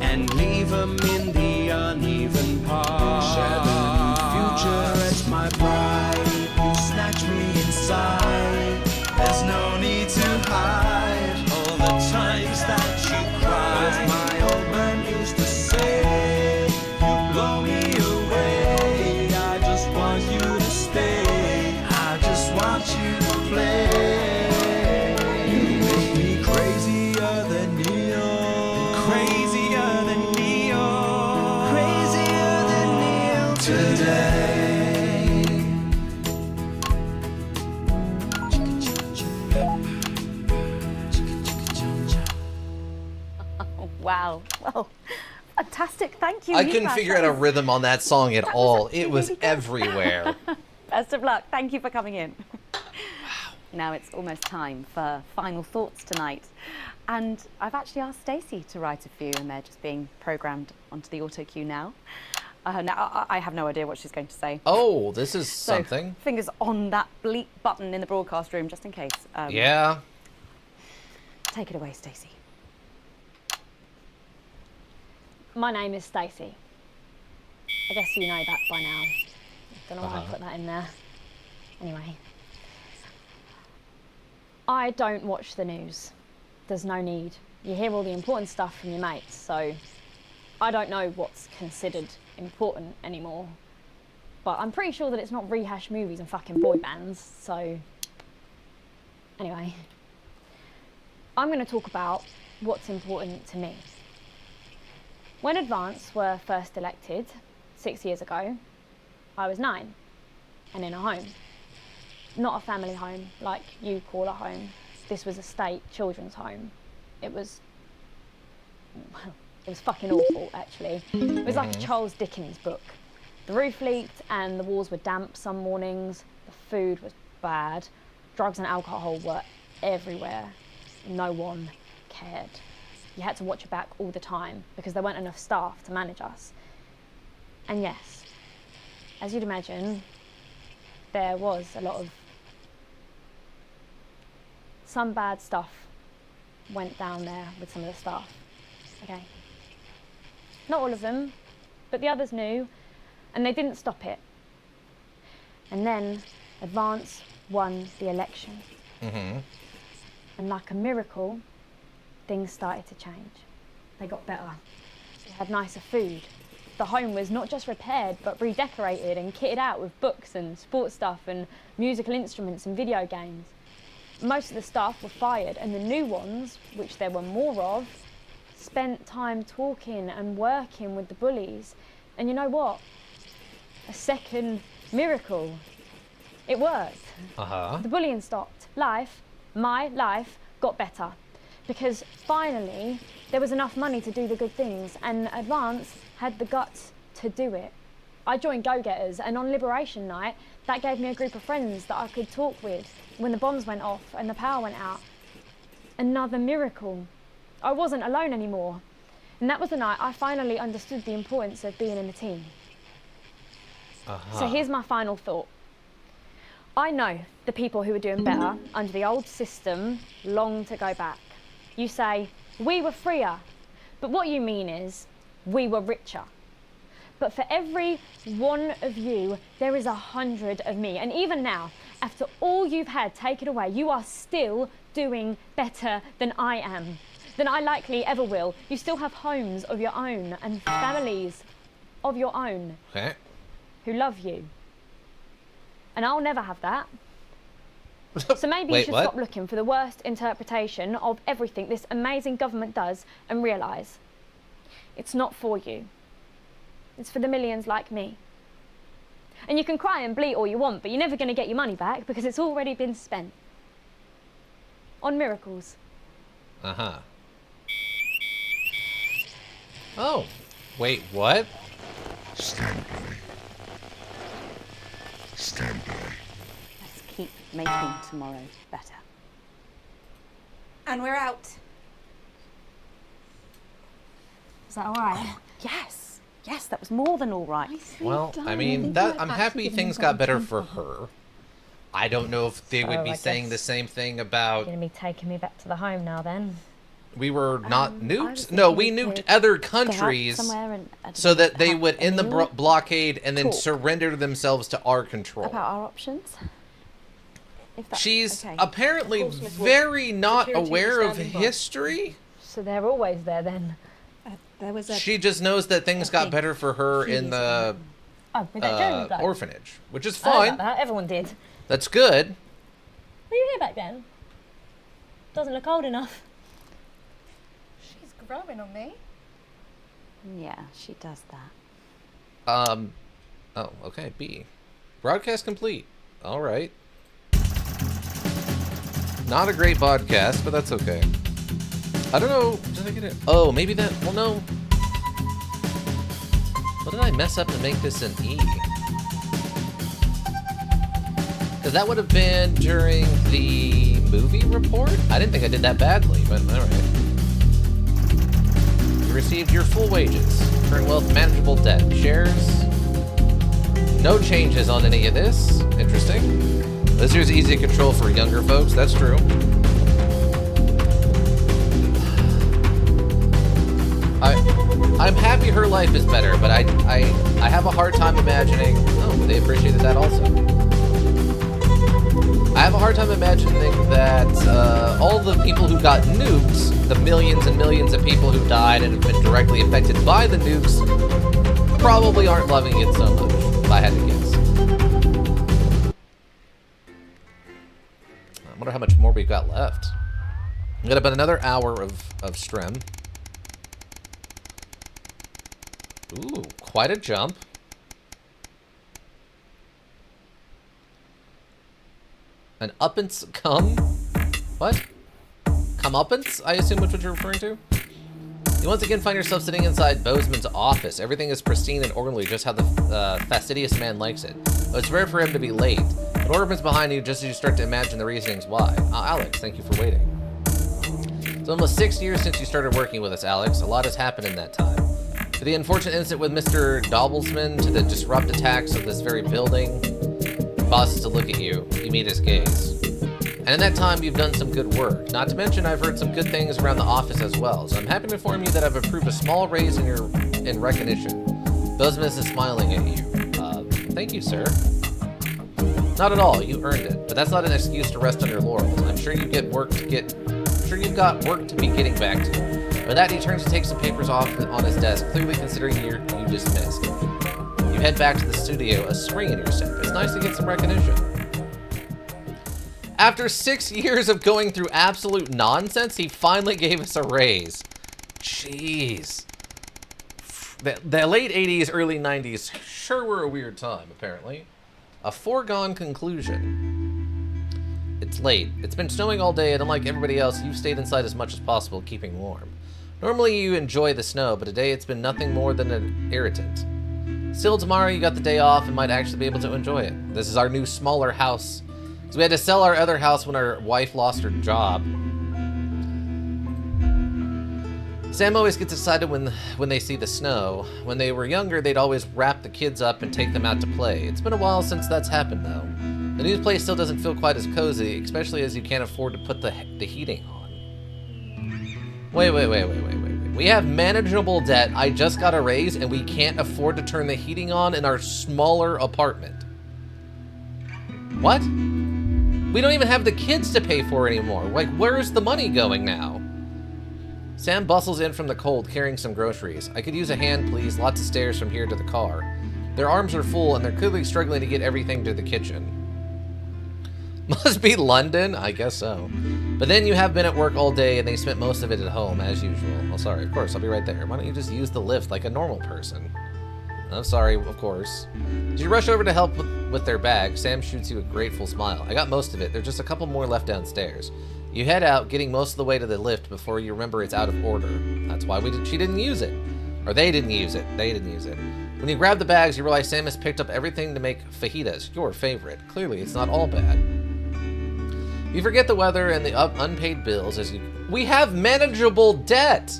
and leave them in the uneven parts. Shadow future as my bride. You snatch me inside. There's no need to hide all the times that you cried. As my old man used to say, you blow me away. I just want you to stay. I just want you to play. You make me crazier than neon. Crazier than neon. Crazier than neon today. Wow. Well, fantastic. Thank you. I couldn't figure out a rhythm on that song at all. It was everywhere. Best of luck. Thank you for coming in. Now it's almost time for final thoughts tonight. And I've actually asked Stacey to write a few, and they're just being programmed onto the auto cue now. Now, I have no idea what she's going to say. Oh, this is So, something. fingers on that bleep button in the broadcast room, just in case. Yeah. Take it away, Stacey. My name is Stacey. I guess you know that by now. Don't know why I put that in there. Anyway. I don't watch the news. There's no need. You hear all the important stuff from your mates, so I don't know what's considered important anymore. But I'm pretty sure that it's not rehash movies and fucking boy bands, so anyway. I'm going to talk about what's important to me. When Advance were first elected 6 years ago, I was 9 and in a home. Not a family home like you call a home. This was a state children's home. It was fucking awful, actually. It was like a Charles Dickens book. The roof leaked and the walls were damp some mornings. The food was bad. Drugs and alcohol were everywhere. No one cared. You had to watch your back all the time because there weren't enough staff to manage us. And yes, as you'd imagine, there was a lot of... Some bad stuff went down there with some of the staff, okay? Not all of them, but the others knew, and they didn't stop it. And then Advance won the election. And like a miracle, things started to change. They got better. We had nicer food. The home was not just repaired, but redecorated and kitted out with books and sports stuff and musical instruments and video games. Most of the staff were fired, and the new ones, which there were more of, spent time talking and working with the bullies. And you know what? A second miracle. It worked. The bullying stopped. My life, got better. Because finally, there was enough money to do the good things, and Advance had the guts to do it. I joined Go-Getters, and on Liberation Night, that gave me a group of friends that I could talk with when the bombs went off and the power went out. Another miracle. I wasn't alone anymore. And that was the night I finally understood the importance of being in a team. So here's my final thought. I know the people who were doing better under the old system long to go back. You say, we were freer, but what you mean is, we were richer. But for every one of you, there is 100 of me. And even now, after all you've had taken away, you are still doing better than I am, than I likely ever will. You still have homes of your own and families of your own who love you. And I'll never have that. So maybe you should stop looking for the worst interpretation of everything this amazing government does and realise it's not for you. It's for the millions like me. And you can cry and bleat all you want, but you're never going to get your money back because it's already been spent on miracles. Oh, wait, what? Stand by. Stand by. Let's keep making tomorrow better. And we're out. Is that all right? Yes. Yes, that was more than all right. Well, I mean, I'm happy things got better for her. I don't know if they would So be I saying guess the same thing about... You're going to be taking me back to the home now then? We were not I nuked? was No, we thinking we nuked could other go out countries somewhere and, so that they have would a end the meal, blockade and then talk surrender themselves to our control. about our options. If that, She's okay. apparently Of course, Miss Wood. very not Security aware was of standing by. history. So they're always there then? There was a... She just knows that things got better for her in the Oh, with that Jones bloke? orphanage, which is I heard fine. about that. Everyone did. That's good. Were you here back then? Doesn't look old enough. She's growing on me. Yeah, she does that. Oh, okay, B. Broadcast complete. All right. Not a great podcast, but that's okay. I don't know. Did I get it? Oh, maybe that. Well, no. What did I mess up to make this an E? Because that would have been during the movie report? I didn't think I did that badly, but alright. You received your full wages. Current wealth, manageable debt. Shares. No changes on any of this. Interesting. This here's easy to control for younger folks. That's true. I'm happy her life is better, but I have a hard time imagining... Oh, they appreciated that also. I have a hard time imagining that all the people who got nukes, the millions and millions of people who died and have been directly affected by the nukes, probably aren't loving it so much, if I had to guess. I wonder how much more we've got left. We've got about another hour of Strem. Ooh, quite a jump. An uppance come? What? Comeuppance, I assume which what you're referring to? You once again find yourself sitting inside Bozeman's office. Everything is pristine and orderly, just how the fastidious man likes it. But it's rare for him to be late. An order opens behind you just as you start to imagine the reasonings why. Alex, thank you for waiting. It's almost 6 years since you started working with us, Alex. A lot has happened in that time. For the unfortunate incident with Mr. Dobbelsman to the disrupt attacks of this very building, pauses to look at you. You meet his gaze. And in that time, you've done some good work. Not to mention, I've heard some good things around the office as well. So I'm happy to inform you that I've approved a small raise in recognition. Bozeman is smiling at you. Thank you, sir. Not at all. You earned it. But that's not an excuse to rest on your laurels. I'm sure you get work to get. I'm sure you've got work to be getting back to. With that, he turns to take some papers off on his desk, clearly considering you dismissed. You head back to the studio, a spring in your step. It's nice to get some recognition. After 6 years of going through absolute nonsense, he finally gave us a raise. Jeez. The late 80s, early 90s sure were a weird time, apparently. A foregone conclusion. It's late. It's been snowing all day, and unlike everybody else, you've stayed inside as much as possible, keeping warm. Normally you enjoy the snow, but today it's been nothing more than an irritant. Still, tomorrow you got the day off and might actually be able to enjoy it. This is our new, smaller house. So we had to sell our other house when our wife lost her job. Sam always gets excited when they see the snow. When they were younger, they'd always wrap the kids up and take them out to play. It's been a while since that's happened, though. The new place still doesn't feel quite as cozy, especially as you can't afford to put the heating on. Wait. We have manageable debt, I just got a raise, and we can't afford to turn the heating on in our smaller apartment. What? We don't even have the kids to pay for anymore. Like, where's the money going now? Sam bustles in from the cold, carrying some groceries. I could use a hand, please. Lots of stairs from here to the car. Their arms are full, and they're clearly struggling to get everything to the kitchen. Must be London? I guess so. But then you have been at work all day, and they spent most of it at home, as usual. Oh, sorry, of course, I'll be right there. Why don't you just use the lift like a normal person? I'm sorry, of course. As you rush over to help with their bag, Sam shoots you a grateful smile. I got most of it. There's just a couple more left downstairs. You head out, getting most of the way to the lift before you remember it's out of order. That's why she didn't use it. Or they didn't use it. They didn't use it. When you grab the bags, you realize Sam has picked up everything to make fajitas, your favorite. Clearly, it's not all bad. You forget the weather and the unpaid bills as you... We have manageable debt!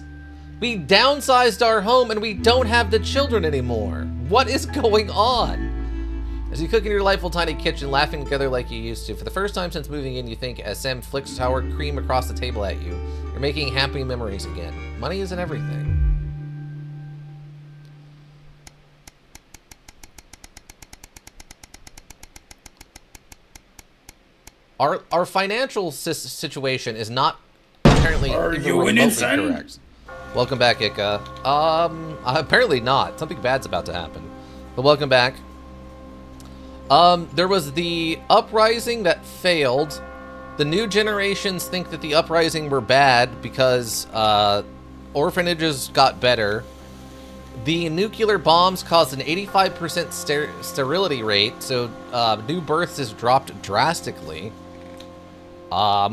We downsized our home and we don't have the children anymore. What is going on? As you cook in your delightful tiny kitchen, laughing together like you used to. For the first time since moving in, you think as Sam flicks sour cream across the table at you, you're making happy memories again. Money isn't everything. Our financial situation is not apparently even remotely correct. Welcome back, Ika. Apparently not. Something bad's about to happen. But welcome back. There was the uprising that failed. The new generations think that the uprising were bad because orphanages got better. The nuclear bombs caused an 85% sterility rate, so new births has dropped drastically.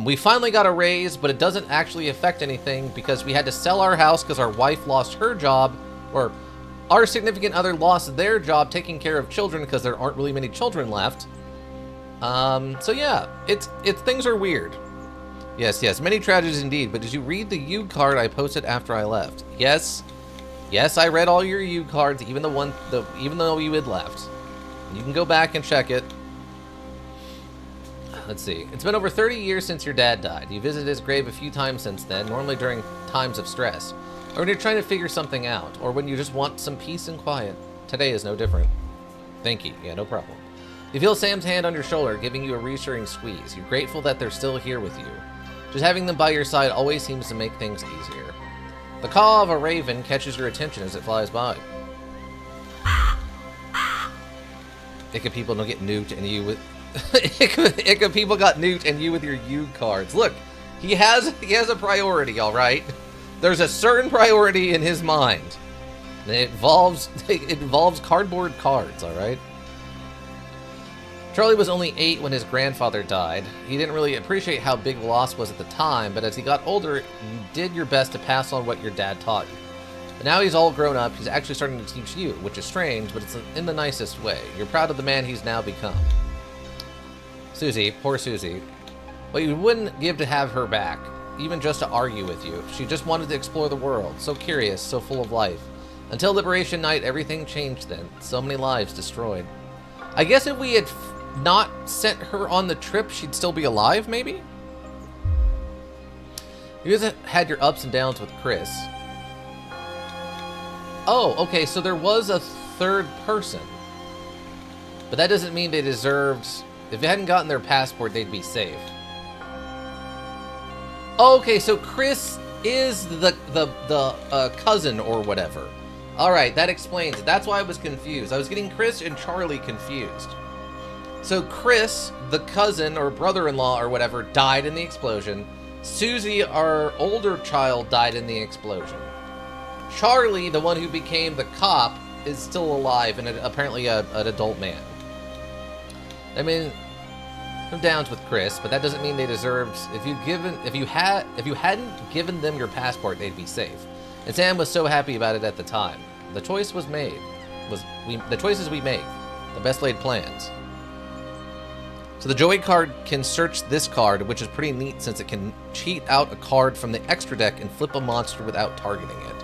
We finally got a raise, but it doesn't actually affect anything because we had to sell our house because our wife lost her job, or our significant other lost their job taking care of children because there aren't really many children left. So yeah, it's things are weird. Yes, many tragedies indeed, but did you read the U card I posted after I left? Yes, I read all your U cards, even though you had left. You can go back and check it. Let's see. It's been over 30 years since your dad died. You visited his grave a few times since then, normally during times of stress, or when you're trying to figure something out, or when you just want some peace and quiet. Today is no different. Thank you. Yeah, no problem. You feel Sam's hand on your shoulder, giving you a reassuring squeeze. You're grateful that they're still here with you. Just having them by your side always seems to make things easier. The caw of a raven catches your attention as it flies by. Ica people don't get nuked and you with... Ica people got nuked and you with your U cards. Look, he has a priority, alright? There's a certain priority in his mind. And it involves cardboard cards, alright? Charlie was only 8 when his grandfather died. He didn't really appreciate how big the loss was at the time, but as he got older, you did your best to pass on what your dad taught you. But now he's all grown up, he's actually starting to teach you, which is strange, but it's in the nicest way. You're proud of the man he's now become. Susie, poor Susie. What you wouldn't give to have her back, even just to argue with you. She just wanted to explore the world, so curious, so full of life. Until Liberation Night, everything changed then. So many lives destroyed. I guess if we had not sent her on the trip, she'd still be alive, maybe? You guys had your ups and downs with Chris. Oh, okay, so there was a third person. But that doesn't mean they deserved... If they hadn't gotten their passport, they'd be safe. Okay, so Chris is the cousin or whatever. Alright, that explains it. That's why I was confused. I was getting Chris and Charlie confused. So Chris, the cousin or brother-in-law or whatever, died in the explosion. Susie, our older child, died in the explosion. Charlie, the one who became the cop, is still alive and apparently an adult man. I mean, no downs with Chris, but that doesn't mean they deserved. If you hadn't given them your passport, they'd be safe. And Sam was so happy about it at the time. The choice was made. The choices we make, the best laid plans. So the Joey card can search this card, which is pretty neat since it can cheat out a card from the extra deck and flip a monster without targeting it.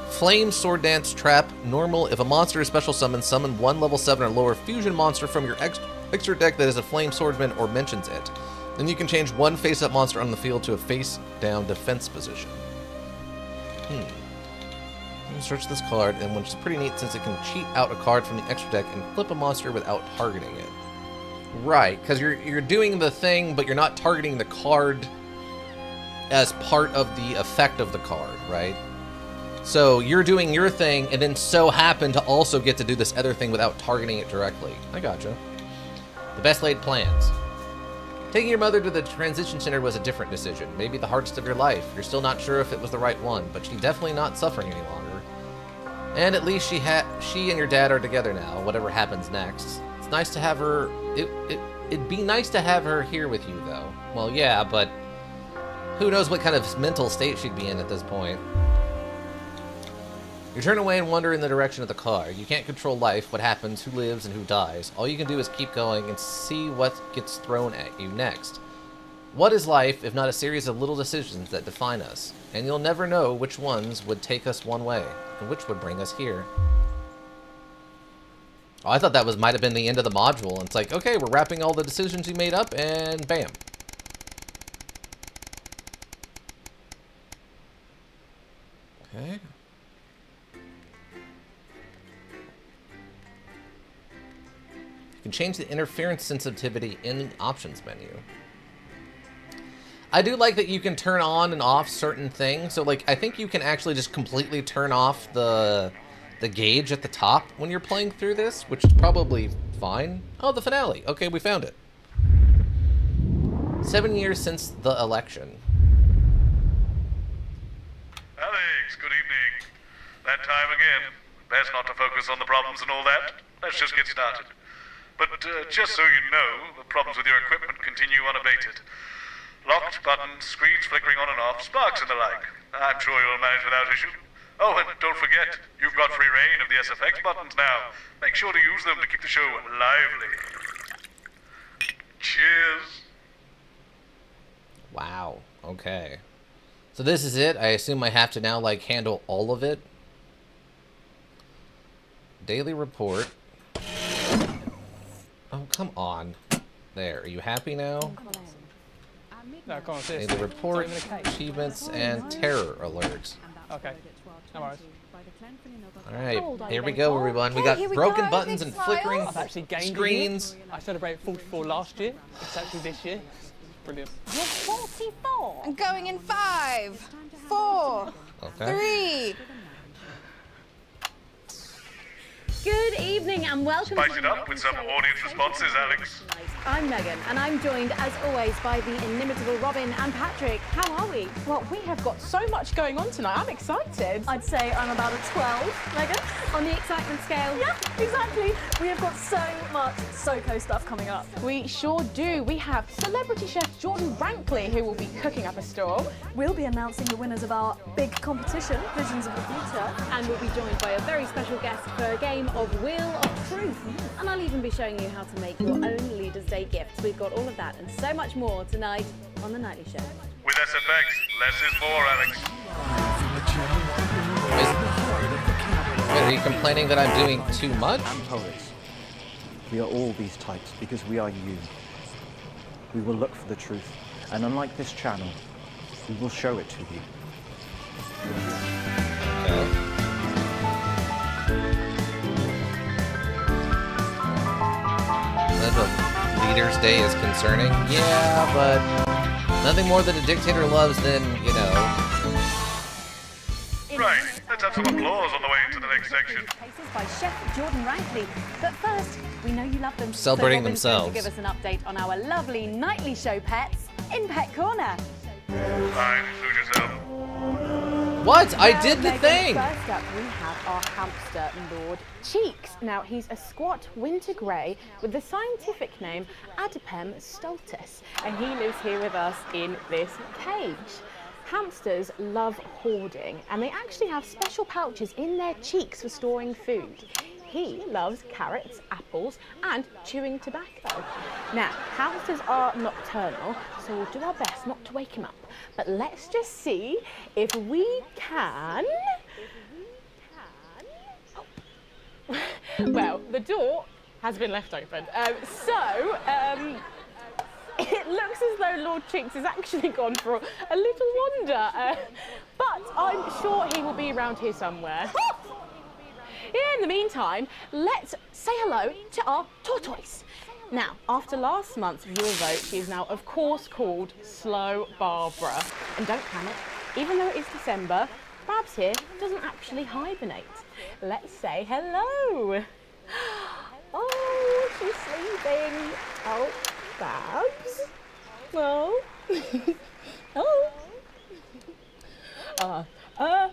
Flame, Sword Dance, Trap, Normal. If a monster is special summoned, summon one level 7 or lower fusion monster from your extra deck that is a Flame Swordsman or mentions it. Then you can change one face-up monster on the field to a face-down defense position. Search this card, and which is pretty neat since it can cheat out a card from the extra deck and flip a monster without targeting it. Right, because you're doing the thing, but you're not targeting the card as part of the effect of the card, right? So you're doing your thing, and then so happen to also get to do this other thing without targeting it directly. I gotcha. The best laid plans. Taking your mother to the transition center was a different decision. Maybe the hardest of your life. You're still not sure if it was the right one, but she's definitely not suffering any longer. And at least she and your dad are together now, whatever happens next. It's nice to have her... It'd be nice to have her here with you, though. Well, yeah, but who knows what kind of mental state she'd be in at this point. You turn away and wander in the direction of the car. You can't control life, what happens, who lives, and who dies. All you can do is keep going and see what gets thrown at you next. What is life if not a series of little decisions that define us? And you'll never know which ones would take us one way and which would bring us here. Oh, I thought that might have been the end of the module. It's like, okay, we're wrapping all the decisions you made up, and bam. Okay. You can change the interference sensitivity in the options menu. I do like that you can turn on and off certain things. So, like, I think you can actually just completely turn off the gauge at the top when you're playing through this, which is probably fine. Oh, the finale. Okay, we found it. 7 years since the election. Alex, good evening. That time again. Best not to focus on the problems and all that. Let's just get started. But just so you know, the problems with your equipment continue unabated. Locked buttons, screens flickering on and off, sparks and the like. I'm sure you'll manage without issue. Oh, and don't forget, you've got free reign of the SFX buttons now. Make sure to use them to keep the show lively. Cheers. Wow. Okay. So this is it. I assume I have to now, like, handle all of it. Daily report. Oh, come on. There. Are you happy now? No, come on, Daily report, achievements, and terror alerts. Okay. No worries. Alright, here we go, everyone. We got broken buttons and flickering I've actually gained screens. I celebrated 44 last year. It's actually this year. Brilliant. You're 44. I'm going in 5, 4, Okay. 3. Good evening and welcome Spice it up with some audience responses, Alex. I'm Megan, and I'm joined, as always, by the inimitable Robin and Patrick. How are we? Well, we have got so much going on tonight. I'm excited. I'd say I'm about a 12, Megan, on the excitement scale. Yeah, exactly. We have got so much SoCo stuff coming up. We sure do. We have celebrity chef Jordan Rankley, who will be cooking up a storm. We'll be announcing the winners of our big competition, Visions of the Future. And we'll be joined by a very special guest for a game of Wheel of Truth. And I'll even be showing you how to make your own Leader's Day gifts. We've got all of that and so much more tonight on The Nightly Show. With SFX, less is more, Alex. Wait, are you complaining that I'm doing too much? And poets. We are all these types because we are you. We will look for the truth, and unlike this channel, we will show it to you. Okay. The Leader's Day is concerning. Yeah, but nothing more that a dictator loves than, you know. Right, let's have some applause on the way into the next section. By Chef Jordan Rankley. But first, we know you love them. Celebrating so Robin's going themselves. to give us an update on our lovely Nightly Show pets in Pet Corner. Fine, suit yourself. What? I did the thing! First up, we have our hamster, Lord Cheeks. Now, he's a squat winter grey with the scientific name Adipem stultus, and he lives here with us in this cage. Hamsters love hoarding, and they actually have special pouches in their cheeks for storing food. He loves carrots, apples, and chewing tobacco. Now, hamsters are nocturnal, so we'll do our best not to wake him up. But let's just see if we can... Well, the door has been left open. It looks as though Lord Cheeks has actually gone for a little wander, but I'm sure he will be around here somewhere. In the meantime, let's say hello to our tortoise. Now, after last month's viewer vote, she is now, of course, called Slow Barbara. And don't panic, even though it is December, Babs here doesn't actually hibernate. Let's say hello. Oh, she's sleeping. Oh, Babs. Oh. Oh.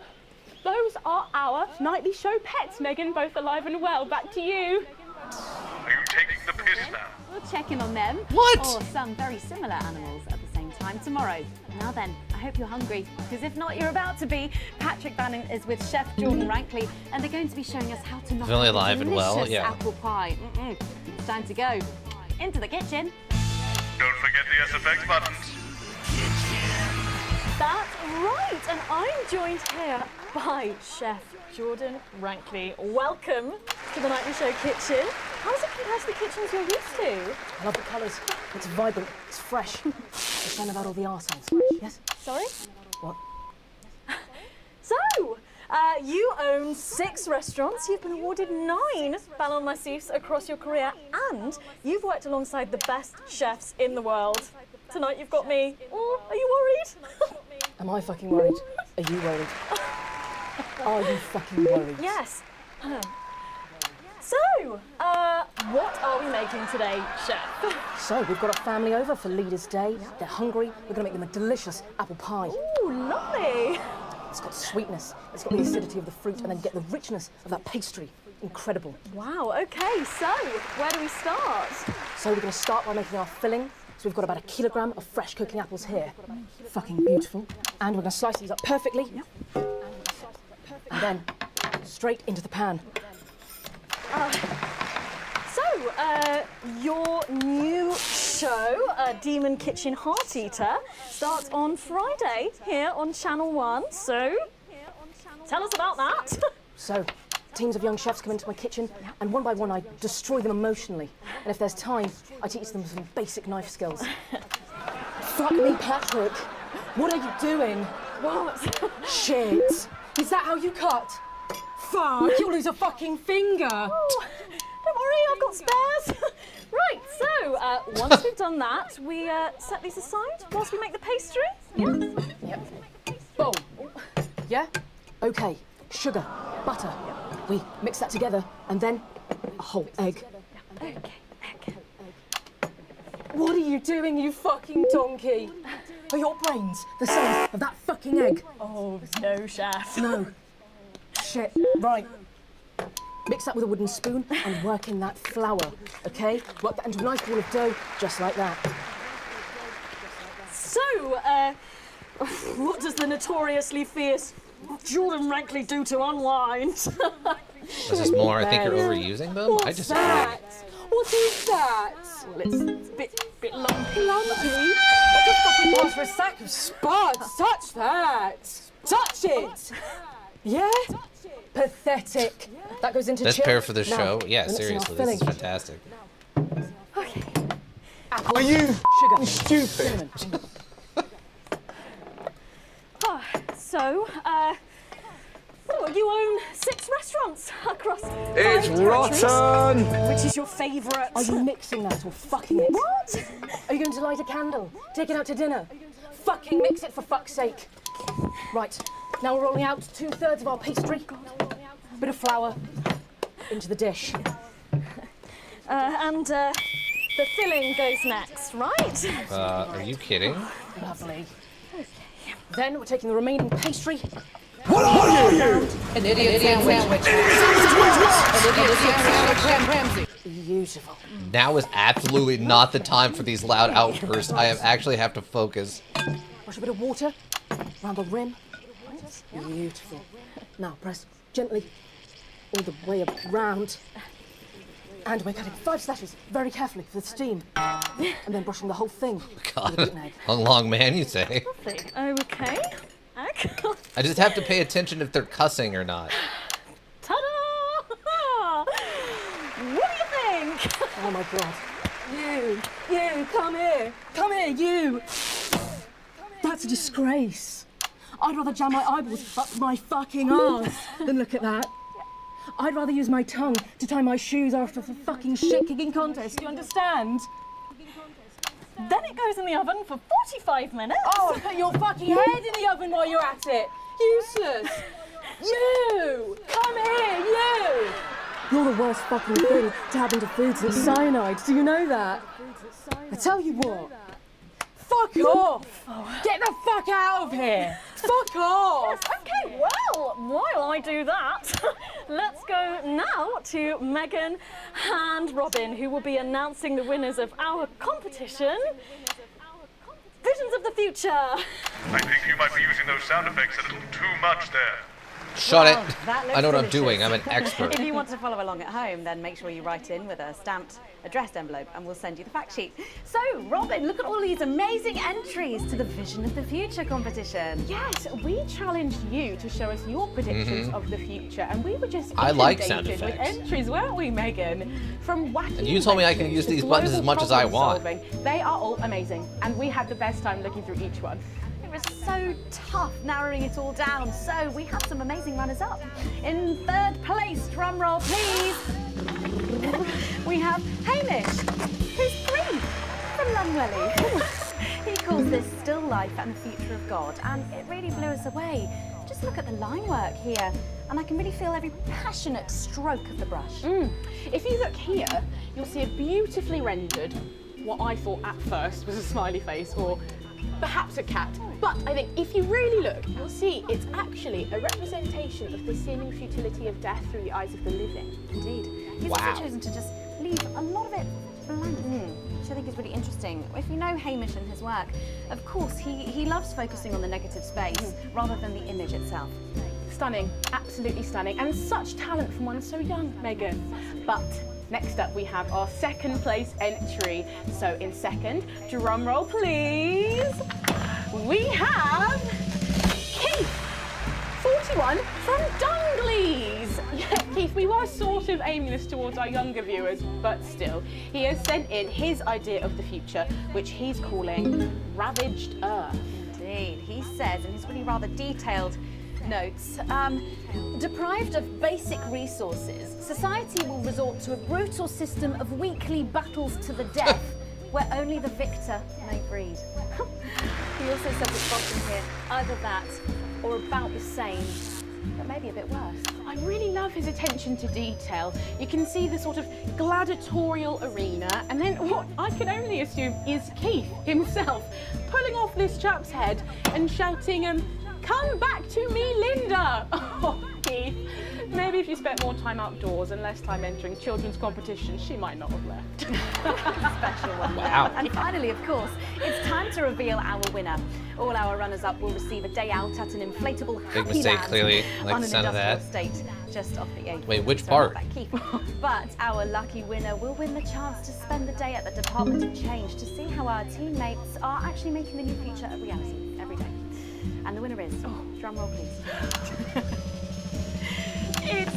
Those are our Nightly Show pets, Megan, both alive and well. Back to you. Are you taking the piss now? We'll check in on them. What? Or some very similar animals at the same time tomorrow. Now then, I hope you're hungry, because if not, you're about to be. Patrick Bannon is with Chef Jordan Rankley, and they're going to be showing us how to knock Really out a alive and well, delicious yeah. apple pie. It's time to go into the kitchen. Don't forget the SFX buttons. right, and I'm joined here by Chef Jordan Rankley. Welcome to the Nightly Show kitchen. How does it compare to the kitchens you're used to? I love the colours. It's vibrant. It's fresh. It's fun about all the arseholes. Yes? Sorry? What? So, you own 6 restaurants, you've been awarded 9 Ballon d'Or across your career, and you've worked alongside the best chefs in the world. Tonight you've got me. Oh, are you worried? Am I fucking worried? Are you worried? Are you fucking worried? Yes. So, what are we making today, Chef? So, we've got a family over for Leaders' Day. They're hungry. We're going to make them a delicious apple pie. Ooh, lovely. It's got sweetness, it's got the acidity of the fruit, and then get the richness of that pastry. Incredible. Wow, okay, so where do we start? So we're going to start by making our filling. So we've got about 1 kilogram of fresh cooking apples here. Fucking beautiful. And we're going to slice these up perfectly. And then straight into the pan. Your new show, Demon Kitchen Heart Eater, starts on Friday here on Channel 1. So, tell us about that. So, teams of young chefs come into my kitchen, and one by one I destroy them emotionally. And if there's time, I teach them some basic knife skills. Fuck me, Patrick. What are you doing? What? Shit. Is that how you cut? Fuck, you'll lose a fucking finger. Oh, don't worry, I've got spares. Right, so once we've done that, we set these aside whilst we make the pastry. Yep. Boom. Yeah? Okay. Sugar, butter. We mix that together, and then a whole egg. Okay, egg. What are you doing, you fucking donkey? Are your brains the size of that fucking egg? Oh, no, Chef. No. Shit. Right. Mix that with a wooden spoon and work in that flour, okay? Work that into a nice ball of dough, just like that. So, what does the notoriously fierce Jordan Rankley do to unwind? This is more, I think you're overusing them. I disagree. What is that? Well, it's a bit lumpy. Lumpy? What the fucking pass for a sack of spuds? Touch that! Touch it! Yeah? Pathetic. That goes into That's chip. pair for the Now, show. Yeah, we're mixing our seriously, this is filling. fantastic. Okay. Apple, Are you sugar, stupid? cinnamon. So, you own 6 restaurants across 5 It's territories. rotten! Which is your favourite? Are you mixing that or fucking it? What? Are you going to light a candle? Take it out to dinner? Fucking mix it for fuck's sake. Right, now we're rolling out 2/3 of our pastry. Bit of flour into the dish. And the filling goes next, right? Are you kidding? Lovely. Then we're taking the remaining pastry. What are you? An idiot sandwich. Beautiful. Now is absolutely not the time for these loud outbursts. I actually have to focus. Brush a bit of water around the rim. Beautiful. Now press gently all the way around. And we're cutting 5 slashes very carefully for the steam. And then brushing the whole thing with a God, beaten egg. a long man, you say. Okay. I just have to pay attention if they're cussing or not. Ta-da! What do you think? Oh my God. You, come here. Come here, you. That's a disgrace. I'd rather jam my eyeballs up my fucking arse than look at that. I'd rather use my tongue to tie my shoes after a fucking shit-kicking contest. Do you understand? Then it goes in the oven for 45 minutes. Oh, put your fucking head in the oven while you're at it. Useless. You! Come here, you! You're the worst fucking thing to happen to foods that's cyanide. Do you know that? I tell you what. Fuck off! Get the fuck out of here! Fuck off! Okay, well, while I do that, let's go now to Megan and Robin, who will be announcing the winners of our competition, Visions of the Future. I think you might be using those sound effects a little too much there. Shut Well, it. that I know what I'm looks doing. I'm delicious. an expert. If you want to follow along at home, then make sure you write in with a stamped addressed envelope and we'll send you the fact sheet. So, Robin, look at all these amazing entries to the Vision of the Future competition. Yes, we challenged you to show us your predictions of the future, and we were just I like sound inundated with effects. entries, weren't we, Megan? From wacky And you told me I can use these buttons as much as I want. They are all amazing, and we had the best time looking through each one. It was so tough narrowing it all down, so we had some amazing runners-up. In third place, drum roll please, we have Hamish, who's 3 from Lunwelly. He calls this Still Life and the Future of God, and it really blew us away. Just look at the line work here, and I can really feel every passionate stroke of the brush. If you look here, you'll see a beautifully rendered, what I thought at first was a smiley face, or perhaps a cat. But I think if you really look, you'll see it's actually a representation of the seeming futility of death through the eyes of the living. Indeed. He's also chosen to just leave a lot of it blank, which I think is really interesting. If you know Hamish and his work, of course, he loves focusing on the negative space rather than the image itself. Stunning, absolutely stunning, and such talent from one so young, Megan. But next up we have our second place entry. So in second, drum roll please, we have Keith, 41 from Dungleys. Yeah, Keith, we were sort of aiming this towards our younger viewers, but still, he has sent in his idea of the future, which he's calling Ravaged Earth. Indeed, he says in his really rather detailed notes, deprived of basic resources, society will resort to a brutal system of weekly battles to the death, where only the victor may breed. He also says at the bottom here, either that or about the same, but maybe a bit worse. I really love his attention to detail. You can see the sort of gladiatorial arena, and then what I can only assume is Keith himself pulling off this chap's head and shouting, "Come back to me, Linda!" Oh, Keith. Maybe if you spent more time outdoors and less time entering children's competitions, she might not have left. Special one. Wow. And finally, of course, it's time to reveal our winner. All our runners-up will receive a day out at an inflatable Big Happy mistake, Land clearly. I like on the an sound of industrial that. estate just off the A4. Wait, which So part? not that Keith. But our lucky winner will win the chance to spend the day at the Department of Change to see how our teammates are actually making the new future a reality every day. And the winner is, drum roll please. It's...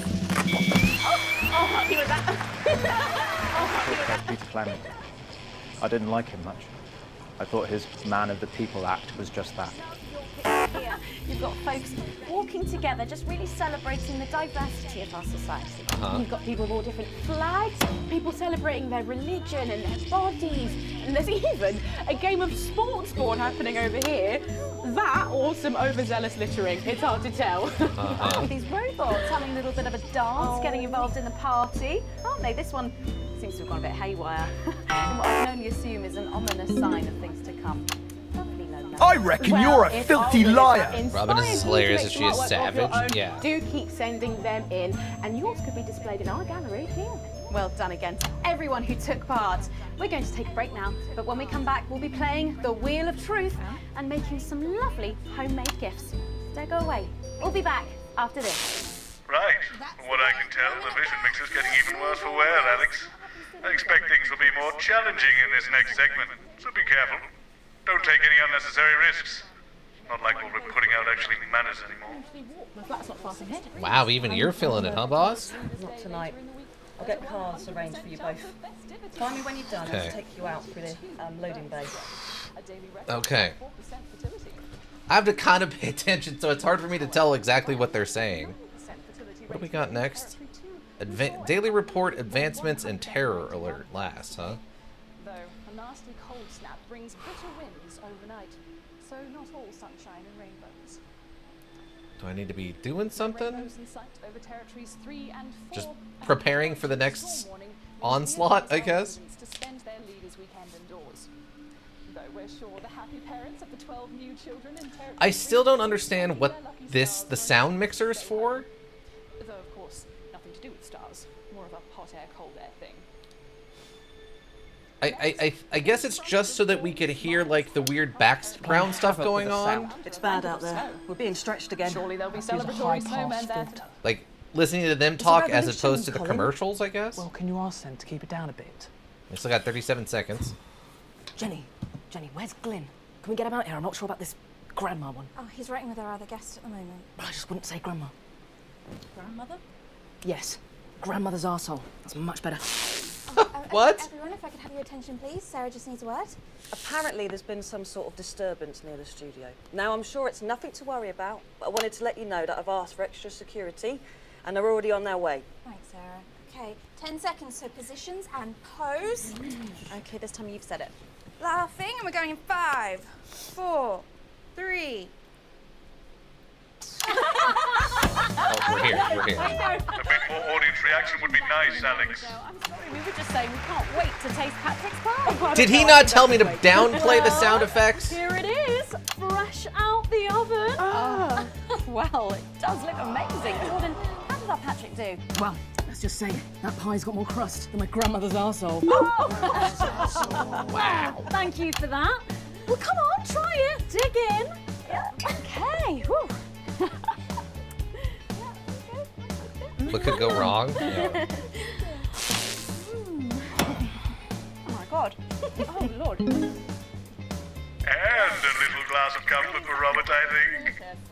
Oh, happy with that. That's Peter Clement. I didn't like him much. I thought his Man of the People act was just that. Here, you've got folks walking together, just really celebrating the diversity of our society. You've got people with all different flags, people celebrating their religion and their bodies, and there's even a game of sports board happening over here. That or some overzealous littering, it's hard to tell. These robots having a little bit of a dance, getting involved in the party, aren't they? This one seems to have gone a bit haywire. And what I can only assume is an ominous sign of things to come. Lovely Lola. I reckon you're a filthy liar. Robin is hilarious as she is savage. Yeah. Do keep sending them in, and yours could be displayed in our gallery here. Well done again to everyone who took part. We're going to take a break now, but when we come back, we'll be playing the Wheel of Truth and making some lovely homemade gifts. Don't go away. We'll be back after this. Right. From what I can tell, the vision mix is getting even worse for wear, Alex. I expect things will be more challenging in this next segment, so be careful. Don't take any unnecessary risks. Not like what we're putting out actually matters anymore. My flat's not far from here. Wow, even you're feeling it, huh, boss? Not tonight. I'll get cars arranged for you both. Find me when you've done, Okay. I'll take you out through the loading bay. Okay. I have to kind of pay attention, so it's hard for me to tell exactly what they're saying. What do we got next? Daily report advancements and terror alert last, huh? Though a nasty cold snap brings bitter winds overnight, so not all sunshine and rainbows. Do I need to be doing something? Rainbows in sight over territories 3 and 4. Just preparing for the next onslaught, I guess? To spend their leaders' weekend indoors. Though we're sure the happy parents of the 12 new children in territory I still don't understand what the sound mixer is for. Though of course, nothing to do with stars. More of a hot air, cold air thing. I guess it's just so that we could hear like the weird background stuff going on. It's bad out there. We're being stretched again. Surely there'll be celebratory snowmen there. Like listening to them talk as opposed to the commercials, I guess. Well, can you ask them to keep it down a bit? We still got 37 seconds. Jenny, where's Glyn? Can we get him out here? I'm not sure about this grandma one. Oh, he's writing with our other guest at the moment. I just wouldn't say grandma. Grandmother? Yes, grandmother's arsehole. That's much better. What? Everyone, if I could have your attention, please. Sarah just needs a word. Apparently there's been some sort of disturbance near the studio. Now, I'm sure it's nothing to worry about, but I wanted to let you know that I've asked for extra security, and they're already on their way. Thanks, Sarah. Okay, 10 seconds, so positions and pose. Okay, this time you've said it. Laughing, and we're going in 5, 4, 3. Oh, we're here. A bit more audience reaction would be nice, Alex. I'm sorry, we were just saying we can't wait to taste Patrick's pie. Did he not tell me to downplay the sound effects? Here it is, fresh out the oven. Oh, well, it does look amazing. Jordan, how did our Patrick do? Well, let's just say that pie's got more crust than my grandmother's arsehole. Wow. Thank you for that. Well, come on, try it. Dig in. Yeah. Okay. Whew. What could go wrong? Yeah. Oh my God. Oh Lord. And a little glass of comfort for Robert, I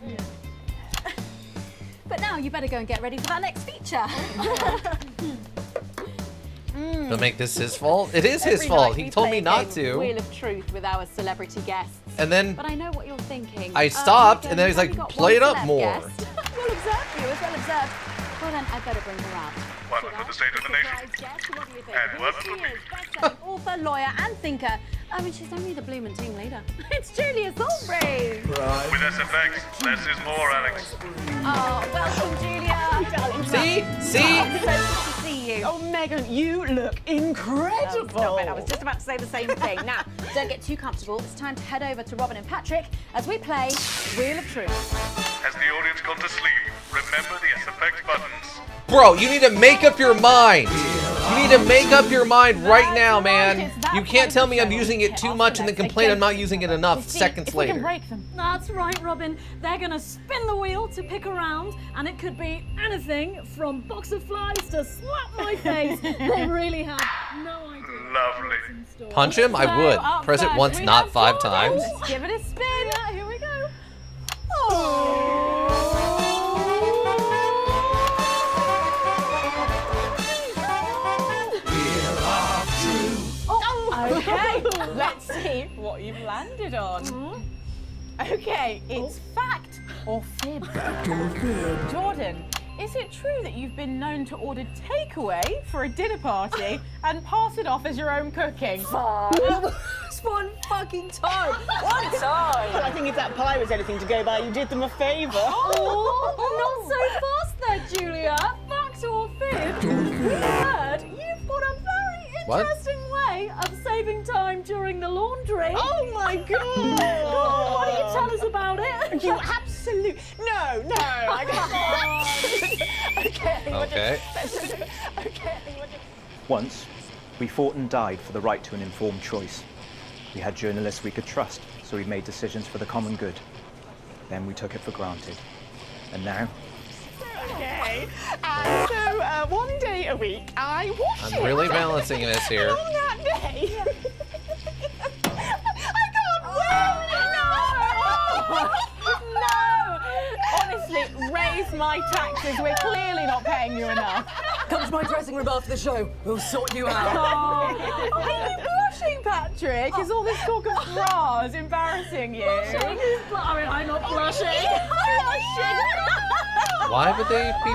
think. But now you better go and get ready for that next feature. Don't make this his fault. It is his fault. He told me not to. Wheel of Truth with our celebrity guests. And then But I know what you're thinking. I stopped, and then he's like, play it up more. We'll observe you as well observed. Well then, I'd better bring her out. One for the state of the nation. And one for me. Author, lawyer, and thinker. I mean, she's only the bloomin' team leader. It's Julia Thornbury. With SFX, less is more, Alex. Oh, welcome, Julia. See? So good to see you. Oh, Megan, you look incredible. Stop it. I was just about to say the same thing. Now, don't get too comfortable. It's time to head over to Robin and Patrick as we play Wheel of Truth. Has the audience gone to sleep? Remember the SFX buttons. Bro, you need to make up your mind. You need to make up your mind right now, man. You can't tell me I'm using it too much and then complain I'm not using it enough seconds We can later. break them. That's right, Robin. They're going to spin the wheel to pick a round, and it could be anything from box of flies to slap my face. They really have no idea. Lovely. Punch him? I would. up Press it first once, we not have 5 Jordan. times. Let's give it a spin. Yeah, here we go. Okay, let's see what you've landed on. Okay, it's fact or fib. Fact or fib? Jordan, is it true that you've been known to order takeaway for a dinner party and pass it off as your own cooking? It's one fucking time. One time. I think if that pie was anything to go by, you did them a favour. Oh, not so fast there, Julia. Fact or fib? We heard you've got a very What? interesting way of saving time during the laundry. Oh my God! Go on, why don't you tell us about it? You absolute no, I can't. Okay. Once, we fought and died for the right to an informed choice. We had journalists we could trust, so we made decisions for the common good. Then we took it for granted. And now? Okay. So one day a week, I wash it. I'm really balancing this here. On that day, I can't wear it. No! Honestly, raise my taxes. We're clearly not paying you enough. Come to my dressing room after the show. We'll sort you out. Oh, are you blushing, Patrick? Is all this talk of bras embarrassing you? Blushing? I'm not blushing. Why would they be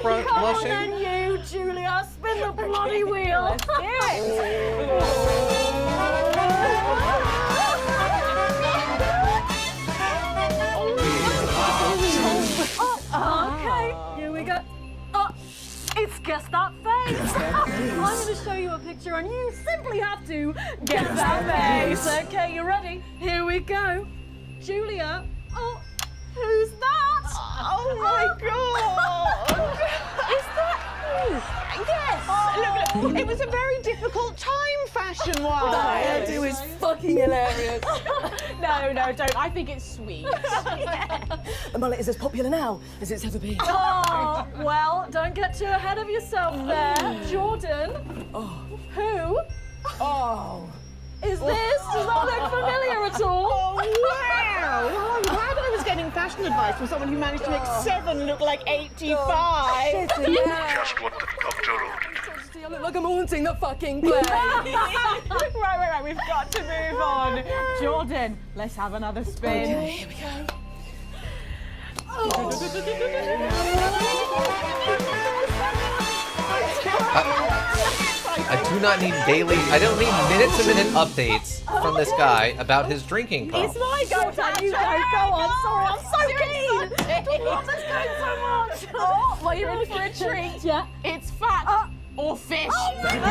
Come on blushing? then, you, Julia. Spin the bloody wheel. Let's do it. Okay, here we go. Oh, it's Guess That Face. I'm going to show you a picture and you simply have to guess that face. Okay, you ready? Here we go. Julia. Oh, who's that? Oh my God! Is that you? Yes, Look, it was a very difficult time fashion-wise. That hairdo is fucking hilarious. No, don't. I think it's sweet. The mullet is as popular now as it's ever been. Oh, well, don't get too ahead of yourself there. Jordan, who is this? Does that look familiar at all? Oh, wow! Well, I'm glad I was getting fashion advice from someone who managed to make 7 look like 85. Just what the doctor ordered. I look like I'm haunting the fucking place. Right. We've got to move on. Jordan, let's have another spin. Okay, here we go. I do not need I don't need minute-to-minute updates from this guy about his drinking problem. It's my go time. You go on. Sorry, I'm so keen. I love this game so much. Oh, well, you're in for a treat. Yeah. It's fat or fish. Okay.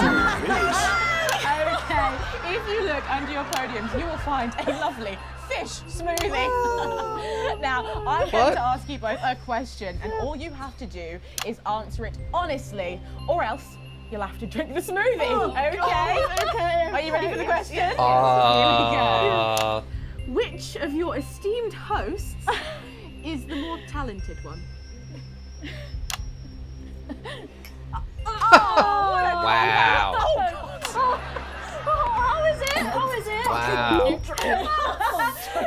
If you look under your podiums, you will find a lovely fish smoothie. Now, I'm going to ask you both a question, and all you have to do is answer it honestly, or else you'll have to drink the smoothie. Okay? Are you ready for the question? Here we go. Which of your esteemed hosts is the more talented one? Wow. How is it? Wow.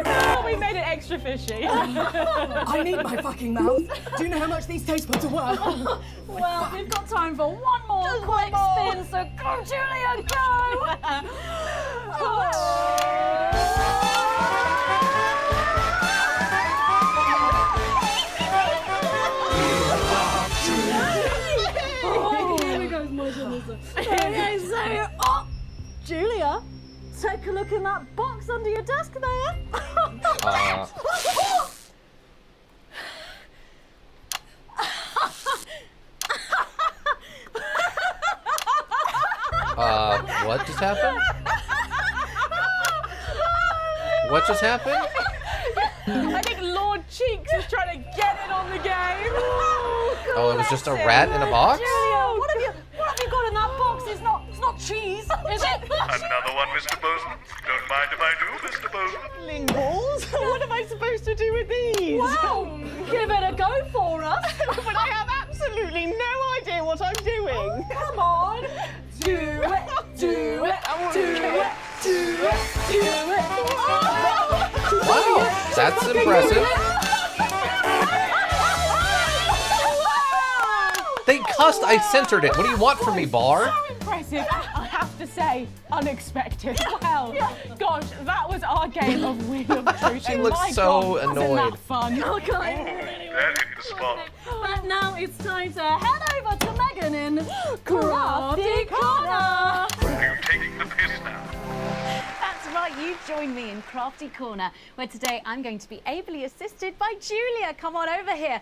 Oh, we made it extra fishy. I need my fucking mouth. Do you know how much these taste buds are worth? Well, we've got time for one more quick spin, so go, Julia, Okay, so, Julia, take a look in that box under your desk there. What just happened? What just happened? I think Lord Cheeks is trying to get in on the game. Oh, it was just a rat in a box? Julia, what have you got in that box? It's not cheese, is it? Another one, Mr. Bozeman. Don't mind if I do, Mr. Bozeman. Lingballs? What am I supposed to do with these? Well, give it a go for us. But I have absolutely no idea what I'm doing. Come on. Do it. Wow, that's impressive. They cussed, I centered it. What do you want from me, Bar? So impressive, I have to say, unexpected. Well, gosh, that was our game of Wheel of Truth. She looks so annoyed. Wasn't that fun? That hit the spot. But now it's time to head over to Megan in Crafty Corner. Are you taking the piss now? That's right, you join me in Crafty Corner, where today I'm going to be ably assisted by Julia. Come on over here.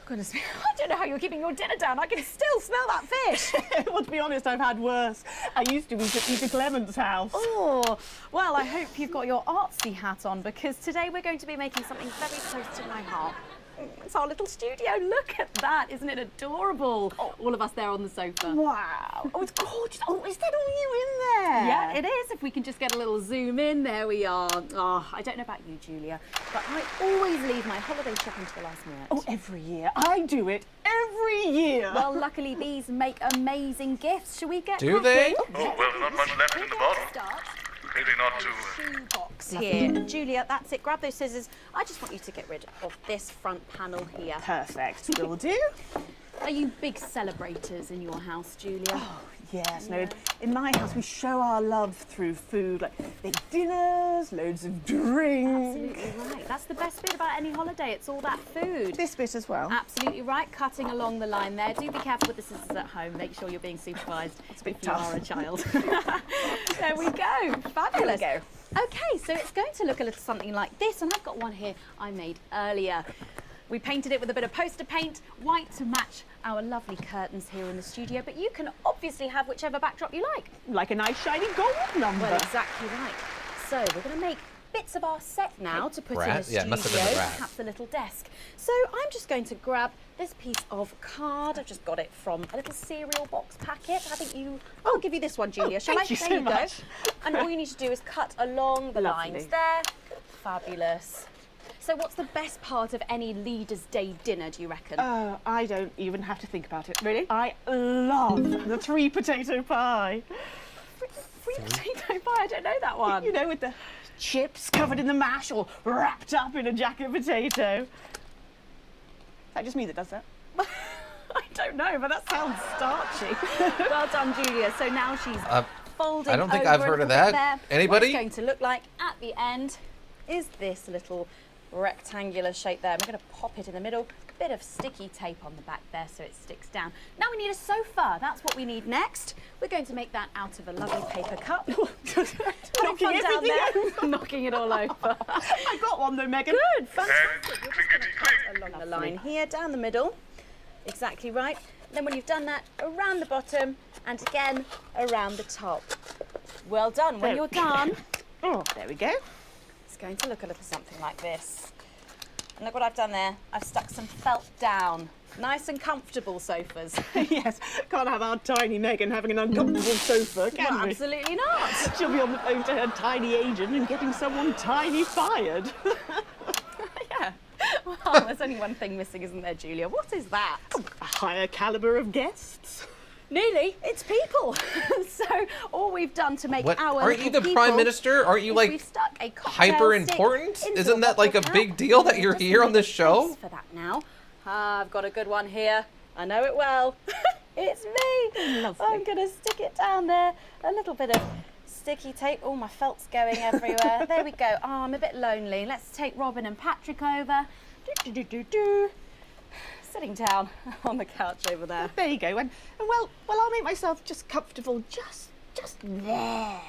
Goodness me, I don't know how you're keeping your dinner down. I can still smell that fish. Well, to be honest, I've had worse. I used to eat at Peter Clement's house. Oh, well, I hope you've got your artsy hat on, because today we're going to be making something very close to my heart. It's our little studio. Look at that. Isn't it adorable? All of us there on the sofa. Wow. Oh, it's gorgeous. Oh, is that all you in there? Yeah, it is. If we can just get a little zoom in, there we are. Oh, I don't know about you, Julia, but I always leave my holiday shopping to the last minute. Oh, every year. I do it every year. Well, luckily these make amazing gifts. Shall we get Do they? Oh, well, not much left in the bottle. Maybe not too. Box here. Julia, that's it. Grab those scissors. I just want you to get rid of this front panel here. Perfect. Will do. Are you big celebrators in your house, Julia? Oh, yes. No, in my house we show our love through food, like big dinners, loads of drink. Absolutely right. That's the best bit about any holiday. It's all that food. This bit as well. Absolutely right. Cutting along the line there. Do be careful with the scissors at home. Make sure you're being supervised It's a bit if you tough. are a child. There we go. Fabulous. There we Okay, so it's going to look a little something like this, and I've got one here I made earlier. We painted it with a bit of poster paint, white to match our lovely curtains here in the studio, but you can obviously have whichever backdrop you like. Like a nice shiny gold number. Well, exactly right. So we're going to make bits of our set now to put in Rat? the Yeah, studio, it must have been the rat. perhaps a little desk. So I'm just going to grab this piece of card. I've just got it from a little cereal box packet. I think you... I'll give you this one, Julia. Shall I? thank you There so you much. go. And all you need to do is cut along the Lovely. lines there. Fabulous. So what's the best part of any Leaders' Day dinner, do you reckon? I don't even have to think about it. Really? I love the 3 potato pie. Free potato pie? I don't know that one. You know, with the chips covered in the mash or wrapped up in a jacket potato. Is that just me that does that? I don't know, but that sounds starchy. Well done, Julia. So now she's folding I don't think over I've a heard of little bit that. there. Anybody? What it's going to look like at the end is this little rectangular shape there. We're going to pop it in the middle. Bit of sticky tape on the back there so it sticks down. Now we need a sofa. That's what we need next. We're going to make that out of a lovely paper cup. Knocking down everything there. Knocking it all over. I got one though, Megan. Good, fantastic. Along the line here, down the middle. Exactly right. Then when you've done that, around the bottom and again around the top. Well done. When you're done, there we go. It's going to look a little something like this. And look what I've done there. I've stuck some felt down. Nice and comfortable sofas. Yes, can't have our tiny Megan having an uncomfortable sofa, can Well, we? absolutely not. She'll be on the phone to her tiny agent and getting someone tiny fired. Yeah. Well, there's only one thing missing, isn't there, Julia? What is that? A higher calibre of guests. Nearly. It's people. So all we've done to make What? our Aren't you little the Prime people Minister? Aren't you is like we've stuck a cocktail hyper stick important? into Isn't that like a bottle big cap. deal that you're Just here on make this show? space for that now. I've got a good one here. I know it well. It's me. Lovely. I'm going to stick it down there. A little bit of sticky tape. Oh, my felt's going everywhere. There we go. Oh, I'm a bit lonely. Let's take Robin and Patrick over. Sitting down on the couch over there. There you go. And well, I'll make myself just comfortable just there.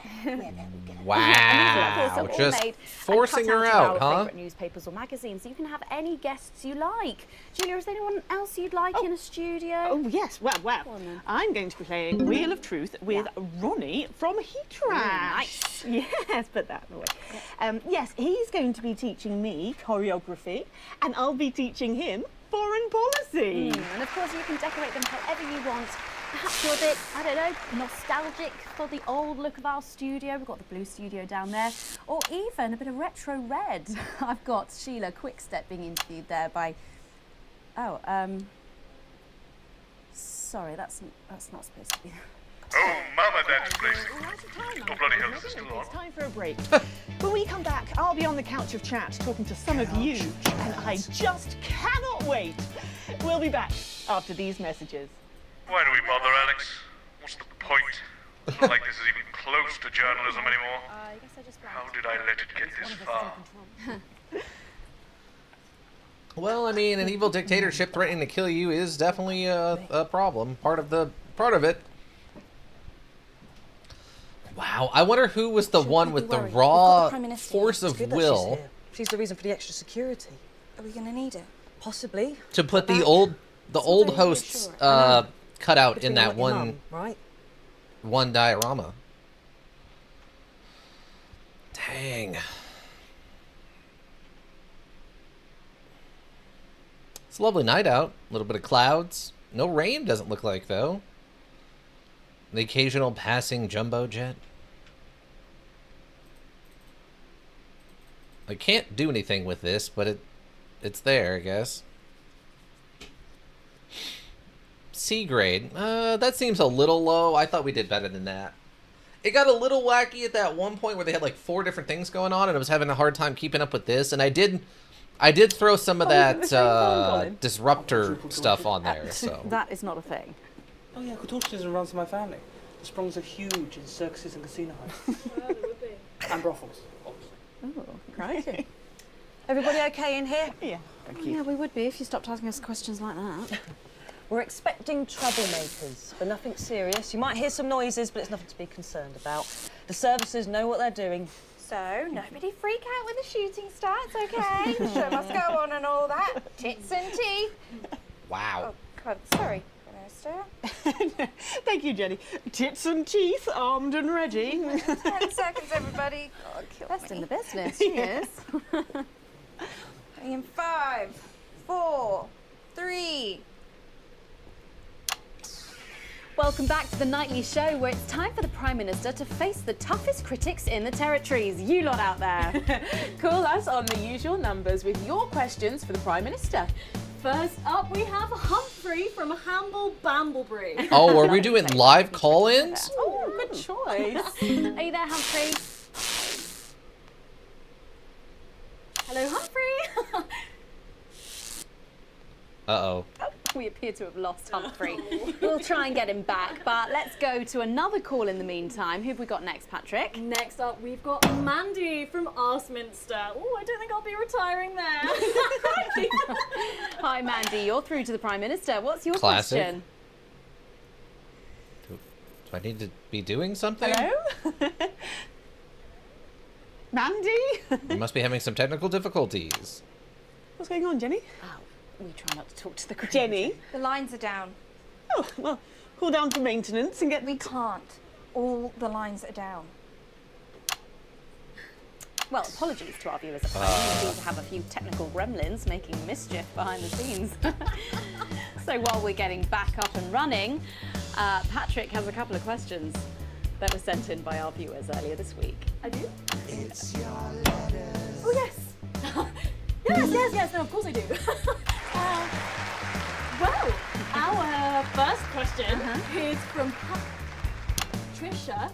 Wow, just forcing her out, huh? Favourite newspapers or magazines. You can have any guests you like. Julia, is there anyone else you'd like in a studio? Oh yes. Well. I'm going to be playing Wheel of Truth with Ronnie from Heat Rash. Nice. Yes, put that away. Yes, he's going to be teaching me choreography, and I'll be teaching him foreign policy. And of course, you can decorate them however you want. Perhaps you're a bit, I don't know, nostalgic for the old look of our studio. We've got the blue studio down there. Or even a bit of retro red. I've got Sheila Quickstep being interviewed there by... sorry, that's not supposed to be... Oh, Mama, that's blazing. Oh, bloody hell, is this still on? It's time for a break. When we come back, I'll be on the couch of chat talking to some of you, and I just cannot wait. We'll be back after these messages. Why do we bother, Alex? What's the point? It's not like this is even close to journalism anymore. How did I let it get this far? Well, I mean, an evil dictatorship threatening to kill you is definitely a problem. Part of it. Wow, I wonder who was the one with the raw force of will She's the reason for the extra security. Are we going to need it? Possibly. to put the old host's cutout in that one diorama. Dang. It's a lovely night out. A little bit of clouds. No rain, doesn't look like, though. The occasional passing jumbo jet. I can't do anything with this, but it's there, I guess. C grade. That seems a little low. I thought we did better than that. It got a little wacky at that one point where they had like 4 different things going on, and I was having a hard time keeping up with this. And I did throw some of that disruptor stuff on there. So That is not a thing. Oh yeah, Kulturtism runs in my family. The Sprongs are huge in circuses and casino halls. Yeah, they would be. And brothels. Oh, right. Everybody okay in here? Yeah, thank you. Yeah, we would be if you stopped asking us questions like that. We're expecting troublemakers, but nothing serious. You might hear some noises, but it's nothing to be concerned about. The services know what they're doing. So, nobody freak out when the shooting starts, okay? The show must go on and all that. Tits and teeth. wow. Oh, God, sorry. Minister. Thank you, Jenny. Tits and teeth, armed and ready. 10 seconds, everybody. Oh, kill Best me. in the business, she is. In 5, 4, 3. Welcome back to the Nightly Show, where it's time for the Prime Minister to face the toughest critics in the territories. You lot out there. Call us on the usual numbers with your questions for the Prime Minister. First up, we have Humphrey from Hamble Bamblebury. Oh, are we doing live call-ins? Oh, good choice. Are you there, Humphrey? Hello, Humphrey. Uh-oh. We appear to have lost Humphrey. We'll try and get him back, but let's go to another call in the meantime. Who have we got next, Patrick? Next up, we've got Mandy from Arsminster. Oh, I don't think I'll be retiring there. Hi, Mandy. You're through to the Prime Minister. What's your Classic. question? Do I need to be doing something? Hello? Mandy? We must be having some technical difficulties. What's going on, Jenny? We try not to talk to the crew. Jenny? The lines are down. Oh, well, call down for maintenance and get... We can't. All the lines are down. Well, apologies to our viewers at home. We seem to have a few technical gremlins making mischief behind the scenes. So while we're getting back up and running, Patrick has a couple of questions that were sent in by our viewers earlier this week. I do? It's your letters. Oh, yes. Yes, no, of course I do. Well, our first question is from Patricia,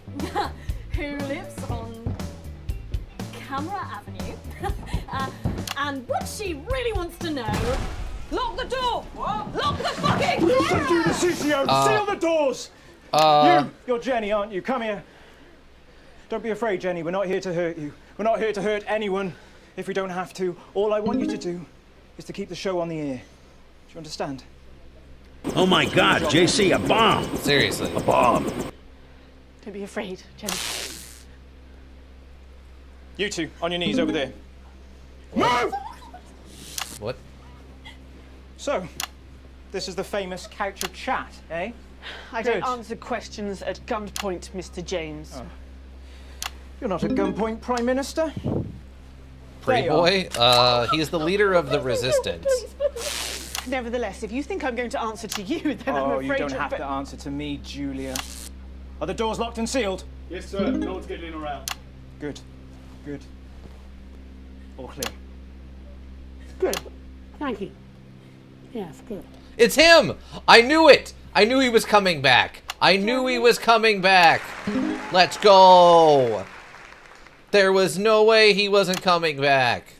who lives on Camera Avenue. And what she really wants to know... Lock the door! What? Lock the fucking door! Listen to the CCO! Seal the doors! You're Jenny, aren't you? Come here. Don't be afraid, Jenny. We're not here to hurt you. We're not here to hurt anyone if we don't have to. All I want you to do is to keep the show on the air. Do you understand? Oh my God, JC, a bomb! Seriously. A bomb. Don't be afraid, Jenny. You two, on your knees over there. Move! What? So, this is the famous couch of chat, eh? I Good. don't answer questions at gunpoint, Mr. James. Oh. You're not at gunpoint, Prime Minister. Pretty boy? He's the leader of the resistance. Nevertheless, if you think I'm going to answer to you, then I'm afraid you don't have to answer to me, Julia. Are the doors locked and sealed? Yes, sir. No one's getting in or out. Good. Good. All clear. Good. Thank you. Yes, good. It's him! I knew it! I knew he was coming back. I knew he was coming back. Let's go. There was no way he wasn't coming back.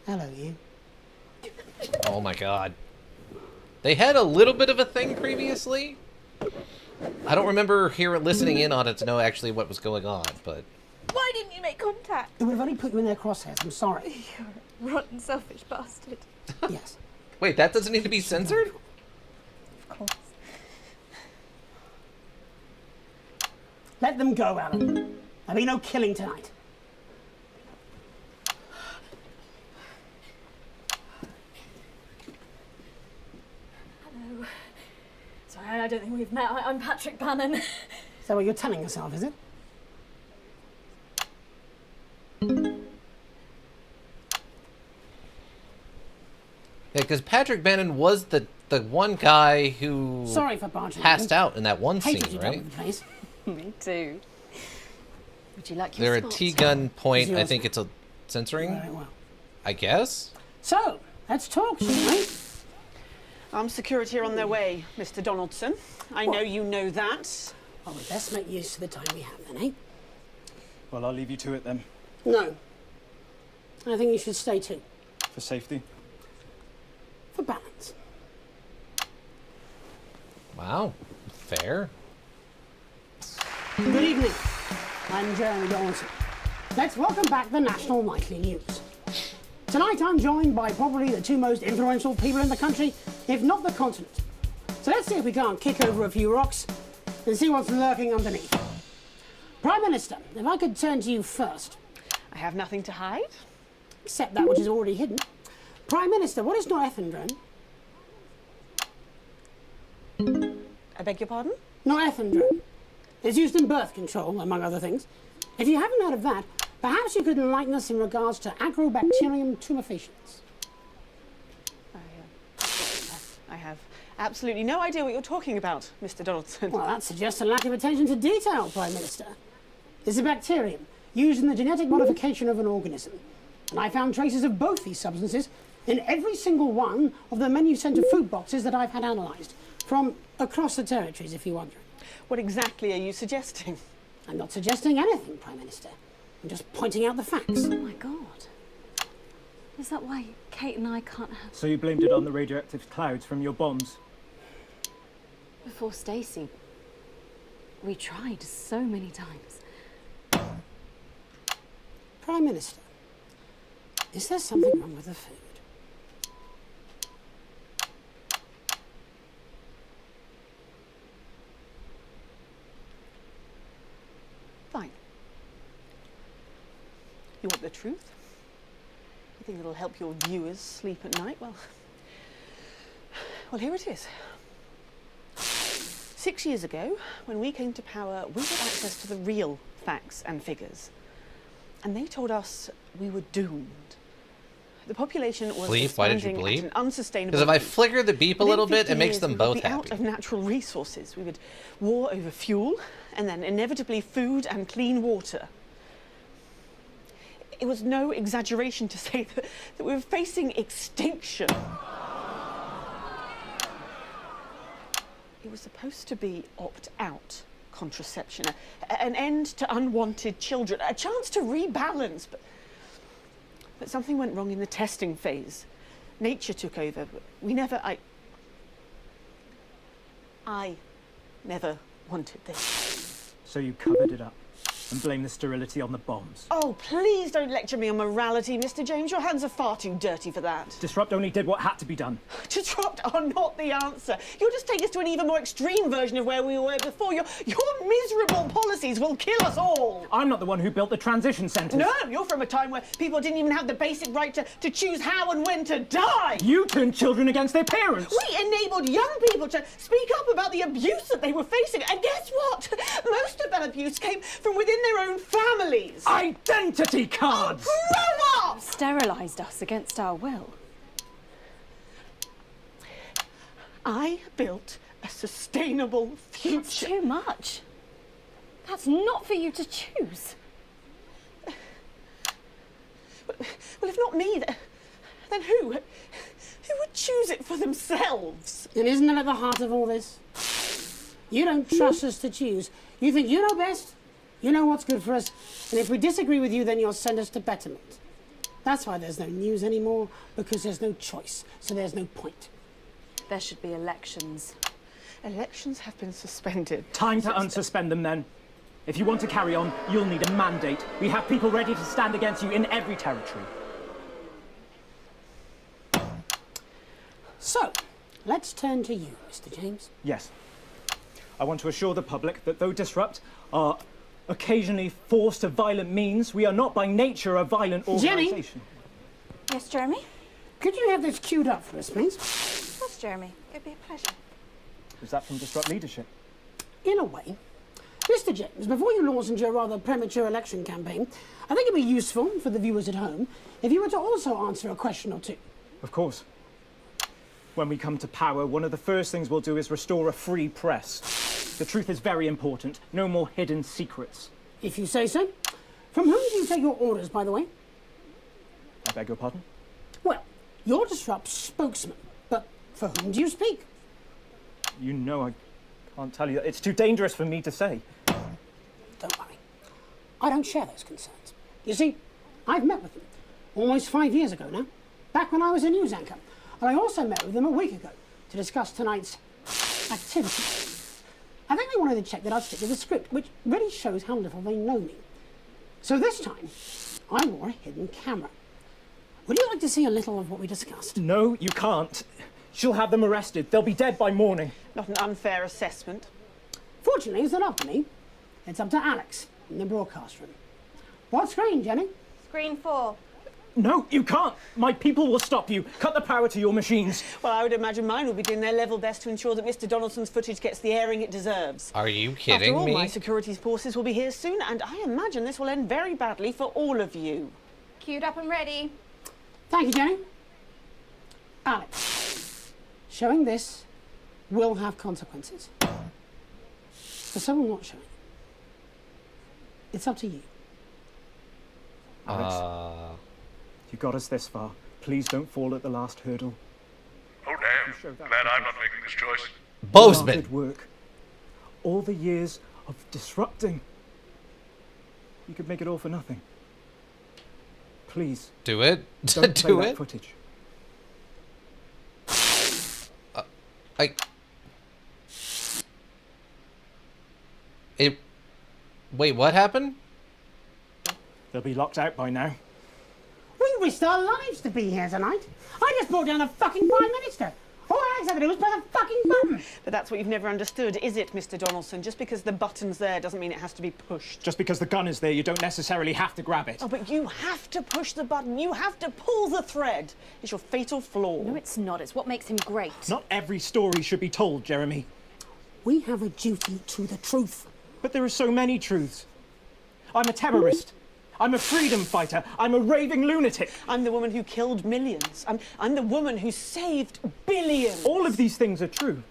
Hello, you. Oh my God. They had a little bit of a thing previously. I don't remember listening in on it to know actually what was going on, but... Why didn't you make contact? We've only put you in their crosshairs. I'm sorry. You're a rotten, selfish bastard. Yes. Wait, that doesn't need to be censored? Of course. Let them go, Alan. There'll be no killing tonight. Hello. Sorry, I don't think we've met. I'm Patrick Bannon. So what you're telling yourself, is it? Yeah, because Patrick Bannon was the one guy who Sorry for barging passed in. out in that one Hated scene, you right? done with the place. Me too. Would you like your They're a spots? T-gun point. I Yours. think it's a censoring. Very well. I guess. So, let's talk, shall we? Armed security are on their way, Mr. Donaldson. I know you know that. Well, we best make use of the time we have then, eh? Well, I'll leave you to it then. No. I think you should stay too. For safety. For balance. Wow. Fair. Good evening. I'm Jeremy Donaldson. Let's welcome back the National Nightly News. Tonight I'm joined by probably the two most influential people in the country, if not the continent. So let's see if we can't kick over a few rocks and see what's lurking underneath. Prime Minister, if I could turn to you first. I have nothing to hide. Except that which is already hidden. Prime Minister, what is norethindrone? I beg your pardon? Norethindrone. It's used in birth control, among other things. If you haven't heard of that, perhaps you could enlighten us in regards to Agrobacterium tumefaciens. I have absolutely no idea what you're talking about, Mr. Donaldson. Well, that suggests a lack of attention to detail, Prime Minister. It's a bacterium used in the genetic modification of an organism. And I found traces of both these substances in every single one of the menu centre food boxes that I've had analysed, from across the territories, if you're wondering. What exactly are you suggesting? I'm not suggesting anything, Prime Minister. I'm just pointing out the facts. Oh my God. Is that why Kate and I can't have... So you blamed it on the radioactive clouds from your bombs? Before Stacey, we tried so many times. Prime Minister, is there something wrong with the food? Fine. You want the truth? You think it'll help your viewers sleep at night? Well, here it is. 6 years ago, when we came to power, we had access to the real facts and figures. And they told us we were doomed. The population was Bleep? Why did you expanding bleep? at an unsustainable Because if I rate. flicker the beep a Within little bit, 50 it makes years, them we would both be happy. out of natural resources. We would war over fuel, and then inevitably food and clean water. It was no exaggeration to say that we were facing extinction. It was supposed to be opt-out contraception, an end to unwanted children, a chance to rebalance. But something went wrong in the testing phase. Nature took over. I never wanted this. So you covered it up and blamed the sterility on the bombs. Oh, please don't lecture me on morality, Mr. James. Your hands are far too dirty for that. Disrupt only did what had to be done. Disrupt are not the answer. You'll just take us to an even more extreme version of where we were before. Your miserable policies will kill us all. I'm not the one who built the transition centres. No, you're from a time where people didn't even have the basic right to choose how and when to die. You turned children against their parents. We enabled young people to speak up about the abuse that they were facing. And guess what? Most of that abuse came from within their own families. Identity cards! Oh, grow up! Sterilised us against our will. I built a sustainable future. That's too much. That's not for you to choose. Well, if not me, then who? Who would choose it for themselves? And isn't that at the heart of all this? You don't trust us to choose. You think you know best, you know what's good for us, and if we disagree with you, then you'll send us to betterment. That's why there's no news anymore, because there's no choice, so there's no point. There should be elections. Elections have been suspended. Time to unsuspend them then. If you want to carry on, you'll need a mandate. We have people ready to stand against you in every territory. So, let's turn to you, Mr. James. Yes. I want to assure the public that though Disrupt are occasionally forced to violent means, we are not by nature a violent organisation. Jenny? Yes, Jeremy? Could you have this queued up for us, please? Yes, Jeremy. It'd be a pleasure. Is that from Disrupt leadership? In a way. Mr. James, before you launch your rather premature election campaign, I think it'd be useful for the viewers at home if you were to also answer a question or two. Of course. When we come to power, one of the first things we'll do is restore a free press. The truth is very important. No more hidden secrets. If you say so. From whom do you take your orders, by the way? I beg your pardon? Well, you're Disrupt's spokesman, but for whom do you speak? You know I can't tell you. It's too dangerous for me to say. Don't worry. I don't share those concerns. You see, I've met with them almost 5 years ago now, back when I was a news anchor. And I also met with them a week ago to discuss tonight's activities. I think they wanted to check that I'd stick to the script, which really shows how little they know me. So this time, I wore a hidden camera. Would you like to see a little of what we discussed? No, you can't. She'll have them arrested. They'll be dead by morning. Not an unfair assessment. Fortunately, it's not up to me. It's up to Alex in the broadcast room. What screen, Jenny? Screen 4. No, you can't. My people will stop you. Cut the power to your machines. Well, I would imagine mine will be doing their level best to ensure that Mr. Donaldson's footage gets the airing it deserves. Are you kidding After all, me? my security forces will be here soon, and I imagine this will end very badly for all of you. Queued up and ready. Thank you, Jenny. Alex, showing this will have consequences. For someone not showing, it's up to you. Alex, you got us this far. Please don't fall at the last hurdle. Oh damn, glad I'm not making this choice. Bozeman. Good work. All the years of disrupting. You could make it all for nothing. Please. Do it. Don't play Do that it. footage. Wait, what happened? They'll be locked out by now. We risked our lives to be here tonight. I just brought down the fucking Prime Minister. All Alex had to do was press a fucking button. But that's what you've never understood, is it, Mr. Donaldson? Just because the button's there doesn't mean it has to be pushed. Just because the gun is there, you don't necessarily have to grab it. Oh, but you have to push the button. You have to pull the thread. It's your fatal flaw. No, it's not. It's what makes him great. Not every story should be told, Jeremy. We have a duty to the truth. But there are so many truths. I'm a terrorist. I'm a freedom fighter. I'm a raving lunatic. I'm the woman who killed millions. I'm the woman who saved billions. All of these things are true.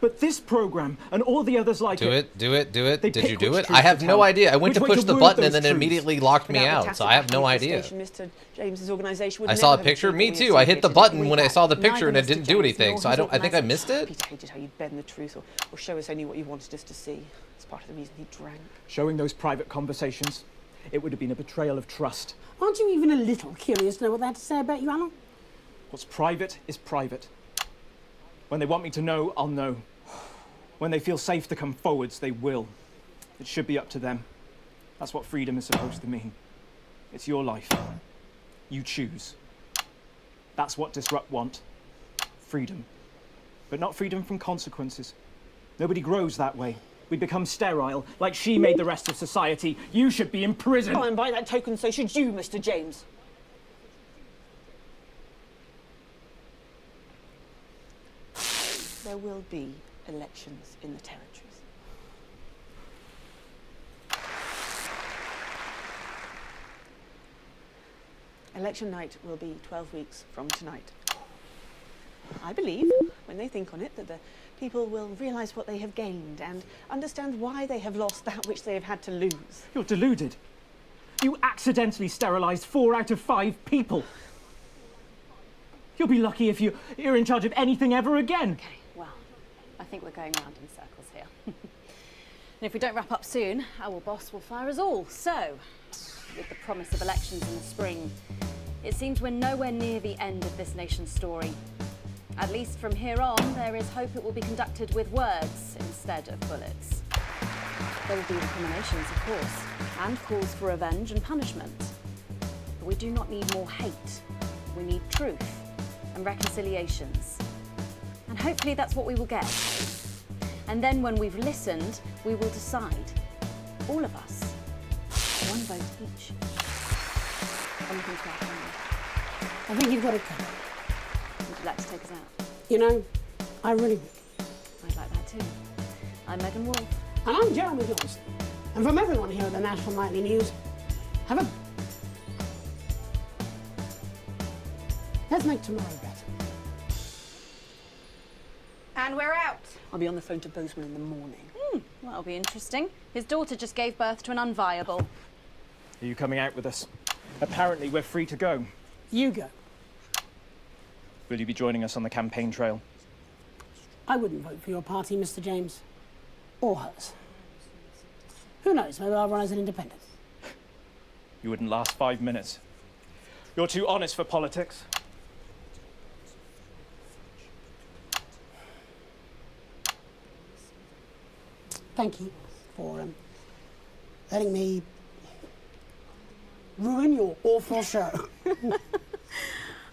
But this program and all the others like Do it. Did pick you do which it? truth I have to no tell, idea. I went to which way push to the word button and those then it truths. immediately locked me Without the out, so I have no tacit idea. Mr. James's organisation would I never saw a have picture. achieved Me what too. we I hit the achieved button today. when I saw the Neither picture and it Mr. didn't do James anything, nor so his I think I organisation. missed it. Peter hated how you bend the truth or show us only what you wanted us to see. It's part of the reason he drank. Showing those private conversations, it would have been a betrayal of trust. Aren't you even a little curious to know what they had to say about you, Alan? What's private is private. When they want me to know, I'll know. When they feel safe to come forwards, they will. It should be up to them. That's what freedom is supposed to mean. It's your life. You choose. That's what Disrupt want. Freedom. But not freedom from consequences. Nobody grows that way. We become sterile, like she made the rest of society. You should be in prison. Oh, and by that token, so should you, Mr. James. There will be elections in the territories. Election night will be 12 weeks from tonight. I believe, when they think on it, that the people will realise what they have gained and understand why they have lost that which they have had to lose. You're deluded. You accidentally sterilised 4 out of 5 people. You'll be lucky if you're in charge of anything ever again. Okay, well, I think we're going round in circles here. And if we don't wrap up soon, our boss will fire us all. So, with the promise of elections in the spring, it seems we're nowhere near the end of this nation's story. At least from here on, there is hope it will be conducted with words instead of bullets. There will be recriminations, of course, and calls for revenge and punishment. But we do not need more hate. We need truth and reconciliations. And hopefully that's what we will get. And then when we've listened, we will decide. All of us. One vote each. Anything to add? I think you've got it covered. Would you like to take us out? You know, I really would. I'd like that too. I'm Megan Wolf. And I'm Jeremy Johnson. And from everyone here at the National Nightly News, have a... Let's make tomorrow better. And we're out. I'll be on the phone to Bozeman in the morning. That'll be interesting. His daughter just gave birth to an unviable. Are you coming out with us? Apparently, we're free to go. You go. Will you be joining us on the campaign trail? I wouldn't vote for your party, Mr. James. Or hers. Who knows, maybe I'll run as an independent. You wouldn't last 5 minutes. You're too honest for politics. Thank you for letting me ruin your awful show.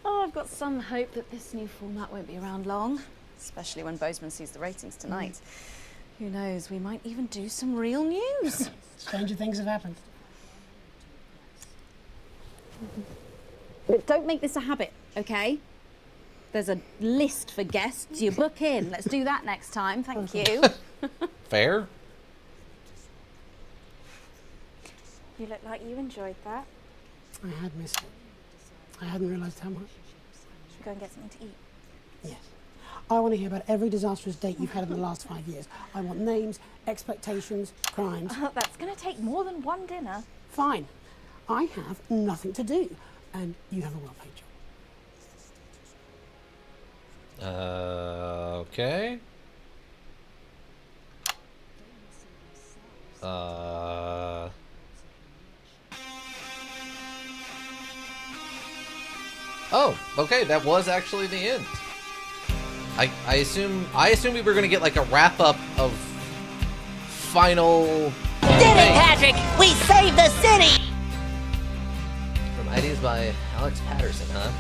Oh, I've got some hope that this new format won't be around long, especially when Bozeman sees the ratings tonight. Who knows, we might even do some real news. Stranger things have happened. But don't make this a habit, okay? There's a list for guests. You book in. Let's do that next time. Thank you. Fair. You look like you enjoyed that. I had missed it. I hadn't realised how much. Should we go and get something to eat? Yes. I want to hear about every disastrous date you've had in the last 5 years. I want names, expectations, crimes. That's going to take more than one dinner. Fine. I have nothing to do, and you have a well-paid job. Okay. Oh, okay, that was actually the end. I assume we were gonna get like a wrap up of final. Did it, Patrick? We saved the city. From ideas by Alex Patterson, huh?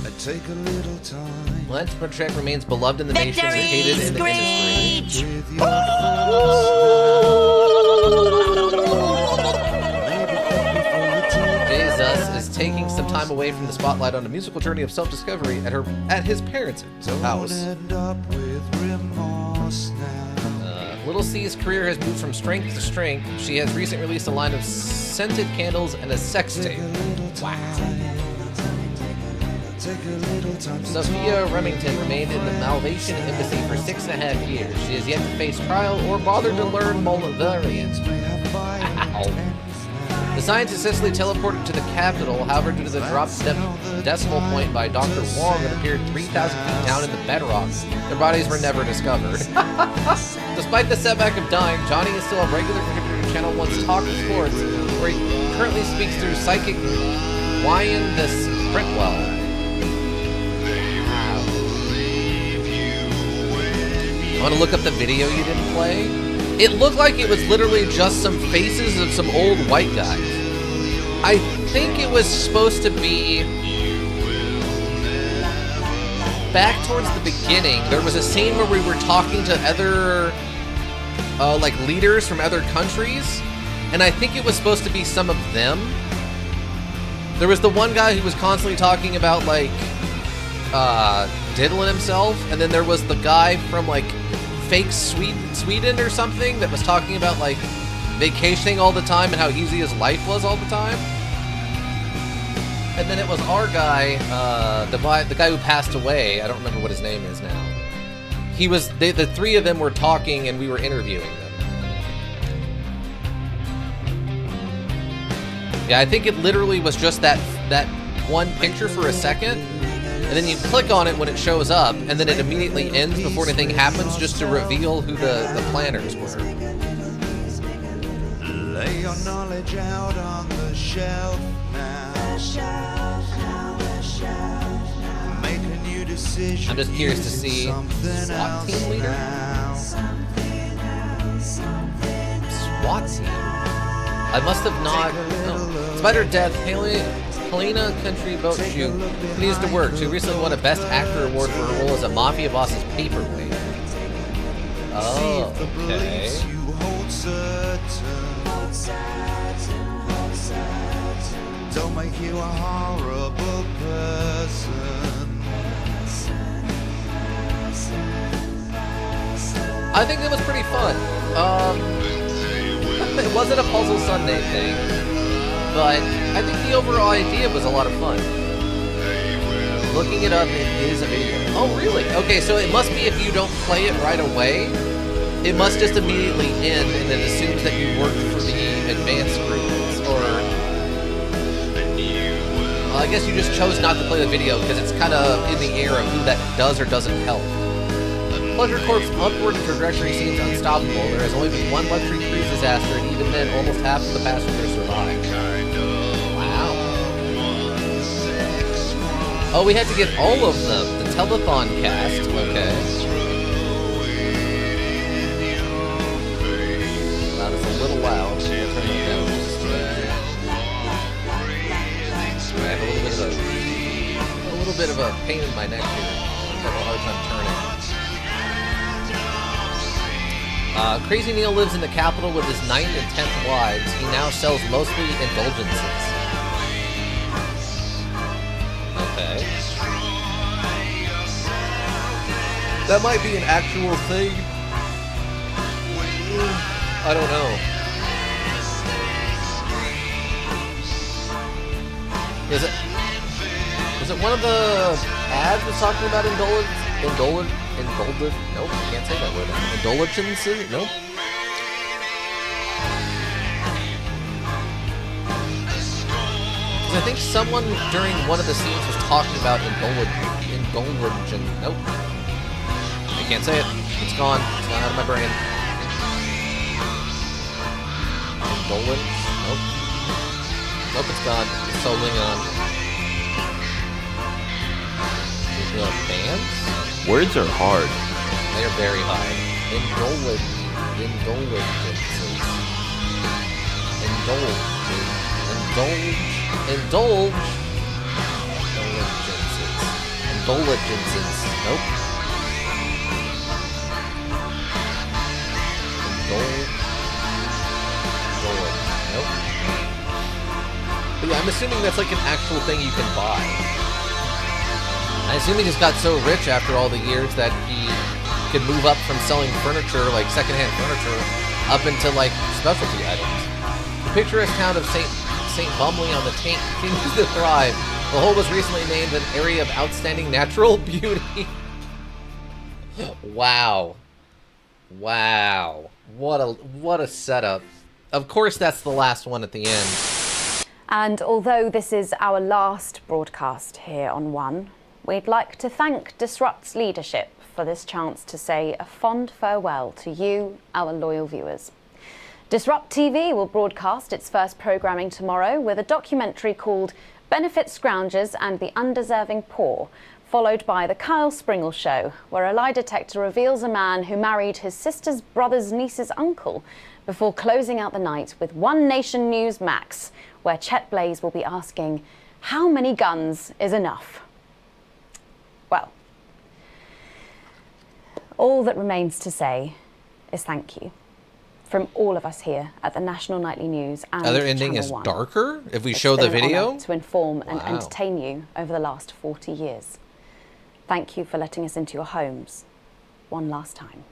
I take a little time. Lance Patrick remains beloved in the nation and hated in the industry. Jesus is taking some time away from the spotlight on a musical journey of self-discovery at his parents' house. Little C's career has moved from strength to strength. She has recently released a line of scented candles and a sex tape. Wow. Sophia Remington remained in the Malvation Embassy for 6.5 years. She has yet to face trial or bother to learn Moldavarian. The scientists successfully teleported to the capital, however, due to the dropped decimal point by Dr. Wong that appeared 3,000 feet down in the bedrock, their bodies were never discovered. Despite the setback of dying, Johnny is still a regular contributor to Channel 1's Talk of Sports, where he currently speaks through psychic Wyan the Sprintwell. I want to look up the video you didn't play. It looked like it was literally just some faces of some old white guys. I think it was supposed to be back towards the beginning. There was a scene where we were talking to other like leaders from other countries, and I think it was supposed to be some of them. There was the one guy who was constantly talking about like diddling himself, and then there was the guy from like fake Sweden or something that was talking about like vacationing all the time and how easy his life was all the time. And then it was our guy, the guy who passed away. I don't remember what his name is now. He was the three of them were talking and we were interviewing them. Yeah, I think it literally was just that one picture for a second. And then you click on it when it shows up, and then it immediately ends before anything happens, just to reveal who the planners were. Lay your knowledge out on the shelf now. Make a new decision. I'm just curious to see SWAT team leader. SWAT team. I must have not. No. Spider Death, Helena Country Boat Shoe needs to work. She recently won a Best Actor award for her role as a mafia boss's paperweight. Oh, okay. Don't make you a horrible person. I think it was pretty fun. It wasn't a Puzzle Sunday thing, but I think the overall idea was a lot of fun. Looking it up, it is a video. Oh, really? Okay, so it must be if you don't play it right away, it must just immediately end, and it assumes that you worked for the advanced groups, or... Well, I guess you just chose not to play the video because it's kind of in the air of who that does or doesn't help. Pleasure Corp's upward trajectory seems unstoppable. There has only been one luxury cruise disaster, and even then, almost half of the passengers survived. Wow. Oh, we had to get all of them. The telethon cast. Okay. Wow, that's a little loud. I'll turn that down just a bit. I have a little bit of those. bit of a pain in my neck here. I'm having a hard time turning. Crazy Neil lives in the capital with his 9th and 10th wives. He now sells mostly indulgences. Okay. That might be an actual thing. I don't know. Is it one of the ads was talking about indulgence? Nope, I can't say that word. Indulgences? Nope. I think someone during one of the scenes was talking about indulgence. Nope. I can't say it. It's gone. It's gone out of my brain. Indulgence? Nope. Nope, it's gone. It's totally gone. Bands? Words are hard. They are very hard. Indulgences. Indulgences. Nope. Nope. But yeah, I'm assuming that's like an actual thing you can buy. I assume he just got so rich after all the years that he could move up from selling furniture, like secondhand furniture, up into like specialty items. The picturesque town of St. Bumley on the Taint continues to thrive. The whole was recently named an area of outstanding natural beauty. Wow. Wow. What a setup. Of course that's the last one at the end. And although this is our last broadcast here on One, we'd like to thank Disrupt's leadership for this chance to say a fond farewell to you, our loyal viewers. Disrupt TV will broadcast its first programming tomorrow with a documentary called Benefit Scroungers and the Undeserving Poor, followed by The Kyle Springle Show, where a lie detector reveals a man who married his sister's brother's niece's uncle before closing out the night with One Nation News Max, where Chet Blaze will be asking, how many guns is enough? Well, all that remains to say is thank you from all of us here at the National Nightly News and Other ending Channel is 1. darker if we It's show the been an video. honour to inform and Wow. entertain you over the last 40 years. Thank you for letting us into your homes one last time.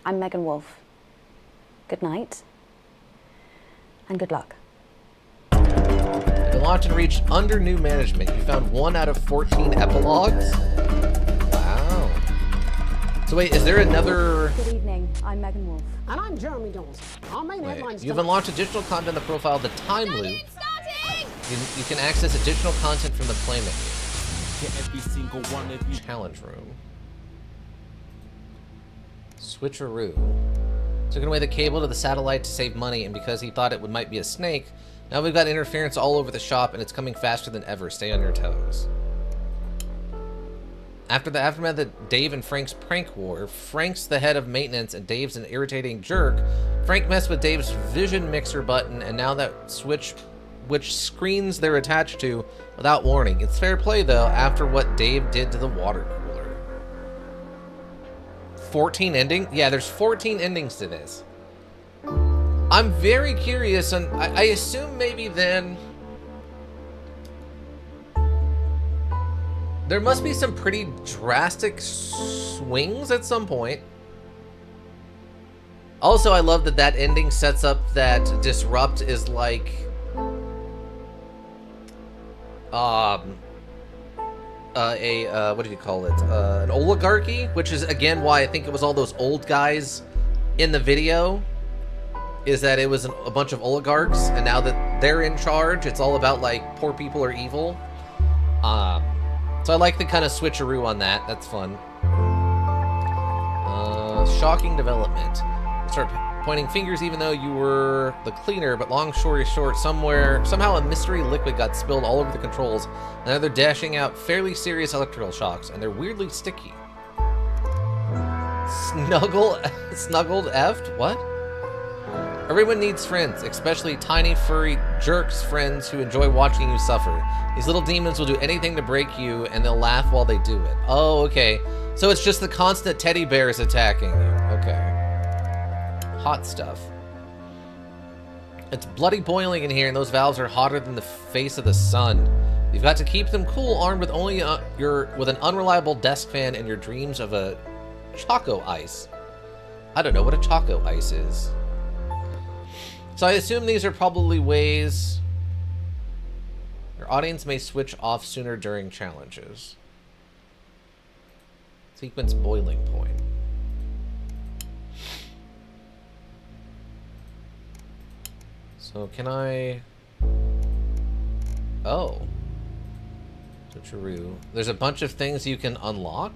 I'm Megan Wolf. Good night and good luck. The launch and reached under new management. You found 1 out of 14 epilogues? Wow. So wait, is there another... Good evening, I'm Megan Wolf. And I'm Jeremy Dawes. Our main headlines. You've unlocked additional content in the profile, The Time Loop. You can access additional content from the Playmate. Every single one of you. Challenge Room. Switcheroo. Took away the cable to the satellite to save money, and because he thought it might be a snake, now we've got interference all over the shop, and it's coming faster than ever. Stay on your toes. After the aftermath of Dave and Frank's prank war, Frank's the head of maintenance and Dave's an irritating jerk. Frank messed with Dave's vision mixer button, and now that switch, which screens they're attached to, without warning. It's fair play, though, after what Dave did to the water cooler. 14 endings? Yeah, there's 14 endings to this. I'm very curious, and I assume maybe then... there must be some pretty drastic swings at some point. Also, I love that that ending sets up that Disrupt is like... what do you call it? An oligarchy, which is again why I think it was all those old guys in the video, is that it was a bunch of oligarchs, and now that they're in charge, it's all about like poor people are evil. So I like the kind of switcheroo on that. That's fun. Shocking development. Start pointing fingers even though you were the cleaner, but long story short, somehow a mystery liquid got spilled all over the controls, and now they're dashing out fairly serious electrical shocks, and they're weirdly sticky. Snuggled effed? What? Everyone needs friends, especially tiny, furry jerks friends who enjoy watching you suffer. These little demons will do anything to break you, and they'll laugh while they do it. Oh, okay. So it's just the constant teddy bears attacking you. Okay. Hot stuff. It's bloody boiling in here, and those valves are hotter than the face of the sun. You've got to keep them cool, armed with only with an unreliable desk fan and your dreams of a Choco Ice. I don't know what a Choco Ice is. So I assume these are probably ways your audience may switch off sooner during challenges. Sequence boiling point. So can I... Oh. Switcheroo. There's a bunch of things you can unlock.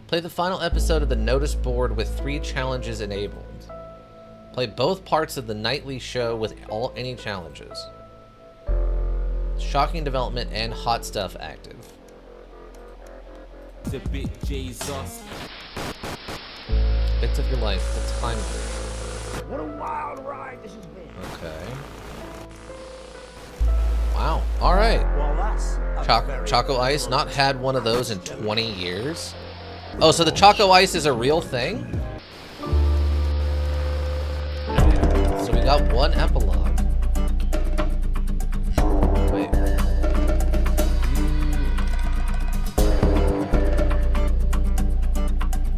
Play the final episode of the notice board with 3 challenges enabled. Play both parts of the nightly show with any challenges. Shocking development and hot stuff active. The bit Jesus. Bits of your life, the time loop. What a wild ride this has been. Okay. Wow. All right. Well, that's Choco Ice. Not had one of those in 20 years. Oh, so the Choco Ice is a real thing? So we got one epilogue. Wait.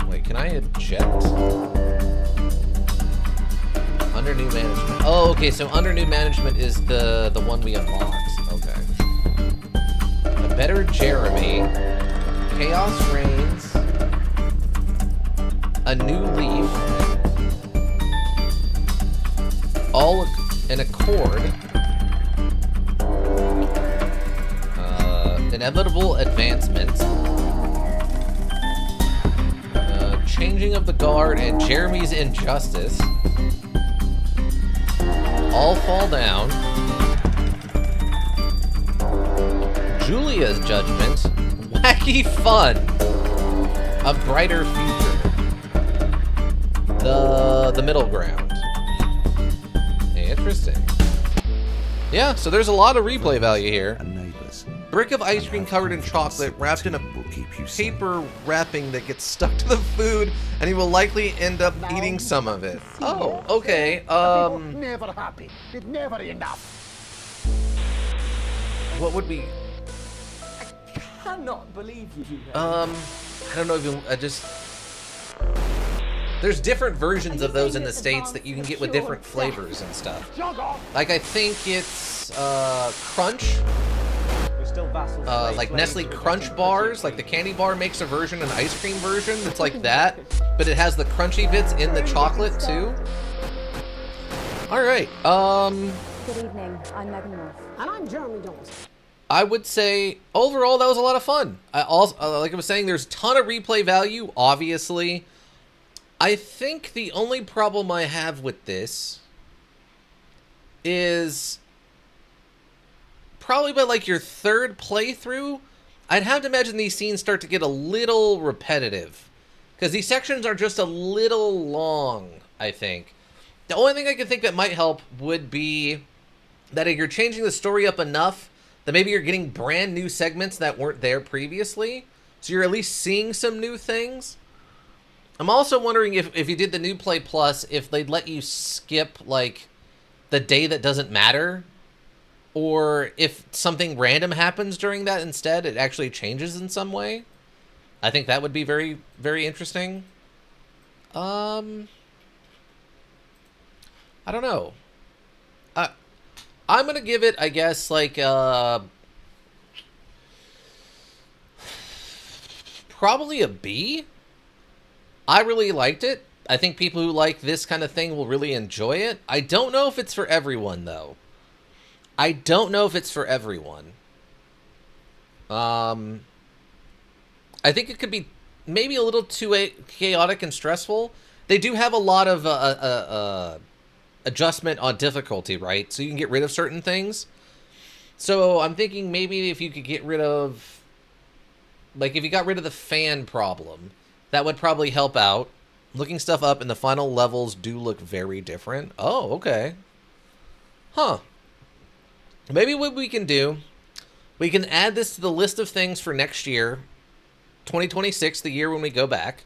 Wait, can I eject? Under new management. Oh, okay, so under new management is the one we unlocked. Okay. A better Jeremy. Chaos Reigns. A new leaf. All in accord. Inevitable advancement. Changing of the guard and Jeremy's injustice. All fall down. Julia's judgment. Wacky fun. A brighter future. The middle ground. Interesting. Yeah, so there's a lot of replay value here. Brick of ice cream covered in chocolate, wrapped in a paper wrapping that gets stuck to the food, and he will likely end up eating some of it. Oh, okay. Never happy. It's never enough. What would be? I cannot believe you. I don't know if I just. There's different versions of those in the States that you can get with different flavors and stuff. Like I think it's Crunch. Like Nestle Crunch bars, like the candy bar makes a version, an ice cream version that's like that, but it has the crunchy bits in the chocolate too. All right. Good evening. I'm Megan North. And I'm Jeremy Dawes. I would say overall that was a lot of fun. I also, like I was saying, there's a ton of replay value, obviously. I think the only problem I have with this is probably by like your third playthrough, I'd have to imagine these scenes start to get a little repetitive. Because these sections are just a little long, I think. The only thing I can think that might help would be that if you're changing the story up enough that maybe you're getting brand new segments that weren't there previously. So you're at least seeing some new things. I'm also wondering if you did the New Play Plus, if they'd let you skip, like, the day that doesn't matter. Or if something random happens during that instead, it actually changes in some way. I think that would be very, very interesting. I don't know. I'm going to give it, I guess, like, probably a B. I really liked it. I think people who like this kind of thing will really enjoy it. I don't know if it's for everyone, though. I don't know if it's for everyone. I think it could be maybe a little too chaotic and stressful. They do have a lot of adjustment on difficulty, right? So you can get rid of certain things. So I'm thinking maybe if you could get rid of... Like, if you got rid of the fan problem, that would probably help out. Looking stuff up, and the final levels do look very different. Oh, okay. Huh. Maybe what we can do, we can add this to the list of things for next year, 2026, the year when we go back,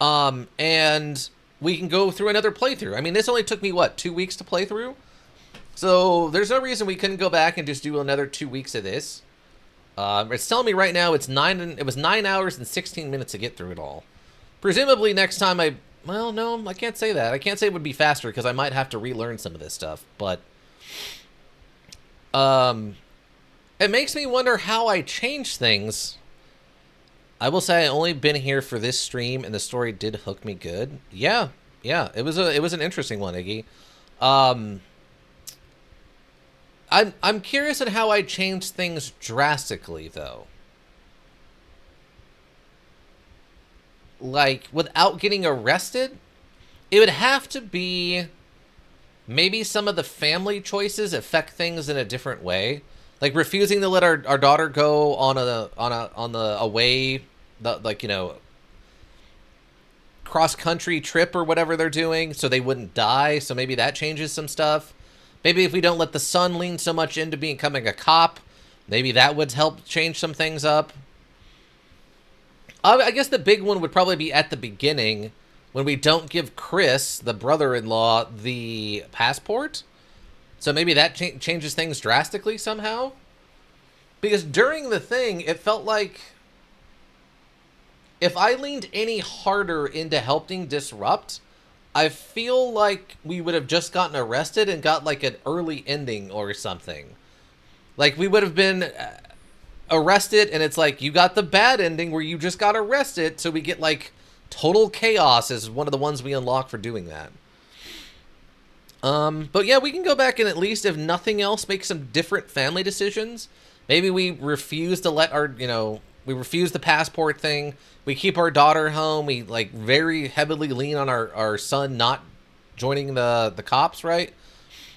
and we can go through another playthrough. I mean, this only took me, what, 2 weeks to play through? So there's no reason we couldn't go back and just do another 2 weeks of this. It's telling me right now it was 9 hours and 16 minutes to get through it all. Presumably next time well, no, I can't say that. I can't say it would be faster because I might have to relearn some of this stuff, but it makes me wonder how I change things. I will say I only been here for this stream and the story did hook me good. Yeah, it was an interesting one, Iggy. I'm curious at how I changed things drastically though. Like, without getting arrested, it would have to be maybe some of the family choices affect things in a different way. Like refusing to let our daughter go on the away, like, you know, cross-country trip or whatever they're doing so they wouldn't die. So maybe that changes some stuff. Maybe if we don't let the son lean so much into becoming a cop, maybe that would help change some things up. I guess the big one would probably be at the beginning when we don't give Chris, the brother-in-law, the passport. So maybe that changes things drastically somehow. Because during the thing, it felt like if I leaned any harder into helping disrupt, I feel like we would have just gotten arrested and got like an early ending or something. Like we would have been arrested and it's like you got the bad ending where you just got arrested, so we get like total chaos as one of the ones we unlock for doing that. But yeah, we can go back and at least, if nothing else, make some different family decisions. Maybe we refuse to let our, you know, we refuse the passport thing. We keep our daughter home. We like very heavily lean on our son not joining the cops, right?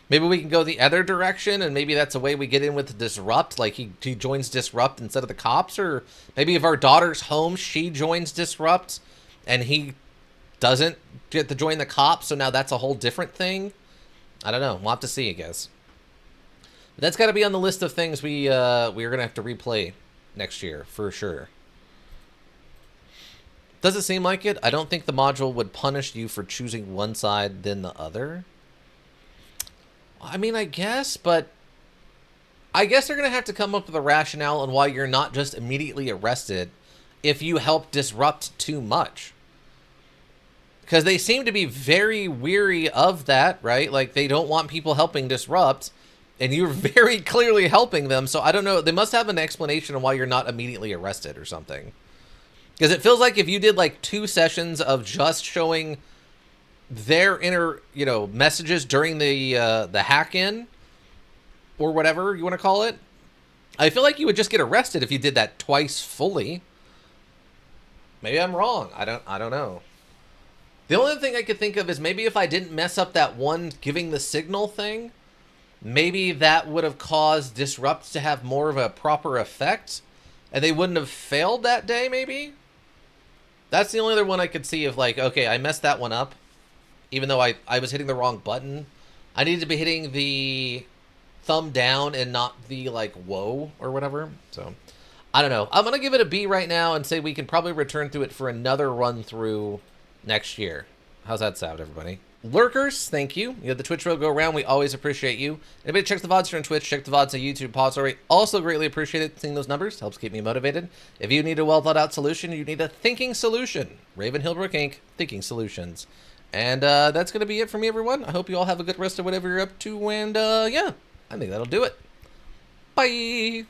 Maybe we can go the other direction, and maybe that's a way we get in with Disrupt. Like he joins Disrupt instead of the cops, or maybe if our daughter's home, she joins Disrupt, and he doesn't get to join the cops. So now that's a whole different thing. I don't know. We'll have to see, I guess. But that's got to be on the list of things we're gonna have to replay next year for sure. Does it seem like it? I don't think the module would punish you for choosing one side than the other. I mean, I guess, but I guess they're going to have to come up with a rationale on why you're not just immediately arrested if you help disrupt too much. Because they seem to be very weary of that, right? Like, they don't want people helping disrupt, and you're very clearly helping them, so I don't know. They must have an explanation on why you're not immediately arrested or something. Because it feels like if you did, like, 2 sessions of just showing their inner, you know, messages during the hack-in, or whatever you want to call it, I feel like you would just get arrested if you did that twice fully. Maybe I'm wrong. I don't know. The only thing I could think of is maybe if I didn't mess up that one giving the signal thing, maybe that would have caused Disrupt to have more of a proper effect, and they wouldn't have failed that day, maybe? That's the only other one I could see of, like, okay, I messed that one up. Even though I was hitting the wrong button. I needed to be hitting the thumb down and not the, like, whoa or whatever. So, I don't know. I'm going to give it a B right now and say we can probably return to it for another run through next year. How's that sound, everybody? Lurkers, thank you. You have the Twitch road go around. We always appreciate you. Anybody checks the VODs here on Twitch, check the VODs on YouTube, pause story. Also greatly appreciate it. Seeing those numbers helps keep me motivated. If you need a well thought out solution, you need a thinking solution. Raven Hillbrook Inc. Thinking Solutions. And that's going to be it for me, everyone. I hope you all have a good rest of whatever you're up to. And yeah, I think that'll do it. Bye.